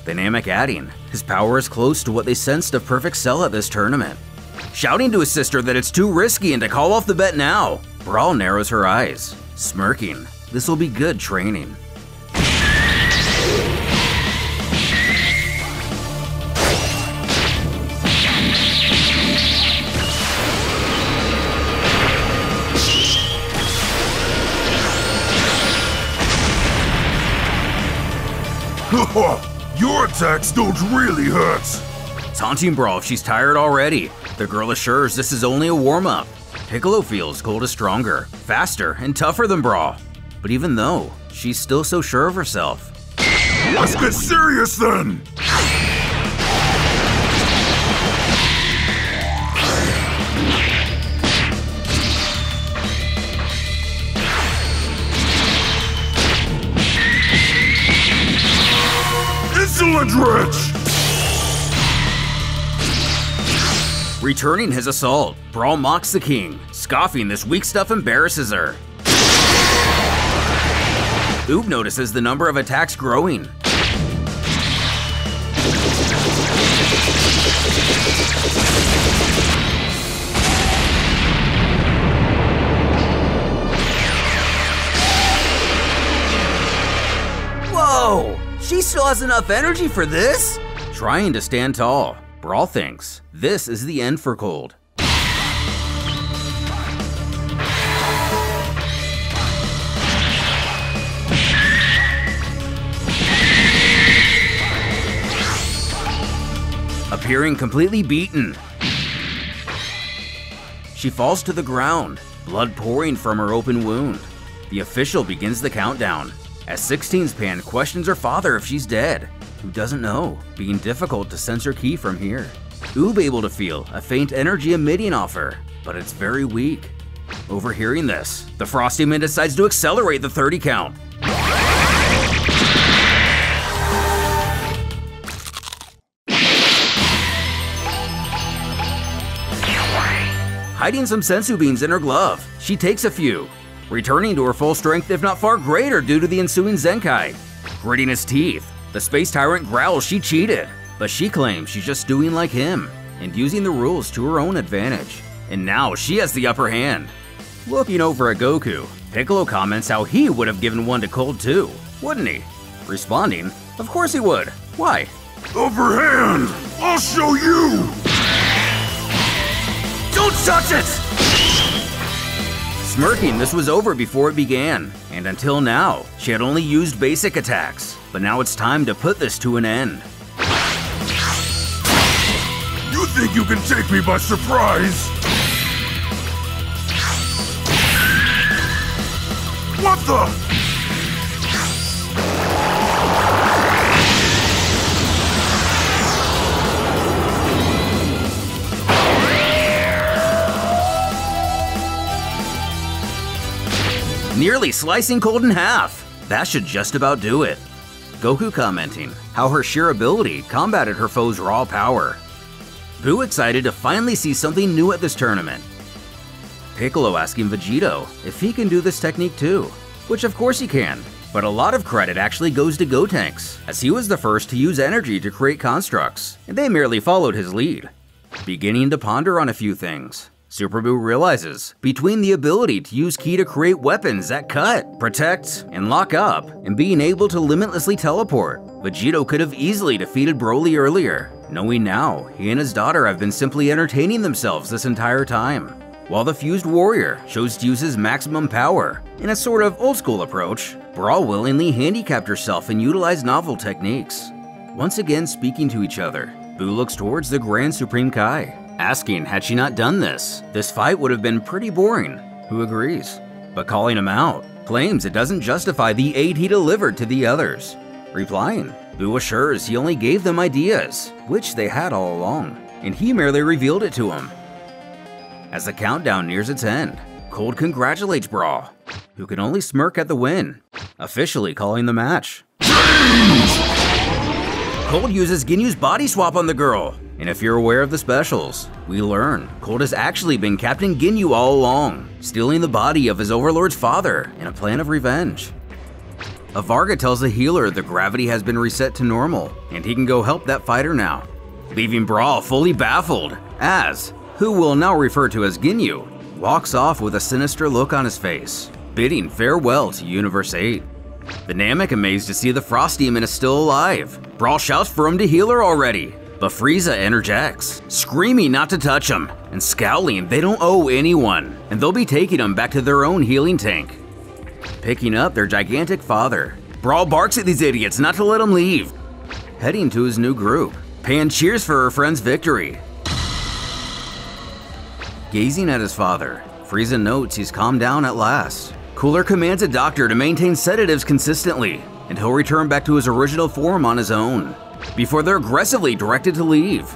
The Namek adding, his power is close to what they sensed of Perfect Cell at this tournament. Shouting to his sister that it's too risky and to call off the bet now, Brawl narrows her eyes, smirking, this will be good training.
Your attacks don't really hurt.
Taunting Brawl if she's tired already. The girl assures this is only a warm-up. Piccolo feels Cold is stronger, faster, and tougher than Brawl. But even though, she's still so sure of herself.
Let's get serious then! Insolent wretch!
Returning his assault, Brawl mocks the king, scoffing this weak stuff embarrasses her. Oob notices the number of attacks growing. Whoa! She still has has enough energy for this? Trying to stand tall, Brawl thinks this is the end for Cold. Appearing completely beaten, she falls to the ground, blood pouring from her open wound. The official begins the countdown, as 16's Pan questions her father if she's dead. Who doesn't know, being difficult to sense her ki from here. Oob able to feel a faint energy emitting off her, but it's very weak. Overhearing this, the Frosty Man decides to accelerate the 30 count. Hiding some sensu beans in her glove, she takes a few, returning to her full strength if not far greater due to the ensuing Zenkai. Gritting his teeth, the Space Tyrant growls she cheated, but she claims she's just doing like him and using the rules to her own advantage. And now she has the upper hand. Looking over at Goku, Piccolo comments how he would have given one to Cold too, wouldn't he? Responding, of course he would. Why?
Upper hand! I'll show you!
Don't touch it!
Smirking, this was over before it began, and until now, she had only used basic attacks, but now it's time to put this to an end.
You think you can take me by surprise? What the?
Nearly slicing Cold in half. That should just about do it. Goku commenting how her sheer ability combated her foe's raw power. Boo excited to finally see something new at this tournament. Piccolo asking Vegito if he can do this technique too, which of course he can, but a lot of credit actually goes to Gotenks, as he was the first to use energy to create constructs, and they merely followed his lead. Beginning to ponder on a few things, Super Boo realizes between the ability to use ki to create weapons that cut, protect, and lock up, and being able to limitlessly teleport, Vegito could have easily defeated Broly earlier, knowing now he and his daughter have been simply entertaining themselves this entire time. While the Fused Warrior chose to use his maximum power, in a sort of old school approach, Brawl willingly handicapped herself and utilized novel techniques. Once again speaking to each other, Boo looks towards the Grand Supreme Kai, asking had she not done this fight would have been pretty boring. Who agrees? But calling him out, claims it doesn't justify the aid he delivered to the others. Replying, Boo assures he only gave them ideas, which they had all along, and he merely revealed it to him. As the countdown nears its end, Cold congratulates Brawl, who can only smirk at the win, officially calling the match. Cold uses Ginyu's body swap on the girl, and if you're aware of the specials, we learn Cold has actually been Captain Ginyu all along, stealing the body of his overlord's father in a plan of revenge. Avarga tells the healer the gravity has been reset to normal, and he can go help that fighter now, leaving Brawl fully baffled, as who we'll now refer to as Ginyu, walks off with a sinister look on his face, bidding farewell to Universe 8. The Namek amazed to see the Frosty Man is still alive. Brawl shouts for him to heal her already, but Frieza interjects, screaming not to touch him, and scowling they don't owe anyone, and they'll be taking him back to their own healing tank. Picking up their gigantic father, Brawl barks at these idiots not to let him leave. Heading to his new group, Pan cheers for her friend's victory. Gazing at his father, Frieza notes he's calmed down at last. Cooler commands a doctor to maintain sedatives consistently, and he'll return back to his original form on his own, before they're aggressively directed to leave.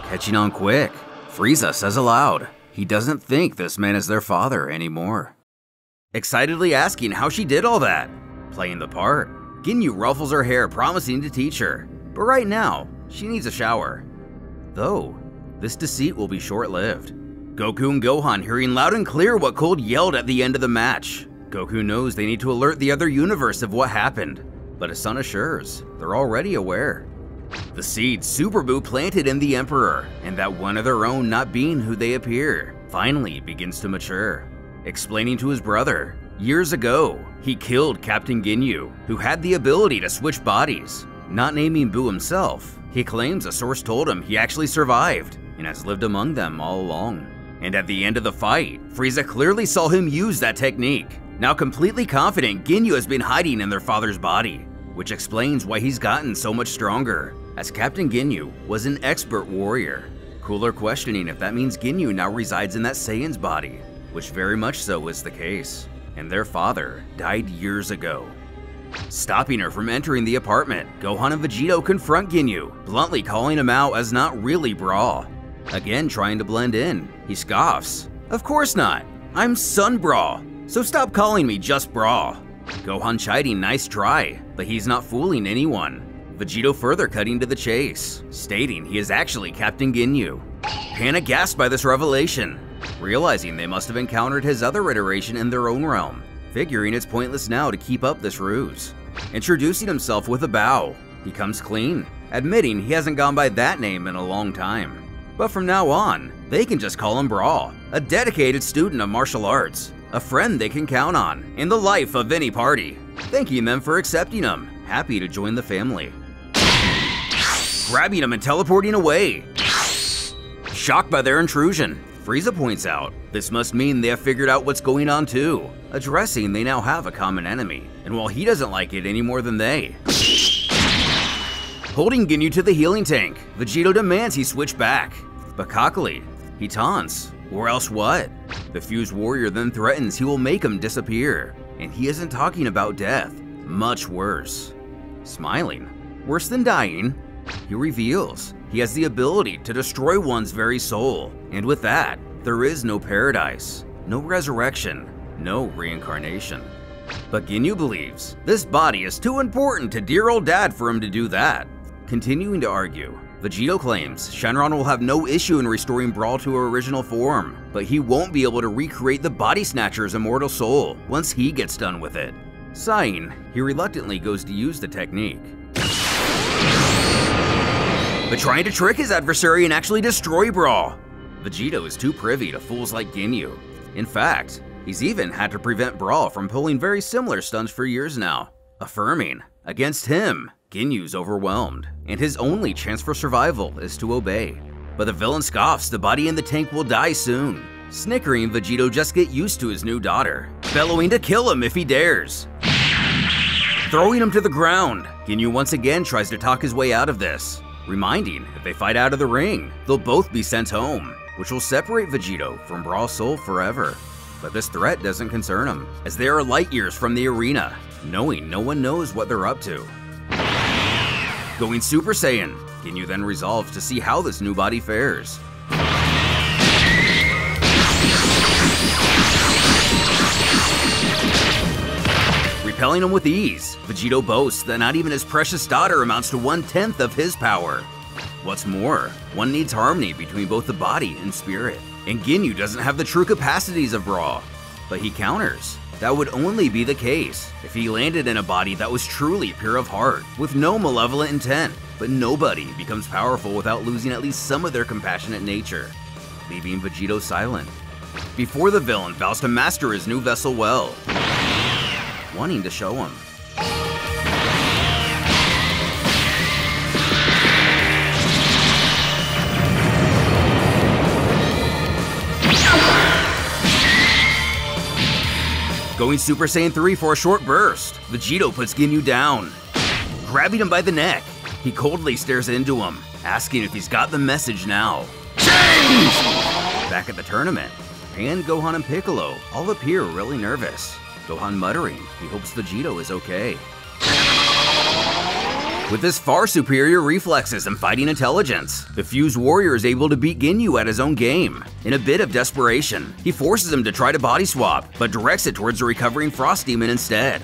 Catching on quick, Frieza says aloud he doesn't think this man is their father anymore. Excitedly asking how she did all that, playing the part, Ginyu ruffles her hair promising to teach her, but right now, she needs a shower. Though, this deceit will be short-lived. Goku and Gohan hearing loud and clear what Cold yelled at the end of the match. Goku knows they need to alert the other universe of what happened, but his son assures they're already aware. The seed Super Boo planted in the Emperor, and that one of their own not being who they appear, finally begins to mature. Explaining to his brother, years ago, he killed Captain Ginyu, who had the ability to switch bodies. Not naming Boo himself, he claims a source told him he actually survived and has lived among them all along. And at the end of the fight, Frieza clearly saw him use that technique. Now completely confident Ginyu has been hiding in their father's body, which explains why he's gotten so much stronger, as Captain Ginyu was an expert warrior. Cooler questioning if that means Ginyu now resides in that Saiyan's body, which very much so is the case, and their father died years ago. Stopping her from entering the apartment, Gohan and Vegito confront Ginyu, bluntly calling him out as not really Bra. Again trying to blend in, he scoffs. Of course not, I'm Son Bra, so stop calling me just Bra. Gohan chiding nice try, but he's not fooling anyone. Vegito further cutting to the chase, stating he is actually Captain Ginyu. Pan aghast by this revelation, realizing they must have encountered his other iteration in their own realm, figuring it's pointless now to keep up this ruse. Introducing himself with a bow, he comes clean, admitting he hasn't gone by that name in a long time. But from now on, they can just call him Bra, a dedicated student of martial arts, a friend they can count on in the life of any party, thanking them for accepting him, happy to join the family. Grabbing him and teleporting away. Shocked by their intrusion, Frieza points out this must mean they have figured out what's going on too, addressing they now have a common enemy, and while he doesn't like it any more than they. Holding Ginyu to the healing tank, Vegito demands he switch back, but cockily, he taunts, or else what? The fused warrior then threatens he will make him disappear, and he isn't talking about death, much worse. Smiling, worse than dying, he reveals he has the ability to destroy one's very soul, and with that, there is no paradise, no resurrection, no reincarnation. But Ginyu believes this body is too important to dear old dad for him to do that. Continuing to argue, Vegito claims Shenron will have no issue in restoring Brawl to her original form, but he won't be able to recreate the Body Snatcher's immortal soul once he gets done with it. Sighing, he reluctantly goes to use the technique. But trying to trick his adversary and actually destroy Brawl, Vegito is too privy to fools like Ginyu. In fact, he's even had to prevent Brawl from pulling very similar stunts for years now, affirming, against him, Ginyu's overwhelmed, and his only chance for survival is to obey. But the villain scoffs the body in the tank will die soon, snickering Vegito just get used to his new daughter, bellowing to kill him if he dares. Throwing him to the ground, Ginyu once again tries to talk his way out of this, reminding if they fight out of the ring, they'll both be sent home, which will separate Vegito from Brawl's soul forever. But this threat doesn't concern him, as they are light years from the arena, knowing no one knows what they're up to. Going Super Saiyan, Ginyu then resolves to see how this new body fares. Repelling him with ease, Vegito boasts that not even his precious daughter amounts to 1/10 of his power. What's more, one needs harmony between both the body and spirit, and Ginyu doesn't have the true capacities of Brawl. But he counters, that would only be the case if he landed in a body that was truly pure of heart, with no malevolent intent. But nobody becomes powerful without losing at least some of their compassionate nature, leaving Vegito silent. Before the villain vows to master his new vessel well, wanting to show him. Going Super Saiyan 3 for a short burst, Vegito puts Ginyu down. Grabbing him by the neck, he coldly stares into him, asking if he's got the message now. Change! Back at the tournament, Pan, Gohan, and Piccolo all appear really nervous. Gohan muttering he hopes Vegito is okay. With his far superior reflexes and fighting intelligence, the fused warrior is able to beat Ginyu at his own game. In a bit of desperation, he forces him to try to body swap, but directs it towards the recovering Frost Demon instead.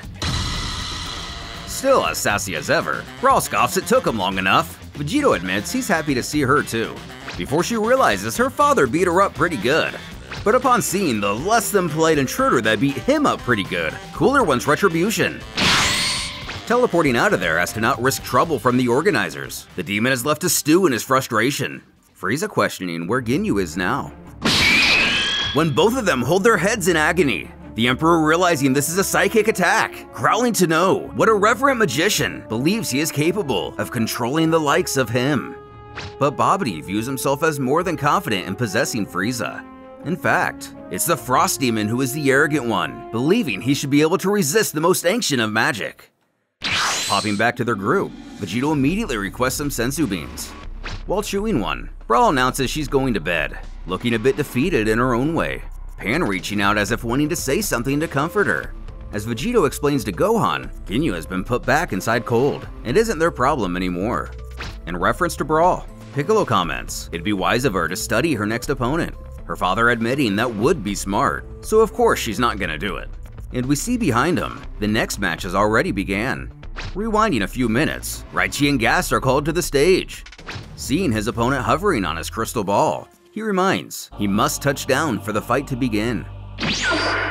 Still as sassy as ever, Brawl scoffs it took him long enough. Vegito admits he's happy to see her too, before she realizes her father beat her up pretty good. But upon seeing the less than polite intruder that beat him up pretty good, Cooler wants retribution. Teleporting out of there as to not risk trouble from the organizers, the demon is left to stew in his frustration. Frieza questioning where Ginyu is now. When both of them hold their heads in agony, The Emperor, realizing this is a psychic attack, growling to know what a reverent magician believes he is capable of controlling the likes of him. But Babidi views himself as more than confident in possessing Frieza. In fact, it's the Frost Demon who is the arrogant one, believing he should be able to resist the most ancient of magic. Popping back to their group, Vegito immediately requests some senzu beans. While chewing one, Brawl announces she's going to bed, looking a bit defeated in her own way. Pan reaching out as if wanting to say something to comfort her. As Vegito explains to Gohan, Ginyu has been put back inside cold and isn't their problem anymore. In reference to Brawl, Piccolo comments it'd be wise of her to study her next opponent, her father admitting that would be smart, so of course she's not gonna do it. And we see behind him, the next match has already began. Rewinding a few minutes, Raichi and Gast are called to the stage. Seeing his opponent hovering on his crystal ball, he reminds he must touch down for the fight to begin.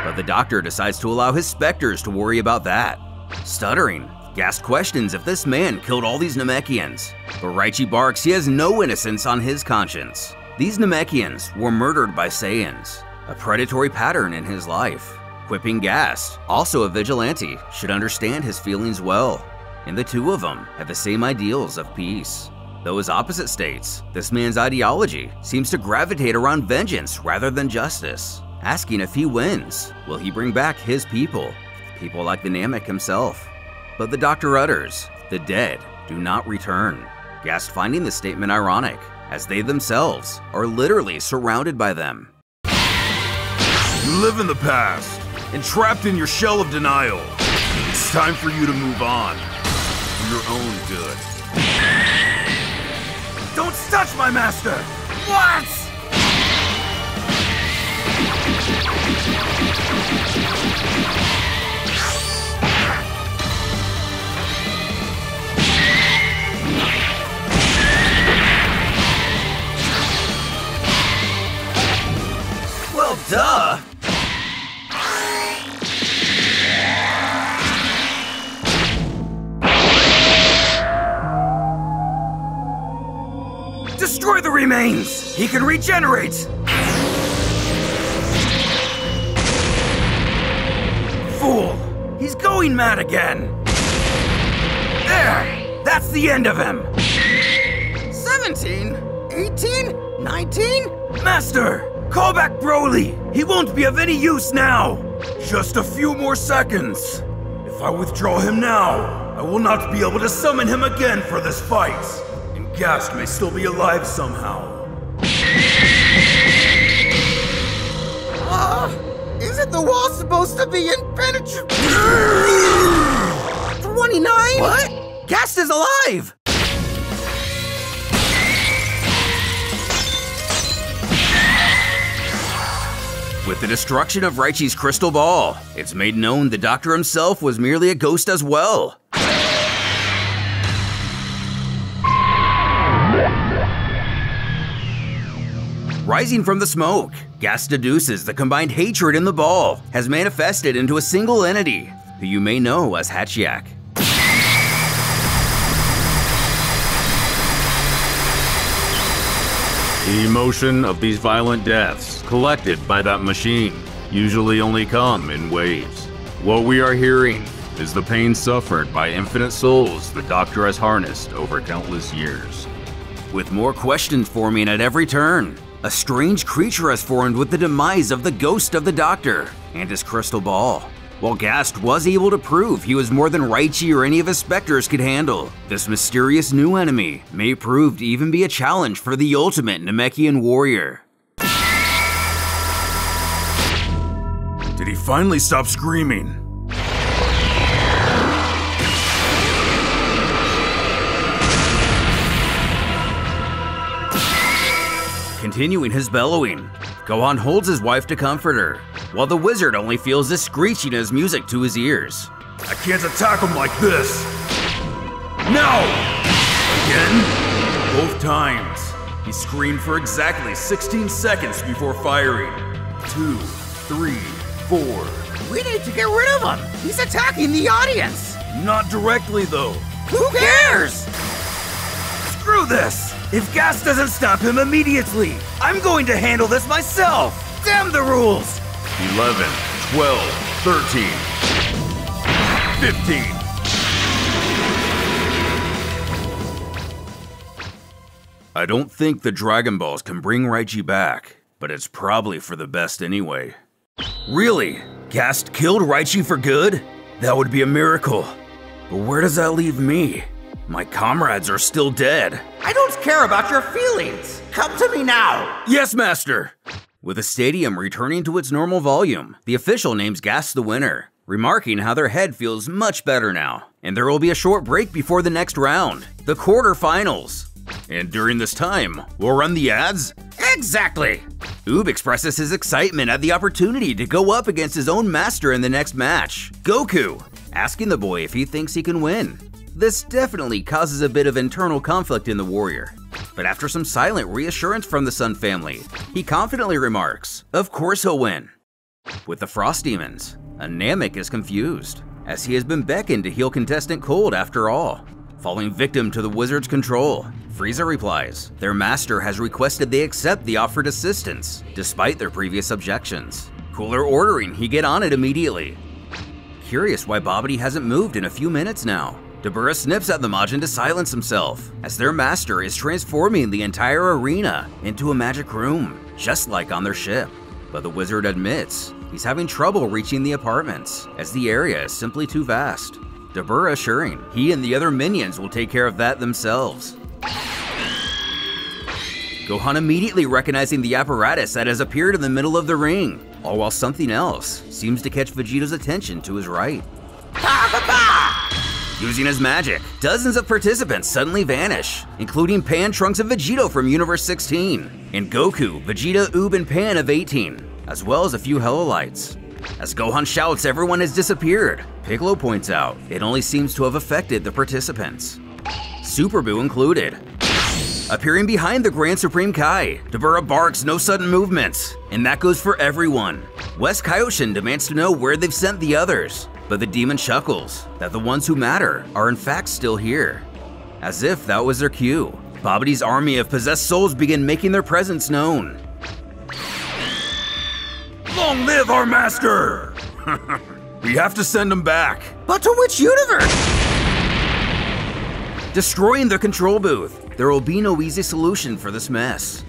But the doctor decides to allow his specters to worry about that. Stuttering, Gast questions if this man killed all these Namekians, but Raichi barks he has no innocence on his conscience. These Namekians were murdered by Saiyans, a predatory pattern in his life. Quipping Gast, also a vigilante, should understand his feelings well, and the two of them have the same ideals of peace. Though as opposite states, this man's ideology seems to gravitate around vengeance rather than justice. Asking if he wins, will he bring back his people? People like the Namek himself. But the doctor utters, the dead do not return. Gast finding this statement ironic, as they themselves are literally surrounded by them.
You live in the past, entrapped in your shell of denial. It's time for you to move on, for your own good.
Don't touch my master! What?
Well, duh!
Destroy the remains! He can regenerate! Fool! He's going mad again! There! That's the end of him!
17? 18? 19?
Master! Call back Broly! He won't be of any use now!
Just a few more seconds. If I withdraw him now, I will not be able to summon him again for this fight. And Gast may still be alive somehow.
Isn't the wall supposed to be impenetrable? 29? What? Gast is alive!
With the destruction of Raichi's crystal ball, it's made known the Doctor himself was merely a ghost as well. Rising from the smoke, Gast deduces the combined hatred in the ball has manifested into a single entity, who you may know as Hachiak.
The emotion of these violent deaths, collected by that machine, usually only come in waves. What we are hearing is the pain suffered by infinite souls the Doctor has harnessed over countless years.
With more questions forming at every turn, a strange creature has formed with the demise of the ghost of the Doctor and his crystal ball. While Gast was able to prove he was more than Raichi or any of his specters could handle, this mysterious new enemy may prove to even be a challenge for the ultimate Namekian warrior.
Did he finally stop screaming?
Continuing his bellowing, Gohan holds his wife to comfort her, while the wizard only feels this screeching as music to his ears.
I can't attack him like this. No! Again? Both times. He screamed for exactly 16 seconds before firing. 2, 3, 4.
We need to get rid of him! He's attacking the audience!
Not directly though.
Who cares?
Screw this! If Gast doesn't stop him immediately, I'm going to handle this myself! Damn the rules!
11,
12, 13, 15. I don't think the Dragon Balls can bring Raichi back, but it's probably for the best anyway. Really? Gast killed Raichi for good? That would be a miracle. But where does that leave me? My comrades are still dead.
I don't care about your feelings. Come to me now.
Yes, Master.
With the stadium returning to its normal volume, the official names Gast the winner, remarking how their head feels much better now, and there will be a short break before the next round, the quarterfinals.
And during this time, we'll run the ads?
Exactly.
Oob expresses his excitement at the opportunity to go up against his own master in the next match, Goku, asking the boy if he thinks he can win. This definitely causes a bit of internal conflict in the warrior, but after some silent reassurance from the Sun family, he confidently remarks, of course he'll win. With the Frost Demons, Namek is confused, as he has been beckoned to heal contestant Cold after all. Falling victim to the wizard's control, Frieza replies, their master has requested they accept the offered assistance, despite their previous objections. Cooler ordering he get on it immediately. Curious why Babidi hasn't moved in a few minutes now. Dabura snips at the Majin to silence himself, as their master is transforming the entire arena into a magic room, just like on their ship. But the wizard admits he's having trouble reaching the apartments, as the area is simply too vast. Dabura assuring he and the other minions will take care of that themselves. Gohan immediately recognizing the apparatus that has appeared in the middle of the ring, all while something else seems to catch Vegeta's attention to his right. Using his magic, dozens of participants suddenly vanish, including Pan, Trunks, and Vegito from Universe 16, and Goku, Vegeta, Oob, and Pan of 18, as well as a few Helolites. As Gohan shouts everyone has disappeared, Piccolo points out it only seems to have affected the participants, Super Buu included. Appearing behind the Grand Supreme Kai, Dabura barks no sudden movements, and that goes for everyone. West Kaioshin demands to know where they've sent the others, but the demon chuckles that the ones who matter are in fact still here. As if that was their cue, Babidi's army of possessed souls begin making their presence known.
Long live our master! We have to send him back.
But to which universe?
Destroying the control booth, there will be no easy solution for this mess.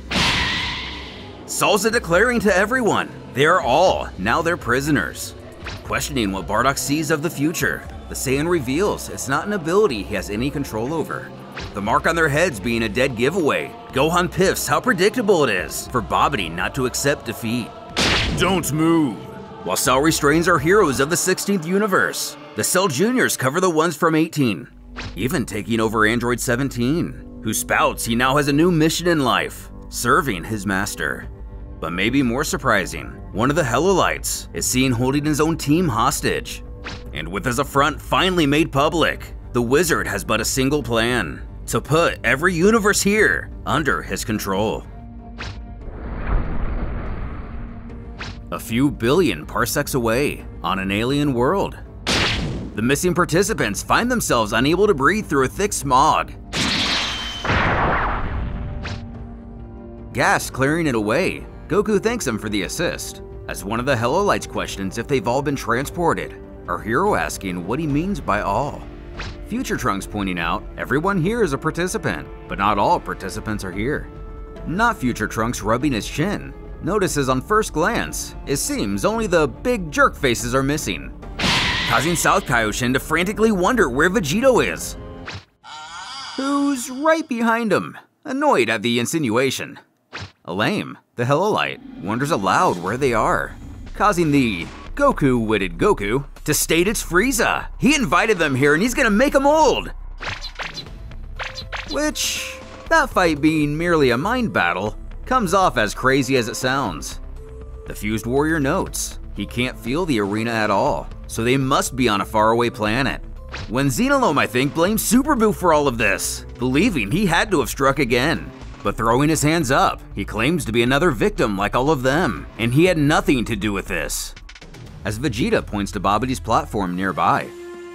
Salza declaring to everyone, they are all now their prisoners. Questioning what Bardock sees of the future, the Saiyan reveals it's not an ability he has any control over. The mark on their heads being a dead giveaway, Gohan piffs how predictable it is for Babidi not to accept defeat.
Don't move.
While Cell restrains our heroes of the 16th universe, the Cell Juniors cover the ones from 18, even taking over Android 17, who spouts he now has a new mission in life, serving his master. But maybe more surprising, one of the Helolites is seen holding his own team hostage. And with his affront finally made public, the wizard has but a single plan, to put every universe here under his control. A few billion parsecs away, on an alien world, the missing participants find themselves unable to breathe through a thick smog. Gas clearing it away, Goku thanks him for the assist. As one of the Helolites questions if they've all been transported, our hero asking what he means by all. Future Trunks pointing out everyone here is a participant, but not all participants are here. Not Future Trunks rubbing his chin, notices on first glance, it seems only the big jerk faces are missing, causing South Kaioshin to frantically wonder where Vegito is, who's right behind him, annoyed at the insinuation. Alame, the Helolite, wonders aloud where they are, causing the Goku-witted Goku to state it's Frieza. He invited them here and he's gonna make them old. Which, that fight being merely a mind battle, comes off as crazy as it sounds. The fused warrior notes he can't feel the arena at all, so they must be on a faraway planet. When Xenolome, I think, blames Super Buu for all of this, believing he had to have struck again. But throwing his hands up, he claims to be another victim like all of them, and he had nothing to do with this. As Vegeta points to Babidi's platform nearby,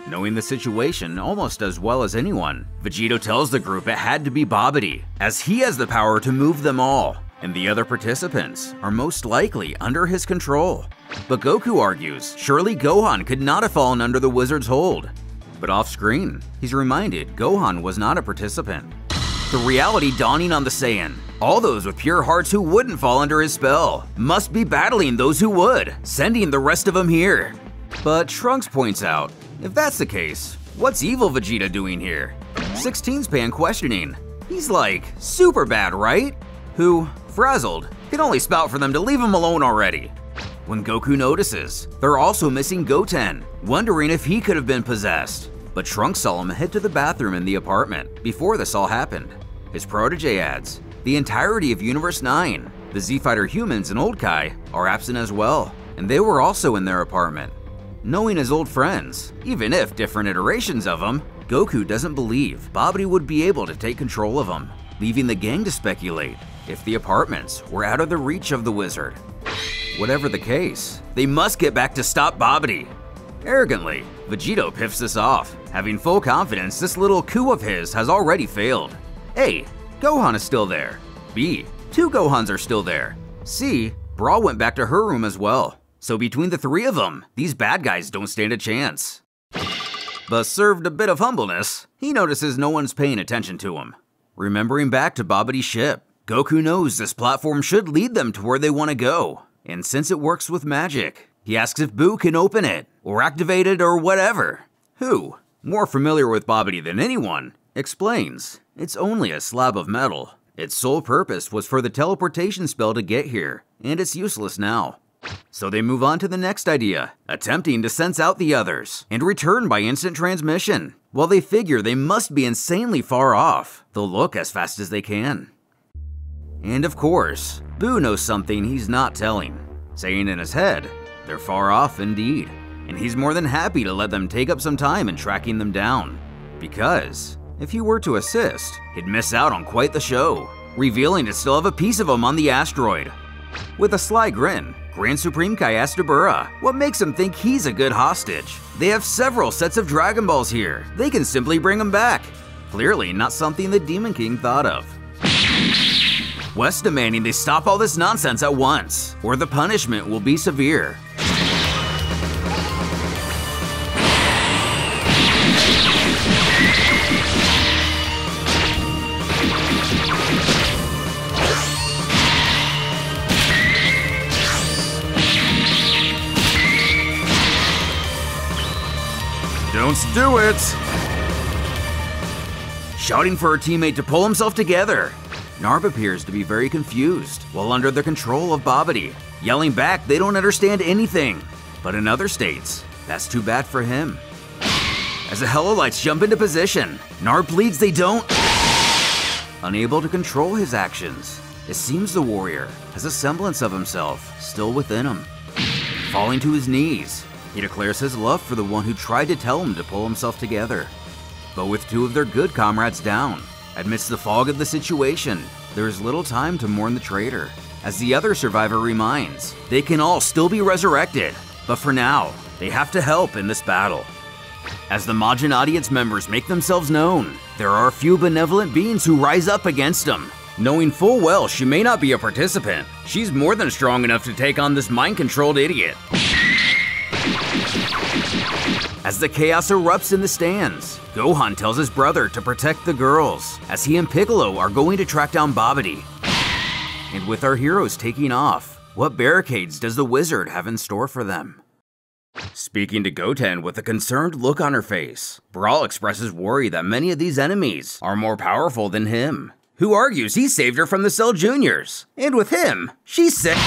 knowing the situation almost as well as anyone, Vegito tells the group it had to be Babidi, as he has the power to move them all, and the other participants are most likely under his control. But Goku argues surely Gohan could not have fallen under the wizard's hold. But off-screen, he's reminded Gohan was not a participant. The reality dawning on the Saiyan. All those with pure hearts who wouldn't fall under his spell must be battling those who would, sending the rest of them here. But Trunks points out, if that's the case, what's evil Vegeta doing here? 16's Pan questioning. He's like, super bad, right? Who, frazzled, can only spout for them to leave him alone already. When Goku notices, they're also missing Goten, wondering if he could have been possessed. But Trunks saw him head to the bathroom in the apartment before this all happened. His protege adds, the entirety of Universe 9, the Z-Fighter humans and Old Kai, are absent as well, and they were also in their apartment. Knowing his old friends, even if different iterations of them, Goku doesn't believe Babidi would be able to take control of them, leaving the gang to speculate if the apartments were out of the reach of the wizard. Whatever the case, they must get back to stop Babidi. Arrogantly, Vegito piffs this off, having full confidence this little coup of his has already failed. A. Gohan is still there. B. 2 Gohans are still there. C. Brawl went back to her room as well. So between the 3 of them, these bad guys don't stand a chance. But served a bit of humbleness, he notices no one's paying attention to him. Remembering back to Babidi's ship, Goku knows this platform should lead them to where they want to go. And since it works with magic, he asks if Boo can open it, or activate it, or whatever. Who, more familiar with Babidi than anyone, explains it's only a slab of metal. Its sole purpose was for the teleportation spell to get here, and it's useless now. So they move on to the next idea, attempting to sense out the others, and return by instant transmission. While they figure they must be insanely far off, they'll look as fast as they can. And of course, Boo knows something he's not telling, saying in his head, they're far off indeed, and he's more than happy to let them take up some time in tracking them down. Because if he were to assist, he'd miss out on quite the show, revealing to still have a piece of him on the asteroid. With a sly grin, Grand Supreme Kai asks Dabura what makes him think he's a good hostage. They have several sets of Dragon Balls here, they can simply bring them back. Clearly not something the Demon King thought of. West demanding they stop all this nonsense at once, or the punishment will be severe.
Don't do it!
Shouting for her teammate to pull himself together. Narb appears to be very confused while under the control of Babidi, yelling back they don't understand anything. But in other states, that's too bad for him. As the Helolites jump into position, Narb pleads they don't. Unable to control his actions, it seems the warrior has a semblance of himself still within him. Falling to his knees, he declares his love for the one who tried to tell him to pull himself together. But with 2 of their good comrades down, amidst the fog of the situation, there is little time to mourn the traitor. As the other survivor reminds, they can all still be resurrected, but for now, they have to help in this battle. As the Majin audience members make themselves known, there are a few benevolent beings who rise up against them. Knowing full well she may not be a participant, she's more than strong enough to take on this mind-controlled idiot. As the chaos erupts in the stands, Gohan tells his brother to protect the girls, as he and Piccolo are going to track down Babidi. And with our heroes taking off, what barricades does the wizard have in store for them? Speaking to Goten with a concerned look on her face, Brawl expresses worry that many of these enemies are more powerful than him, who argues he saved her from the Cell Juniors, and with him, she's sick.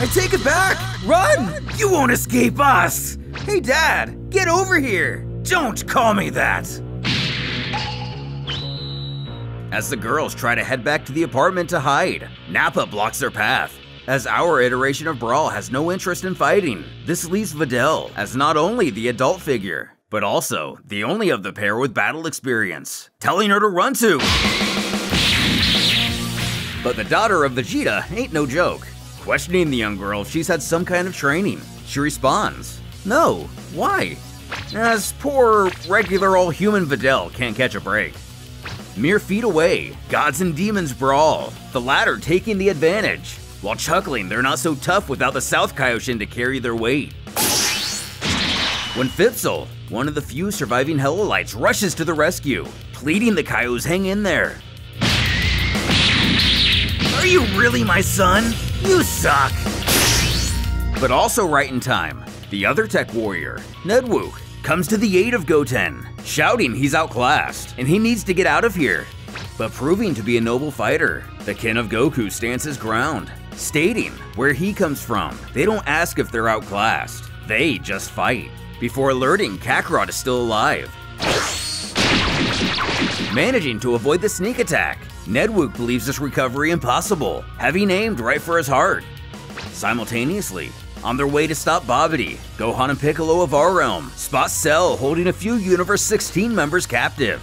I take it back! Run! You won't escape us!
Hey Dad, get over here!
Don't call me that!
As the girls try to head back to the apartment to hide, Nappa blocks their path. As our iteration of Brawl has no interest in fighting, this leaves Videl as not only the adult figure, but also the only of the pair with battle experience, telling her to run to. But the daughter of Vegeta ain't no joke. Questioning the young girl if she's had some kind of training, she responds, no, why? As poor, regular old human Videl can't catch a break. Mere feet away, gods and demons brawl, the latter taking the advantage. while chuckling they're not so tough without the South Kaioshin to carry their weight. When Phipsil, one of the few surviving Helolites, rushes to the rescue, pleading the Kaios hang in there.
Are you really my son? You suck!
But also right in time, the other tech warrior, Nedwook, comes to the aid of Goten, shouting he's outclassed and he needs to get out of here. But proving to be a noble fighter, the kin of Goku stands his ground, stating where he comes from. They don't ask if they're outclassed, they just fight, before alerting Kakarot is still alive. Managing to avoid the sneak attack, Nedwook believes this recovery impossible, having aimed right for his heart. Simultaneously, on their way to stop Babidi, Gohan and Piccolo of our realm spot Cell holding a few Universe 16 members captive,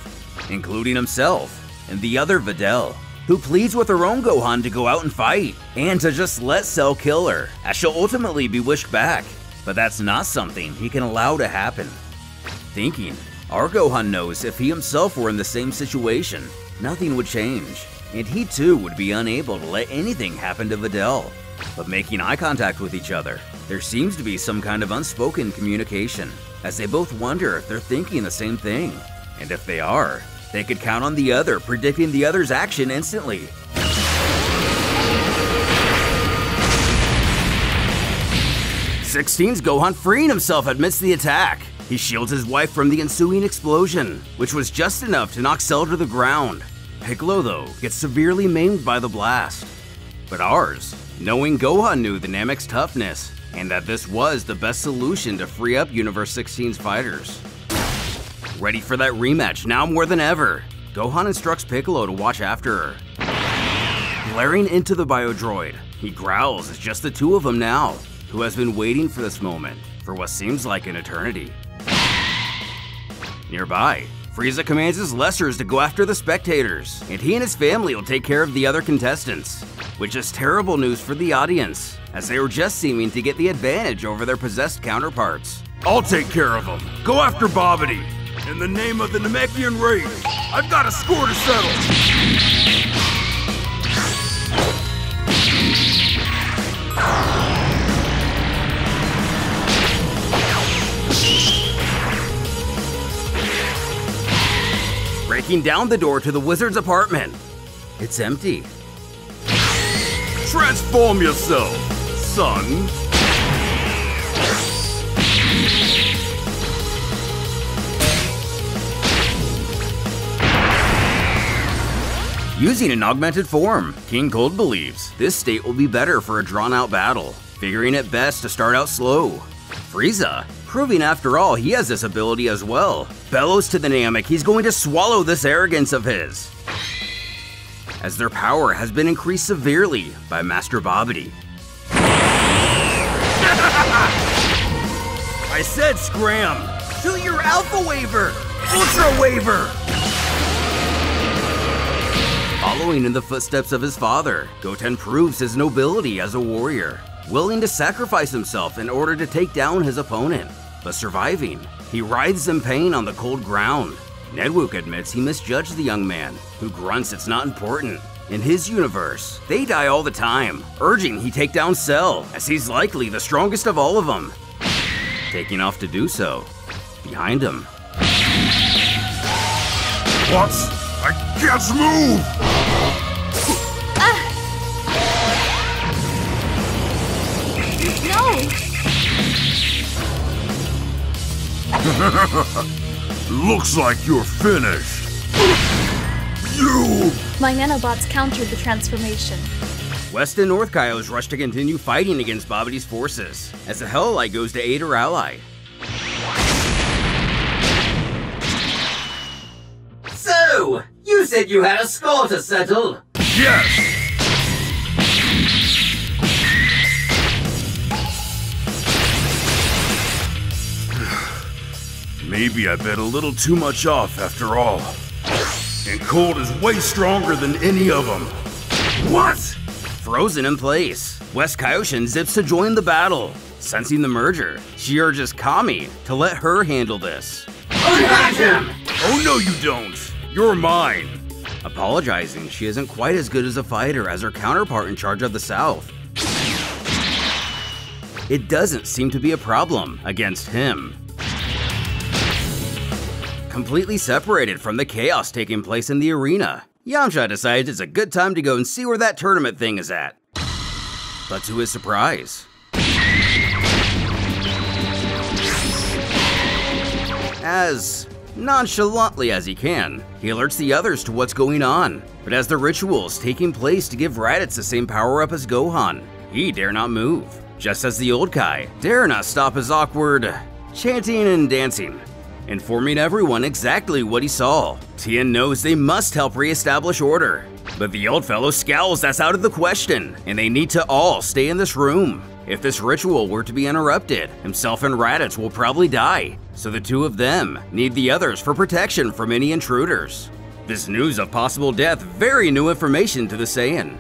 including himself and the other Videl, who pleads with her own Gohan to go out and fight, and to just let Cell kill her, as she'll ultimately be wished back. But that's not something he can allow to happen. Thinking, our Gohan knows if he himself were in the same situation, nothing would change, and he too would be unable to let anything happen to Videl. But making eye contact with each other, there seems to be some kind of unspoken communication, as they both wonder if they're thinking the same thing. And if they are, they could count on the other predicting the other's action instantly. 16's Gohan freeing himself amidst the attack. He shields his wife from the ensuing explosion, which was just enough to knock Cell to the ground. Piccolo, though, gets severely maimed by the blast. But ours, knowing Gohan knew the Namek's toughness, and that this was the best solution to free up Universe 16's fighters. Ready for that rematch now more than ever, Gohan instructs Piccolo to watch after her. Glaring into the biodroid, he growls it's just the two of them now, who has been waiting for this moment for what seems like an eternity. Nearby, Frieza commands his Lessers to go after the spectators, and he and his family will take care of the other contestants, which is terrible news for the audience, as they were just seeming to get the advantage over their possessed counterparts.
I'll take care of them. Go after Babidi. In the name of the Namekian race, I've got a score to settle.
Breaking down the door to the wizard's apartment. It's empty.
Transform yourself, son.
Using an augmented form, King Cold believes this state will be better for a drawn-out battle, figuring it best to start out slow. Frieza, proving after all he has this ability as well, bellows to the Namek he's going to swallow this arrogance of his, as their power has been increased severely by Master Babidi.
I said scram! Do your Alpha Waver! Ultra Waver!
Following in the footsteps of his father, Goten proves his nobility as a warrior, willing to sacrifice himself in order to take down his opponent. But surviving, he writhes in pain on the cold ground. Nedwook admits he misjudged the young man, who grunts it's not important. In his universe, they die all the time, urging he take down Cell, as he's likely the strongest of all of them. Taking off to do so, behind him.
What? I can't move!
No!
Looks like you're finished. You!
My nanobots countered the transformation.
West and North Kaios rush to continue fighting against Babidi's forces, as the Helolite goes to aid her ally.
So, you said you had a score to settle?
Yes! Maybe I bet a little too much off after all. And Cold is way stronger than any of them.
What? Frozen in place, West Kaioshin zips to join the battle. Sensing the merger, she urges Kami to let her handle this.
Unmatch him!
Oh no you don't! You're mine!
Apologizing she isn't quite as good as a fighter as her counterpart in charge of the South, it doesn't seem to be a problem against him. Completely separated from the chaos taking place in the arena, Yamcha decides it's a good time to go and see where that tournament thing is at. But to his surprise, as nonchalantly as he can, he alerts the others to what's going on. But as the ritual is taking place to give Raditz the same power-up as Gohan, he dare not move. Just as the old Kai dare not stop his awkward chanting and dancing, informing everyone exactly what he saw. Tien knows they must help re-establish order, but the old fellow scowls that's out of the question, and they need to all stay in this room. If this ritual were to be interrupted, himself and Raditz will probably die, so the two of them need the others for protection from any intruders. This news of possible death, very new information to the Saiyan.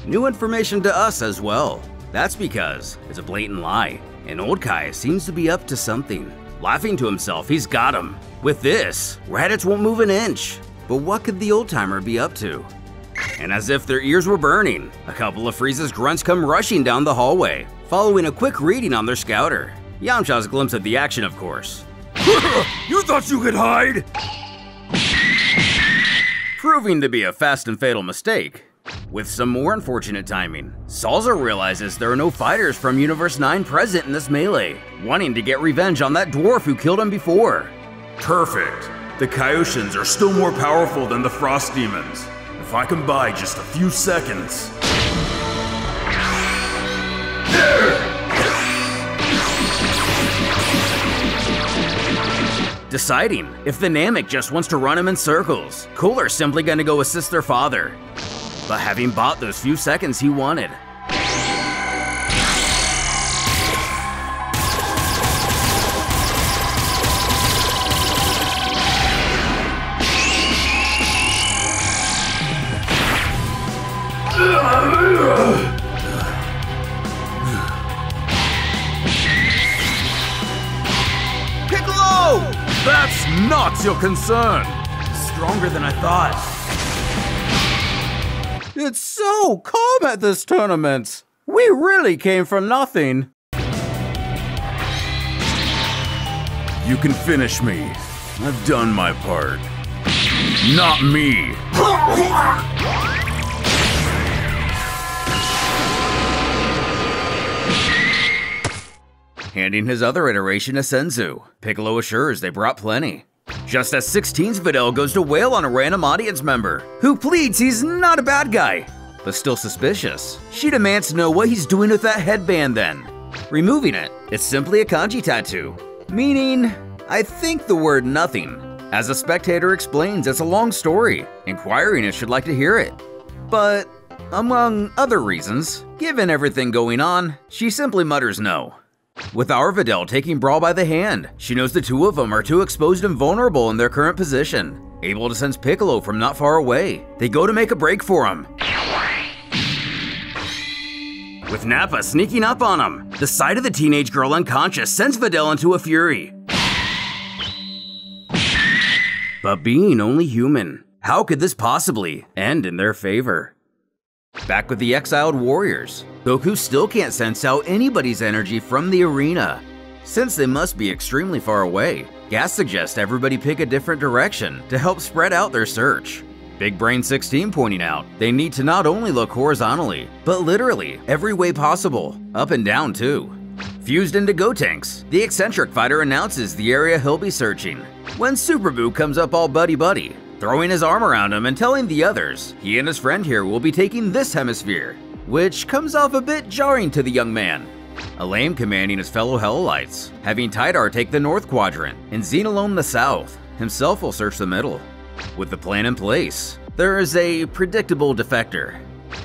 New information to us as well. That's because it's a blatant lie, and old Kai seems to be up to something. Laughing to himself, he's got him. With this, Raditz won't move an inch. But what could the old-timer be up to? And as if their ears were burning, a couple of Frieza's grunts come rushing down the hallway, following a quick reading on their scouter. Yamcha's glimpse of the action, of course.
You thought you could hide?
Proving to be a fast and fatal mistake. With some more unfortunate timing, Salza realizes there are no fighters from Universe 9 present in this melee, wanting to get revenge on that dwarf who killed him before.
Perfect. The Kaioshians are still more powerful than the Frost Demons. If I can buy just a few seconds.
Deciding if the Namek just wants to run him in circles, Cooler's simply gonna go assist their father. But having bought those few seconds he wanted,
Piccolo! That's not your concern!
stronger than I thought.
It's so calm at this tournament. We really came from nothing.
You can finish me. I've done my part. Not me!
Handing his other iteration to Senzu, Piccolo assures they brought plenty. Just as 16's Videl goes to wail on a random audience member, who pleads he's not a bad guy, but still suspicious. She demands to know what he's doing with that headband then. Removing it, it's simply a kanji tattoo, meaning, I think the word nothing. As a spectator explains, it's a long story, inquiring if she'd like to hear it. But, among other reasons, given everything going on, she simply mutters no. With our Videl taking Brawl by the hand, she knows the two of them are too exposed and vulnerable in their current position. Able to sense Piccolo from not far away, they go to make a break for him. With Nappa sneaking up on him, the sight of the teenage girl unconscious sends Videl into a fury. But being only human, how could this possibly end in their favor? Back with the exiled warriors, Goku still can't sense out anybody's energy from the arena. Since they must be extremely far away, Gas suggests everybody pick a different direction to help spread out their search. Big Brain 16 pointing out they need to not only look horizontally, but literally every way possible, up and down too. Fused into Gotenks, the eccentric fighter announces the area he'll be searching, when Super Boo comes up all buddy-buddy, throwing his arm around him and telling the others he and his friend here will be taking this hemisphere, which comes off a bit jarring to the young man. Elaine commanding his fellow Hellites, having Tidar take the north quadrant, and Xenolone the south. Himself will search the middle. With the plan in place, there is a predictable defector,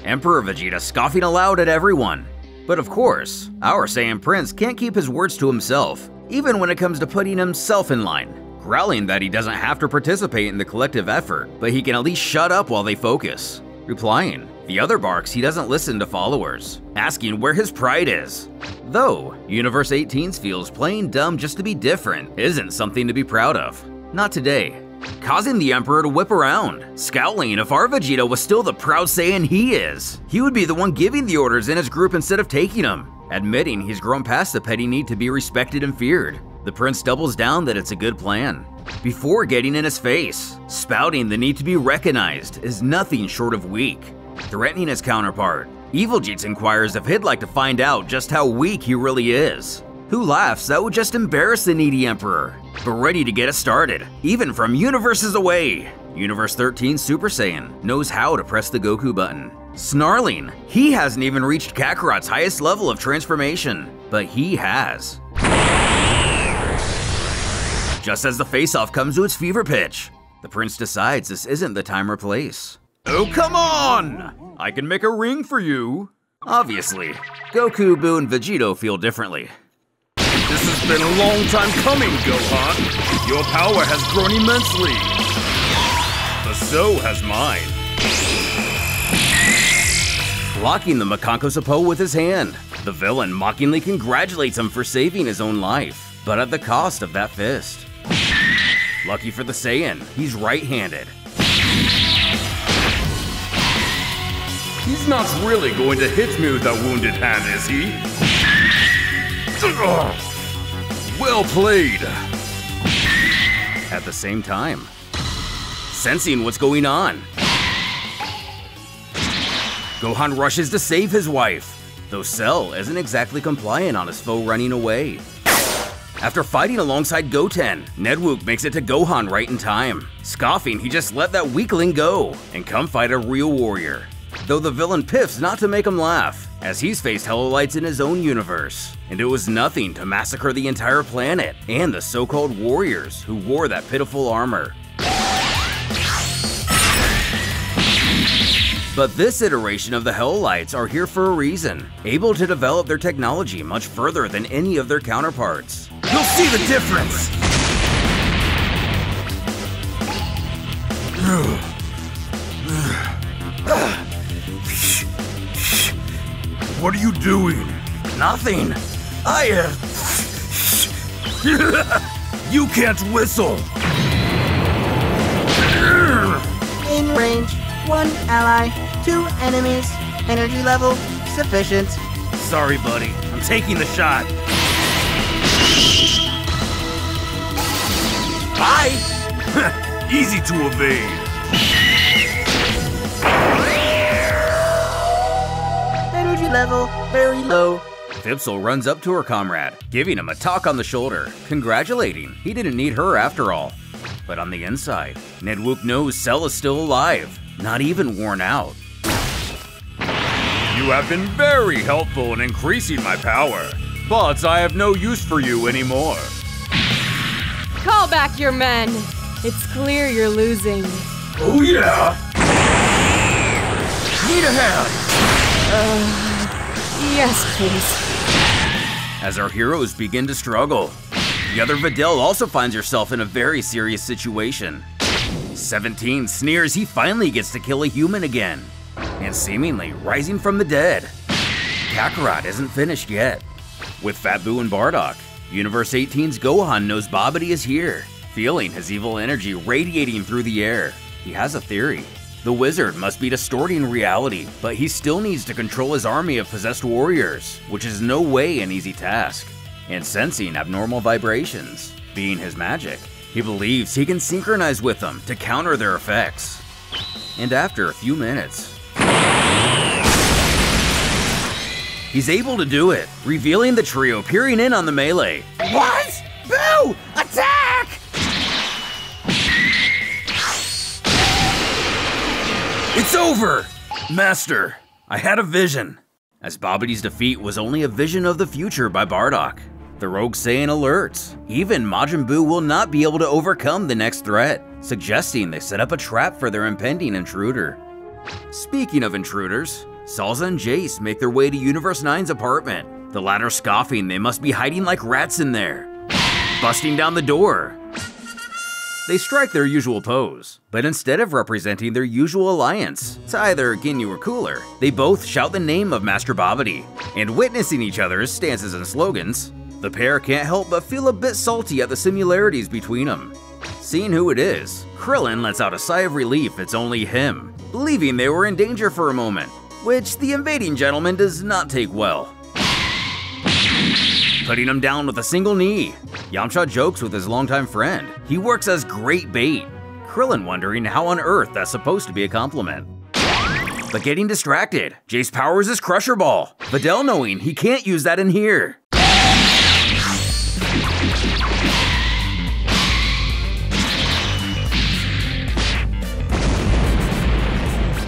Emperor Vegeta scoffing aloud at everyone. But of course, our Saiyan Prince can't keep his words to himself, even when it comes to putting himself in line. Growling that he doesn't have to participate in the collective effort, but he can at least shut up while they focus. Replying, the other barks he doesn't listen to followers, asking where his pride is. Though, Universe 18's feels playing dumb just to be different isn't something to be proud of. Not today. Causing the Emperor to whip around, scowling if our Vegeta was still the proud Saiyan he is. He would be the one giving the orders in his group instead of taking them. Admitting he's grown past the petty need to be respected and feared, the prince doubles down that it's a good plan. Before getting in his face, spouting the need to be recognized is nothing short of weak. Threatening his counterpart, Eviljeets inquires if he'd like to find out just how weak he really is. Who laughs that would just embarrass the needy emperor, but ready to get it started, even from universes away. Universe 13 Super Saiyan knows how to press the Goku button. Snarling, he hasn't even reached Kakarot's highest level of transformation, but he has. Just as the face-off comes to its fever pitch, the prince decides this isn't the time or place.
Oh, come on! I can make a ring for you.
Obviously, Goku, Buu, and Vegito feel differently.
This has been a long time coming, Gohan. Your power has grown immensely. But so has mine.
Blocking the Makanko Sapo with his hand, the villain mockingly congratulates him for saving his own life, but at the cost of that fist. Lucky for the Saiyan, he's right-handed.
He's not really going to hit me with that wounded hand, is he? Well played.
At the same time, sensing what's going on, Gohan rushes to save his wife, though Cell isn't exactly compliant on his foe running away. After fighting alongside Goten, Nedwook makes it to Gohan right in time. Scoffing, he just let that weakling go and come fight a real warrior. Though the villain piffs not to make him laugh, as he's faced Helolites in his own universe, and it was nothing to massacre the entire planet and the so-called warriors who wore that pitiful armor. But this iteration of the Helolites are here for a reason, able to develop their technology much further than any of their counterparts.
You'll see the difference!
What are you doing?
Nothing. You can't whistle!
In range, 1 ally, 2 enemies, energy level sufficient.
Sorry, buddy. I'm taking the shot. Hi!
Easy to evade.
Energy level very low.
Phipsil runs up to her comrade, giving him a talk on the shoulder, congratulating he didn't need her after all. But on the inside, Nedwook knows Cell is still alive, not even worn out.
You have been very helpful in increasing my power, but I have no use for you anymore.
Call back your men. It's clear you're losing.
Oh yeah! Need a hand!
Yes, please.
As our heroes begin to struggle, the other Videl also finds herself in a very serious situation. 17 sneers he finally gets to kill a human again, and seemingly rising from the dead. Kakarot isn't finished yet. With Fat Buu and Bardock, Universe 18's Gohan knows Babidi is here, feeling his evil energy radiating through the air. He has a theory. The wizard must be distorting reality, but he still needs to control his army of possessed warriors, which is no way an easy task. And sensing abnormal vibrations, being his magic, he believes he can synchronize with them to counter their effects. And after a few minutes, he's able to do it, revealing the trio peering in on the melee.
What? Boo! Attack!
It's over! Master, I had a vision. As Babidi's defeat was only a vision of the future by Bardock, the Rogue Saiyan alerts. Even Majin Buu will not be able to overcome the next threat, suggesting they set up a trap for their impending intruder. Speaking of intruders, Salza and Jace make their way to Universe 9's apartment, the latter scoffing they must be hiding like rats in there. Busting down the door, they strike their usual pose, but instead of representing their usual alliance to either Ginyu or Cooler, they both shout the name of Master Babidi, and witnessing each other's stances and slogans, the pair can't help but feel a bit salty at the similarities between them. Seeing who it is, Krillin lets out a sigh of relief it's only him, believing they were in danger for a moment, which the invading gentleman does not take well. putting him down with a single knee. Yamcha jokes with his longtime friend. He works as great bait. Krillin wondering how on earth that's supposed to be a compliment. But getting distracted, Jace powers his Crusher Ball. Videl knowing he can't use that in here.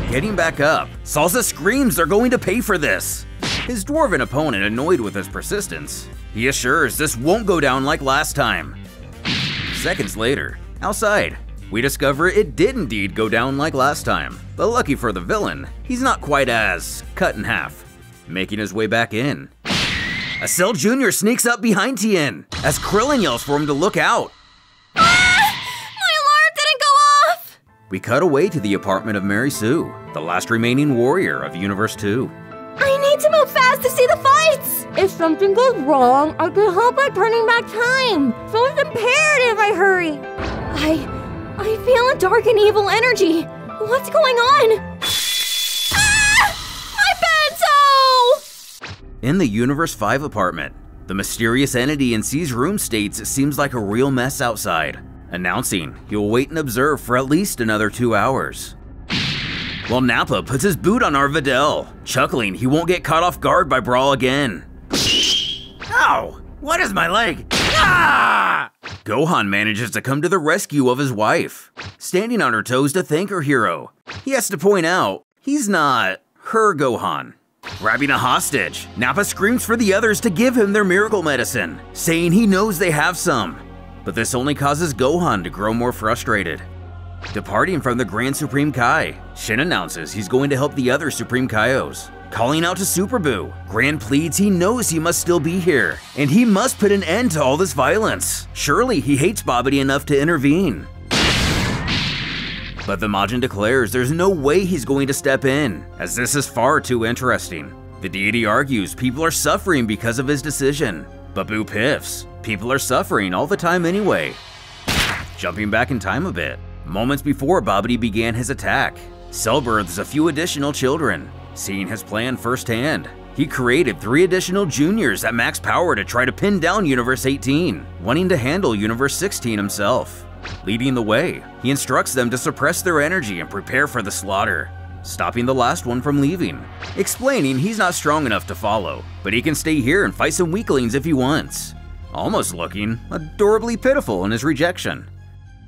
Getting back up, Salsa screams they're going to pay for this. His dwarven opponent annoyed with his persistence. He assures this won't go down like last time. Seconds later, outside, we discover it did indeed go down like last time. But lucky for the villain, he's not quite as cut in half, making his way back in. A Cell Jr. sneaks up behind Tien as Krillin yells for him to look out. We cut away to the apartment of Mary Sue, the last remaining warrior of Universe 2.
I need to move fast to see the fights! If something goes wrong, I can help by turning back time. So it's imperative I hurry. I feel a dark and evil energy. What's going on? Ah! My bento!
In the Universe 5 apartment, the mysterious entity in C's room states it seems like a real mess outside, announcing he'll wait and observe for at least another 2 hours. While Nappa puts his boot on our Videl, chuckling he won't get caught off guard by Brawl again.
Ow! What is my leg? Ah!
Gohan manages to come to the rescue of his wife, standing on her toes to thank her hero. He has to point out, he's not her Gohan. Grabbing a hostage, Nappa screams for the others to give him their miracle medicine, saying he knows they have some. But this only causes Gohan to grow more frustrated. Departing from the Grand Supreme Kai, Shin announces he's going to help the other Supreme Kaios. Calling out to Super Buu, Grand pleads he knows he must still be here, and he must put an end to all this violence. Surely he hates Babidi enough to intervene. But the Majin declares there's no way he's going to step in, as this is far too interesting. The deity argues people are suffering because of his decision, but Buu piffs, people are suffering all the time anyway. Jumping back in time a bit, moments before Babidi began his attack, Cell births a few additional children. Seeing his plan firsthand, he created 3 additional juniors at max power to try to pin down Universe 18, wanting to handle Universe 16 himself. Leading the way, he instructs them to suppress their energy and prepare for the slaughter, stopping the last one from leaving, explaining he's not strong enough to follow, but he can stay here and fight some weaklings if he wants. Almost looking adorably pitiful in his rejection.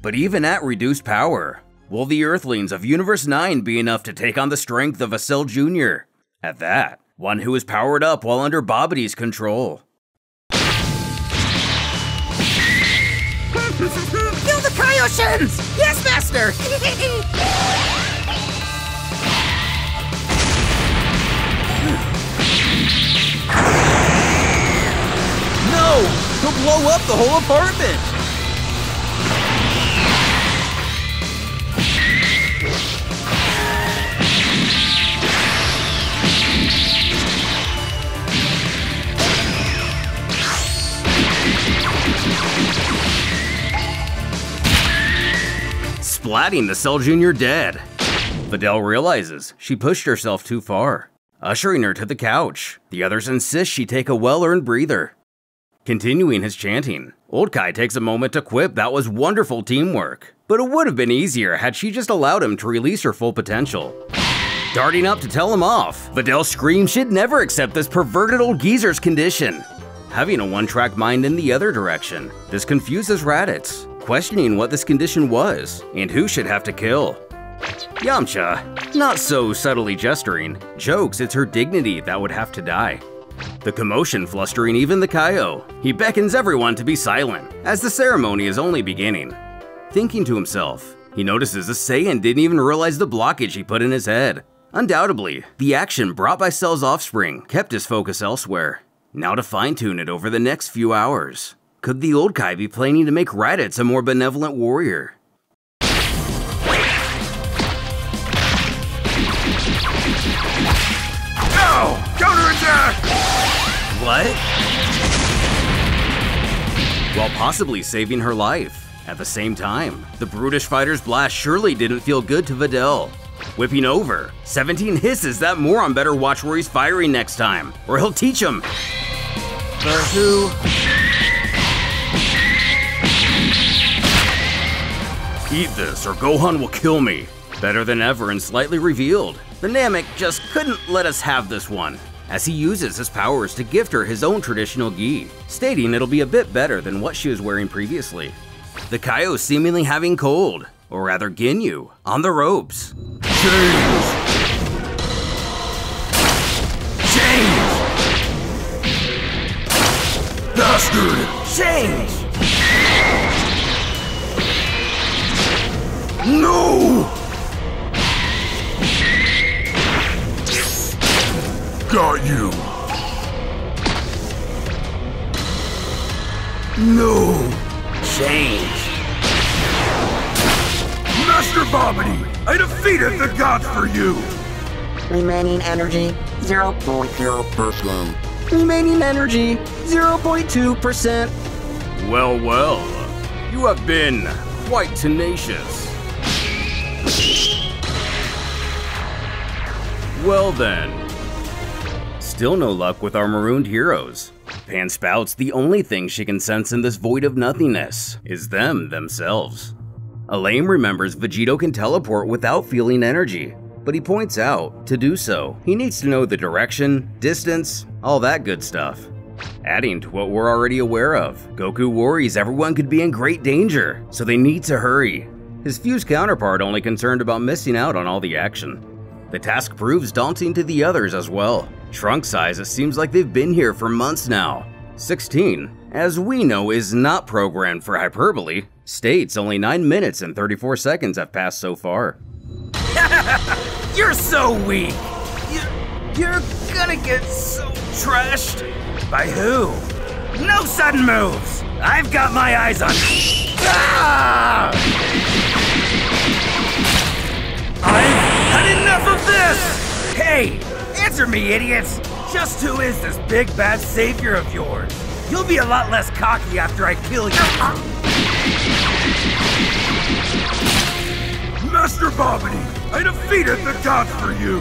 But even at reduced power, will the Earthlings of Universe 9 be enough to take on the strength of a Cell Jr.? At that, one who is powered up while under Babidi's control.
Kill the Kaioshins! Yes, Master!
No! He'll blow up the whole apartment! Splatting the Cell Jr. dead. Videl realizes she pushed herself too far, ushering her to the couch. The others insist she take a well-earned breather. Continuing his chanting, Old Kai takes a moment to quip that was wonderful teamwork, but it would have been easier had she just allowed him to release her full potential. Darting up to tell him off, Videl screams she'd never accept this perverted old geezer's condition. Having a one-track mind in the other direction, this confuses Raditz, questioning what this condition was and who should have to kill. Yamcha, not so subtly gesturing, jokes it's her dignity that would have to die. The commotion flustering even the Kaio, he beckons everyone to be silent, as the ceremony is only beginning. Thinking to himself, he notices a Saiyan didn't even realize the blockage he put in his head. Undoubtedly, the action brought by Cell's offspring kept his focus elsewhere. Now to fine-tune it over the next few hours. Could the Old Kai be planning to make Raditz a more benevolent warrior?
No! Counterattack!
What? While possibly saving her life. At the same time, the brutish fighter's blast surely didn't feel good to Videl. Whipping over, 17 hisses that moron better watch where he's firing next time, or he'll teach him.
Fayeuh.
Eat this or Gohan will kill me. Better than ever and slightly revealed. The Namek just couldn't let us have this one, as he uses his powers to gift her his own traditional gi, stating it'll be a bit better than what she was wearing previously. The Kaio seemingly having cold, or rather Ginyu, on the ropes.
Change! Bastard!
Change!
No! Got you! No!
Change!
Master Bobbity, I defeated the gods for you!
Remaining energy 0.0%. Remaining energy 0.2%.
Well, well, you have been quite tenacious. Well then. Still no luck with our marooned heroes. Pan spouts the only thing she can sense in this void of nothingness is themselves. Elaine remembers Vegito can teleport without feeling energy, but he points out, to do so, he needs to know the direction, distance, all that good stuff. Adding to what we're already aware of, Goku worries everyone could be in great danger, so they need to hurry. His fused counterpart only concerned about missing out on all the action. The task proves daunting to the others as well. Trunk size, it seems like they've been here for months now. 16, as we know, is not programmed for hyperbole, states only 9 minutes and 34 seconds have passed so far.
You're so weak! You're gonna get so trashed. By who? No sudden moves! I've got my eyes on you! Ah! I've had enough of this! Hey, answer me, idiots! Just who is this big bad savior of yours? You'll be a lot less cocky after I kill you.
Master Bobbity, I defeated the gods for you!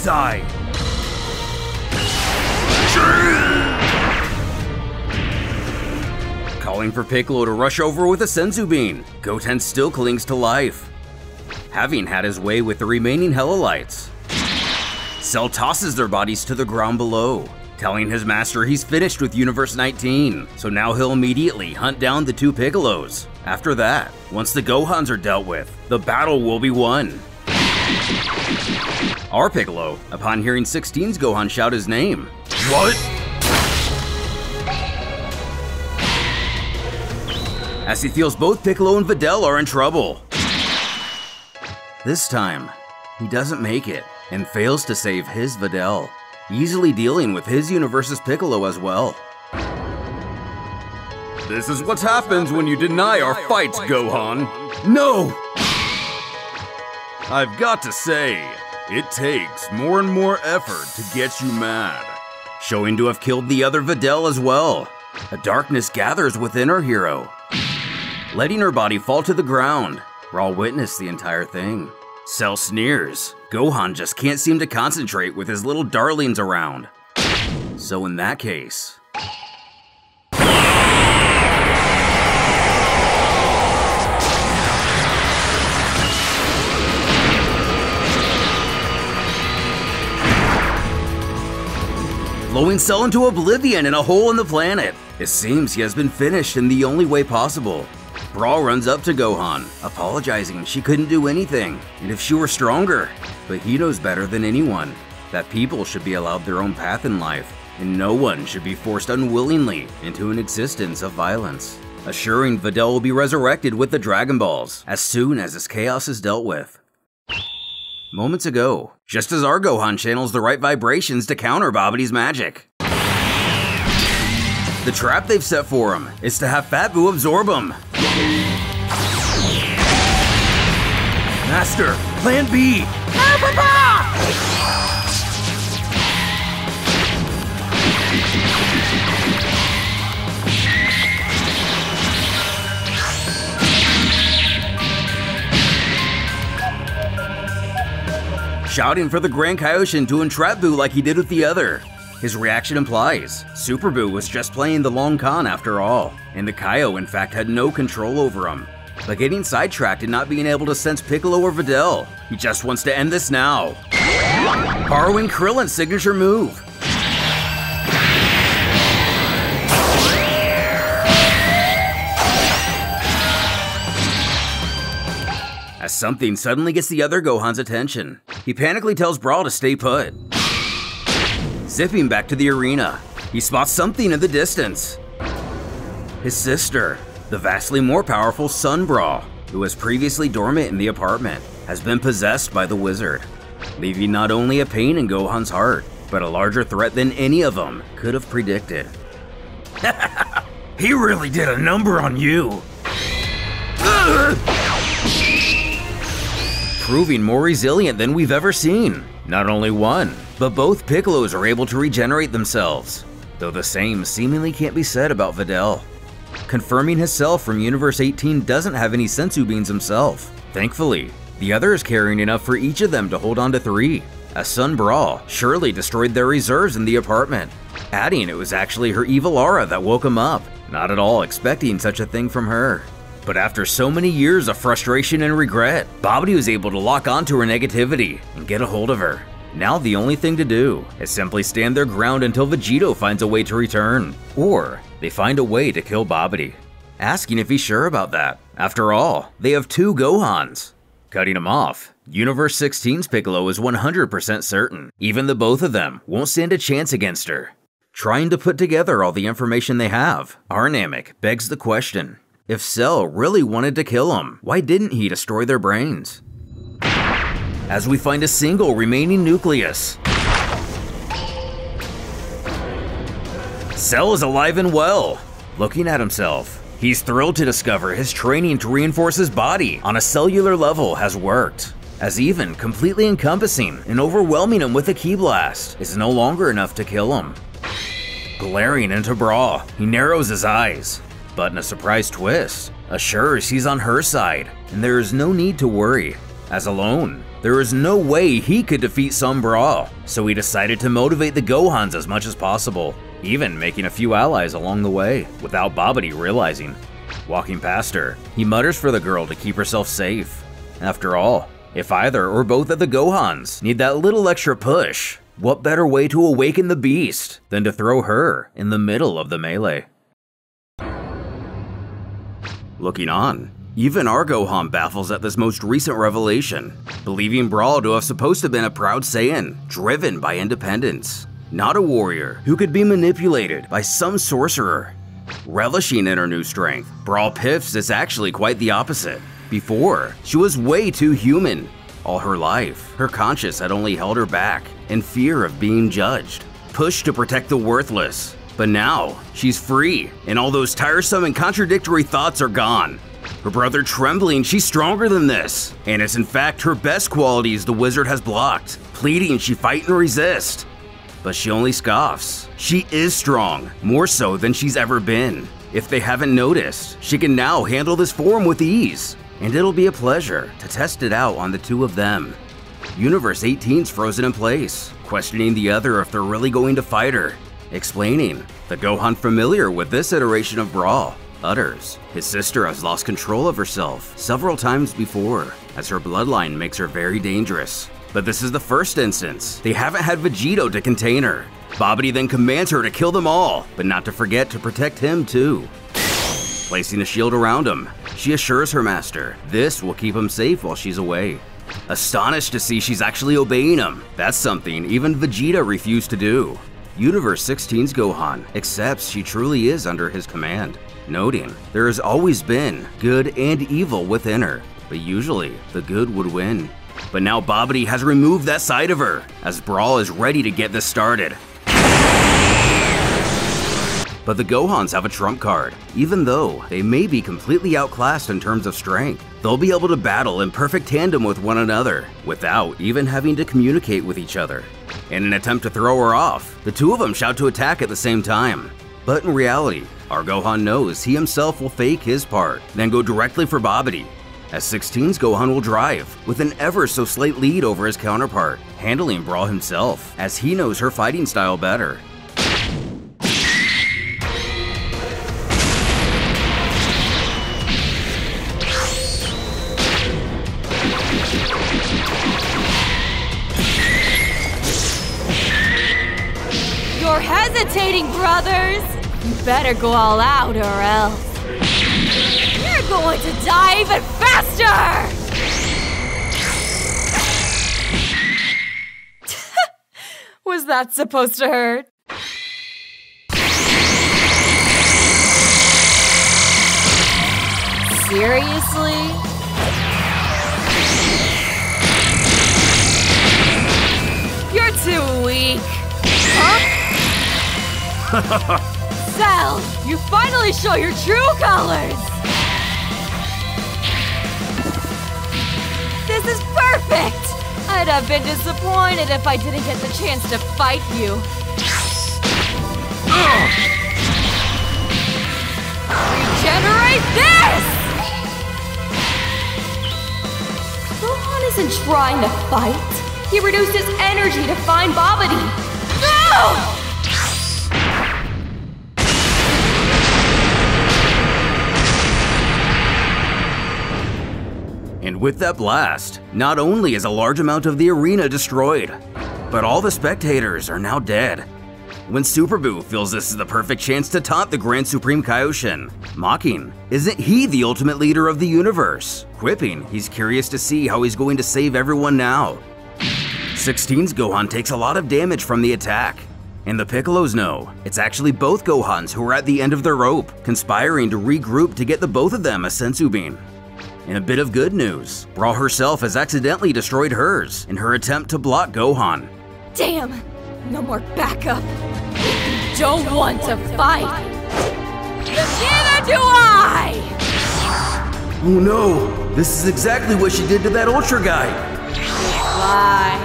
Die.
Calling for Piccolo to rush over with a Senzu Bean, Goten still clings to life. Having had his way with the remaining Hellolites, Cell tosses their bodies to the ground below, telling his master he's finished with Universe 19, so now he'll immediately hunt down the two Piccolos. After that, once the Gohans are dealt with, the battle will be won. Our Piccolo, upon hearing 16's Gohan shout his name,
What?
as he feels both Piccolo and Videl are in trouble. This time, he doesn't make it and fails to save his Videl, easily dealing with his universe's Piccolo as well. This is what happens when you deny our fights, Gohan. No! I've got to say, it takes more and more effort to get you mad. Showing to have killed the other Videl as well. A darkness gathers within our hero, letting her body fall to the ground. Raw witness the entire thing. Cell sneers. Gohan just can't seem to concentrate with his little darlings around. So in that case... blowing Cell into oblivion in a hole in the planet. It seems he has been finished in the only way possible. Brawl runs up to Gohan, apologizing she couldn't do anything, and if she were stronger. But he knows better than anyone that people should be allowed their own path in life, and no one should be forced unwillingly into an existence of violence. Assuring Videl will be resurrected with the Dragon Balls as soon as this chaos is dealt with. Moments ago, just as our Gohan channels the right vibrations to counter Babbidy's magic. The trap they've set for him is to have Fat Boo absorb him.
Master, Plan B!
Shouting for the Grand Kaioshin to entrap Boo like he did with the other.
His reaction implies Super Boo was just playing the long con after all, and the Kaio in fact had no control over him. But getting sidetracked and not being able to sense Piccolo or Videl, he just wants to end this now. Borrowing Krillin's signature move. As something suddenly gets the other Gohan's attention, he panically tells Brawl to stay put. Zipping back to the arena, he spots something in the distance. His sister, the vastly more powerful Sun Brawl, who was previously dormant in the apartment, has been possessed by the wizard, leaving not only a pain in Gohan's heart, but a larger threat than any of them could have predicted.
He really did a number on you.
Proving more resilient than we've ever seen. Not only one, but both Piccolos are able to regenerate themselves, though the same seemingly can't be said about Videl. Confirming his self from Universe 18 doesn't have any sensu beans himself. Thankfully, the other is carrying enough for each of them to hold on to 3, as Sun Brawl surely destroyed their reserves in the apartment, adding it was actually her evil aura that woke him up, not at all expecting such a thing from her. But after so many years of frustration and regret, Babidi was able to lock onto her negativity and get a hold of her. Now the only thing to do is simply stand their ground until Vegito finds a way to return, or they find a way to kill Babidi. Asking if he's sure about that. After all, they have 2 Gohans. Cutting him off, Universe 16's Piccolo is 100% certain, even the both of them won't stand a chance against her. Trying to put together all the information they have, Arnamic begs the question, if Cell really wanted to kill him, why didn't he destroy their brains? As we find a single remaining nucleus. Cell is alive and well. Looking at himself, he's thrilled to discover his training to reinforce his body on a cellular level has worked, as even completely encompassing and overwhelming him with a ki blast is no longer enough to kill him. Glaring into Brawl, he narrows his eyes, but in a surprise twist, assures he's on her side, and there is no need to worry, as alone, there is no way he could defeat Sun Brawl, so he decided to motivate the Gohans as much as possible, even making a few allies along the way, without Babidi realizing. Walking past her, he mutters for the girl to keep herself safe. After all, if either or both of the Gohans need that little extra push, what better way to awaken the beast than to throw her in the middle of the melee? Looking on, even our Gohan baffles at this most recent revelation, believing Brawl to have supposed to have been a proud Saiyan, driven by independence, not a warrior who could be manipulated by some sorcerer. Relishing in her new strength, Brawl piffs is actually quite the opposite. Before, she was way too human. All her life, her conscience had only held her back in fear of being judged, pushed to protect the worthless. But now, she's free, and all those tiresome and contradictory thoughts are gone. Her brother trembling, she's stronger than this, and it's in fact her best qualities the wizard has blocked, pleading she fight and resist. But she only scoffs. She is strong, more so than she's ever been. If they haven't noticed, she can now handle this form with ease, and it'll be a pleasure to test it out on the 2 of them. Universe 18's frozen in place, questioning the other if they're really going to fight her. Explaining, the Gohan familiar with this iteration of Brawl utters his sister has lost control of herself several times before, as her bloodline makes her very dangerous. But this is the first instance they haven't had Vegito to contain her. Babidi then commands her to kill them all, but not to forget to protect him too. Placing a shield around him, she assures her master this will keep him safe while she's away. Astonished to see she's actually obeying him, that's something even Vegeta refused to do. Universe 16's Gohan accepts she truly is under his command, noting there has always been good and evil within her, but usually the good would win. But now Babidi has removed that side of her, as Brawl is ready to get this started. But the Gohans have a trump card. Even though they may be completely outclassed in terms of strength, they'll be able to battle in perfect tandem with one another, without even having to communicate with each other. In an attempt to throw her off, the 2 of them shout to attack at the same time. But in reality, our Gohan knows he himself will fake his part, then go directly for Babidi, as 16's Gohan will drive, with an ever so slight lead over his counterpart, handling Brawl himself, as he knows her fighting style better.
You're hesitating, brothers! You better go all out or else. You're going to die even faster! Was that supposed to hurt? Seriously? You're too weak. Huh? Cell, you finally show your true colors! This is perfect! I'd have been disappointed if I didn't get the chance to fight you. Regenerate this! Gohan isn't trying to fight. He reduced his energy to find Babidi. No!
And with that blast, not only is a large amount of the arena destroyed, but all the spectators are now dead. When Super Buu feels this is the perfect chance to taunt the Grand Supreme Kaioshin, mocking, isn't he the ultimate leader of the universe? Quipping, he's curious to see how he's going to save everyone now. 16's Gohan takes a lot of damage from the attack, and the Piccolos know it's actually both Gohans who are at the end of their rope, conspiring to regroup to get the both of them a Senzu Bean. In a bit of good news, Brawl herself has accidentally destroyed hers in her attempt to block Gohan.
Damn! No more backup! You don't want to fight! Neither do I!
Oh no! This is exactly what she did to that Ultra guy!
Lie.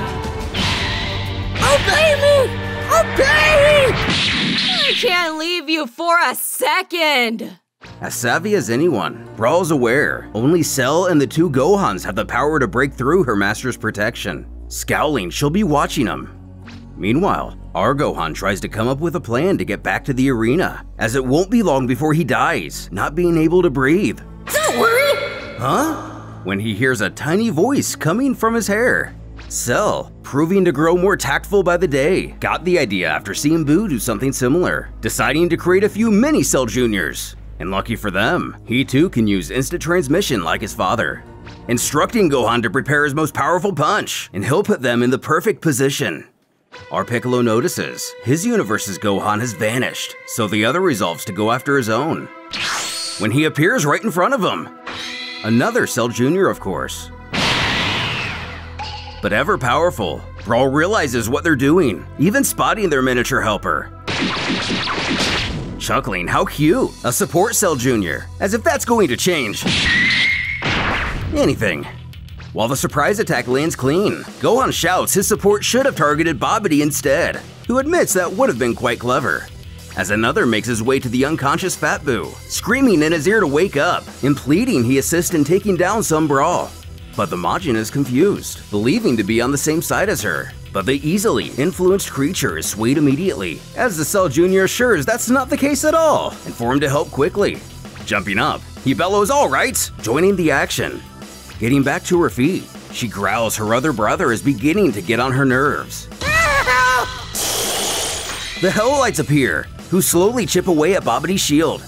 Obey me! Obey!
I can't leave you for a second!
As savvy as anyone, Brawl's aware only Cell and the two Gohans have the power to break through her master's protection. Scowling, she'll be watching him. Meanwhile, our Gohan tries to come up with a plan to get back to the arena, as it won't be long before he dies, not being able to breathe.
Don't worry!
Huh? When he hears a tiny voice coming from his hair. Cell, proving to grow more tactful by the day, got the idea after seeing Buu do something similar, deciding to create a few mini Cell Juniors. And lucky for them, he too can use instant transmission like his father, instructing Gohan to prepare his most powerful punch, and he'll put them in the perfect position. Our Piccolo notices his universe's Gohan has vanished, so the other resolves to go after his own. When he appears right in front of him, another Cell Jr. of course. But ever powerful, Brawl realizes what they're doing, even spotting their miniature helper. Chuckling, how cute, a support Cell Jr., as if that's going to change anything. While the surprise attack lands clean, Gohan shouts his support should have targeted Babidi instead, who admits that would have been quite clever. As another makes his way to the unconscious Fat Buu, screaming in his ear to wake up, and pleading he assist in taking down some Brawl. But the Majin is confused, believing to be on the same side as her. But the easily influenced creature is swayed immediately, as the Cell Jr. assures that's not the case at all, and for him to help quickly. Jumping up, he bellows, "All right!" joining the action. Getting back to her feet, she growls her other brother is beginning to get on her nerves. The Hellites appear, who slowly chip away at Babidi's shield.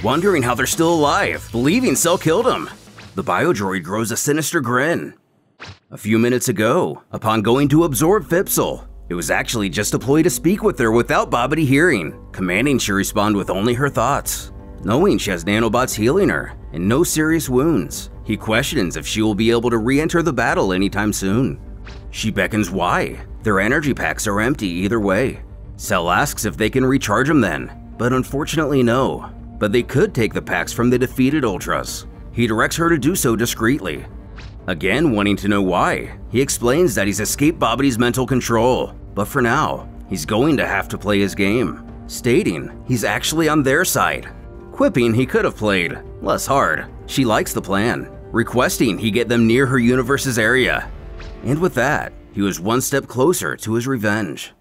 Wondering how they're still alive, believing Cell killed him, the Biodroid grows a sinister grin. A few minutes ago, upon going to absorb Phipsil, it was actually just a ploy to speak with her without Babidi hearing, commanding she respond with only her thoughts. Knowing she has nanobots healing her, and no serious wounds, he questions if she will be able to re-enter the battle anytime soon. She beckons why. Their energy packs are empty either way. Cell asks if they can recharge them then, but unfortunately no. But they could take the packs from the defeated Ultras. He directs her to do so discreetly. Again wanting to know why, he explains that he's escaped Babidi's mental control, but for now, he's going to have to play his game, stating he's actually on their side. Quipping he could have played less hard. She likes the plan, requesting he get them near her universe's area. And with that, he was one step closer to his revenge.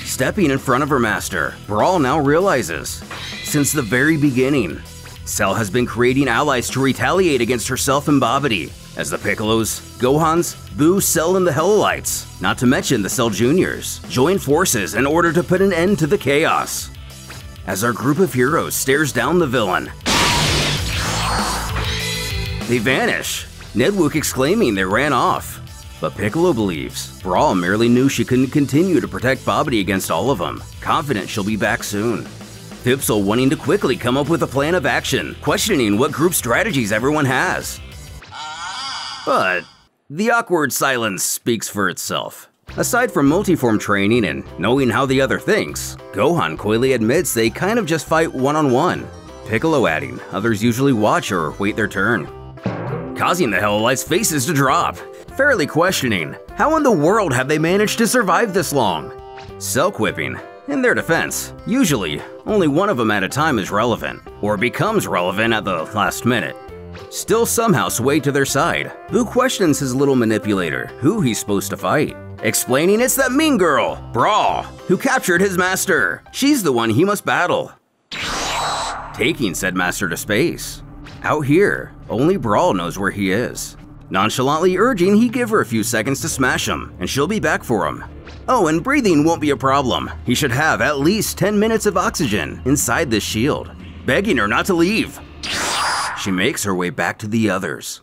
Stepping in front of her master, Brawl now realizes, since the very beginning, Cell has been creating allies to retaliate against herself and Babidi, as the Piccolos, Gohans, Buu, Cell, and the Hellites, not to mention the Cell Juniors, join forces in order to put an end to the chaos. As our group of heroes stares down the villain, they vanish, Nedwook exclaiming they ran off. But Piccolo believes Brawl merely knew she couldn't continue to protect Bobbity against all of them, confident she'll be back soon. Phipsil wanting to quickly come up with a plan of action, questioning what group strategies everyone has. But the awkward silence speaks for itself. Aside from multiform training and knowing how the other thinks, Gohan coyly admits they kind of just fight one-on-one, Piccolo adding others usually watch or wait their turn, causing the Hellites' faces to drop, fairly questioning how in the world have they managed to survive this long. Cell quipping, in their defense, usually only one of them at a time is relevant, or becomes relevant at the last minute. Still somehow swayed to their side, Buu questions his little manipulator who he's supposed to fight, explaining it's that mean girl, Brawl, who captured his master. She's the one he must battle, taking said master to space. Out here, only Brawl knows where he is, nonchalantly urging he give her a few seconds to smash him, and she'll be back for him. Oh, and breathing won't be a problem. He should have at least 10 minutes of oxygen inside this shield, begging her not to leave. She makes her way back to the others.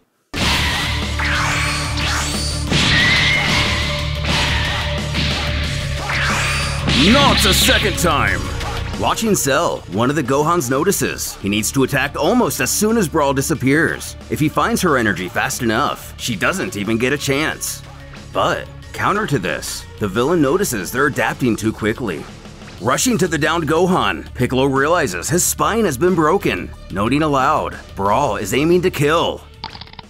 Not a second time!
Watching Cell, one of the Gohans notices he needs to attack almost as soon as Brawl disappears. If he finds her energy fast enough, she doesn't even get a chance. But counter to this, the villain notices they're adapting too quickly. Rushing to the downed Gohan, Piccolo realizes his spine has been broken, noting aloud, Brawl is aiming to kill.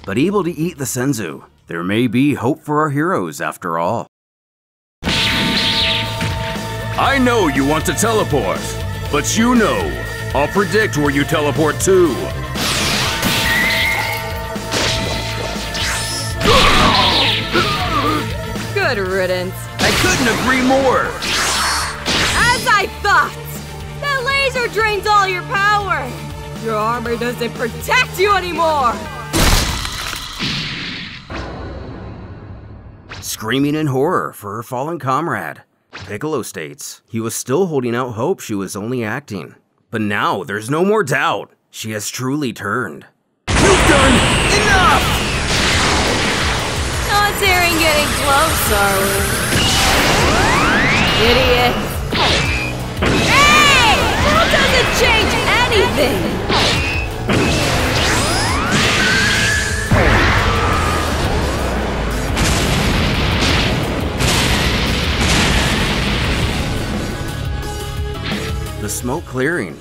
But able to eat the Senzu, there may be hope for our heroes after all.
I know you want to teleport, but you know, I'll predict where you teleport to.
Good riddance.
I couldn't agree more.
As I thought! That laser drains all your power! Your armor doesn't protect you anymore!
Screaming in horror for her fallen comrade, Piccolo states he was still holding out hope she was only acting. But now there's no more doubt. She has truly turned.
You've done enough!
Not daring getting close, are we? Idiot! Hey! That doesn't change anything!
The smoke clearing.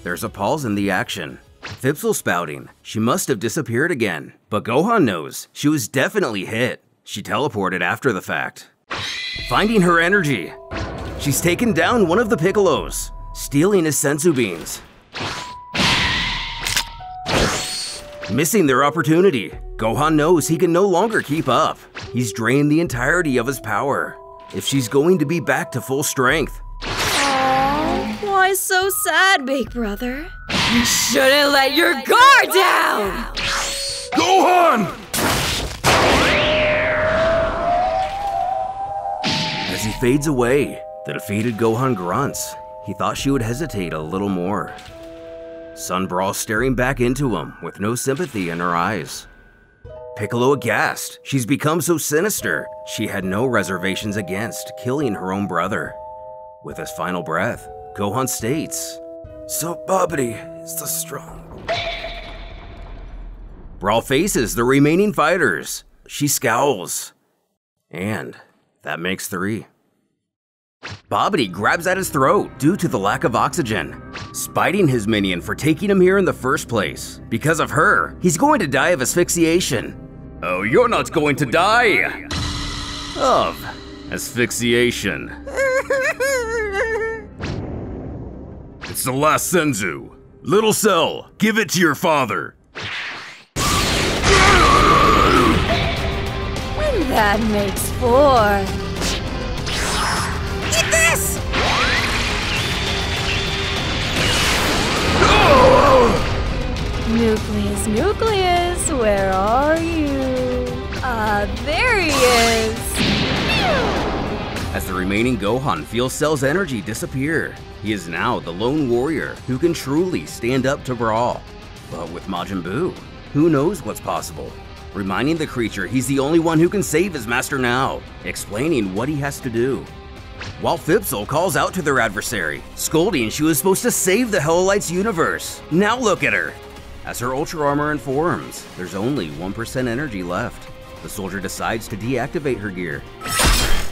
There's a pause in the action. Phipsil spouting she must have disappeared again, but Gohan knows she was definitely hit. She teleported after the fact. Finding her energy, she's taken down one of the Piccolos, stealing his Senzu beans. Missing their opportunity, Gohan knows he can no longer keep up. He's drained the entirety of his power. If she's going to be back to full strength.
Why so sad, big brother? You shouldn't let your guard down!
Gohan!
As he fades away, the defeated Gohan grunts. He thought she would hesitate a little more. Sun Brawl staring back into him with no sympathy in her eyes. Piccolo aghast. She's become so sinister, she had no reservations against killing her own brother. With his final breath, Gohan states, "So Bobbity is the strong." Brawl faces the remaining fighters. She scowls. And that makes 3. Bobbity grabs at his throat due to the lack of oxygen, spiting his minion for taking him here in the first place. Because of her, he's going to die of asphyxiation.
Oh, you're not going to die! Of asphyxiation. It's the last Senzu. Little Cell, give it to your father.
And that makes 4.
Eat this!
Nucleus, Nucleus, where are you? there he is.
As the remaining Gohan feels Cell's energy disappear, he is now the lone warrior who can truly stand up to Brawl. But with Majin Buu, who knows what's possible? Reminding the creature he's the only one who can save his master now, explaining what he has to do. While Phipsil calls out to their adversary, scolding she was supposed to save the Hellites universe. Now look at her! As her Ultra Armor informs, there's only 1% energy left. The soldier decides to deactivate her gear,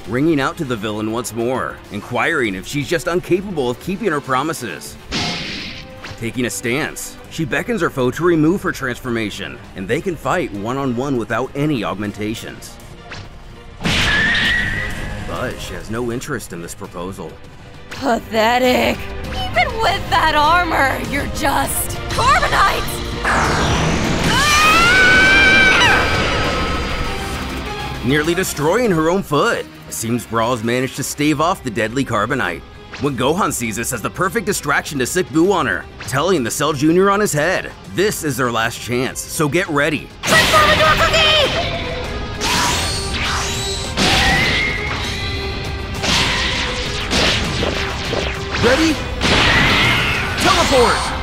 ringing out to the villain once more, inquiring if she's just incapable of keeping her promises. Taking a stance, she beckons her foe to remove her transformation, and they can fight one-on-one without any augmentations. But she has no interest in this proposal.
Pathetic. Even with that armor, you're just carbonite!
Nearly destroying her own foot. It seems Brawl's managed to stave off the deadly carbonite. When Gohan sees this as the perfect distraction to sick Buu on her, telling the Cell Jr. on his head, this is their last chance, so get ready.
Transform into a cookie!
Ready? Teleport!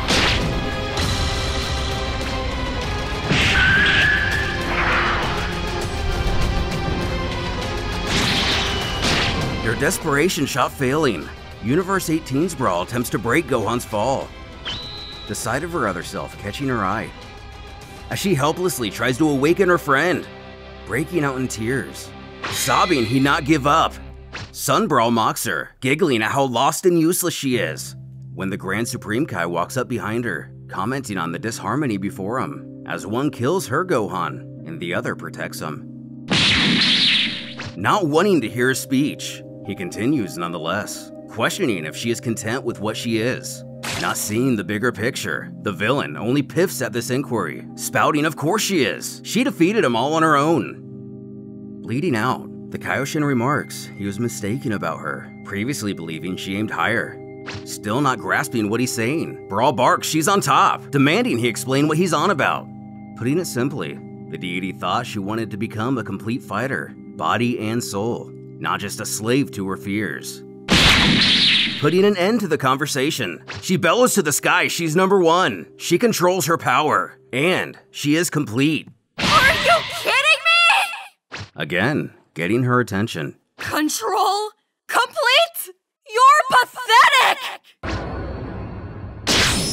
Their desperation shot failing, Universe 18's Brawl attempts to break Gohan's fall, the sight of her other self catching her eye, as she helplessly tries to awaken her friend, breaking out in tears, sobbing he'd not give up. Sun Brawl mocks her, giggling at how lost and useless she is, when the Grand Supreme Kai walks up behind her, commenting on the disharmony before him, as one kills her Gohan and the other protects him. Not wanting to hear his speech, he continues nonetheless, questioning if she is content with what she is. Not seeing the bigger picture, the villain only piffs at this inquiry, spouting of course she is. She defeated him all on her own. Bleeding out, the Kaioshin remarks he was mistaken about her, previously believing she aimed higher. Still not grasping what he's saying, Brawl barks she's on top, demanding he explain what he's on about. Putting it simply, the deity thought she wanted to become a complete fighter, body and soul, not just a slave to her fears. Putting an end to the conversation, she bellows to the sky she's number one, she controls her power, and she is complete.
Are you kidding me?
Again, getting her attention.
Control? Complete? You're pathetic!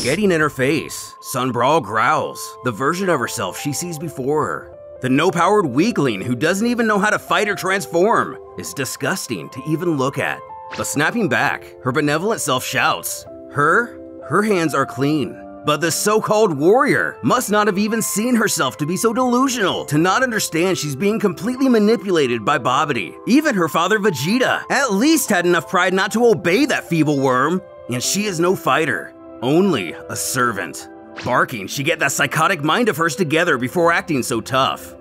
Getting in her face, Sun Brawl growls, the version of herself she sees before her. The no-powered weakling who doesn't even know how to fight or transform is disgusting to even look at. But snapping back, her benevolent self shouts, her hands are clean. But the so-called warrior must not have even seen herself to be so delusional to not understand she's being completely manipulated by Babidi. Even her father Vegeta at least had enough pride not to obey that feeble worm. And she is no fighter, only a servant. Barking, she get that psychotic mind of hers together before acting so tough,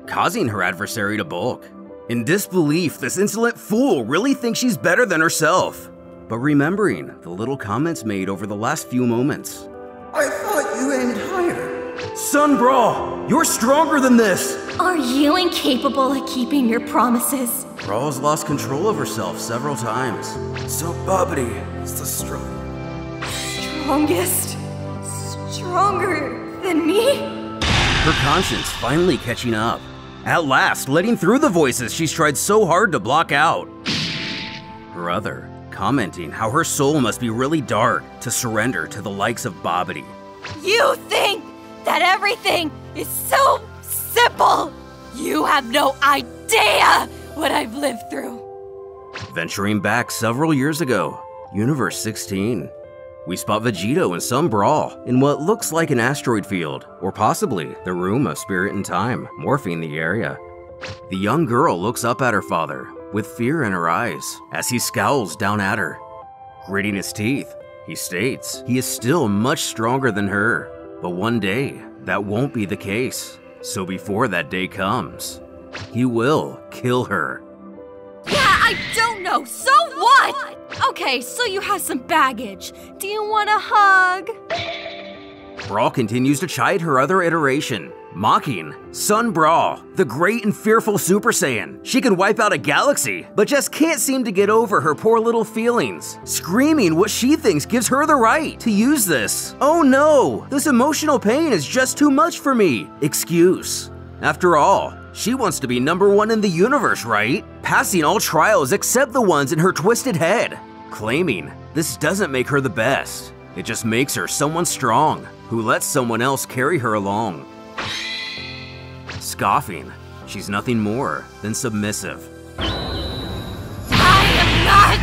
causing her adversary to balk. In disbelief, this insolent fool really thinks she's better than herself. But remembering the little comments made over the last few moments.
I thought you aimed higher. Sun Brawl, you're stronger than this.
Are you incapable of keeping your promises?
Brawl's lost control of herself several times.
So Babidi is the strong.
Strongest? Stronger than me?
Her conscience finally catching up. At last, letting through the voices she's tried so hard to block out. Her other, commenting how her soul must be really dark to surrender to the likes of Babidi.
You think that everything is so simple? You have no idea what I've lived through.
Venturing back several years ago, Universe 16. We spot Vegito and Sun Brawl in what looks like an asteroid field, or possibly the room of spirit and time, morphing the area. The young girl looks up at her father, with fear in her eyes, as he scowls down at her. Gritting his teeth, he states he is still much stronger than her, but one day, that won't be the case. So before that day comes, he will kill her.
Yeah, I don't know, so what? Okay, so you have some baggage. Do you want a hug?
Brawl continues to chide her other iteration, Mocking Sun Brawl, the great and fearful Super Saiyan. She can wipe out a galaxy, but just can't seem to get over her poor little feelings. Screaming what she thinks gives her the right to use this. Oh no, this emotional pain is just too much for me. Excuse. After all, she wants to be #1 in the universe, right? Passing all trials except the ones in her twisted head. Claiming this doesn't make her the best. It just makes her someone strong, who lets someone else carry her along. Scoffing, she's nothing more than submissive.
I am not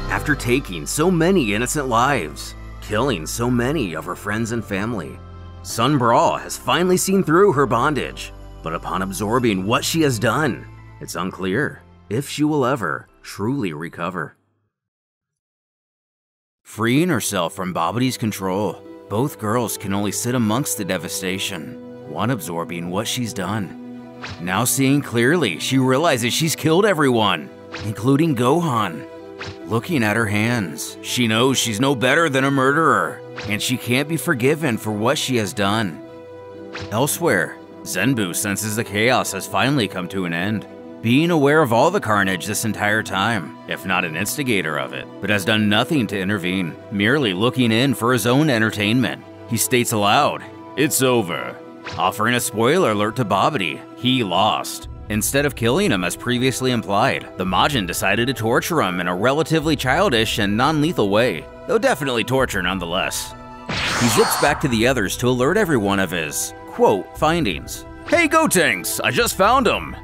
submissive!
After taking so many innocent lives, killing so many of her friends and family, Sun Brawl has finally seen through her bondage. But upon absorbing what she has done, it's unclear if she will ever truly recover. Freeing herself from Babidi's control, both girls can only sit amongst the devastation, one absorbing what she's done. Now seeing clearly, she realizes she's killed everyone, including Gohan. Looking at her hands, she knows she's no better than a murderer, and she can't be forgiven for what she has done. Elsewhere, Zenbu senses the chaos has finally come to an end. Being aware of all the carnage this entire time, if not an instigator of it, but has done nothing to intervene, merely looking in for his own entertainment. He states aloud, "It's over," offering a spoiler alert to Babidi. He lost. Instead of killing him as previously implied, the Majin decided to torture him in a relatively childish and non-lethal way, though definitely torture nonetheless. He zips back to the others to alert everyone of his, quote, findings. "Hey Gotenks, I just found him!"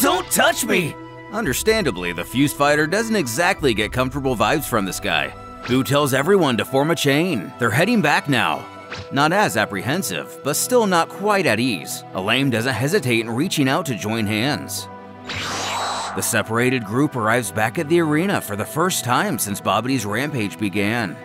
Don't touch me!
Understandably, the fused fighter doesn't exactly get comfortable vibes from this guy. Boo tells everyone to form a chain. They're heading back now. Not as apprehensive, but still not quite at ease. Elaine doesn't hesitate in reaching out to join hands. The separated group arrives back at the arena for the first time since Babidi's rampage began.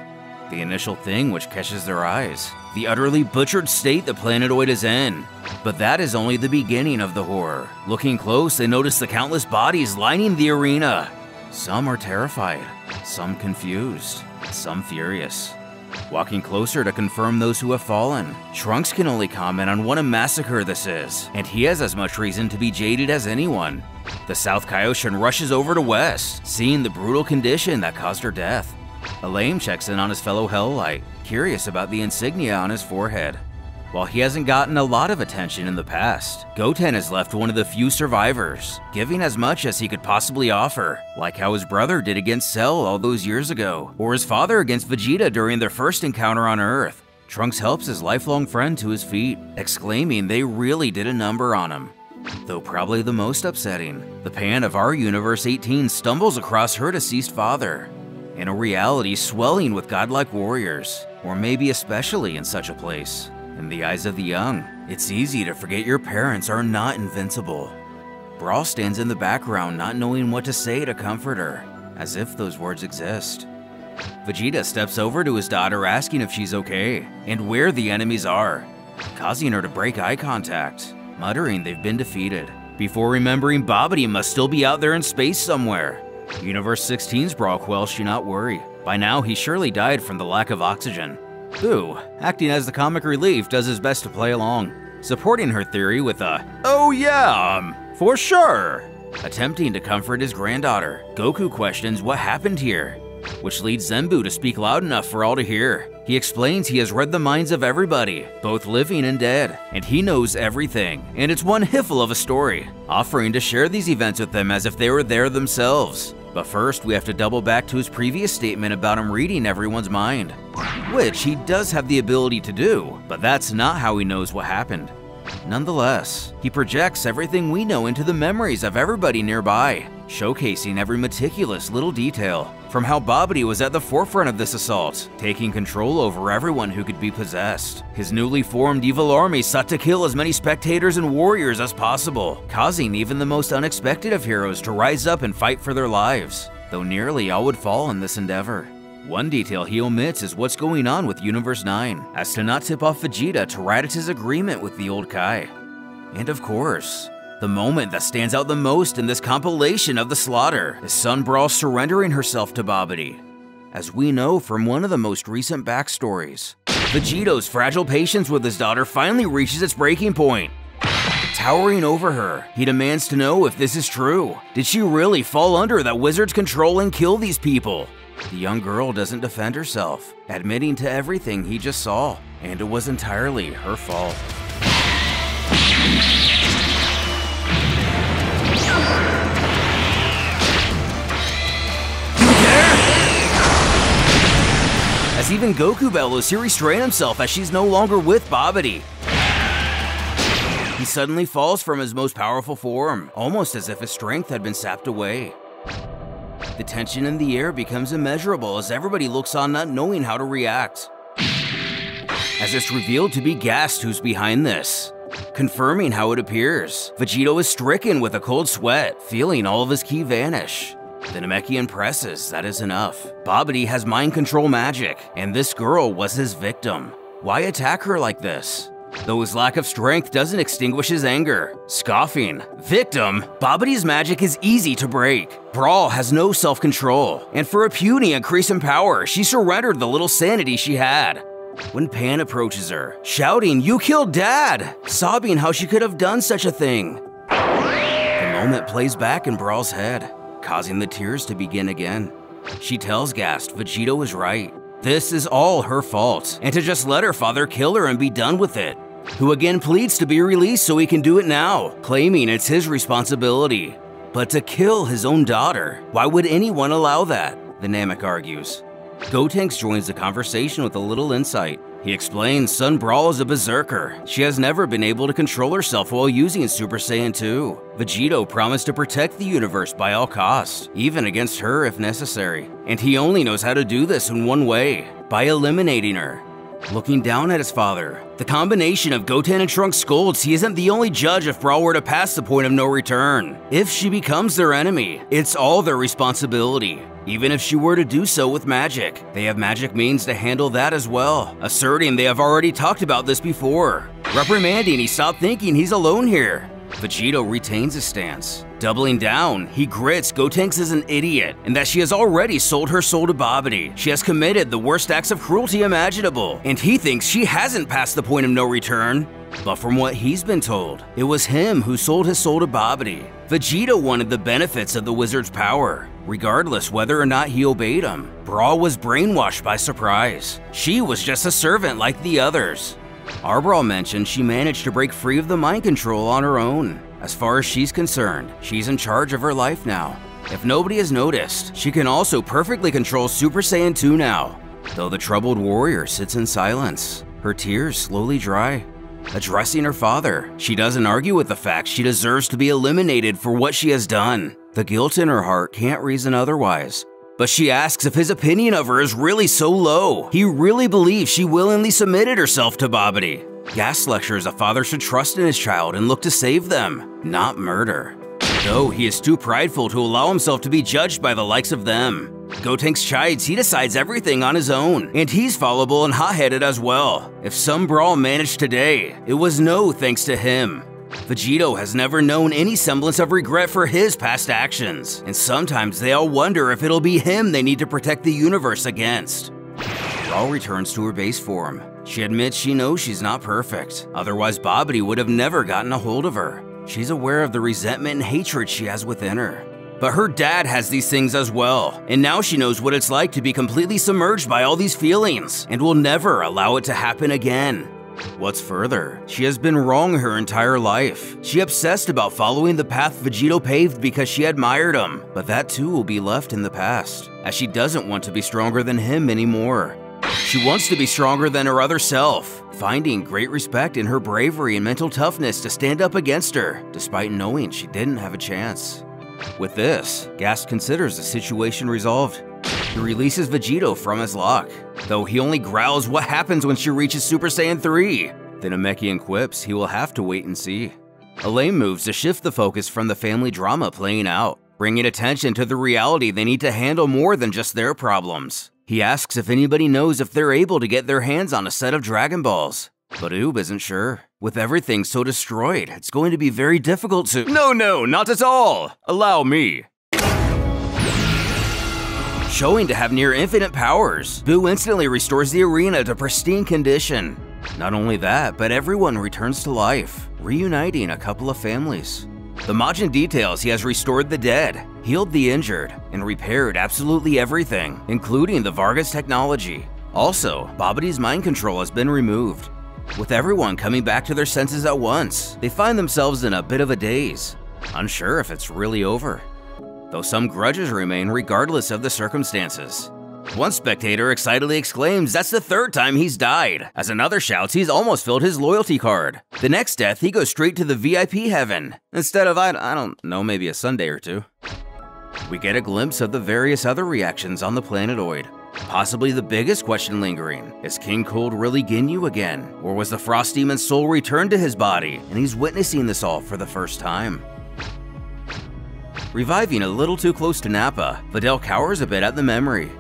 The initial thing which catches their eyes, the utterly butchered state the planetoid is in. But that is only the beginning of the horror. Looking close, they notice the countless bodies lining the arena. Some are terrified, some confused, some furious. Walking closer to confirm those who have fallen, Trunks can only comment on what a massacre this is, and he has as much reason to be jaded as anyone. The South Kaioshin rushes over to West, seeing the brutal condition that caused her death. Elaine checks in on his fellow Helllight, curious about the insignia on his forehead. While he hasn't gotten a lot of attention in the past, Goten is left one of the few survivors, giving as much as he could possibly offer, like how his brother did against Cell all those years ago, or his father against Vegeta during their first encounter on Earth. Trunks helps his lifelong friend to his feet, exclaiming they really did a number on him. Though probably the most upsetting, the Pan of our Universe 18 stumbles across her deceased father, in a reality swelling with godlike warriors, or maybe especially in such a place. In the eyes of the young, it's easy to forget your parents are not invincible. Brawl stands in the background not knowing what to say to comfort her, as if those words exist. Vegeta steps over to his daughter asking if she's okay, and where the enemies are, causing her to break eye contact, muttering they've been defeated, before remembering Babidi must still be out there in space somewhere. Universe 16's Brawl quells should not worry. By now he surely died from the lack of oxygen. Boo, acting as the comic relief, does his best to play along, supporting her theory with a, "Oh yeah, for sure." Attempting to comfort his granddaughter, Goku questions what happened here, which leads Zenbu to speak loud enough for all to hear. He explains he has read the minds of everybody, both living and dead, and he knows everything, and it's one hiffle of a story, offering to share these events with them as if they were there themselves. But first, we have to double back to his previous statement about him reading everyone's mind, which he does have the ability to do, but that's not how he knows what happened. Nonetheless, he projects everything we know into the memories of everybody nearby, showcasing every meticulous little detail, from how Babidi was at the forefront of this assault, taking control over everyone who could be possessed. His newly formed evil army sought to kill as many spectators and warriors as possible, causing even the most unexpected of heroes to rise up and fight for their lives, though nearly all would fall in this endeavor. One detail he omits is what's going on with Universe 9, as to not tip off Vegeta to Raditz' agreement with the old Kai. And of course, the moment that stands out the most in this compilation of the slaughter is Sun Brawl surrendering herself to Babidi. As we know from one of the most recent backstories, Vegeto's fragile patience with his daughter finally reaches its breaking point. Towering over her, he demands to know if this is true. Did she really fall under that wizard's control and kill these people? The young girl doesn't defend herself, admitting to everything he just saw, and it was entirely her fault. As even Goku bellows, he restrains himself as she's no longer with Babidi. He suddenly falls from his most powerful form, almost as if his strength had been sapped away. The tension in the air becomes immeasurable as everybody looks on not knowing how to react. As it's revealed to be Gast who's behind this. Confirming how it appears, Vegito is stricken with a cold sweat, feeling all of his ki vanish. The Namekian presses, that is enough. Babidi has mind control magic, and this girl was his victim. Why attack her like this? Though his lack of strength doesn't extinguish his anger. Scoffing. Victim? Babidi's magic is easy to break. Brawl has no self-control, and for a puny increase in power, she surrendered the little sanity she had. When Pan approaches her, shouting, "You killed Dad!" sobbing how she could have done such a thing. The moment plays back in Brawl's head, causing the tears to begin again. She tells Gast Vegito is right. This is all her fault, and to just let her father kill her and be done with it. Who again pleads to be released so he can do it now, claiming it's his responsibility. But to kill his own daughter, why would anyone allow that? The Namek argues. Gotenks joins the conversation with a little insight. He explains Sun Brawl is a berserker. She has never been able to control herself while using Super Saiyan 2. Vegito promised to protect the universe by all costs, even against her if necessary. And he only knows how to do this in one way, by eliminating her. Looking down at his father, the combination of Goten and Trunks scolds he isn't the only judge if Brawl were to pass the point of no return. If she becomes their enemy, it's all their responsibility. Even if she were to do so with magic, they have magic means to handle that as well, asserting they have already talked about this before. Reprimanding he stopped thinking he's alone here. Vegito retains his stance. Doubling down, he grits Gotenks is an idiot and that she has already sold her soul to Babidi. She has committed the worst acts of cruelty imaginable, and he thinks she hasn't passed the point of no return. But from what he's been told, it was him who sold his soul to Babidi. Vegito wanted the benefits of the wizard's power, regardless whether or not he obeyed him. Brawl was brainwashed by surprise. She was just a servant like the others. Arbral mentioned she managed to break free of the mind control on her own. As far as she's concerned, she's in charge of her life now. If nobody has noticed, she can also perfectly control Super Saiyan 2 now. Though the troubled warrior sits in silence, her tears slowly dry. Addressing her father, she doesn't argue with the fact she deserves to be eliminated for what she has done. The guilt in her heart can't reason otherwise. But she asks if his opinion of her is really so low. He really believes she willingly submitted herself to Babidi. Gast lectures a father should trust in his child and look to save them, not murder. Though he is too prideful to allow himself to be judged by the likes of them. Gotenks chides he decides everything on his own, and he's fallible and hot-headed as well. If some Brawl managed today, it was no thanks to him. Vegito has never known any semblance of regret for his past actions, and sometimes they all wonder if it'll be him they need to protect the universe against. Brawl returns to her base form. She admits she knows she's not perfect, otherwise Babidi would have never gotten a hold of her. She's aware of the resentment and hatred she has within her. But her dad has these things as well, and now she knows what it's like to be completely submerged by all these feelings, and will never allow it to happen again. What's further, she has been wrong her entire life. She obsessed about following the path Vegito paved because she admired him, but that too will be left in the past, as she doesn't want to be stronger than him anymore. She wants to be stronger than her other self, finding great respect in her bravery and mental toughness to stand up against her, despite knowing she didn't have a chance. With this, Gast considers the situation resolved. He releases Vegito from his lock, though he only growls what happens when she reaches Super Saiyan 3. The Namekian quips he will have to wait and see. Elaine moves to shift the focus from the family drama playing out, bringing attention to the reality they need to handle more than just their problems. He asks if anybody knows if they're able to get their hands on a set of Dragon Balls, but Oob isn't sure. With everything so destroyed, it's going to be very difficult to—
No, not at all! Allow me.
Showing to have near infinite powers, Boo instantly restores the arena to pristine condition. Not only that, but everyone returns to life, reuniting a couple of families. The Majin details he has restored the dead, healed the injured, and repaired absolutely everything, including the Vargas technology. Also, Babidi's mind control has been removed. With everyone coming back to their senses at once, they find themselves in a bit of a daze, unsure if it's really over. Though some grudges remain regardless of the circumstances. One spectator excitedly exclaims that's the 3rd time he's died, as another shouts he's almost filled his loyalty card. The next death, he goes straight to the VIP heaven, instead of, I don't know, maybe a Sunday or two. We get a glimpse of the various other reactions on the planetoid. Possibly the biggest question lingering, is King Cold really Ginyu again? Or was the Frost Demon's soul returned to his body, and he's witnessing this all for the first time? Reviving a little too close to Nappa, Videl cowers a bit at the memory.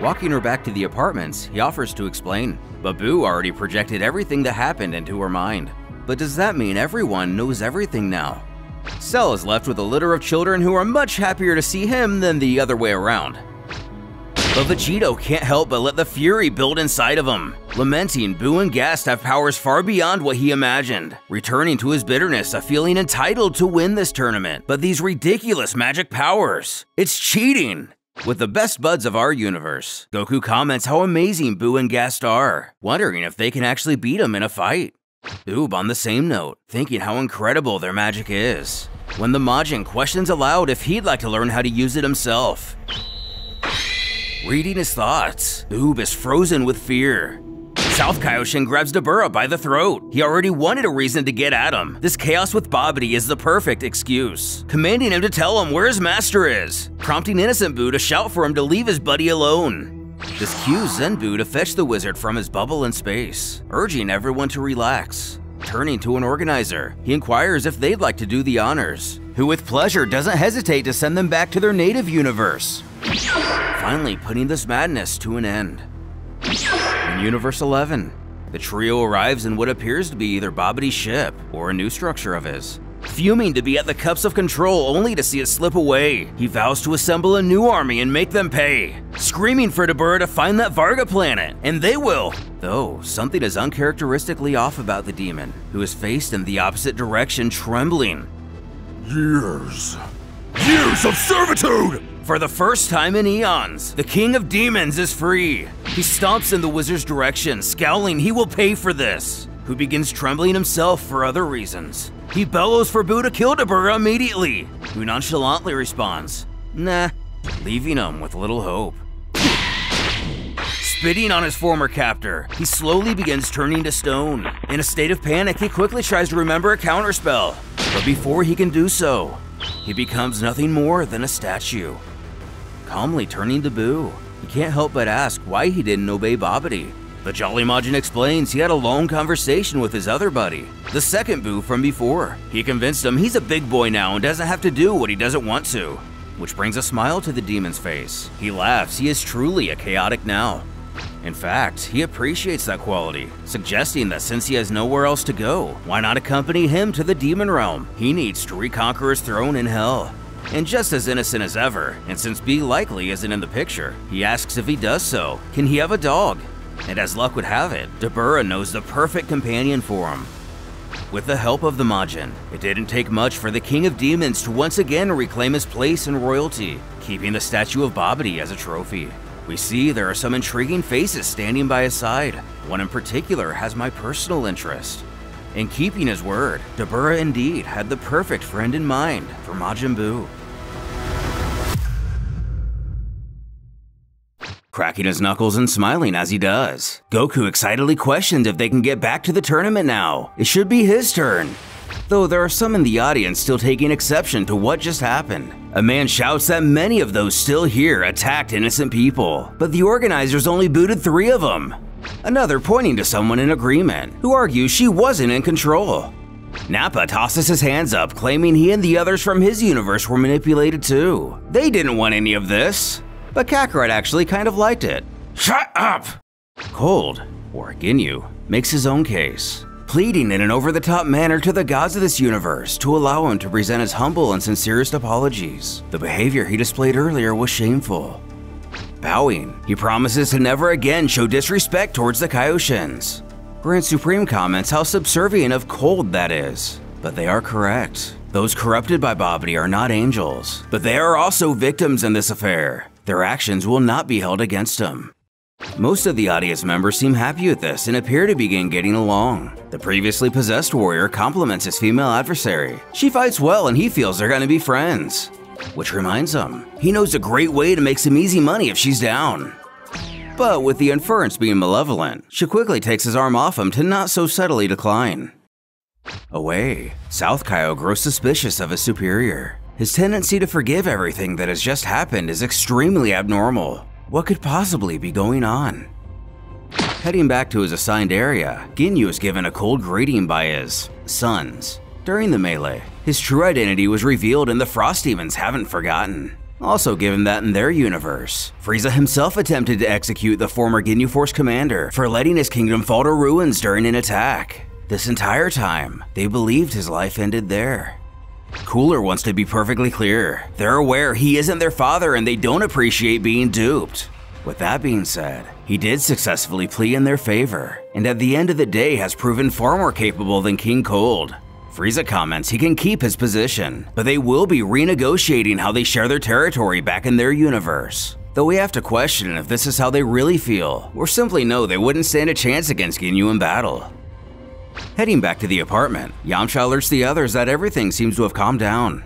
Walking her back to the apartments, he offers to explain, but Boo already projected everything that happened into her mind. But does that mean everyone knows everything now? Cell is left with a litter of children who are much happier to see him than the other way around. But Vegito can't help but let the fury build inside of him. Lamenting, Boo and Gast have powers far beyond what he imagined, returning to his bitterness of feeling entitled to win this tournament. But these ridiculous magic powers, it's cheating! With the best buds of our universe, Goku comments how amazing Boo and Gast are, wondering if they can actually beat him in a fight. Oob on the same note, thinking how incredible their magic is, when the Majin questions aloud if he'd like to learn how to use it himself. Reading his thoughts, Oob is frozen with fear. South Kaioshin grabs Dabura by the throat. He already wanted a reason to get at him. This chaos with Babidi is the perfect excuse, commanding him to tell him where his master is, prompting innocent Boo to shout for him to leave his buddy alone. This cues Zen Boo to fetch the wizard from his bubble in space, urging everyone to relax. Turning to an organizer, he inquires if they'd like to do the honors, who with pleasure doesn't hesitate to send them back to their native universe, finally putting this madness to an end. In Universe 11, the trio arrives in what appears to be either Babidi's ship or a new structure of his. Fuming to be at the cups of control only to see it slip away, he vows to assemble a new army and make them pay, screaming for Dabura to find that Varga planet, and they will! Though, something is uncharacteristically off about the demon, who is faced in the opposite direction, trembling.
Years of servitude!
For the first time in eons, the King of Demons is free. He stomps in the wizard's direction, scowling he will pay for this, who begins trembling himself for other reasons. He bellows for Boo to kill Dabura immediately, who nonchalantly responds, nah, leaving him with little hope. Spitting on his former captor, he slowly begins turning to stone. In a state of panic, he quickly tries to remember a counterspell, but before he can do so, he becomes nothing more than a statue. Calmly turning to Boo, he can't help but ask why he didn't obey Babidi. The Jolly Majin explains he had a long conversation with his other buddy, the second Boo from before. He convinced him he's a big boy now and doesn't have to do what he doesn't want to, which brings a smile to the demon's face. He laughs, he is truly a chaotic now. In fact, he appreciates that quality, suggesting that since he has nowhere else to go, why not accompany him to the demon realm? He needs to reconquer his throne in hell. And just as innocent as ever, and since B likely isn't in the picture, he asks if he does so, can he have a dog? And as luck would have it, Dabura knows the perfect companion for him. With the help of the Majin, it didn't take much for the King of Demons to once again reclaim his place in royalty, keeping the statue of Babidi as a trophy. We see there are some intriguing faces standing by his side. One in particular has my personal interest. In keeping his word, Dabura indeed had the perfect friend in mind for Majin Buu. Cracking his knuckles and smiling as he does, Goku excitedly questioned if they can get back to the tournament now. It should be his turn. Though there are some in the audience still taking exception to what just happened. A man shouts that many of those still here attacked innocent people, but the organizers only booted 3 of them. Another pointing to someone in agreement, who argues she wasn't in control. Nappa tosses his hands up, claiming he and the others from his universe were manipulated too. They didn't want any of this. But Kakarot actually kind of liked it. Shut up! Cold, or Ginyu, makes his own case. pleading in an over-the-top manner to the gods of this universe to allow him to present his humble and sincerest apologies. The behavior he displayed earlier was shameful. Bowing, he promises to never again show disrespect towards the Kaioshins. Grand Supreme comments how subservient of cold that is, but they are correct. Those corrupted by Babidi are not angels, but they are also victims in this affair. Their actions will not be held against them. Most of the audience members seem happy with this and appear to begin getting along. The previously possessed warrior compliments his female adversary. She fights well and he feels they're gonna be friends. Which reminds him, he knows a great way to make some easy money if she's down. But with the inference being malevolent, she quickly takes his arm off him to not so subtly decline. Away, South Kaio grows suspicious of his superior. His tendency to forgive everything that has just happened is extremely abnormal. What could possibly be going on? Heading back to his assigned area, Ginyu is given a cold greeting by his sons. During the melee, his true identity was revealed and the Frost Demons haven't forgotten. Also given that in their universe, Frieza himself attempted to execute the former Ginyu Force commander for letting his kingdom fall to ruins during an attack. This entire time, they believed his life ended there. Cooler wants to be perfectly clear. They're aware he isn't their father and they don't appreciate being duped. With that being said, he did successfully plea in their favor, and at the end of the day has proven far more capable than King Cold. Frieza comments he can keep his position, but they will be renegotiating how they share their territory back in their universe. Though we have to question if this is how they really feel, or simply know they wouldn't stand a chance against Ginyu in battle. Heading back to the apartment, Yamcha alerts the others that everything seems to have calmed down.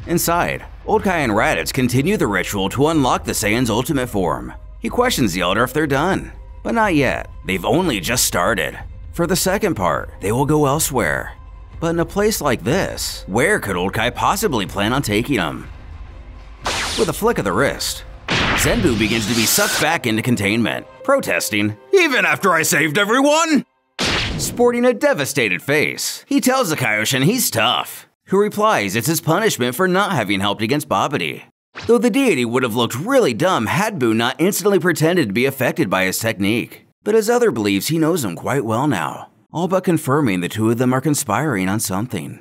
Inside, Old Kai and Raditz continue the ritual to unlock the Saiyan's ultimate form. He questions the Elder if they're done, but not yet. They've only just started. For the second part, they will go elsewhere. But in a place like this, where could Old Kai possibly plan on taking him? With a flick of the wrist, Zenbu begins to be sucked back into containment, protesting, "Even after I saved everyone?" Sporting a devastated face, he tells the Kaioshin he's tough, who replies it's his punishment for not having helped against Babidi. Though the deity would have looked really dumb had Buu not instantly pretended to be affected by his technique. But his other believes he knows him quite well now, all but confirming the two of them are conspiring on something.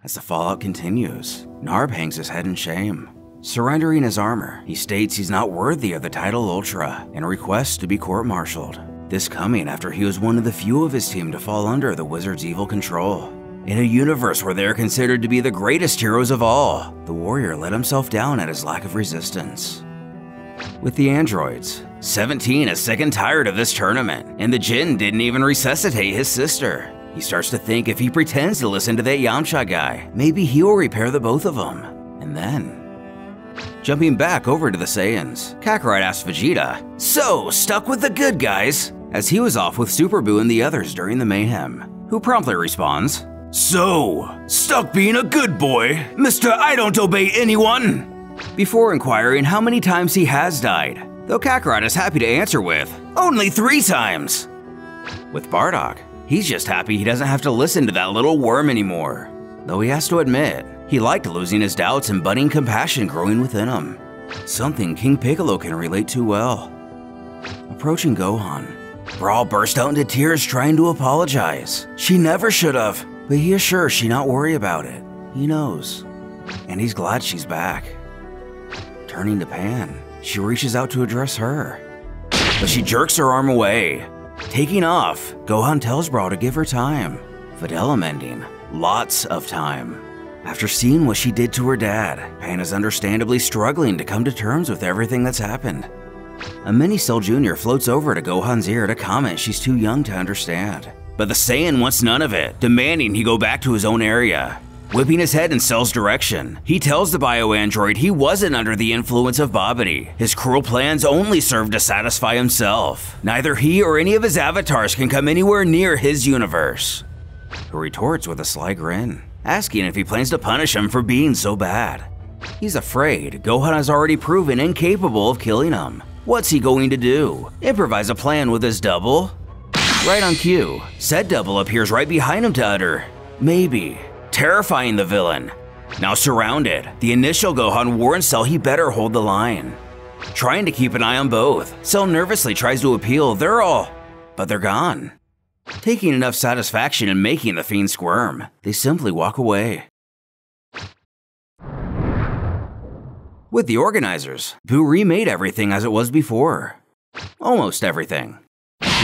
As the fallout continues, Narb hangs his head in shame. Surrendering his armor, he states he's not worthy of the title Ultra and requests to be court-martialed. This coming after he was one of the few of his team to fall under the wizard's evil control. In a universe where they are considered to be the greatest heroes of all, the warrior let himself down at his lack of resistance. With the androids, 17 is sick and tired of this tournament, and the Jinn didn't even resuscitate his sister. He starts to think if he pretends to listen to that Yamcha guy, maybe he will repair the both of them. And then, jumping back over to the Saiyans, Kakarot asks Vegeta, "So, stuck with the good guys?" as he was off with Super Buu and the others during the mayhem, who promptly responds, "So, stuck being a good boy, Mr. I don't obey anyone?" Before inquiring how many times he has died, though Kakarot is happy to answer with, "Only 3 times." With Bardock, he's just happy he doesn't have to listen to that little worm anymore. Though he has to admit, he liked losing his doubts and budding compassion growing within him. Something King Piccolo can relate to well. Approaching Gohan, Brawl burst out into tears trying to apologize. She never should have, but he assures she not worry about it. He knows. And he's glad she's back. Turning to Pan, she reaches out to address her, but she jerks her arm away. Taking off, Gohan tells Brawl to give her time. Videl amending, lots of time. After seeing what she did to her dad, Pan is understandably struggling to come to terms with everything that's happened. A Mini Cell Jr. floats over to Gohan's ear to comment she's too young to understand. But the Saiyan wants none of it, demanding he go back to his own area. Whipping his head in Cell's direction, he tells the bio-android he wasn't under the influence of Babidi. His cruel plans only served to satisfy himself. Neither he or any of his avatars can come anywhere near his universe. He retorts with a sly grin, asking if he plans to punish him for being so bad. He's afraid Gohan has already proven incapable of killing him. What's he going to do? Improvise a plan with his double? Right on cue, said double appears right behind him to utter, "Maybe," terrifying the villain. Now surrounded, the initial Gohan warns Cell he better hold the line. Trying to keep an eye on both, Cell nervously tries to appeal, but they're gone. Taking enough satisfaction in making the fiend squirm, they simply walk away. With the organizers, Boo remade everything as it was before. Almost everything.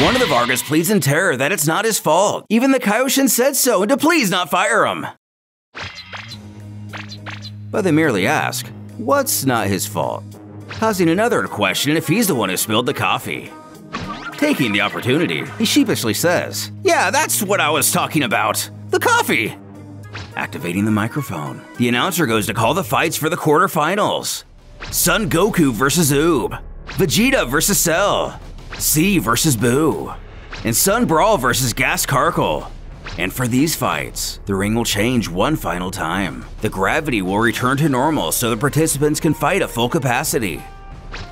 One of the Vargas pleads in terror that it's not his fault. Even the Kaioshin said so and to please not fire him. But they merely ask, what's not his fault? Causing another to question if he's the one who spilled the coffee. Taking the opportunity, he sheepishly says, yeah, that's what I was talking about. The coffee! Activating the microphone, the announcer goes to call the fights for the quarterfinals. Son Goku versus Oob, Vegeta versus Cell, C versus Boo, and Son Brawl versus Gas Karkle. And for these fights, the ring will change one final time. The gravity will return to normal so the participants can fight at full capacity.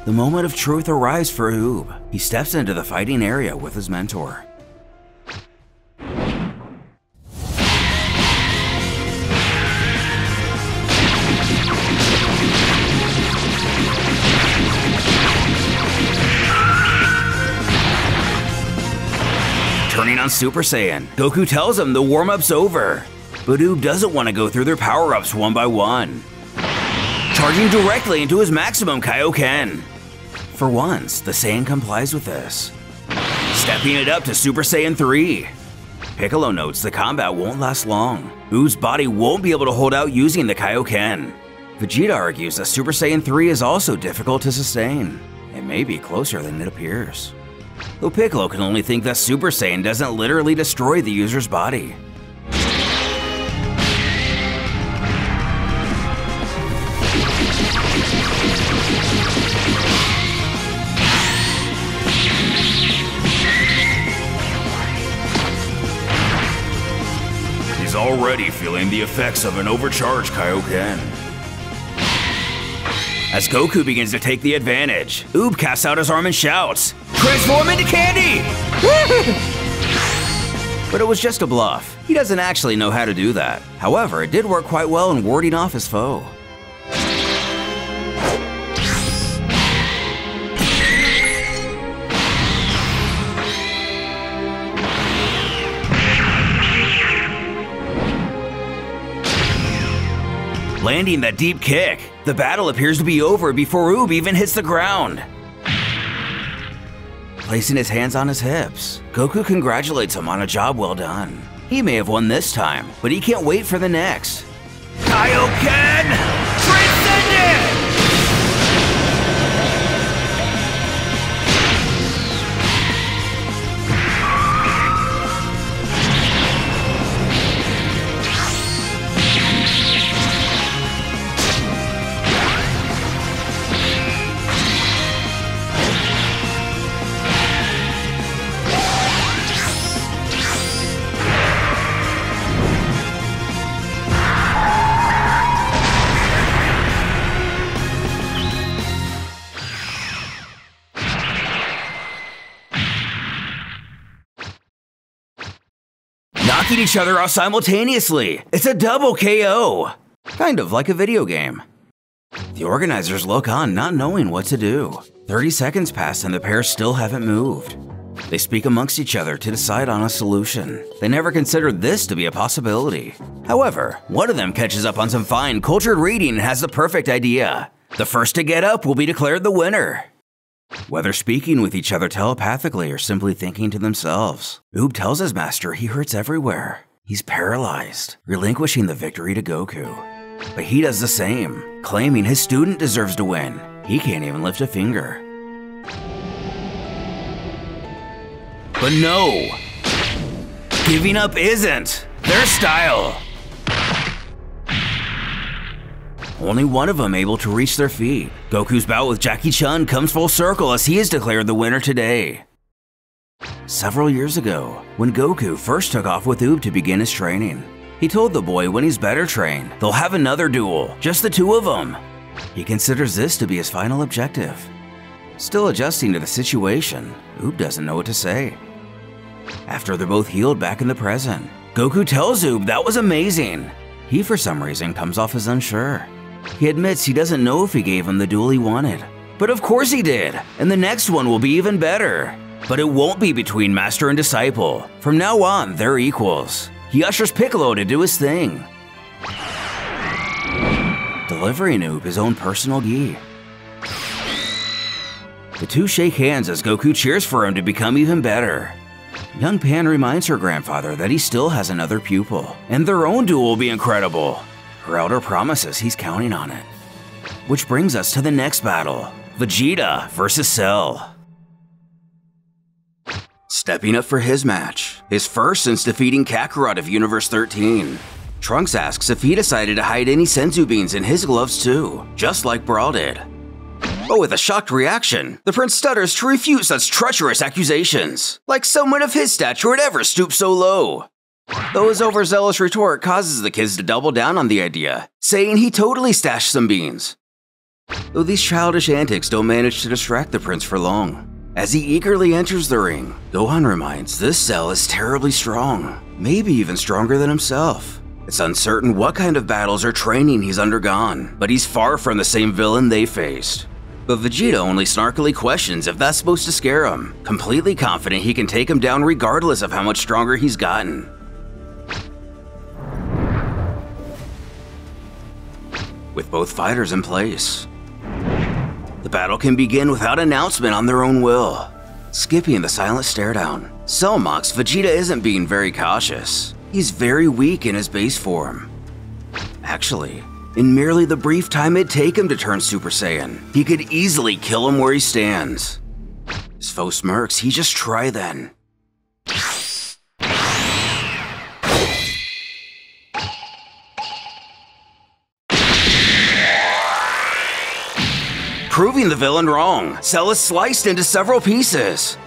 The moment of truth arrives for Oob. He steps into the fighting area with his mentor. Turning on Super Saiyan, Goku tells him the warm-up's over. But Oob doesn't want to go through their power-ups one by one. Charging directly into his maximum Kaioken. For once, the Saiyan complies with this. Stepping it up to Super Saiyan 3. Piccolo notes the combat won't last long. Oob's body won't be able to hold out using the Kaioken. Vegeta argues that Super Saiyan 3 is also difficult to sustain. It may be closer than it appears. Though Piccolo can only think that Super Saiyan doesn't literally destroy the user's body.
He's already feeling the effects of an overcharged Kaioken.
As Goku begins to take the advantage, Oob casts out his arm and shouts, "Transform into candy!" But it was just a bluff. He doesn't actually know how to do that. However, it did work quite well in warding off his foe. Landing that deep kick, the battle appears to be over before Oob even hits the ground. Placing his hands on his hips, Goku congratulates him on a job well done. He may have won this time, but he can't wait for the next.
Kaioken! Transcendent!
Knocking each other out simultaneously. It's a double KO. Kind of like a video game. The organizers look on, not knowing what to do. 30 seconds pass and the pair still haven't moved. They speak amongst each other to decide on a solution. They never considered this to be a possibility. However, one of them catches up on some fine, cultured reading and has the perfect idea. The first to get up will be declared the winner. Whether speaking with each other telepathically or simply thinking to themselves, Oob tells his master he hurts everywhere. He's paralyzed, relinquishing the victory to Goku. But he does the same, claiming his student deserves to win. He can't even lift a finger. But no! Giving up isn't their style! Only one of them able to reach their feet. Goku's bout with Jackie Chun comes full circle as he is declared the winner today. Several years ago, when Goku first took off with Oob to begin his training, he told the boy when he's better trained, they'll have another duel, just the two of them. He considers this to be his final objective. Still adjusting to the situation, Oob doesn't know what to say. After they're both healed back in the present, Goku tells Oob that was amazing. He for some reason comes off as unsure. He admits he doesn't know if he gave him the duel he wanted. But of course he did, and the next one will be even better. But it won't be between master and disciple. From now on, they're equals. He ushers Piccolo to do his thing, delivering Oob his own personal gi. The two shake hands as Goku cheers for him to become even better. Young Pan reminds her grandfather that he still has another pupil, and their own duel will be incredible. Her elder promises he's counting on it. Which brings us to the next battle, Vegeta versus Cell. Stepping up for his match, his first since defeating Kakarot of Universe 13. Trunks asks if he decided to hide any senzu beans in his gloves too, just like Brawl did. But with a shocked reaction, the prince stutters to refute such treacherous accusations, like someone of his stature would ever stoop so low. Though his overzealous retort causes the kids to double down on the idea, saying he totally stashed some beans. Though these childish antics don't manage to distract the prince for long. As he eagerly enters the ring, Gohan reminds this Cell is terribly strong, maybe even stronger than himself. It's uncertain what kind of battles or training he's undergone, but he's far from the same villain they faced. But Vegeta only snarkily questions if that's supposed to scare him, completely confident he can take him down regardless of how much stronger he's gotten. With both fighters in place, the battle can begin without announcement on their own will. Skipping the silent stare down, Cell mocks Vegeta isn't being very cautious. He's very weak in his base form. Actually, in merely the brief time it'd take him to turn Super Saiyan, he could easily kill him where he stands. His foe smirks, he just try then. Proving the villain wrong, Cell is sliced into several pieces.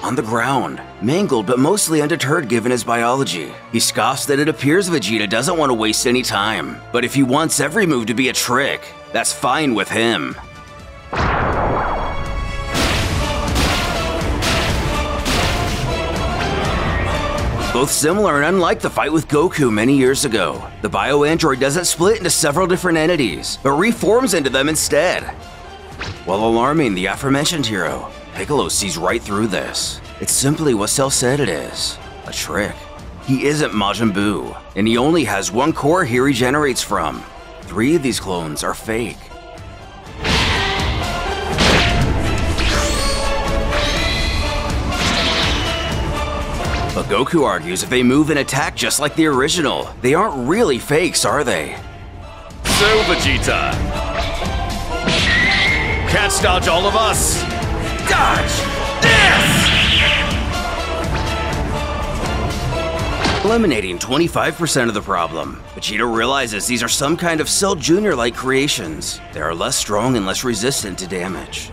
On the ground, mangled but mostly undeterred given his biology, he scoffs that it appears Vegeta doesn't want to waste any time, but if he wants every move to be a trick, that's fine with him. Both similar and unlike the fight with Goku many years ago, the bio-android doesn't split into several different entities, but reforms into them instead. While alarming the aforementioned hero, Piccolo sees right through this. It's simply what Cell said it is, a trick. He isn't Majin Buu, and he only has one core he regenerates from. 3 of these clones are fake. But Goku argues if they move and attack just like the original, they aren't really fakes, are they?
So, Vegeta, can't dodge all of us! Dodge this!
Eliminating 25% of the problem, Vegeta realizes these are some kind of Cell Jr.-like creations. They are less strong and less resistant to damage.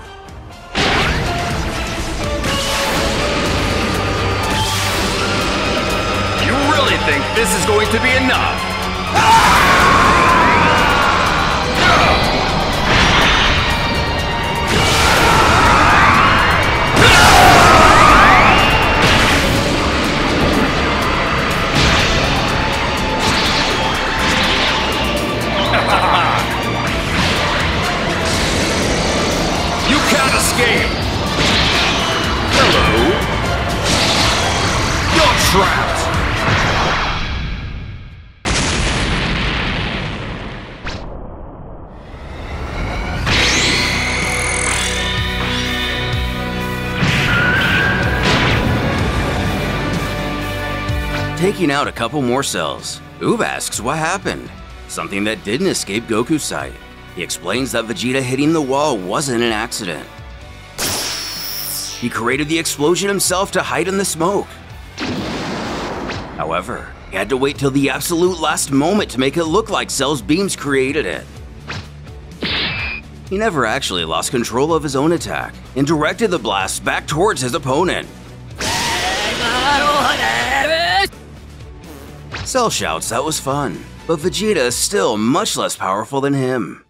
You really think this is going to be enough?
You can't escape! Hello? You're trapped!
Taking out a couple more cells, Oob asks what happened, something that didn't escape Goku's sight. He explains that Vegeta hitting the wall wasn't an accident. He created the explosion himself to hide in the smoke. However, he had to wait till the absolute last moment to make it look like Cell's beams created it. He never actually lost control of his own attack and directed the blast back towards his opponent. Cell shouts that was fun, but Vegeta is still much less powerful than him.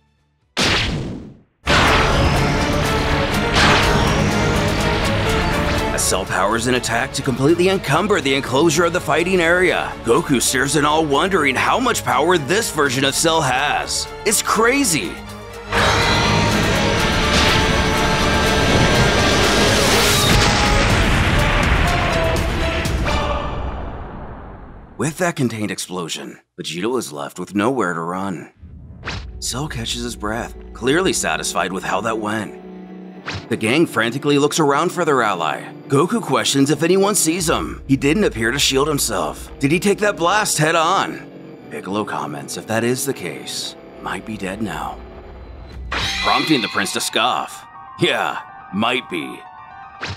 As Cell powers an attack to completely encumber the enclosure of the fighting area, Goku stares in awe, wondering how much power this version of Cell has. It's crazy! With that contained explosion, Vegeta was left with nowhere to run. Cell catches his breath, clearly satisfied with how that went. The gang frantically looks around for their ally. Goku questions if anyone sees him. He didn't appear to shield himself. Did he take that blast head on? Piccolo comments if that is the case, might be dead now. Prompting the prince to scoff. Yeah, might be.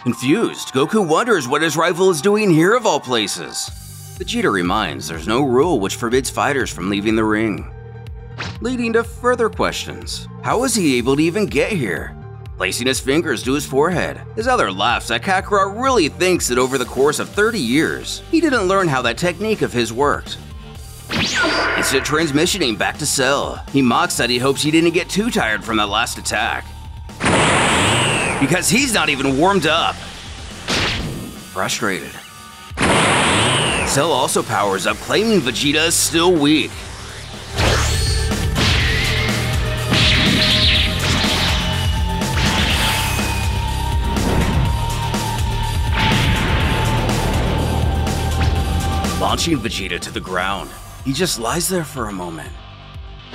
Confused, Goku wonders what his rival is doing here of all places. Vegeta reminds there's no rule which forbids fighters from leaving the ring. Leading to further questions. How was he able to even get here? Placing his fingers to his forehead, his other laughs that Kakarot really thinks that over the course of 30 years, he didn't learn how that technique of his worked. Instant transmissioning back to Cell. He mocks that he hopes he didn't get too tired from that last attack. Because he's not even warmed up. Frustrated. Cell also powers up, claiming Vegeta is still weak. Launching Vegeta to the ground, he just lies there for a moment.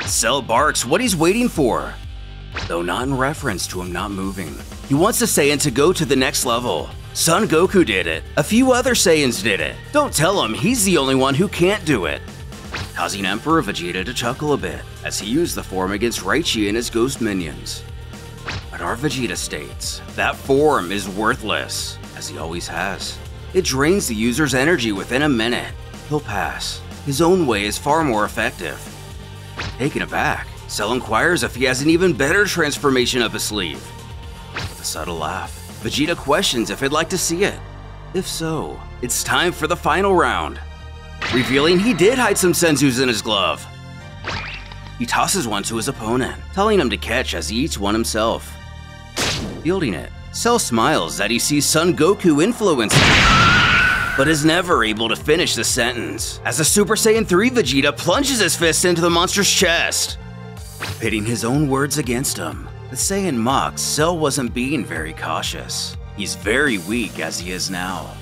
Cell barks what he's waiting for, though not in reference to him not moving. He wants the Saiyan to go to the next level. Son Goku did it. A few other Saiyans did it. Don't tell him he's the only one who can't do it. Causing Emperor Vegeta to chuckle a bit as he used the form against Raichi and his ghost minions. But our Vegeta states that form is worthless, as he always has. It drains the user's energy within a minute. He'll pass. His own way is far more effective. Taken aback, Cell inquires if he has an even better transformation up his sleeve. With a subtle laugh, Vegeta questions if he'd like to see it. If so, it's time for the final round. Revealing he did hide some senzus in his glove. He tosses one to his opponent, telling him to catch as he eats one himself. Fielding it, Cell smiles that he sees Son Goku influence him, but is never able to finish the sentence, as the Super Saiyan 3 Vegeta plunges his fist into the monster's chest. Pitting his own words against him, the Saiyan mocks Cell wasn't being very cautious. He's very weak as he is now.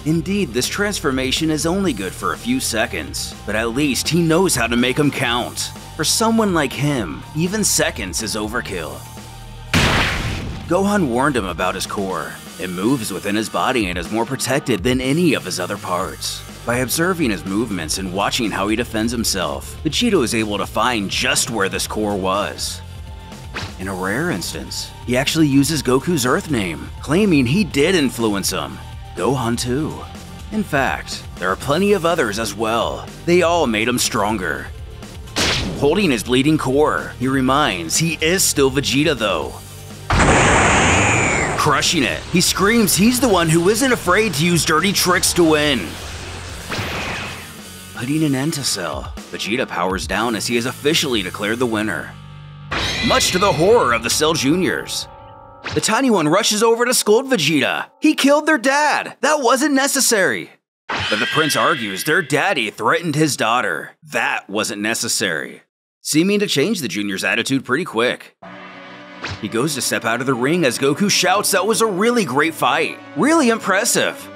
Indeed, this transformation is only good for a few seconds, but at least he knows how to make them count. For someone like him, even seconds is overkill. Gohan warned him about his core. It moves within his body and is more protected than any of his other parts. By observing his movements and watching how he defends himself, Vegeta is able to find just where this core was. In a rare instance, he actually uses Goku's Earth name, claiming he did influence him. Gohan too. In fact, there are plenty of others as well. They all made him stronger. Holding his bleeding core, he reminds he is still Vegeta though. Crushing it, he screams he's the one who isn't afraid to use dirty tricks to win. Putting an end to Cell, Vegeta powers down as he is officially declared the winner. Much to the horror of the Cell Juniors. The tiny one rushes over to scold Vegeta. He killed their dad. That wasn't necessary. But the prince argues their daddy threatened his daughter. That wasn't necessary. Seeming to change the Junior's attitude pretty quick. He goes to step out of the ring as Goku shouts that was a really great fight. Really impressive.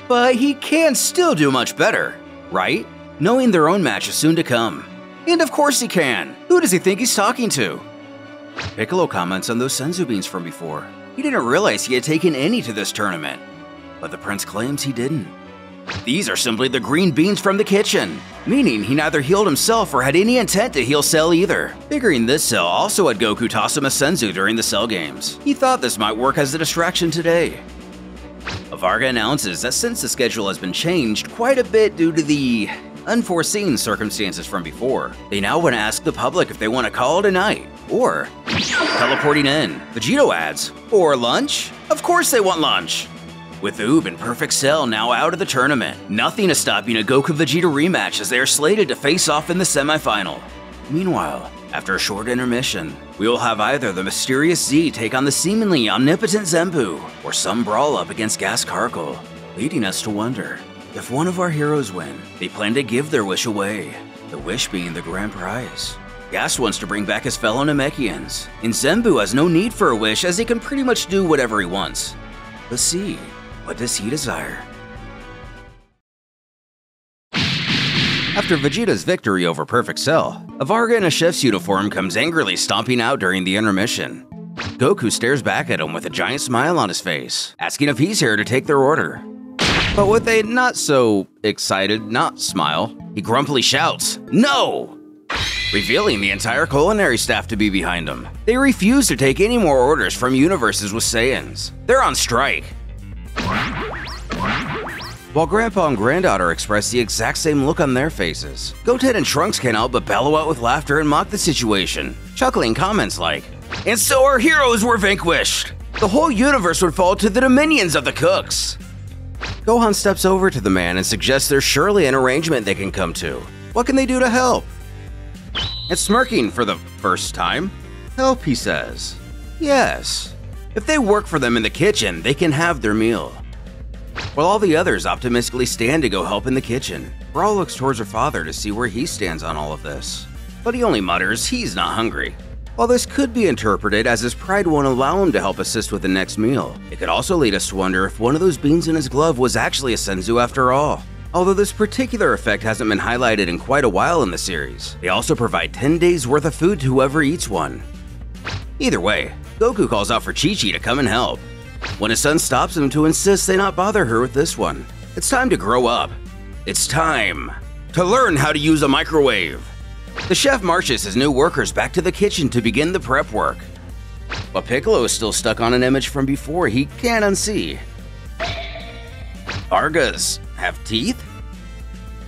But he can still do much better, right? Knowing their own match is soon to come. And of course he can. Who does he think he's talking to? Piccolo comments on those senzu beans from before. He didn't realize he had taken any to this tournament, but the prince claims he didn't. These are simply the green beans from the kitchen, meaning he neither healed himself or had any intent to heal Cell either. Figuring this Cell also had Goku toss him a senzu during the Cell games, he thought this might work as a distraction today. Varga announces that since the schedule has been changed quite a bit due to the unforeseen circumstances from before, they now want to ask the public if they want to call it a night, or teleporting in. Vegito adds, or lunch? Of course they want lunch! With Oob and Perfect Cell now out of the tournament, nothing is stopping a Goku-Vegeta rematch as they are slated to face off in the semifinal. Meanwhile, after a short intermission, we will have either the mysterious Z take on the seemingly omnipotent Zenbu, or some brawl up against Gas Karkle, leading us to wonder, if one of our heroes win, they plan to give their wish away, the wish being the grand prize. Gas wants to bring back his fellow Namekians, and Zenbu has no need for a wish as he can pretty much do whatever he wants. Let's see, what does he desire? After Vegeta's victory over Phipsil, a Varga in a chef's uniform comes angrily stomping out during the intermission. Goku stares back at him with a giant smile on his face, asking if he's here to take their order. But with a not-so-excited not smile, he grumpily shouts, "No!" revealing the entire culinary staff to be behind him. They refuse to take any more orders from universes with Saiyans. They're on strike. While Grandpa and Granddaughter express the exact same look on their faces, Goten and Trunks can't help but bellow out with laughter and mock the situation, chuckling comments like, "And so our heroes were vanquished! The whole universe would fall to the dominions of the cooks!" Gohan steps over to the man and suggests there's surely an arrangement they can come to. What can they do to help? And smirking for the first time, "Help," he says. Yes. If they work for them in the kitchen, they can have their meal. While all the others optimistically stand to go help in the kitchen, Brawl looks towards her father to see where he stands on all of this. But he only mutters he's not hungry. While this could be interpreted as his pride won't allow him to help assist with the next meal, it could also lead us to wonder if one of those beans in his glove was actually a senzu after all. Although this particular effect hasn't been highlighted in quite a while in the series, they also provide 10 days worth of food to whoever eats one. Either way, Goku calls out for Chi-Chi to come and help, when his son stops him to insist they not bother her with this one. It's time to grow up. It's time to learn how to use a microwave. The chef marches his new workers back to the kitchen to begin the prep work. But Piccolo is still stuck on an image from before he can't unsee. Vargas have teeth?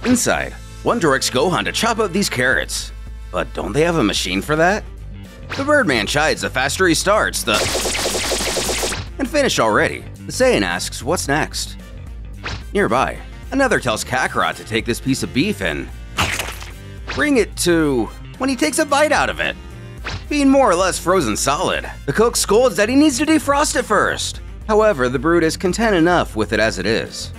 Inside, one directs Gohan to chop up these carrots. But don't they have a machine for that? The Birdman chides the faster he starts, and finished already. The Saiyan asks what's next. Nearby, another tells Kakarot to take this piece of beef and bring it to when he takes a bite out of it. Being more or less frozen solid, the cook scolds that he needs to defrost it first. However, the brood is content enough with it as it is.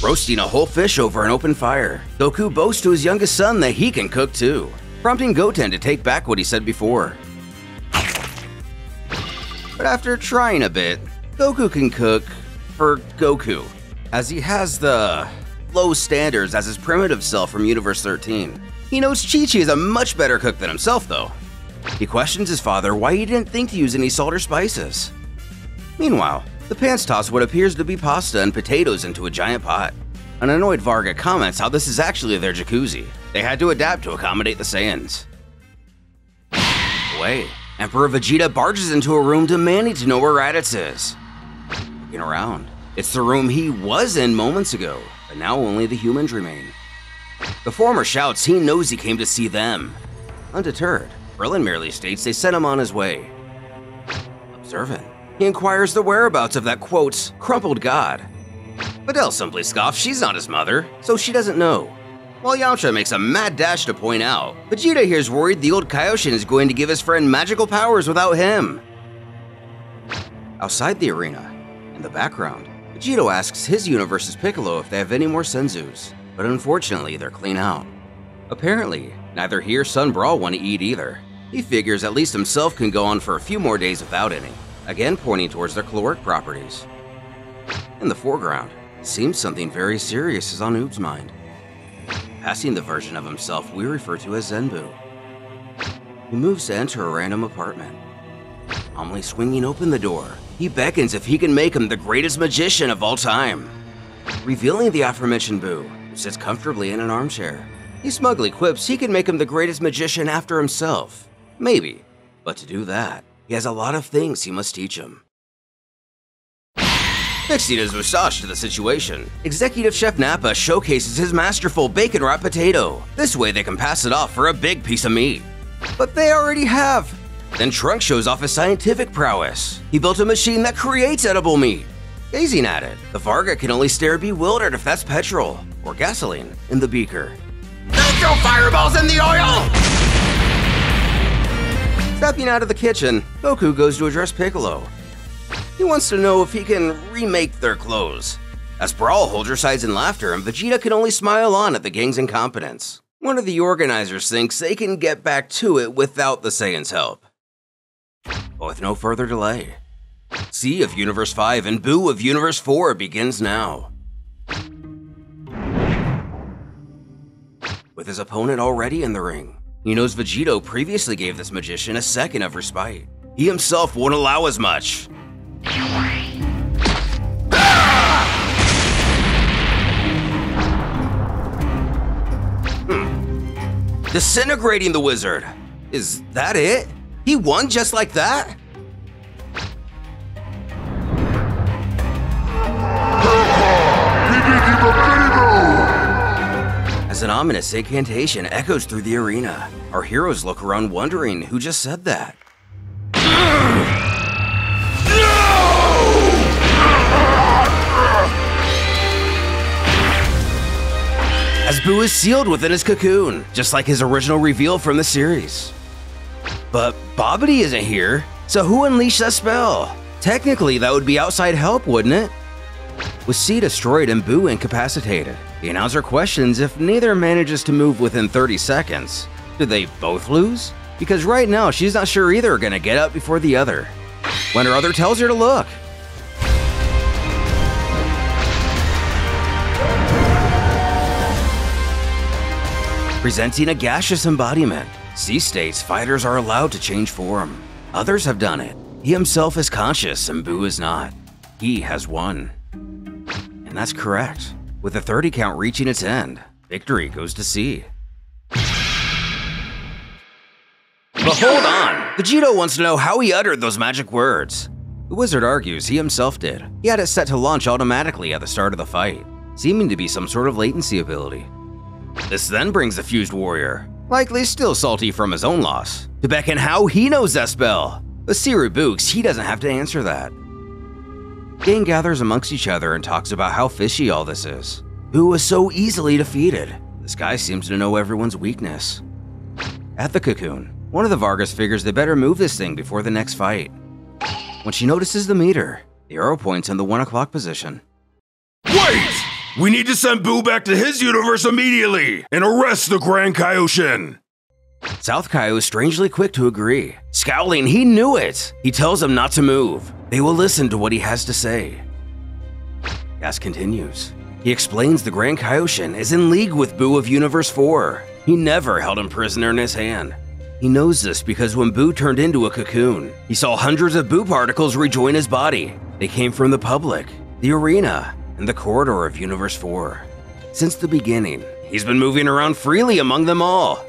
Roasting a whole fish over an open fire, Goku boasts to his youngest son that he can cook too, prompting Goten to take back what he said before. But after trying a bit, Goku can cook for Goku, as he has the low standards as his primitive self from Universe 13. He knows Chi-Chi is a much better cook than himself though. He questions his father why he didn't think to use any salt or spices. Meanwhile, the pants toss what appears to be pasta and potatoes into a giant pot. An annoyed Varga comments how this is actually their jacuzzi. They had to adapt to accommodate the Saiyans. Wait. Emperor Vegeta barges into a room demanding to know where Raditz is. Looking around, it's the room he was in moments ago, but now only the humans remain. The former shouts he knows he came to see them. Undeterred, Krillin merely states they sent him on his way. Observant, he inquires the whereabouts of that, quote, crumpled god. Videl simply scoffs she's not his mother, so she doesn't know. While Yamcha makes a mad dash to point out, Vegeta here's worried the old Kaioshin is going to give his friend magical powers without him. Outside the arena, in the background, Vegito asks his universe's Piccolo if they have any more senzus, but unfortunately they're clean out. Apparently, neither he or Son Brawl want to eat either. He figures at least himself can go on for a few more days without any, again pointing towards their caloric properties. In the foreground, it seems something very serious is on Oob's mind. Passing the version of himself we refer to as Zenbu. He moves to enter a random apartment. Calmly swinging open the door, he beckons if he can make him the greatest magician of all time. Revealing the aforementioned Boo, who sits comfortably in an armchair. He smugly quips he can make him the greatest magician after himself. Maybe, but to do that, he has a lot of things he must teach him. Fixing his mustache to the situation, Executive Chef Nappa showcases his masterful bacon wrapped potato. This way they can pass it off for a big piece of meat. But they already have. Then Trunks shows off his scientific prowess. He built a machine that creates edible meat. Gazing at it, the Varga can only stare bewildered if that's petrol or gasoline in the beaker.
Don't throw fireballs in the oil!
Stepping out of the kitchen, Goku goes to address Piccolo. He wants to know if he can remake their clothes. As Brawl holds her sides in laughter and Vegeta can only smile on at the gang's incompetence. One of the organizers thinks they can get back to it without the Saiyans' help. But with no further delay, C of Universe 5 and Boo of Universe 4 begins now. with his opponent already in the ring. He knows Vegito previously gave this magician a second of respite. He himself won't allow as much. Disintegrating the wizard. Is that it? He won just like that? As an ominous incantation echoes through the arena, our heroes look around wondering who just said that. As Boo is sealed within his cocoon, just like his original reveal from the series. But Bobbity isn't here, so who unleashed that spell? Technically, that would be outside help, wouldn't it? With C destroyed and Boo incapacitated, the announcer questions if neither manages to move within 30 seconds. Did they both lose? Because right now, she's not sure either are gonna get up before the other. When her other tells her to look. Presenting a gaseous embodiment, C states fighters are allowed to change form. Others have done it. He himself is conscious and Boo is not. He has won. And that's correct. With the 30 count reaching its end, victory goes to C. But hold on! Vegito wants to know how he uttered those magic words. The wizard argues he himself did. He had it set to launch automatically at the start of the fight, seeming to be some sort of latency ability. This then brings the fused warrior, likely still salty from his own loss, to beckon how he knows that spell. But C rebukes he doesn't have to answer that. Gang gathers amongst each other and talks about how fishy all this is. Boo was so easily defeated. This guy seems to know everyone's weakness. At the cocoon, one of the Vargas figures they better move this thing before the next fight. When she notices the meter, the arrow points in the 1 o'clock position.
Wait! We need to send Boo back to his universe immediately and arrest the Grand Kaioshin!
South Kaio is strangely quick to agree. Scowling, he knew it! He tells them not to move. They will listen to what he has to say. Gas continues. He explains the Grand Kaioshin is in league with Boo of Universe 4. He never held him prisoner in his hand. He knows this because when Boo turned into a cocoon, he saw hundreds of Boo particles rejoin his body. They came from the public, the arena, and the corridor of Universe 4. Since the beginning, he's been moving around freely among them all.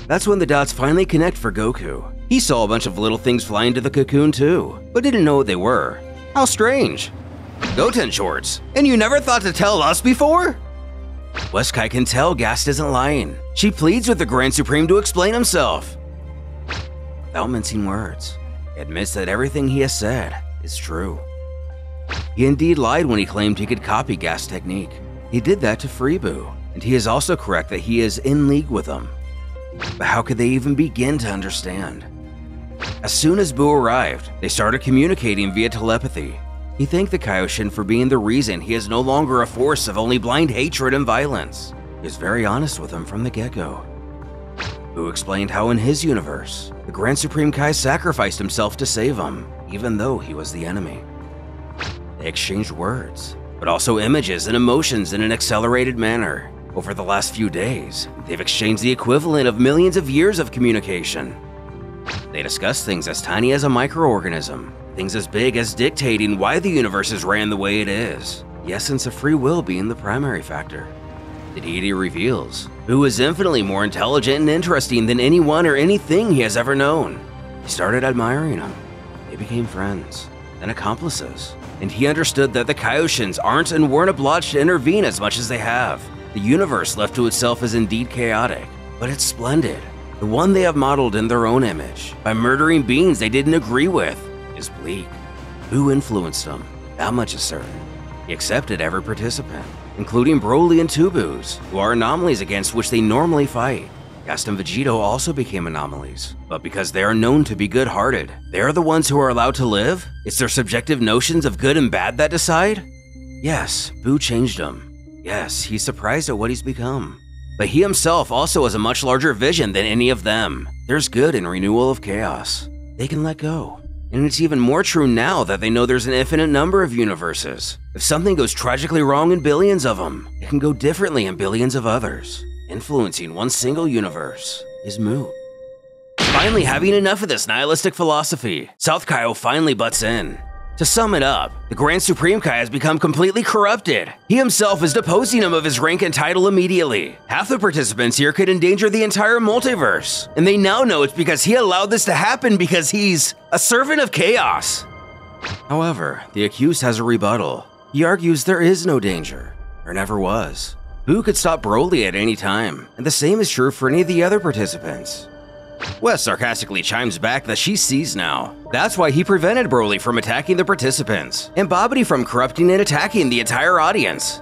That's when the dots finally connect for Goku. He saw a bunch of little things fly into the cocoon too, but didn't know what they were. How strange. Goten shorts, and you never thought to tell us before? Westkai can tell Gast isn't lying. She pleads with the Grand Supreme to explain himself. Without mincing words, he admits that everything he has said is true. He indeed lied when he claimed he could copy Gast's technique. He did that to free Boo, and he is also correct that he is in league with him. But how could they even begin to understand? As soon as Boo arrived, they started communicating via telepathy. He thanked the Kaioshin for being the reason he is no longer a force of only blind hatred and violence. He was very honest with him from the get-go. Boo explained how in his universe, the Grand Supreme Kai sacrificed himself to save him, even though he was the enemy. They exchanged words, but also images and emotions in an accelerated manner. Over the last few days, they've exchanged the equivalent of millions of years of communication. They discussed things as tiny as a microorganism, things as big as dictating why the universe is ran the way it is, the essence of free will being the primary factor. The deity reveals Boo is infinitely more intelligent and interesting than anyone or anything he has ever known. He started admiring him. They became friends, then accomplices, and he understood that the Kaioshins aren't and weren't obliged to intervene as much as they have. The universe left to itself is indeed chaotic, but it's splendid. The one they have modeled in their own image, by murdering beings they didn't agree with, is bleak. Boo influenced them, that much is certain. He accepted every participant, including Broly and Tubus, who are anomalies against which they normally fight. Gast and Vegito also became anomalies, but because they are known to be good-hearted, they are the ones who are allowed to live? It's their subjective notions of good and bad that decide? Yes, Boo changed him. Yes, he's surprised at what he's become. But he himself also has a much larger vision than any of them. There's good in renewal of chaos. They can let go. And it's even more true now that they know there's an infinite number of universes. If something goes tragically wrong in billions of them, it can go differently in billions of others. influencing one single universe is moot. Finally having enough of this nihilistic philosophy, South Phipsil finally butts in. To sum it up, the Grand Supreme Kai has become completely corrupted. He himself is deposing him of his rank and title immediately. Half the participants here could endanger the entire multiverse, and they now know it's because he allowed this to happen because he's a servant of chaos. However, the accused has a rebuttal. He argues there is no danger, or never was. Boo could stop Broly at any time, and the same is true for any of the other participants. Wes sarcastically chimes back that she sees now. That's why he prevented Broly from attacking the participants, and Bobbity from corrupting and attacking the entire audience.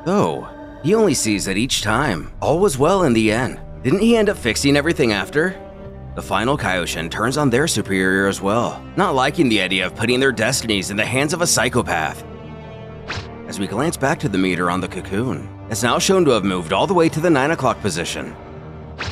Though, he only sees that each time, all was well in the end. Didn't he end up fixing everything after? The final Kaioshin turns on their superior as well, not liking the idea of putting their destinies in the hands of a psychopath. As we glance back to the meter on the cocoon, it's now shown to have moved all the way to the 9 o'clock position.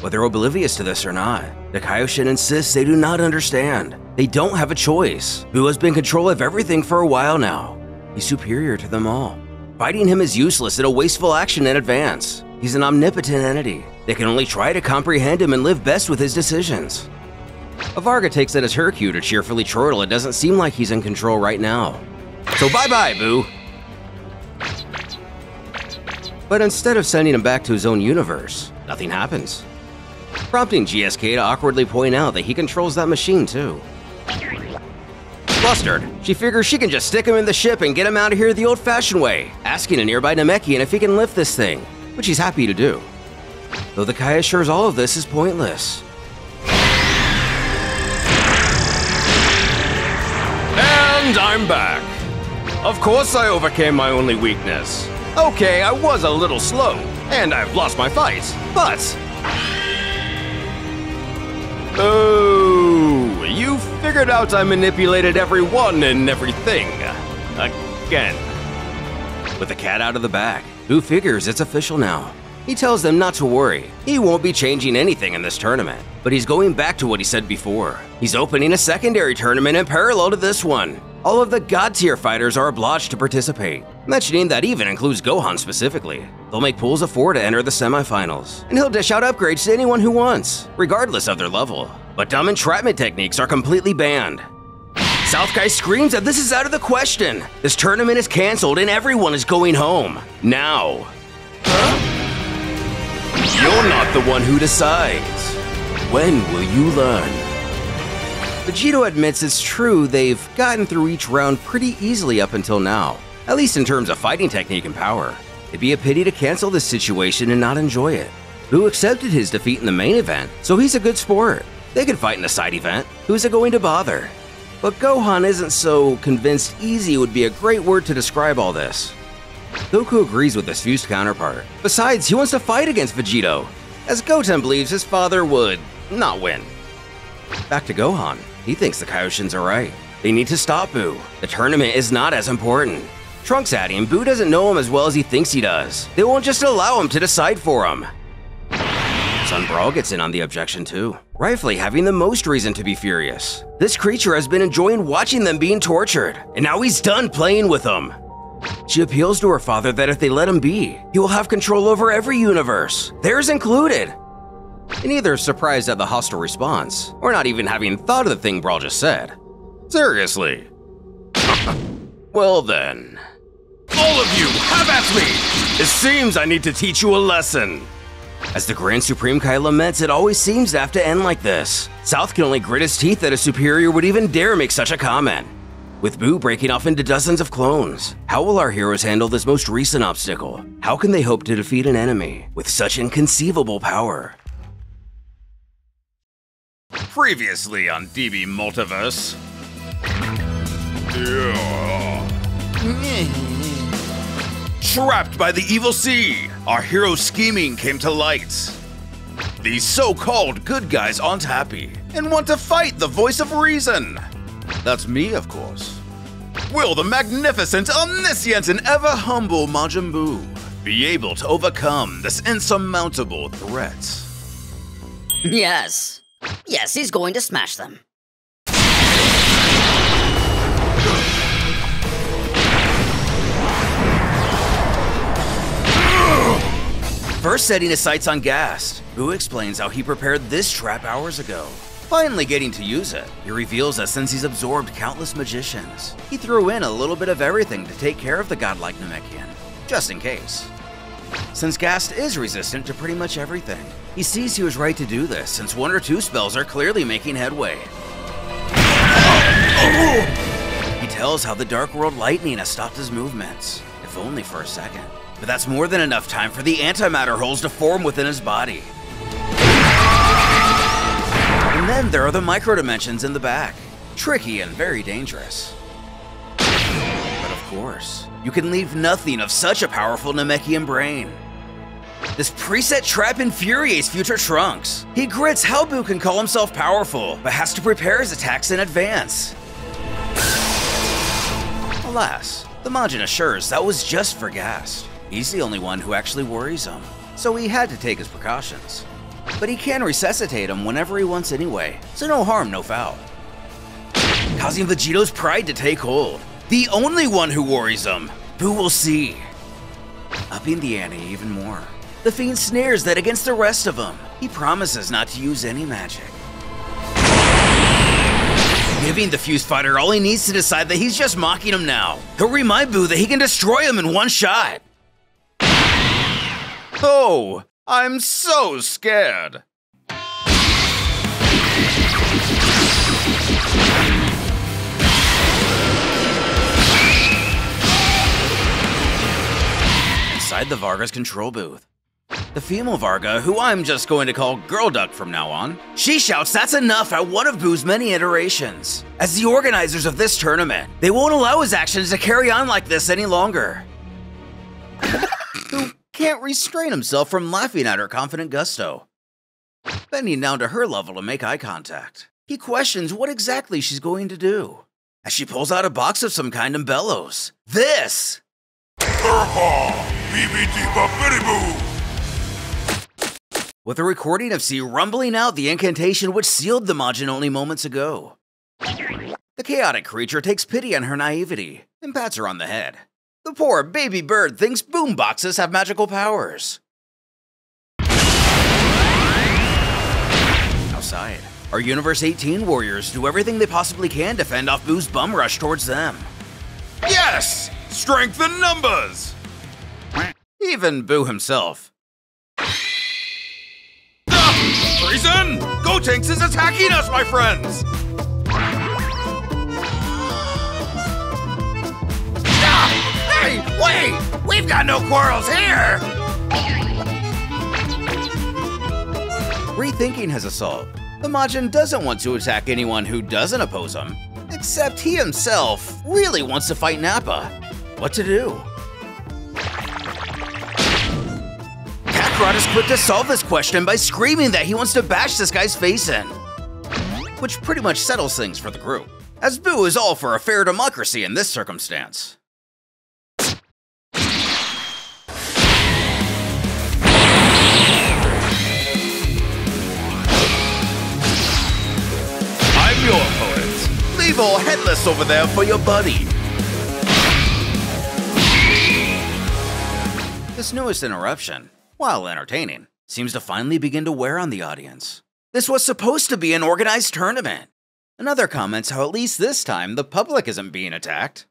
Whether oblivious to this or not, the Kaioshin insist they do not understand. They don't have a choice. Boo has been in control of everything for a while now. He's superior to them all. Fighting him is useless and a wasteful action in advance. He's an omnipotent entity. They can only try to comprehend him and live best with his decisions. Avarga takes it as her cue to cheerfully chortle. It doesn't seem like he's in control right now. So bye-bye, Boo! But instead of sending him back to his own universe, nothing happens, prompting GSK to awkwardly point out that he controls that machine too. Flustered, she figures she can just stick him in the ship and get him out of here the old-fashioned way, asking a nearby Namekian if he can lift this thing, which he's happy to do. Though the Kai assures all of this is pointless.
And I'm back. Of course I overcame my only weakness. Okay, I was a little slow, and I've lost my fight, but... Oh, you figured out I manipulated everyone and everything. Again.
With the cat out of the bag, Boo figures it's official now. He tells them not to worry. He won't be changing anything in this tournament, but he's going back to what he said before. He's opening a secondary tournament in parallel to this one. All of the God-tier fighters are obliged to participate, mentioning that even includes Gohan specifically. They'll make pools of 4 to enter the semifinals, and he'll dish out upgrades to anyone who wants, regardless of their level. But dumb entrapment techniques are completely banned. South Kai screams that this is out of the question. This tournament is canceled and everyone is going home. Now. You're not the one who decides. When will you learn? Vegito admits it's true they've gotten through each round pretty easily up until now, at least in terms of fighting technique and power. It'd be a pity to cancel this situation and not enjoy it. Boo accepted his defeat in the main event, so he's a good sport. They could fight in a side event. Who's it going to bother? But Gohan isn't so convinced easy would be a great word to describe all this. Goku agrees with his fused counterpart. Besides, he wants to fight against Vegito, as Goten believes his father would not win. Back to Gohan. He thinks the Kaioshins are right. They need to stop Boo. The tournament is not as important. Trunks at him, Boo doesn't know him as well as he thinks he does. They won't just allow him to decide for him. Son Brawl gets in on the objection too, rightfully having the most reason to be furious. This creature has been enjoying watching them being tortured, and now he's done playing with them. She appeals to her father that if they let him be, he will have control over every universe, theirs included. Neither is surprised at the hostile response, or not even having thought of the thing Brawl just said.
Seriously?
Well then.
All of you, have at me! It seems I need to teach you a lesson.
As the Grand Supreme Kai laments, it always seems to have to end like this. South can only grit his teeth that a superior would even dare make such a comment. With Boo breaking off into dozens of clones, how will our heroes handle this most recent obstacle? How can they hope to defeat an enemy with such inconceivable power?
Previously on DB Multiverse. Trapped by the evil sea, our hero's scheming came to light. These so-called good guys aren't happy and want to fight the voice of reason.
That's me, of course.
Will the magnificent, omniscient, and ever-humble Majin Buu be able to overcome this insurmountable threat?
Yes. Yes, he's going to smash them.
First setting his sights on Gast, Boo explains how he prepared this trap hours ago. Finally getting to use it, he reveals that since he's absorbed countless magicians, he threw in a little bit of everything to take care of the godlike Namekian, just in case. Since Gast is resistant to pretty much everything, he sees he was right to do this since 1 or 2 spells are clearly making headway. He tells how the Dark World Lightning has stopped his movements, if only for a second. But that's more than enough time for the antimatter holes to form within his body. And then there are the micro-dimensions in the back. Tricky and very dangerous. But of course, you can leave nothing of such a powerful Namekian brain. This preset trap infuriates future Trunks. He grits how Boo can call himself powerful, but has to prepare his attacks in advance. Alas, the Majin assures that was just for Gast. He's the only one who actually worries him, so he had to take his precautions. But he can resuscitate him whenever he wants anyway, so no harm, no foul. Causing Vegeto's pride to take hold. The only one who worries him, Boo will see. Upping the ante even more. The Fiend snares that against the rest of them, he promises not to use any magic. Giving the Fuse Fighter all he needs to decide that he's just mocking him now. He'll remind Boo that he can destroy him in one shot.
Oh, I'm so scared.
Inside the Varga's control booth, the female Varga, who I'm just going to call Girl Duck from now on, she shouts that's enough at one of Boo's many iterations. As the organizers of this tournament, they won't allow his actions to carry on like this any longer. Boo can't restrain himself from laughing at her confident gusto. Bending down to her level to make eye contact, he questions what exactly she's going to do. As she pulls out a box of some kind and bellows, "This!" With a recording of C rumbling out the incantation which sealed the Majin only moments ago. The chaotic creature takes pity on her naivety and pats her on the head. The poor baby bird thinks boomboxes have magical powers. Outside, our Universe 18 warriors do everything they possibly can to fend off Boo's bum rush towards them.
Yes! Strength in numbers!
Even Boo himself.
Treason! Gotenks is attacking us, my friends!
Hey, wait! We've got no quarrels here!
Rethinking his assault, the Majin doesn't want to attack anyone who doesn't oppose him, except he himself really wants to fight Nappa. What to do? Kakarot is quick to solve this question by screaming that he wants to bash this guy's face in, which pretty much settles things for the group, as Boo is all for a fair democracy in this circumstance.
I'm your opponent. Leave all headless over there for your buddy.
This newest interruption, while entertaining, seems to finally begin to wear on the audience. This was supposed to be an organized tournament. Another comments how at least this time the public isn't being attacked.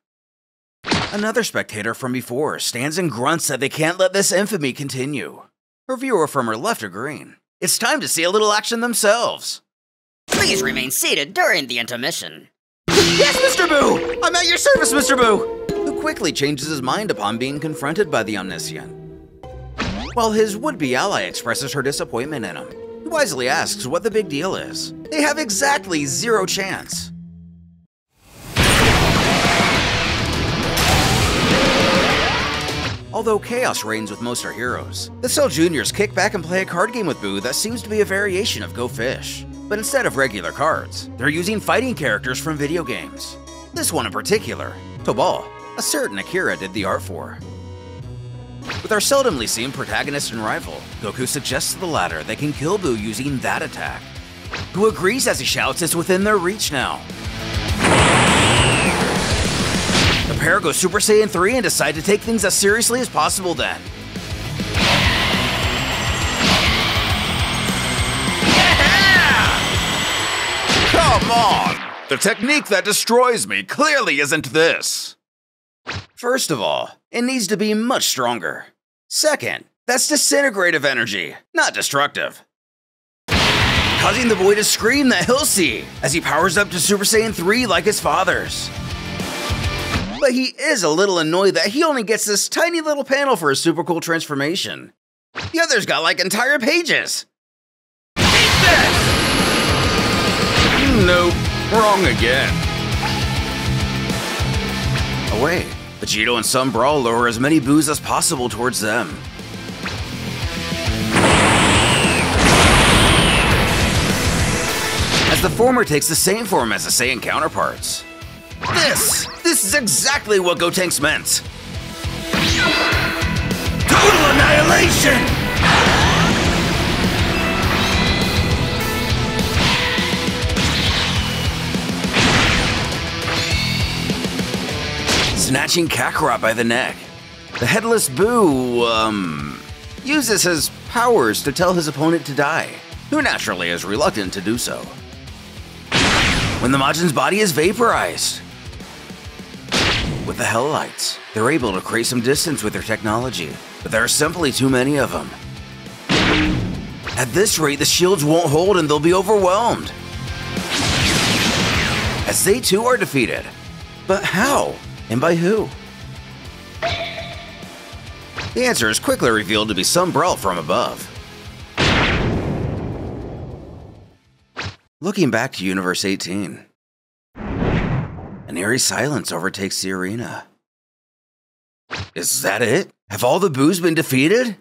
Another spectator from before stands and grunts that they can't let this infamy continue. Her viewer from her left agreeing. It's time to see a little action themselves.
Please remain seated during the intermission.
Yes, Mr. Boo! I'm at your service, Mr. Boo! Who quickly changes his mind upon being confronted by the omniscient. While his would-be ally expresses her disappointment in him, he wisely asks what the big deal is. They have exactly 0 chance. Although chaos reigns with most our heroes, the Cell Juniors kick back and play a card game with Boo that seems to be a variation of Go Fish. But instead of regular cards, they're using fighting characters from video games. This one in particular, Tobal, a certain Akira did the art for. With our seldomly seen protagonist and rival, Goku suggests to the latter they can kill Boo using that attack. Who agrees as he shouts it's within their reach now. The pair go Super Saiyan 3 and decide to take things as seriously as possible then.
Come on! The technique that destroys me clearly isn't this. First of all, it needs to be much stronger. Second, that's disintegrative energy, not destructive. Causing the boy to scream that he'll see as he powers up to Super Saiyan 3 like his father's. But he is a little annoyed that he only gets this tiny little panel for his super cool transformation. The others got like entire pages. Eat this!
Nope, wrong again.
Oh wait, Vegito and Sun Brawl lure as many boos as possible towards them. As the former takes the same form as the Saiyan counterparts. This is exactly what Gotenks meant.
Total annihilation!
Snatching Kakarot by the neck. The headless Boo, uses his powers to tell his opponent to die, who naturally is reluctant to do so. When the Majin's body is vaporized. With the Hellites, they're able to create some distance with their technology, but there are simply too many of them. At this rate, the shields won't hold and they'll be overwhelmed. As they too are defeated. But how? And by who? The answer is quickly revealed to be some brawl from above. Looking back to Universe 18, an eerie silence overtakes the arena. Is that it? Have all the boos been defeated?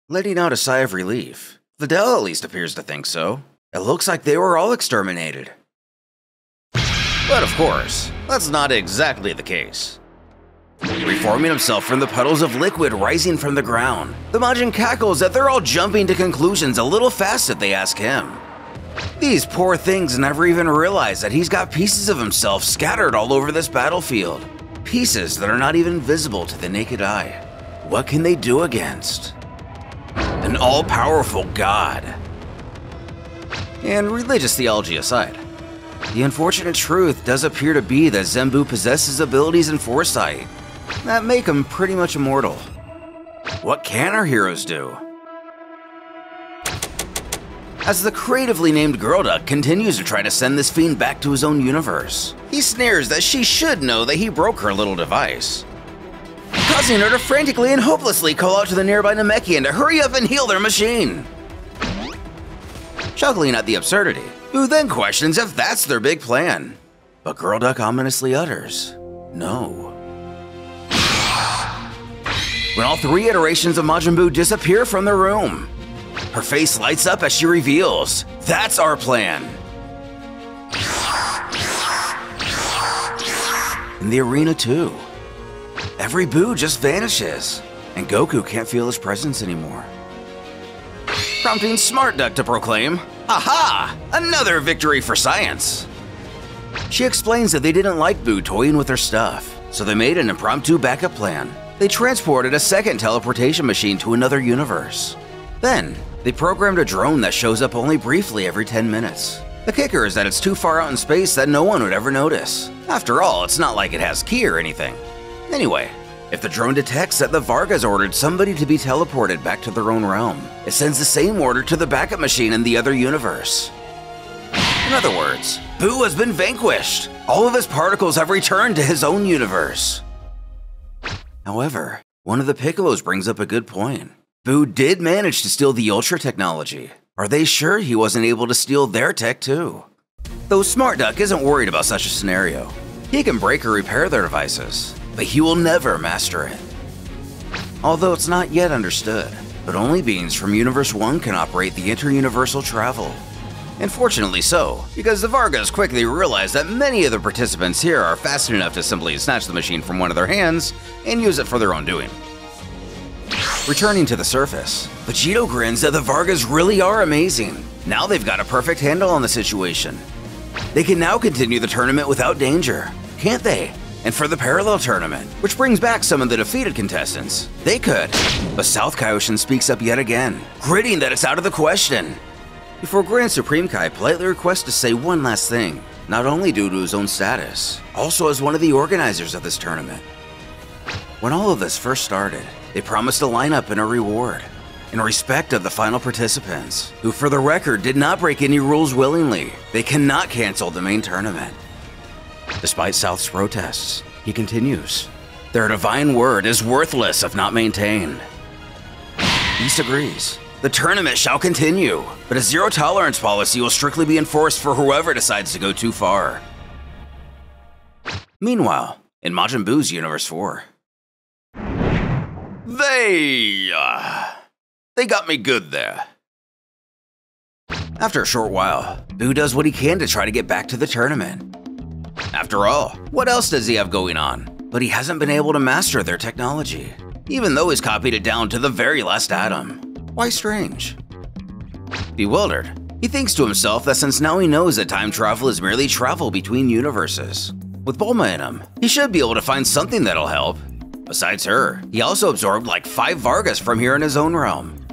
Letting out a sigh of relief. Videl at least appears to think so. It looks like they were all exterminated. But of course, that's not exactly the case. Reforming himself from the puddles of liquid rising from the ground, the Majin cackles that they're all jumping to conclusions a little fast if they ask him. These poor things never even realize that he's got pieces of himself scattered all over this battlefield. Pieces that are not even visible to the naked eye. What can they do against an all-powerful god? And religious theology aside, the unfortunate truth does appear to be that Zenbu possesses abilities and foresight that make him pretty much immortal. What can our heroes do? As the creatively named Girl Duck continues to try to send this fiend back to his own universe, he sneers that she should know that he broke her little device, causing her to frantically and hopelessly call out to the nearby Namekian to hurry up and heal their machine. Chuckling at the absurdity, Boo then questions if that's their big plan, but Girl Duck ominously utters, no. When all three iterations of Majin Buu disappear from the room, her face lights up as she reveals, that's our plan. In the arena too, every Buu just vanishes, and Goku can't feel his presence anymore. Prompting Smart Duck to proclaim, aha! Another victory for science! She explains that they didn't like Buu toying with her stuff, so they made an impromptu backup plan. They transported a second teleportation machine to another universe. Then, they programmed a drone that shows up only briefly every 10 minutes. The kicker is that it's too far out in space that no one would ever notice. After all, it's not like it has ki or anything. Anyway, if the drone detects that the Vargas ordered somebody to be teleported back to their own realm, it sends the same order to the backup machine in the other universe. In other words, Buu has been vanquished. All of his particles have returned to his own universe. However, one of the Piccolos brings up a good point. Buu did manage to steal the Ultra technology. Are they sure he wasn't able to steal their tech too? Though Smart Duck isn't worried about such a scenario. He can break or repair their devices, but he will never master it. Although it's not yet understood, but only beings from Universe 1 can operate the inter-universal travel. And fortunately so, because the Vargas quickly realize that many of the participants here are fast enough to simply snatch the machine from one of their hands and use it for their own doing. Returning to the surface, Vegito grins that the Vargas really are amazing. Now they've got a perfect handle on the situation. They can now continue the tournament without danger, can't they? And for the parallel tournament, which brings back some of the defeated contestants, they could. But South Kaioshin speaks up yet again, gritting that it's out of the question.
before Grand Supreme Kai politely requests to say one last thing, not only due to his own status, also as one of the organizers of this tournament. When all of this first started, they promised a lineup and a reward, in respect of the final participants, who for the record did not break any rules willingly. They cannot cancel the main tournament. Despite South's protests, he continues, their divine word is worthless if not maintained. East agrees. The tournament shall continue, but a zero-tolerance policy will strictly be enforced for whoever decides to go too far. Meanwhile, in Majin Buu's Universe 4,
They got me good there.
After a short while, Buu does what he can to try to get back to the tournament. After all, what else does he have going on? But he hasn't been able to master their technology, even though he's copied it down to the very last atom. Why strange? Bewildered, he thinks to himself that since now he knows that time travel is merely travel between universes, with Bulma in him, he should be able to find something that'll help. Besides her, he also absorbed like 5 Vargas from here in his own realm.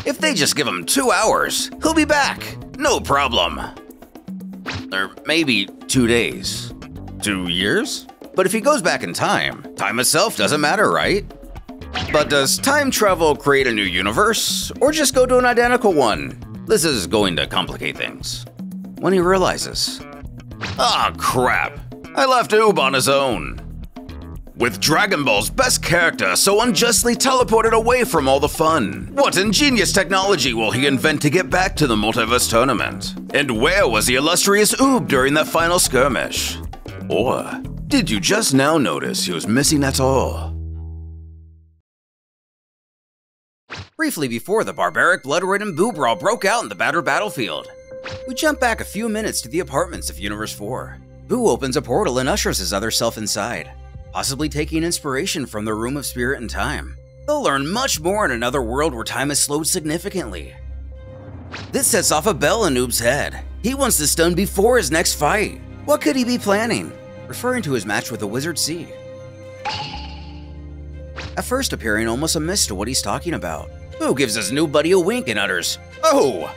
If they just give him 2 hours, he'll be back, no problem. Or maybe 2 days. 2 years? But if he goes back in time, time itself doesn't matter, right? But does time travel create a new universe, or just go to an identical one? This is going to complicate things. When he realizes,
Ah, crap. I left Oob on his own. With Dragon Ball's best character so unjustly teleported away from all the fun, what ingenious technology will he invent to get back to the Multiverse Tournament? And where was the illustrious Oob during that final skirmish? Or did you just now notice he was missing at all?
briefly before the barbaric blood-ridden Buu brawl broke out in the battered battlefield. We jump back a few minutes to the apartments of Universe 4. Buu opens a portal and ushers his other self inside, possibly taking inspiration from the Room of Spirit and Time. They'll learn much more in another world where time has slowed significantly. This sets off a bell in Noob's head. He wants this done before his next fight. What could he be planning? Referring to his match with the Wizard C. At first appearing almost amiss to what he's talking about, Buu gives his new buddy a wink and utters,
"Oh,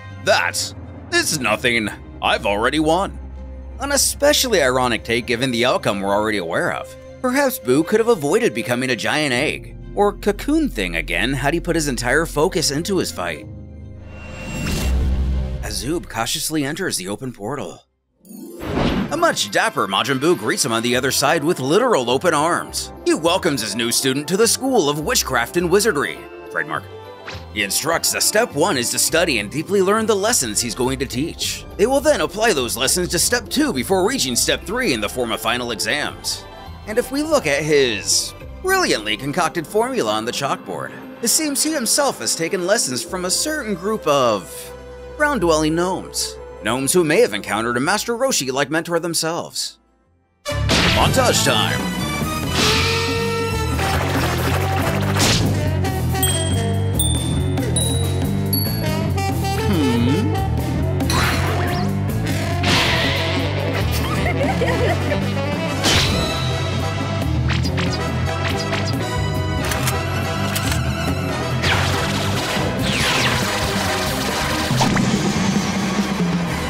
it's nothing. I've already won."
An especially ironic take given the outcome we're already aware of. Perhaps Buu could have avoided becoming a giant egg, or cocoon thing again had he put his entire focus into his fight. As Zoob cautiously enters the open portal, a much dapper Majin Buu greets him on the other side with literal open arms. He welcomes his new student to the School of Witchcraft and Wizardry. Trademark. He instructs that step 1 is to study and deeply learn the lessons he's going to teach. They will then apply those lessons to step 2 before reaching step 3 in the form of final exams. And if we look at his brilliantly concocted formula on the chalkboard, it seems he himself has taken lessons from a certain group of ground-dwelling gnomes. Gnomes who may have encountered a Master Roshi-like mentor themselves.
Montage time!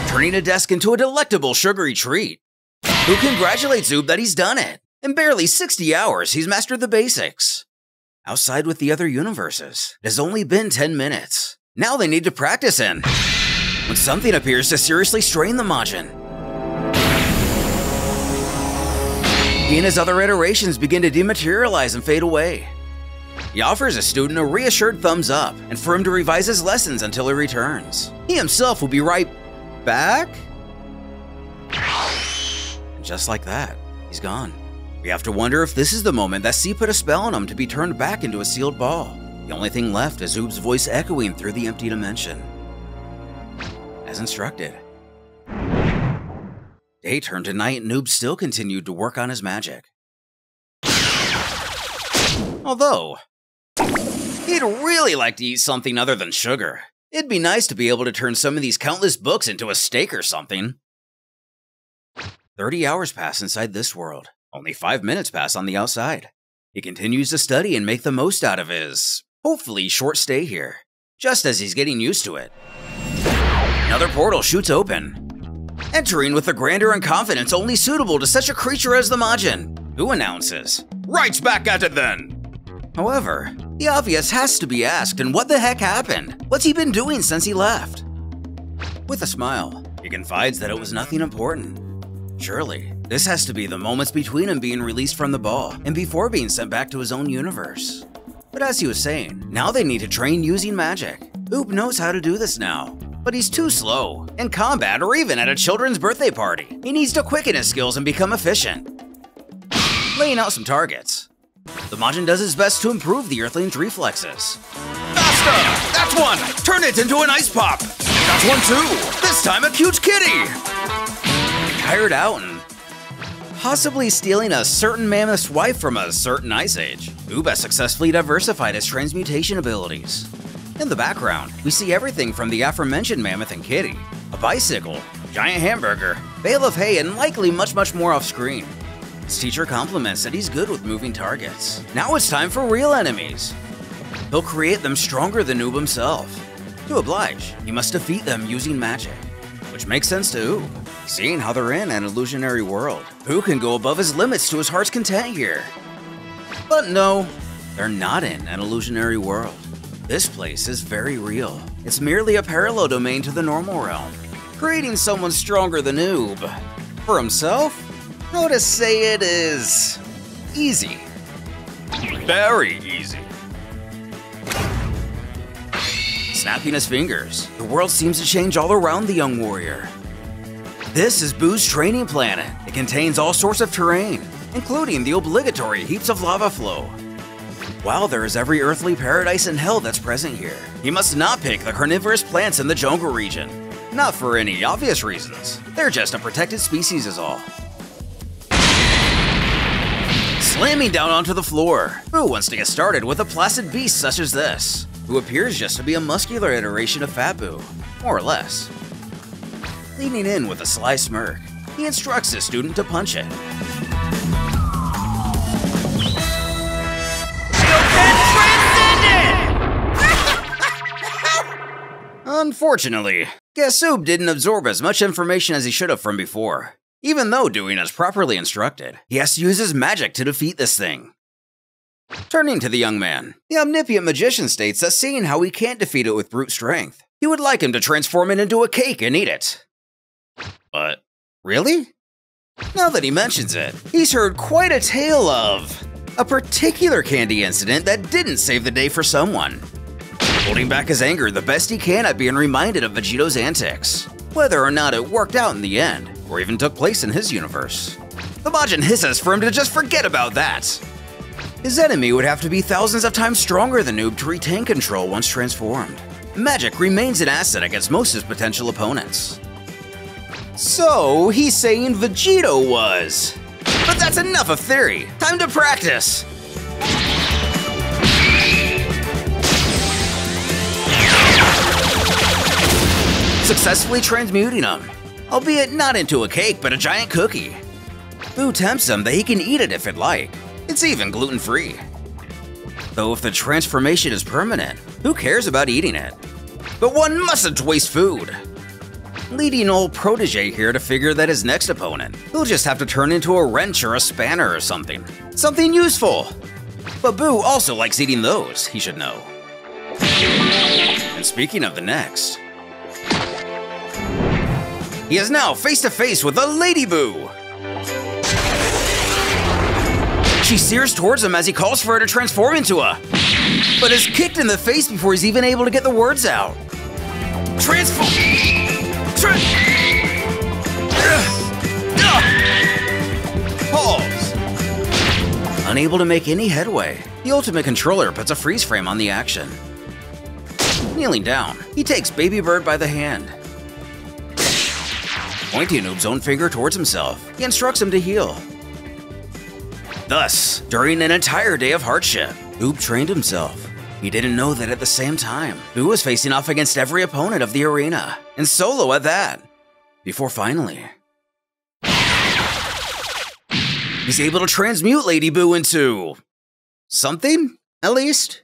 Turning a desk into a delectable sugary treat. Who congratulates Zoob that he's done it. In barely 60 hours, he's mastered the basics. Outside with the other universes, it has only been 10 minutes. Now they need to practice in, when something appears to seriously strain the Majin. He and his other iterations begin to dematerialize and fade away. He offers his student a reassured thumbs up and for him to revise his lessons until he returns. He himself will be right back? And just like that, he's gone. We have to wonder if this is the moment that C put a spell on him to be turned back into a sealed ball. The only thing left is Zoob's voice echoing through the empty dimension. As instructed. Day turned to night and Noob still continued to work on his magic. Although, he'd really like to eat something other than sugar. It'd be nice to be able to turn some of these countless books into a steak or something. 30 hours pass inside this world. Only 5 minutes pass on the outside. He continues to study and make the most out of his, hopefully, short stay here, just as he's getting used to it. Another portal shoots open, entering with the grandeur and confidence only suitable to such a creature as the Majin, who announces, "Right's back at it then!" However, the obvious has to be asked, and what the heck happened? What's he been doing since he left? With a smile, he confides that it was nothing important. Surely, this has to be the moments between him being released from the ball and before being sent back to his own universe. But as he was saying, now they need to train using magic. Oop knows how to do this now, but he's too slow. In combat or even at a children's birthday party, he needs to quicken his skills and become efficient. Laying out some targets, the Majin does his best to improve the Earthling's reflexes. Faster! That's one! Turn it into an ice pop! That's one too! This time a cute kitty! Tired out and possibly stealing a certain mammoth's wife from a certain ice age, Oob has successfully diversified his transmutation abilities. In the background, we see everything from the aforementioned mammoth and kitty, a bicycle, giant hamburger, bale of hay, and likely much more off screen. His teacher compliments that he's good with moving targets. Now it's time for real enemies. He'll create them stronger than Oob himself. To oblige, he must defeat them using magic, which makes sense to Oob, seeing how they're in an illusionary world. Who can go above his limits to his heart's content here? But no, they're not in an illusionary world. This place is very real. It's merely a parallel domain to the normal realm, creating someone stronger than Oob. For himself, I would say it is easy. Very easy. Snapping his fingers, the world seems to change all around the young warrior. This is Boo's training planet. It contains all sorts of terrain, including the obligatory heaps of lava flow. While there is every earthly paradise and hell that's present here, he must not pick the carnivorous plants in the jungle region. Not for any obvious reasons. They're just a protected species is all. Slamming down onto the floor, Boo wants to get started with a placid beast such as this, who appears just to be a muscular iteration of Fat Boo, more or less. Leaning in with a sly smirk, he instructs his student to punch it. Unfortunately, guess Oob didn't absorb as much information as he should have from before. Even though doing as properly instructed, he has to use his magic to defeat this thing. Turning to the young man, the omnipotent magician states that seeing how he can't defeat it with brute strength, he would like him to transform it into a cake and eat it. But, really? Now that he mentions it, he's heard quite a tale of a particular candy incident that didn't save the day for someone. Holding back his anger the best he can at being reminded of Vegeto's antics, whether or not it worked out in the end, or even took place in his universe. The Majin hisses for him to just forget about that. His enemy would have to be thousands of times stronger than Oob to retain control once transformed. Magic remains an asset against most of his potential opponents. So, he's saying Vegeto was. But that's enough of theory. Time to practice. Successfully transmuting him, albeit not into a cake but a giant cookie. Boo tempts him that he can eat it if it like. It's even gluten-free. Though if the transformation is permanent, who cares about eating it? But one mustn't waste food. Leading old protege here to figure that his next opponent, he'll just have to turn into a wrench or a spanner or something. Something useful. But Boo also likes eating those, he should know. And speaking of the next, he is now face to face with a Lady Boo. She steers towards him as he calls for her to transform into a, but is kicked in the face before he's even able to get the words out. Transform! Pause. Unable to make any headway, the Ultimate Controller puts a freeze frame on the action. Kneeling down, he takes Baby Bird by the hand. Pointing Oob's own finger towards himself, he instructs him to heal. Thus, during an entire day of hardship, Oob trained himself. He didn't know that at the same time, Boo was facing off against every opponent of the arena, and solo at that. Before finally, he's able to transmute Lady Boo into something, at least.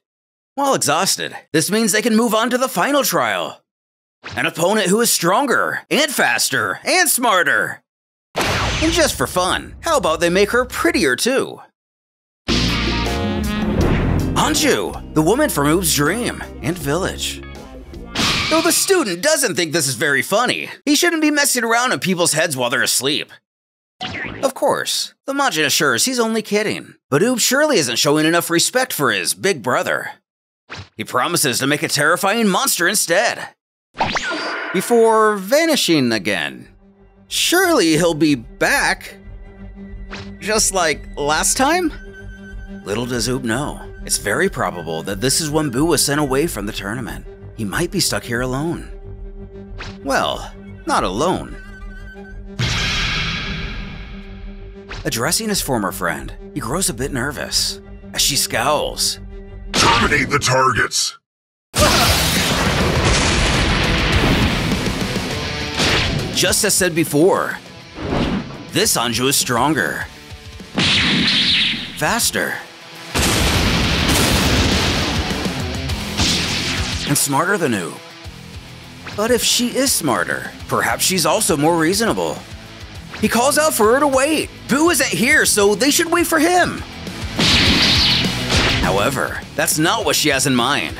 While exhausted, this means they can move on to the final trial. An opponent who is stronger, and faster, and smarter. And just for fun, how about they make her prettier too? Anju, the woman from Oob's dream and village. Though the student doesn't think this is very funny, he shouldn't be messing around in people's heads while they're asleep. Of course, the Majin assures he's only kidding, but Oob surely isn't showing enough respect for his big brother. He promises to make a terrifying monster instead, before vanishing again. Surely he'll be back, just like last time? Little does Oob know, it's very probable that this is when Boo was sent away from the tournament. He might be stuck here alone. Well, not alone. Addressing his former friend, he grows a bit nervous as she scowls.
Terminate the targets!
Just as said before, this Anju is stronger, faster, and smarter than Oob. But if she is smarter, perhaps she's also more reasonable. He calls out for her to wait. Boo isn't here, so they should wait for him. However, that's not what she has in mind.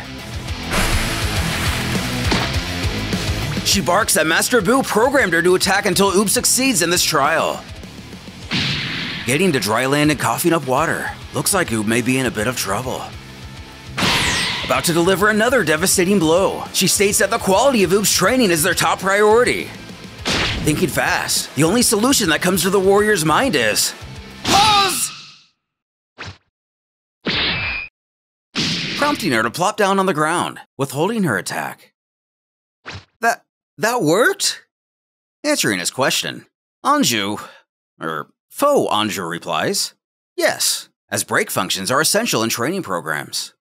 She barks that Master Boo programmed her to attack until Oob succeeds in this trial. Getting to dry land and coughing up water, looks like Oob may be in a bit of trouble. About to deliver another devastating blow, she states that the quality of Oob's training is their top priority. Thinking fast, the only solution that comes to the warrior's mind is pause! Prompting her to plop down on the ground, withholding her attack. That worked? Answering his question, Faux Anju replies, yes, as break functions are essential in training programs.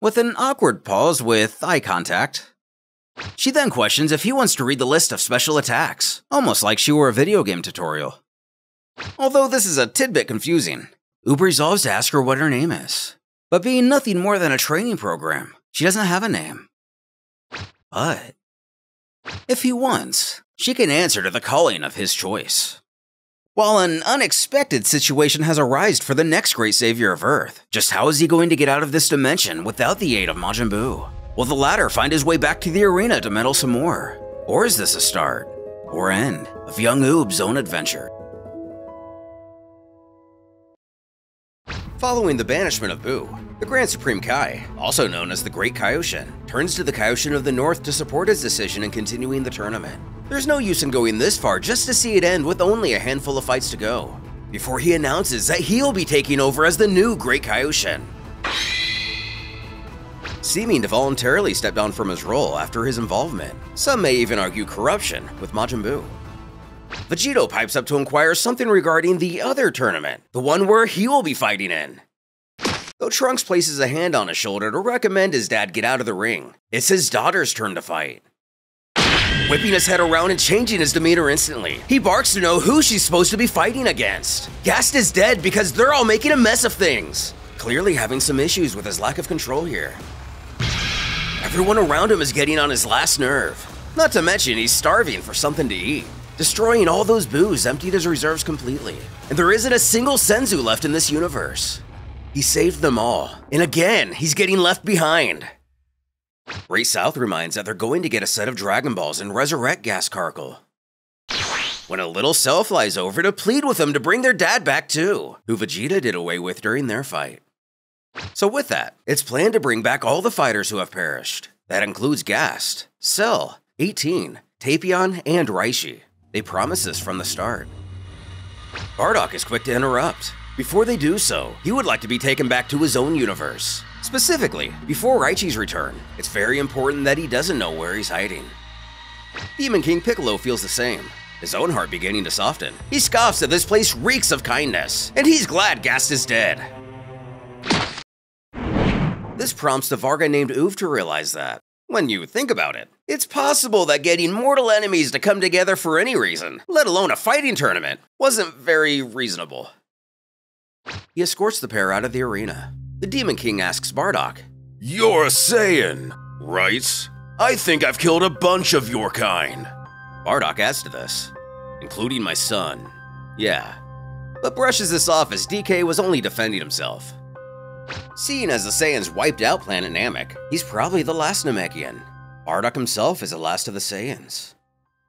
With an awkward pause with eye contact, she then questions if he wants to read the list of special attacks, almost like she were a video game tutorial. Although this is a tidbit confusing, Oob resolves to ask her what her name is. But being nothing more than a training program, she doesn't have a name. But if he wants, she can answer to the calling of his choice. While an unexpected situation has arisen for the next great savior of Earth, just how is he going to get out of this dimension without the aid of Majin Buu? Will the latter find his way back to the arena to meddle some more? Or is this a start, or end, of young Oob's own adventure? Following the banishment of Buu, the Grand Supreme Kai, also known as the Great Kaioshin, turns to the Kaioshin of the North to support his decision in continuing the tournament. There's no use in going this far just to see it end with only a handful of fights to go, before he announces that he'll be taking over as the new Great Kaioshin. Seeming to voluntarily step down from his role after his involvement, some may even argue corruption, with Majin Buu. Vegito pipes up to inquire something regarding the other tournament, the one where he will be fighting in. Though Trunks places a hand on his shoulder to recommend his dad get out of the ring, it's his daughter's turn to fight. Whipping his head around and changing his demeanor instantly, he barks to know who she's supposed to be fighting against. Gast is dead because they're all making a mess of things, clearly having some issues with his lack of control here. Everyone around him is getting on his last nerve, not to mention he's starving for something to eat. Destroying all those boos emptied his reserves completely, and there isn't a single Senzu left in this universe. He saved them all, and again, he's getting left behind. Great South reminds that they're going to get a set of Dragon Balls and resurrect Gas Karkle, when a little cell flies over to plead with them to bring their dad back too, who Vegeta did away with during their fight. So with that, it's planned to bring back all the fighters who have perished. That includes Gast, Cell, 18, Tapion, and Raishi. They promise this from the start. Bardock is quick to interrupt. Before they do so, he would like to be taken back to his own universe. Specifically, before Raichi's return, it's very important that he doesn't know where he's hiding. Demon King Piccolo feels the same, his own heart beginning to soften. He scoffs that this place reeks of kindness, and he's glad Gast is dead. This prompts the Varga named Oof to realize that, when you think about it, it's possible that getting mortal enemies to come together for any reason, let alone a fighting tournament, wasn't very reasonable. He escorts the pair out of the arena. The Demon King asks Bardock,
You're a Saiyan, right? I think I've killed a bunch of your kind.
Bardock adds to this, including my son. Yeah, but brushes this off as DK was only defending himself. Seeing as the Saiyans wiped out planet Namek, he's probably the last Namekian. Bardock himself is the last of the Saiyans.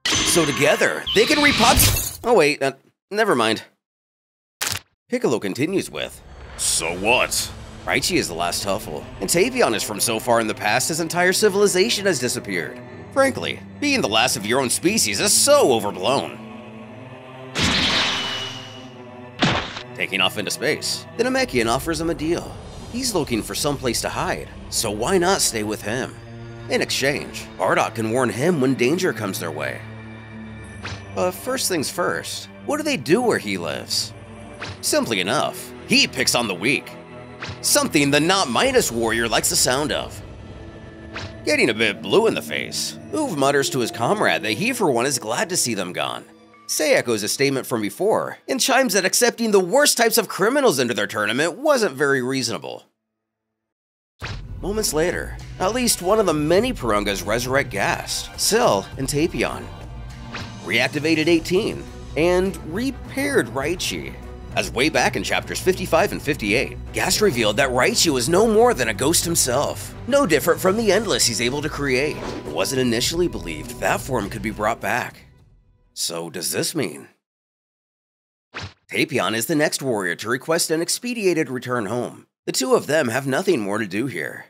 So together, they can repopulate. Oh wait, never mind. Piccolo continues with,
So what?
Raichi is the last Huffle, and Tavion is from so far in the past his entire civilization has disappeared. Frankly, being the last of your own species is so overblown. Taking off into space, the Namekian offers him a deal. He's looking for someplace to hide, so why not stay with him? In exchange, Bardock can warn him when danger comes their way. But first things first, what do they do where he lives? Simply enough, he picks on the weak. Something the Not Minus warrior likes the sound of. Getting a bit blue in the face, Uv mutters to his comrade that he for one is glad to see them gone. Sei echoes a statement from before and chimes that accepting the worst types of criminals into their tournament wasn't very reasonable. Moments later, at least one of the many Purungas resurrect Gast, Sil, and Tapion. Reactivated 18, and repaired Raichi. As way back in chapters 55 and 58, Gast revealed that Raichi was no more than a ghost himself, no different from the Endless he's able to create. It wasn't initially believed that form could be brought back. So does this mean? Tapion is the next warrior to request an expedited return home. The two of them have nothing more to do here,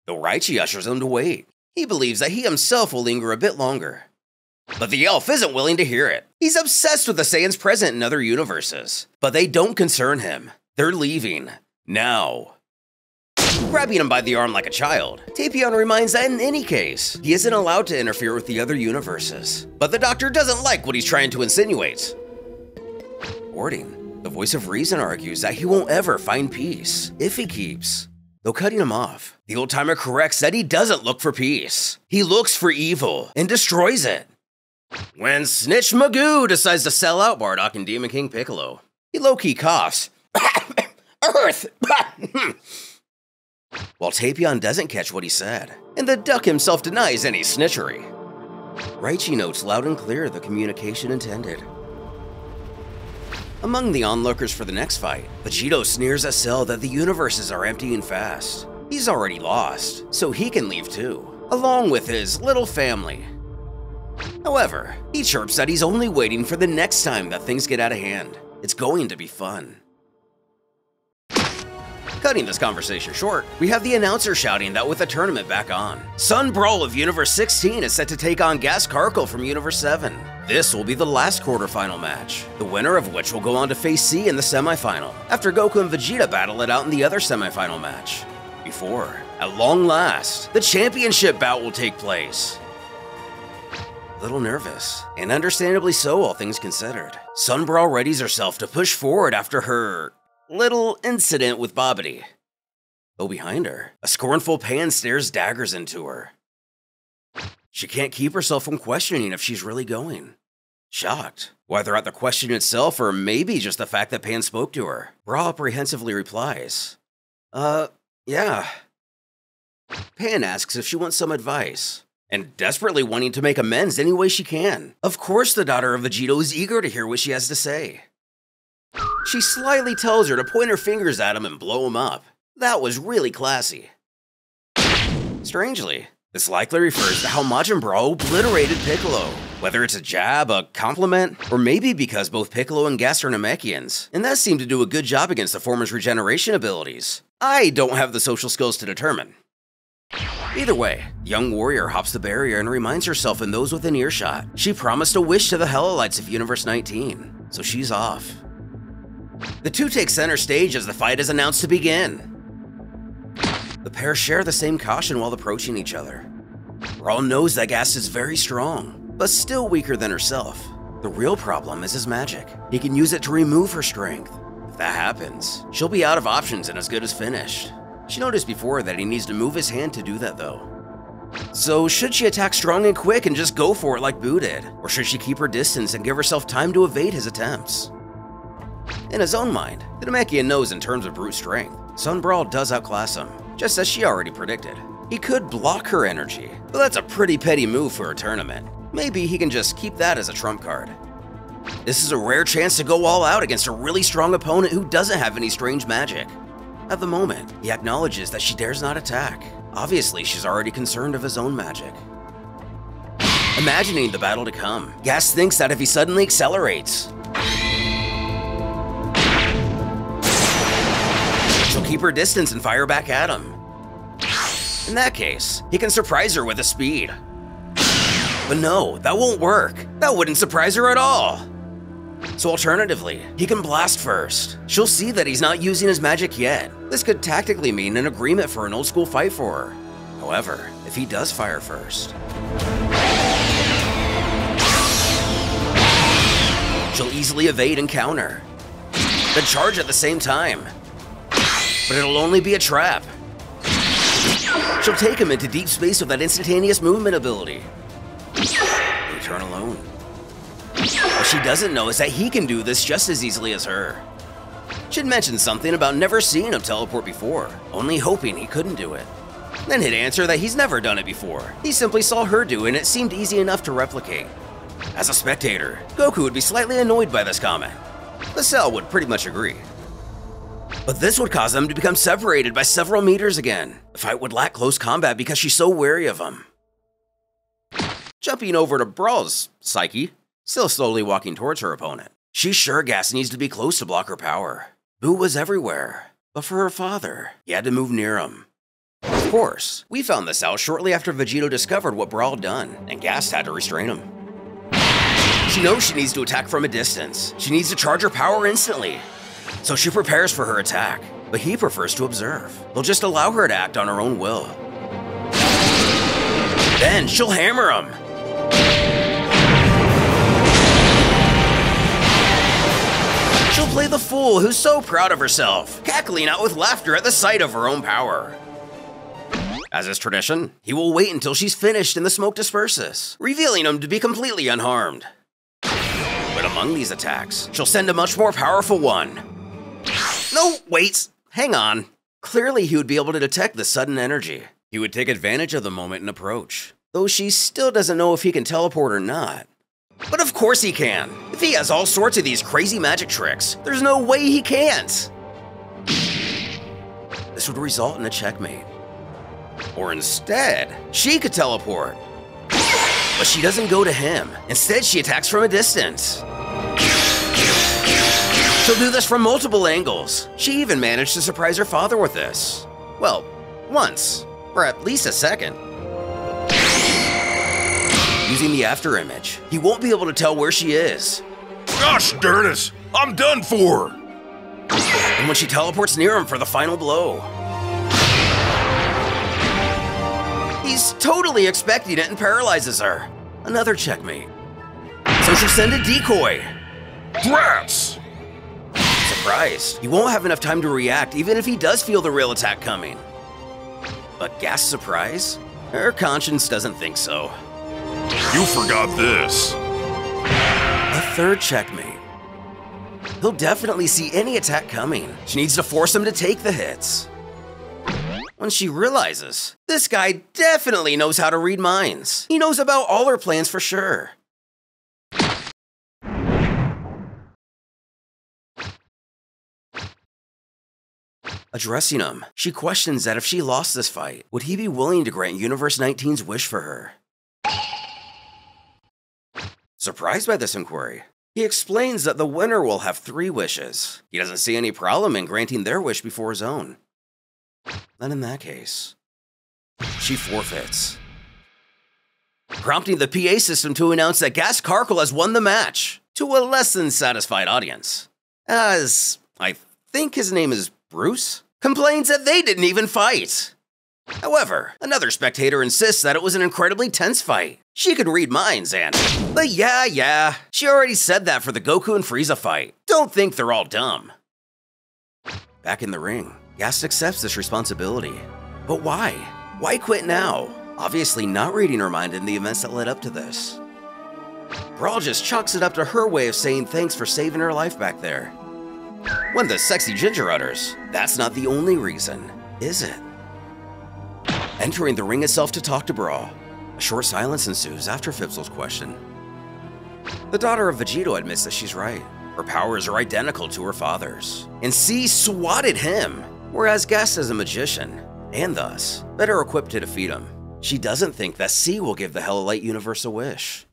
though Raichi ushers him to wait. He believes that he himself will linger a bit longer. But the elf isn't willing to hear it. He's obsessed with the Saiyans present in other universes, but they don't concern him. They're leaving. Now. Grabbing him by the arm like a child, Tapion reminds that in any case, he isn't allowed to interfere with the other universes. But the doctor doesn't like what he's trying to insinuate. Warding, the voice of reason, argues that he won't ever find peace if he keeps. Though cutting him off, the old-timer corrects that he doesn't look for peace. He looks for evil and destroys it. When Snitch Magoo decides to sell out Bardock and Demon King Piccolo, he low-key coughs. Earth! While Tapion doesn't catch what he said, and the duck himself denies any snitchery. Raichi notes loud and clear the communication intended. Among the onlookers for the next fight, Vegito sneers at Cell that the universes are emptying fast. He's already lost, so he can leave too, along with his little family. However, he chirps that he's only waiting for the next time that things get out of hand. It's going to be fun. Cutting this conversation short, we have the announcer shouting that with the tournament back on, Sun Brawl of Universe 16 is set to take on Gas Karkle from Universe 7. This will be the last quarterfinal match, the winner of which will go on to face C in the semifinal, after Goku and Vegeta battle it out in the other semifinal match. Before, at long last, the championship bout will take place. A little nervous, and understandably so all things considered, Sun Brawl readies herself to push forward after her little incident with Bobbity. Though behind her, a scornful Pan stares daggers into her. She can't keep herself from questioning if she's really going. Shocked, whether at the question itself or maybe just the fact that Pan spoke to her, Bra apprehensively replies, yeah. Pan asks if she wants some advice, and desperately wanting to make amends any way she can. Of course the daughter of Vegito is eager to hear what she has to say. She slyly tells her to point her fingers at him and blow him up. That was really classy. Strangely, this likely refers to how Majin Buu obliterated Piccolo. Whether it's a jab, a compliment, or maybe because both Piccolo and Gas are Namekians, and that seemed to do a good job against the former's regeneration abilities. I don't have the social skills to determine. Either way, the young warrior hops the barrier and reminds herself and those within earshot she promised a wish to the Hellolites of Universe 19, so she's off. The two take center stage as the fight is announced to begin. The pair share the same caution while approaching each other. Brawl knows that Gas is very strong, but still weaker than herself. The real problem is his magic. He can use it to remove her strength. If that happens, she'll be out of options and as good as finished. She noticed before that he needs to move his hand to do that though. So should she attack strong and quick and just go for it like Buu did? Or should she keep her distance and give herself time to evade his attempts? In his own mind, the Namekian knows in terms of brute strength, Sun Brawl does outclass him.
just as she already predicted. He could block her energy, but that's a pretty petty move for a tournament. Maybe he can just keep that as a trump card. This is a rare chance to go all out against a really strong opponent who doesn't have any strange magic. At the moment, he acknowledges that she dares not attack. Obviously, she's already concerned of his own magic. Imagining the battle to come, Gas thinks that if he suddenly accelerates, she'll keep her distance and fire back at him. In that case, he can surprise her with his speed. But no, that won't work. That wouldn't surprise her at all. So alternatively, he can blast first. She'll see that he's not using his magic yet. This could tactically mean an agreement for an old school fight for her. However, if he does fire first, she'll easily evade and counter, then charge at the same time. But it'll only be a trap. She'll take him into deep space with that instantaneous movement ability. Return alone. What she doesn't know is that he can do this just as easily as her. She'd mentioned something about never seeing him teleport before, only hoping he couldn't do it. Then he'd answer that he's never done it before. He simply saw her do it and it seemed easy enough to replicate. As a spectator, Goku would be slightly annoyed by this comment. Phipsil would pretty much agree. But this would cause them to become separated by several meters again. The fight would lack close combat because she's so wary of him. Jumping over to Brawl's psyche, still slowly walking towards her opponent. She's sure Gas needs to be close to block her power. Boo was everywhere, but for her father, he had to move near him. Of course, we found this out shortly after Vegito discovered what Brawl had done, and Gas had to restrain him. She knows she needs to attack from a distance. She needs to charge her power instantly. So she prepares for her attack, but he prefers to observe. He'll just allow her to act on her own will. Then she'll hammer him. She'll play the fool who's so proud of herself, cackling out with laughter at the sight of her own power. As is tradition, he will wait until she's finished and the smoke disperses, revealing him to be completely unharmed. But among these attacks, she'll send a much more powerful one. No, wait, hang on. Clearly he would be able to detect the sudden energy. He would take advantage of the moment and approach, though she still doesn't know if he can teleport or not. But of course he can. If he has all sorts of these crazy magic tricks, there's no way he can't. This would result in a checkmate. Or instead, she could teleport. But she doesn't go to him. Instead, she attacks from a distance. She'll do this from multiple angles. She even managed to surprise her father with this. Well, once, for at least a second. Using the after image, he won't be able to tell where she is.
Gosh darn it, I'm done for!
And when she teleports near him for the final blow, he's totally expecting it and paralyzes her. Another checkmate. So she'll send a decoy.
Drats!
Surprised, he won't have enough time to react even if he does feel the real attack coming. But Gas' surprise? Her conscience doesn't think so.
You forgot this.
A third checkmate. He'll definitely see any attack coming. She needs to force him to take the hits. When she realizes, this guy definitely knows how to read minds. He knows about all her plans for sure. Addressing him, she questions that if she lost this fight, would he be willing to grant Universe 19's wish for her? Surprised by this inquiry, he explains that the winner will have 3 wishes. He doesn't see any problem in granting their wish before his own. Then in that case, she forfeits, prompting the PA system to announce that Gas Karkle has won the match to a less than satisfied audience, as I think his name is Bruce, complains that they didn't even fight. However, another spectator insists that it was an incredibly tense fight. She could read minds and, but yeah, she already said that for the Goku and Frieza fight. Don't think they're all dumb. Back in the ring, Gas accepts this responsibility. But why? Why quit now? Obviously not reading her mind in the events that led up to this. Brawl just chalks it up to her way of saying thanks for saving her life back there. When the sexy ginger utters, that's not the only reason, is it? entering the ring itself to talk to Brawl. A short silence ensues after Phipsil's question. The daughter of Vegito admits that she's right. Her powers are identical to her father's, and C swatted him, whereas Gast is a magician, and thus, better equipped to defeat him. She doesn't think that C will give the Hellolite universe a wish.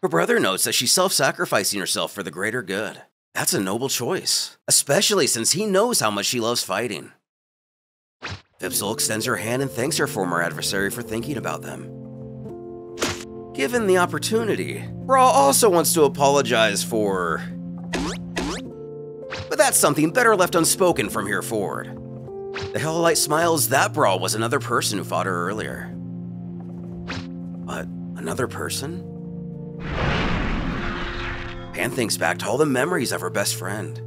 Her brother notes that she's self-sacrificing herself for the greater good. That's a noble choice, especially since he knows how much she loves fighting. Phipsil extends her hand and thanks her former adversary for thinking about them. Given the opportunity, Brawl also wants to apologize for... But that's something better left unspoken from here forward. The Hellolite smiles that Brawl was another person who fought her earlier. But another person? Pan thinks back to all the memories of her best friend.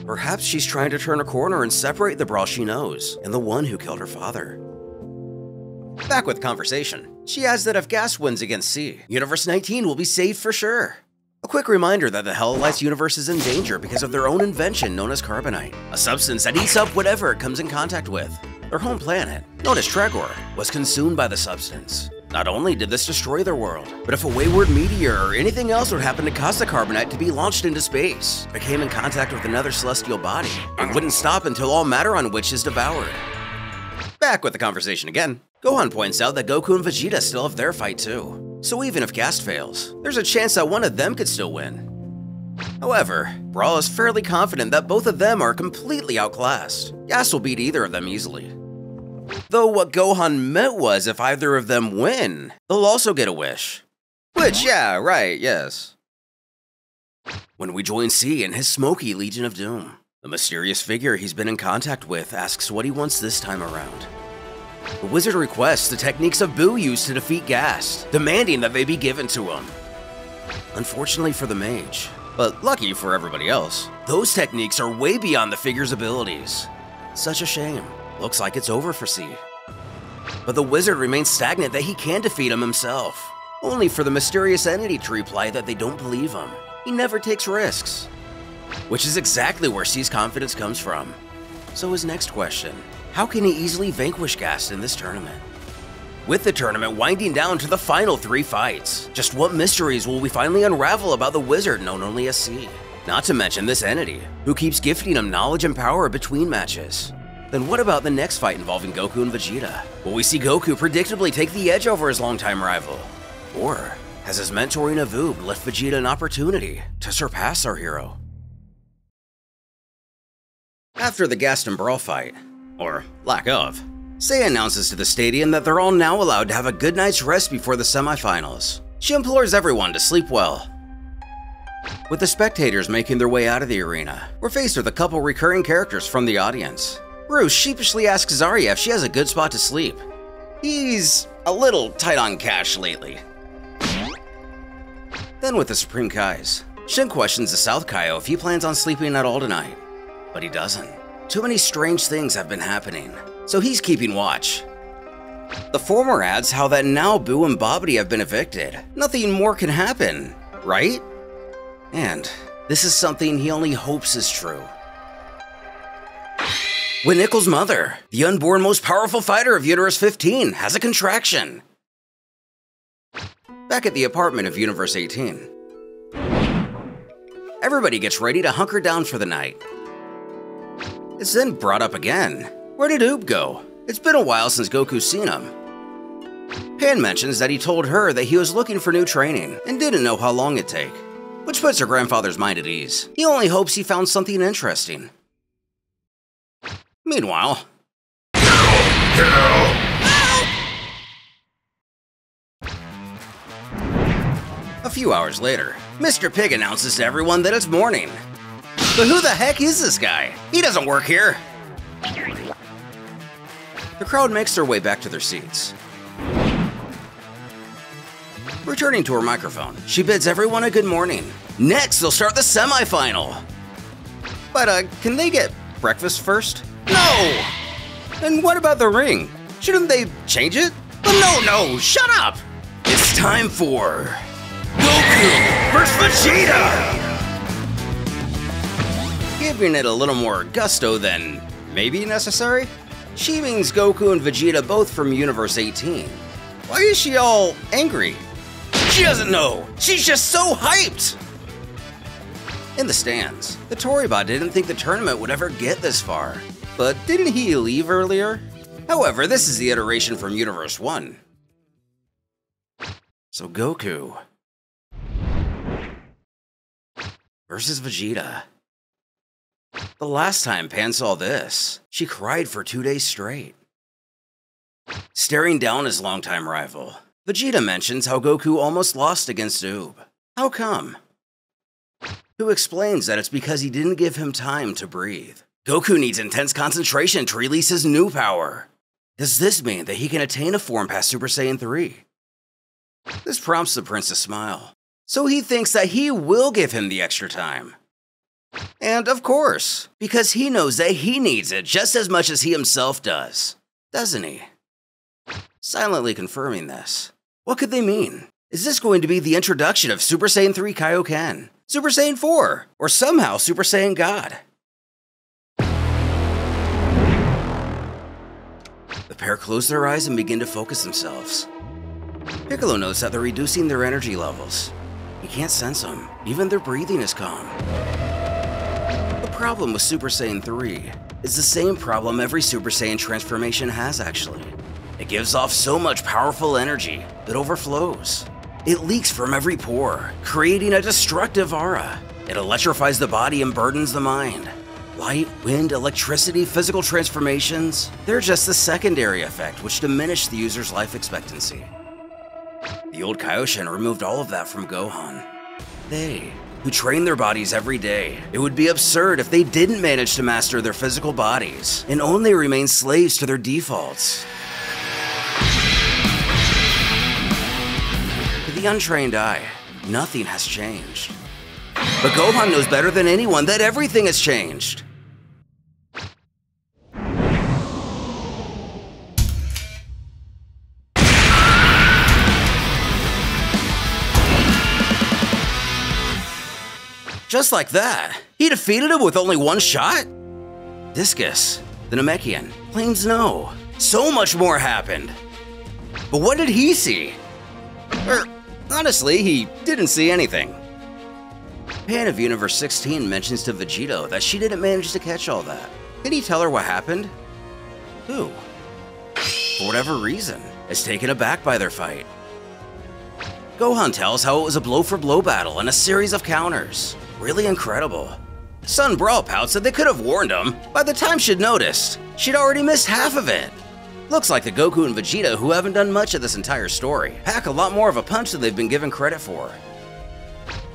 Perhaps she's trying to turn a corner and separate the Brawl she knows and the one who killed her father. Back with conversation, she adds that if Gas wins against C, Universe 19 will be saved for sure. A quick reminder that the Hellolite's universe is in danger because of their own invention known as carbonite, a substance that eats up whatever it comes in contact with. Their home planet, known as Tregor, was consumed by the substance. Not only did this destroy their world, but if a wayward meteor or anything else would happen to cause the carbonite to be launched into space, it came in contact with another celestial body, and wouldn't stop until all matter on which is devoured. Back with the conversation again, Gohan points out that Goku and Vegeta still have their fight too. So even if Gast fails, there's a chance that one of them could still win. However, Brawl is fairly confident that both of them are completely outclassed. Gast will beat either of them easily. Though what Gohan meant was if either of them win, they'll also get a wish. Which, yeah, right, yes. When we join C in his smoky Legion of Doom, the mysterious figure he's been in contact with asks what he wants this time around. The wizard requests the techniques of Boo used to defeat Gast, demanding that they be given to him. Unfortunately for the mage, but lucky for everybody else, those techniques are way beyond the figure's abilities. Such a shame. Looks like it's over for C. But the wizard remains stagnant that he can defeat him himself, only for the mysterious entity to reply that they don't believe him. He never takes risks. Which is exactly where C's confidence comes from. So his next question, how can he easily vanquish Gast in this tournament? With the tournament winding down to the final 3 fights, just what mysteries will we finally unravel about the wizard known only as C? Not to mention this entity, who keeps gifting him knowledge and power between matches. Then what about the next fight involving Goku and Vegeta? Will we see Goku predictably take the edge over his longtime rival? Or has his mentor Navoob left Vegeta an opportunity to surpass our hero? After the Gast and Brawl fight, or lack of, Seiya announces to the stadium that they're all now allowed to have a good night's rest before the semifinals. She implores everyone to sleep well. With the spectators making their way out of the arena, we're faced with a couple recurring characters from the audience. Bruce sheepishly asks Zarya if she has a good spot to sleep. He's a little tight on cash lately. Then with the Supreme Kais, Shin questions the South Kaio if he plans on sleeping at all tonight. But he doesn't. Too many strange things have been happening, so he's keeping watch. The former adds how that now Boo and Bobbity have been evicted. Nothing more can happen, right? And this is something he only hopes is true. When Nickel's mother, the unborn most powerful fighter of Universe 15, has a contraction. Back at the apartment of Universe 18, everybody gets ready to hunker down for the night. It's then brought up again. Where did Oob go? It's been a while since Goku's seen him. Pan mentions that he told her that he was looking for new training and didn't know how long it'd take, which puts her grandfather's mind at ease. He only hopes he found something interesting. Meanwhile, a few hours later, Mr. Pig announces to everyone that it's morning. But who the heck is this guy? He doesn't work here. The crowd makes their way back to their seats. Returning to her microphone, she bids everyone a good morning. Next, they'll start the semifinal. But can they get breakfast first? No! And what about the ring? Shouldn't they change it? But no, shut up! It's time for Goku vs. Vegeta! Giving it a little more gusto than maybe necessary. She means Goku and Vegeta both from Universe 18. Why is she all angry? She doesn't know! She's just so hyped! In the stands, the Toribot didn't think the tournament would ever get this far. But didn't he leave earlier? However, this is the iteration from Universe 1. So Goku versus Vegeta. The last time Pan saw this, she cried for 2 days straight. Staring down his longtime rival, Vegeta mentions how Goku almost lost against Oob. How come? Who explains that it's because he didn't give him time to breathe. Goku needs intense concentration to release his new power. Does this mean that he can attain a form past Super Saiyan 3? This prompts the prince to smile, so he thinks that he will give him the extra time. And of course, because he knows that he needs it just as much as he himself does, doesn't he? Silently confirming this. What could they mean? Is this going to be the introduction of Super Saiyan 3 Kaioken, Super Saiyan 4, or somehow Super Saiyan God? The pair close their eyes and begin to focus themselves. Piccolo notes that they're reducing their energy levels. He can't sense them, even their breathing is calm. The problem with Super Saiyan 3 is the same problem every Super Saiyan transformation has actually. It gives off so much powerful energy that overflows. It leaks from every pore, creating a destructive aura. It electrifies the body and burdens the mind. Light, wind, electricity, physical transformations, they're just the secondary effect which diminish the user's life expectancy. The old Kaioshin removed all of that from Gohan. They, who train their bodies every day, it would be absurd if they didn't manage to master their physical bodies and only remain slaves to their defaults. To the untrained eye, nothing has changed. But Gohan knows better than anyone that everything has changed. Just like that, he defeated him with only one shot? Discus, the Namekian, claims no. So much more happened. But what did he see? Honestly, he didn't see anything. Pan of Universe 16 mentions to Vegeta that she didn't manage to catch all that. Did he tell her what happened? Who? For whatever reason, is taken aback by their fight. Gohan tells how it was a blow-for-blow battle and a series of counters. Really incredible. Sun Brawl pouts that they could have warned him. By the time she'd noticed, she'd already missed half of it. Looks like the Goku and Vegeta, who haven't done much of this entire story, pack a lot more of a punch than they've been given credit for.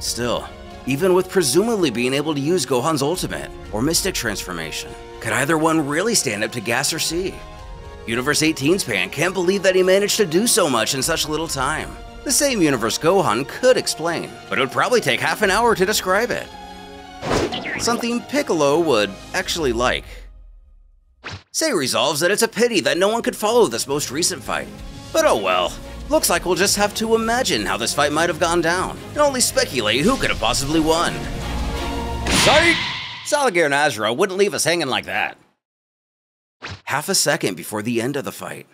Still, even with presumably being able to use Gohan's ultimate or Mystic transformation, could either one really stand up to Gas or C? Universe 18's Pan can't believe that he managed to do so much in such little time. The same universe Gohan could explain, but it would probably take half an hour to describe it. Something Piccolo would actually like. Say resolves that it's a pity that no one could follow this most recent fight. But oh well, looks like we'll just have to imagine how this fight might have gone down, and only speculate who could have possibly won. Sorry, Salagear and Asura wouldn't leave us hanging like that. Half a second before the end of the fight.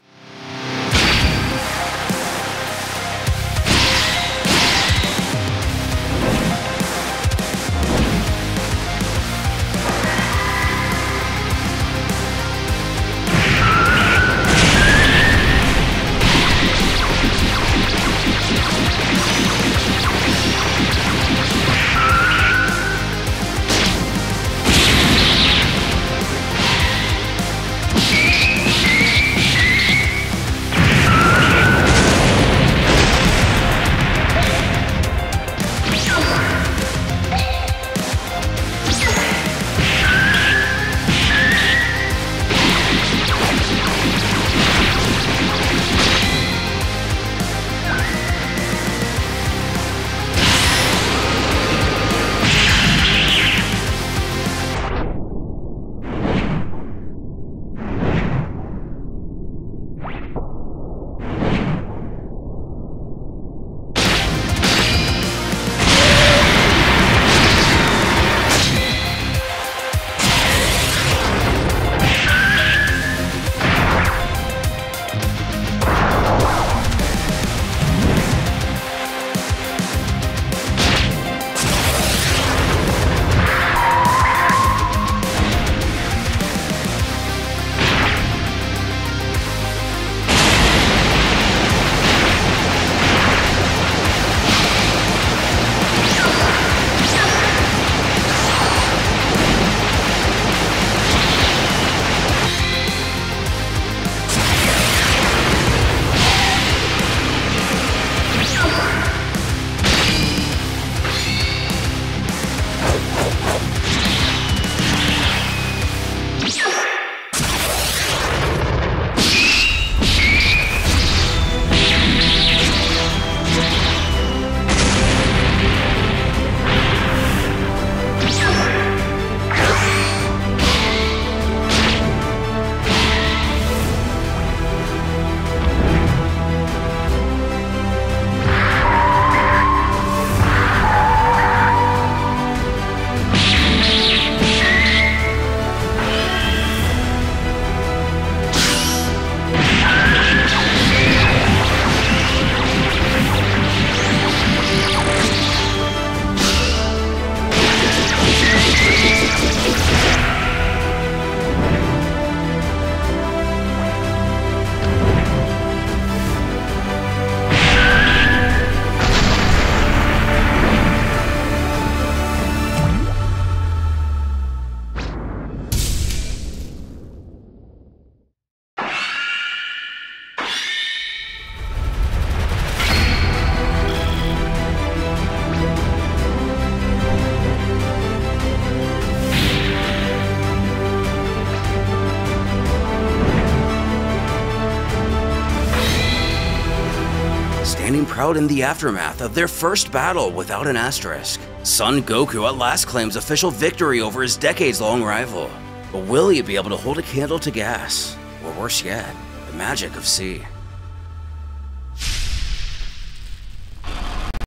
crowd in the aftermath of their first battle without an asterisk. Son Goku at last claims official victory over his decades-long rival. But will he be able to hold a candle to gas? Or worse yet, the magic of C?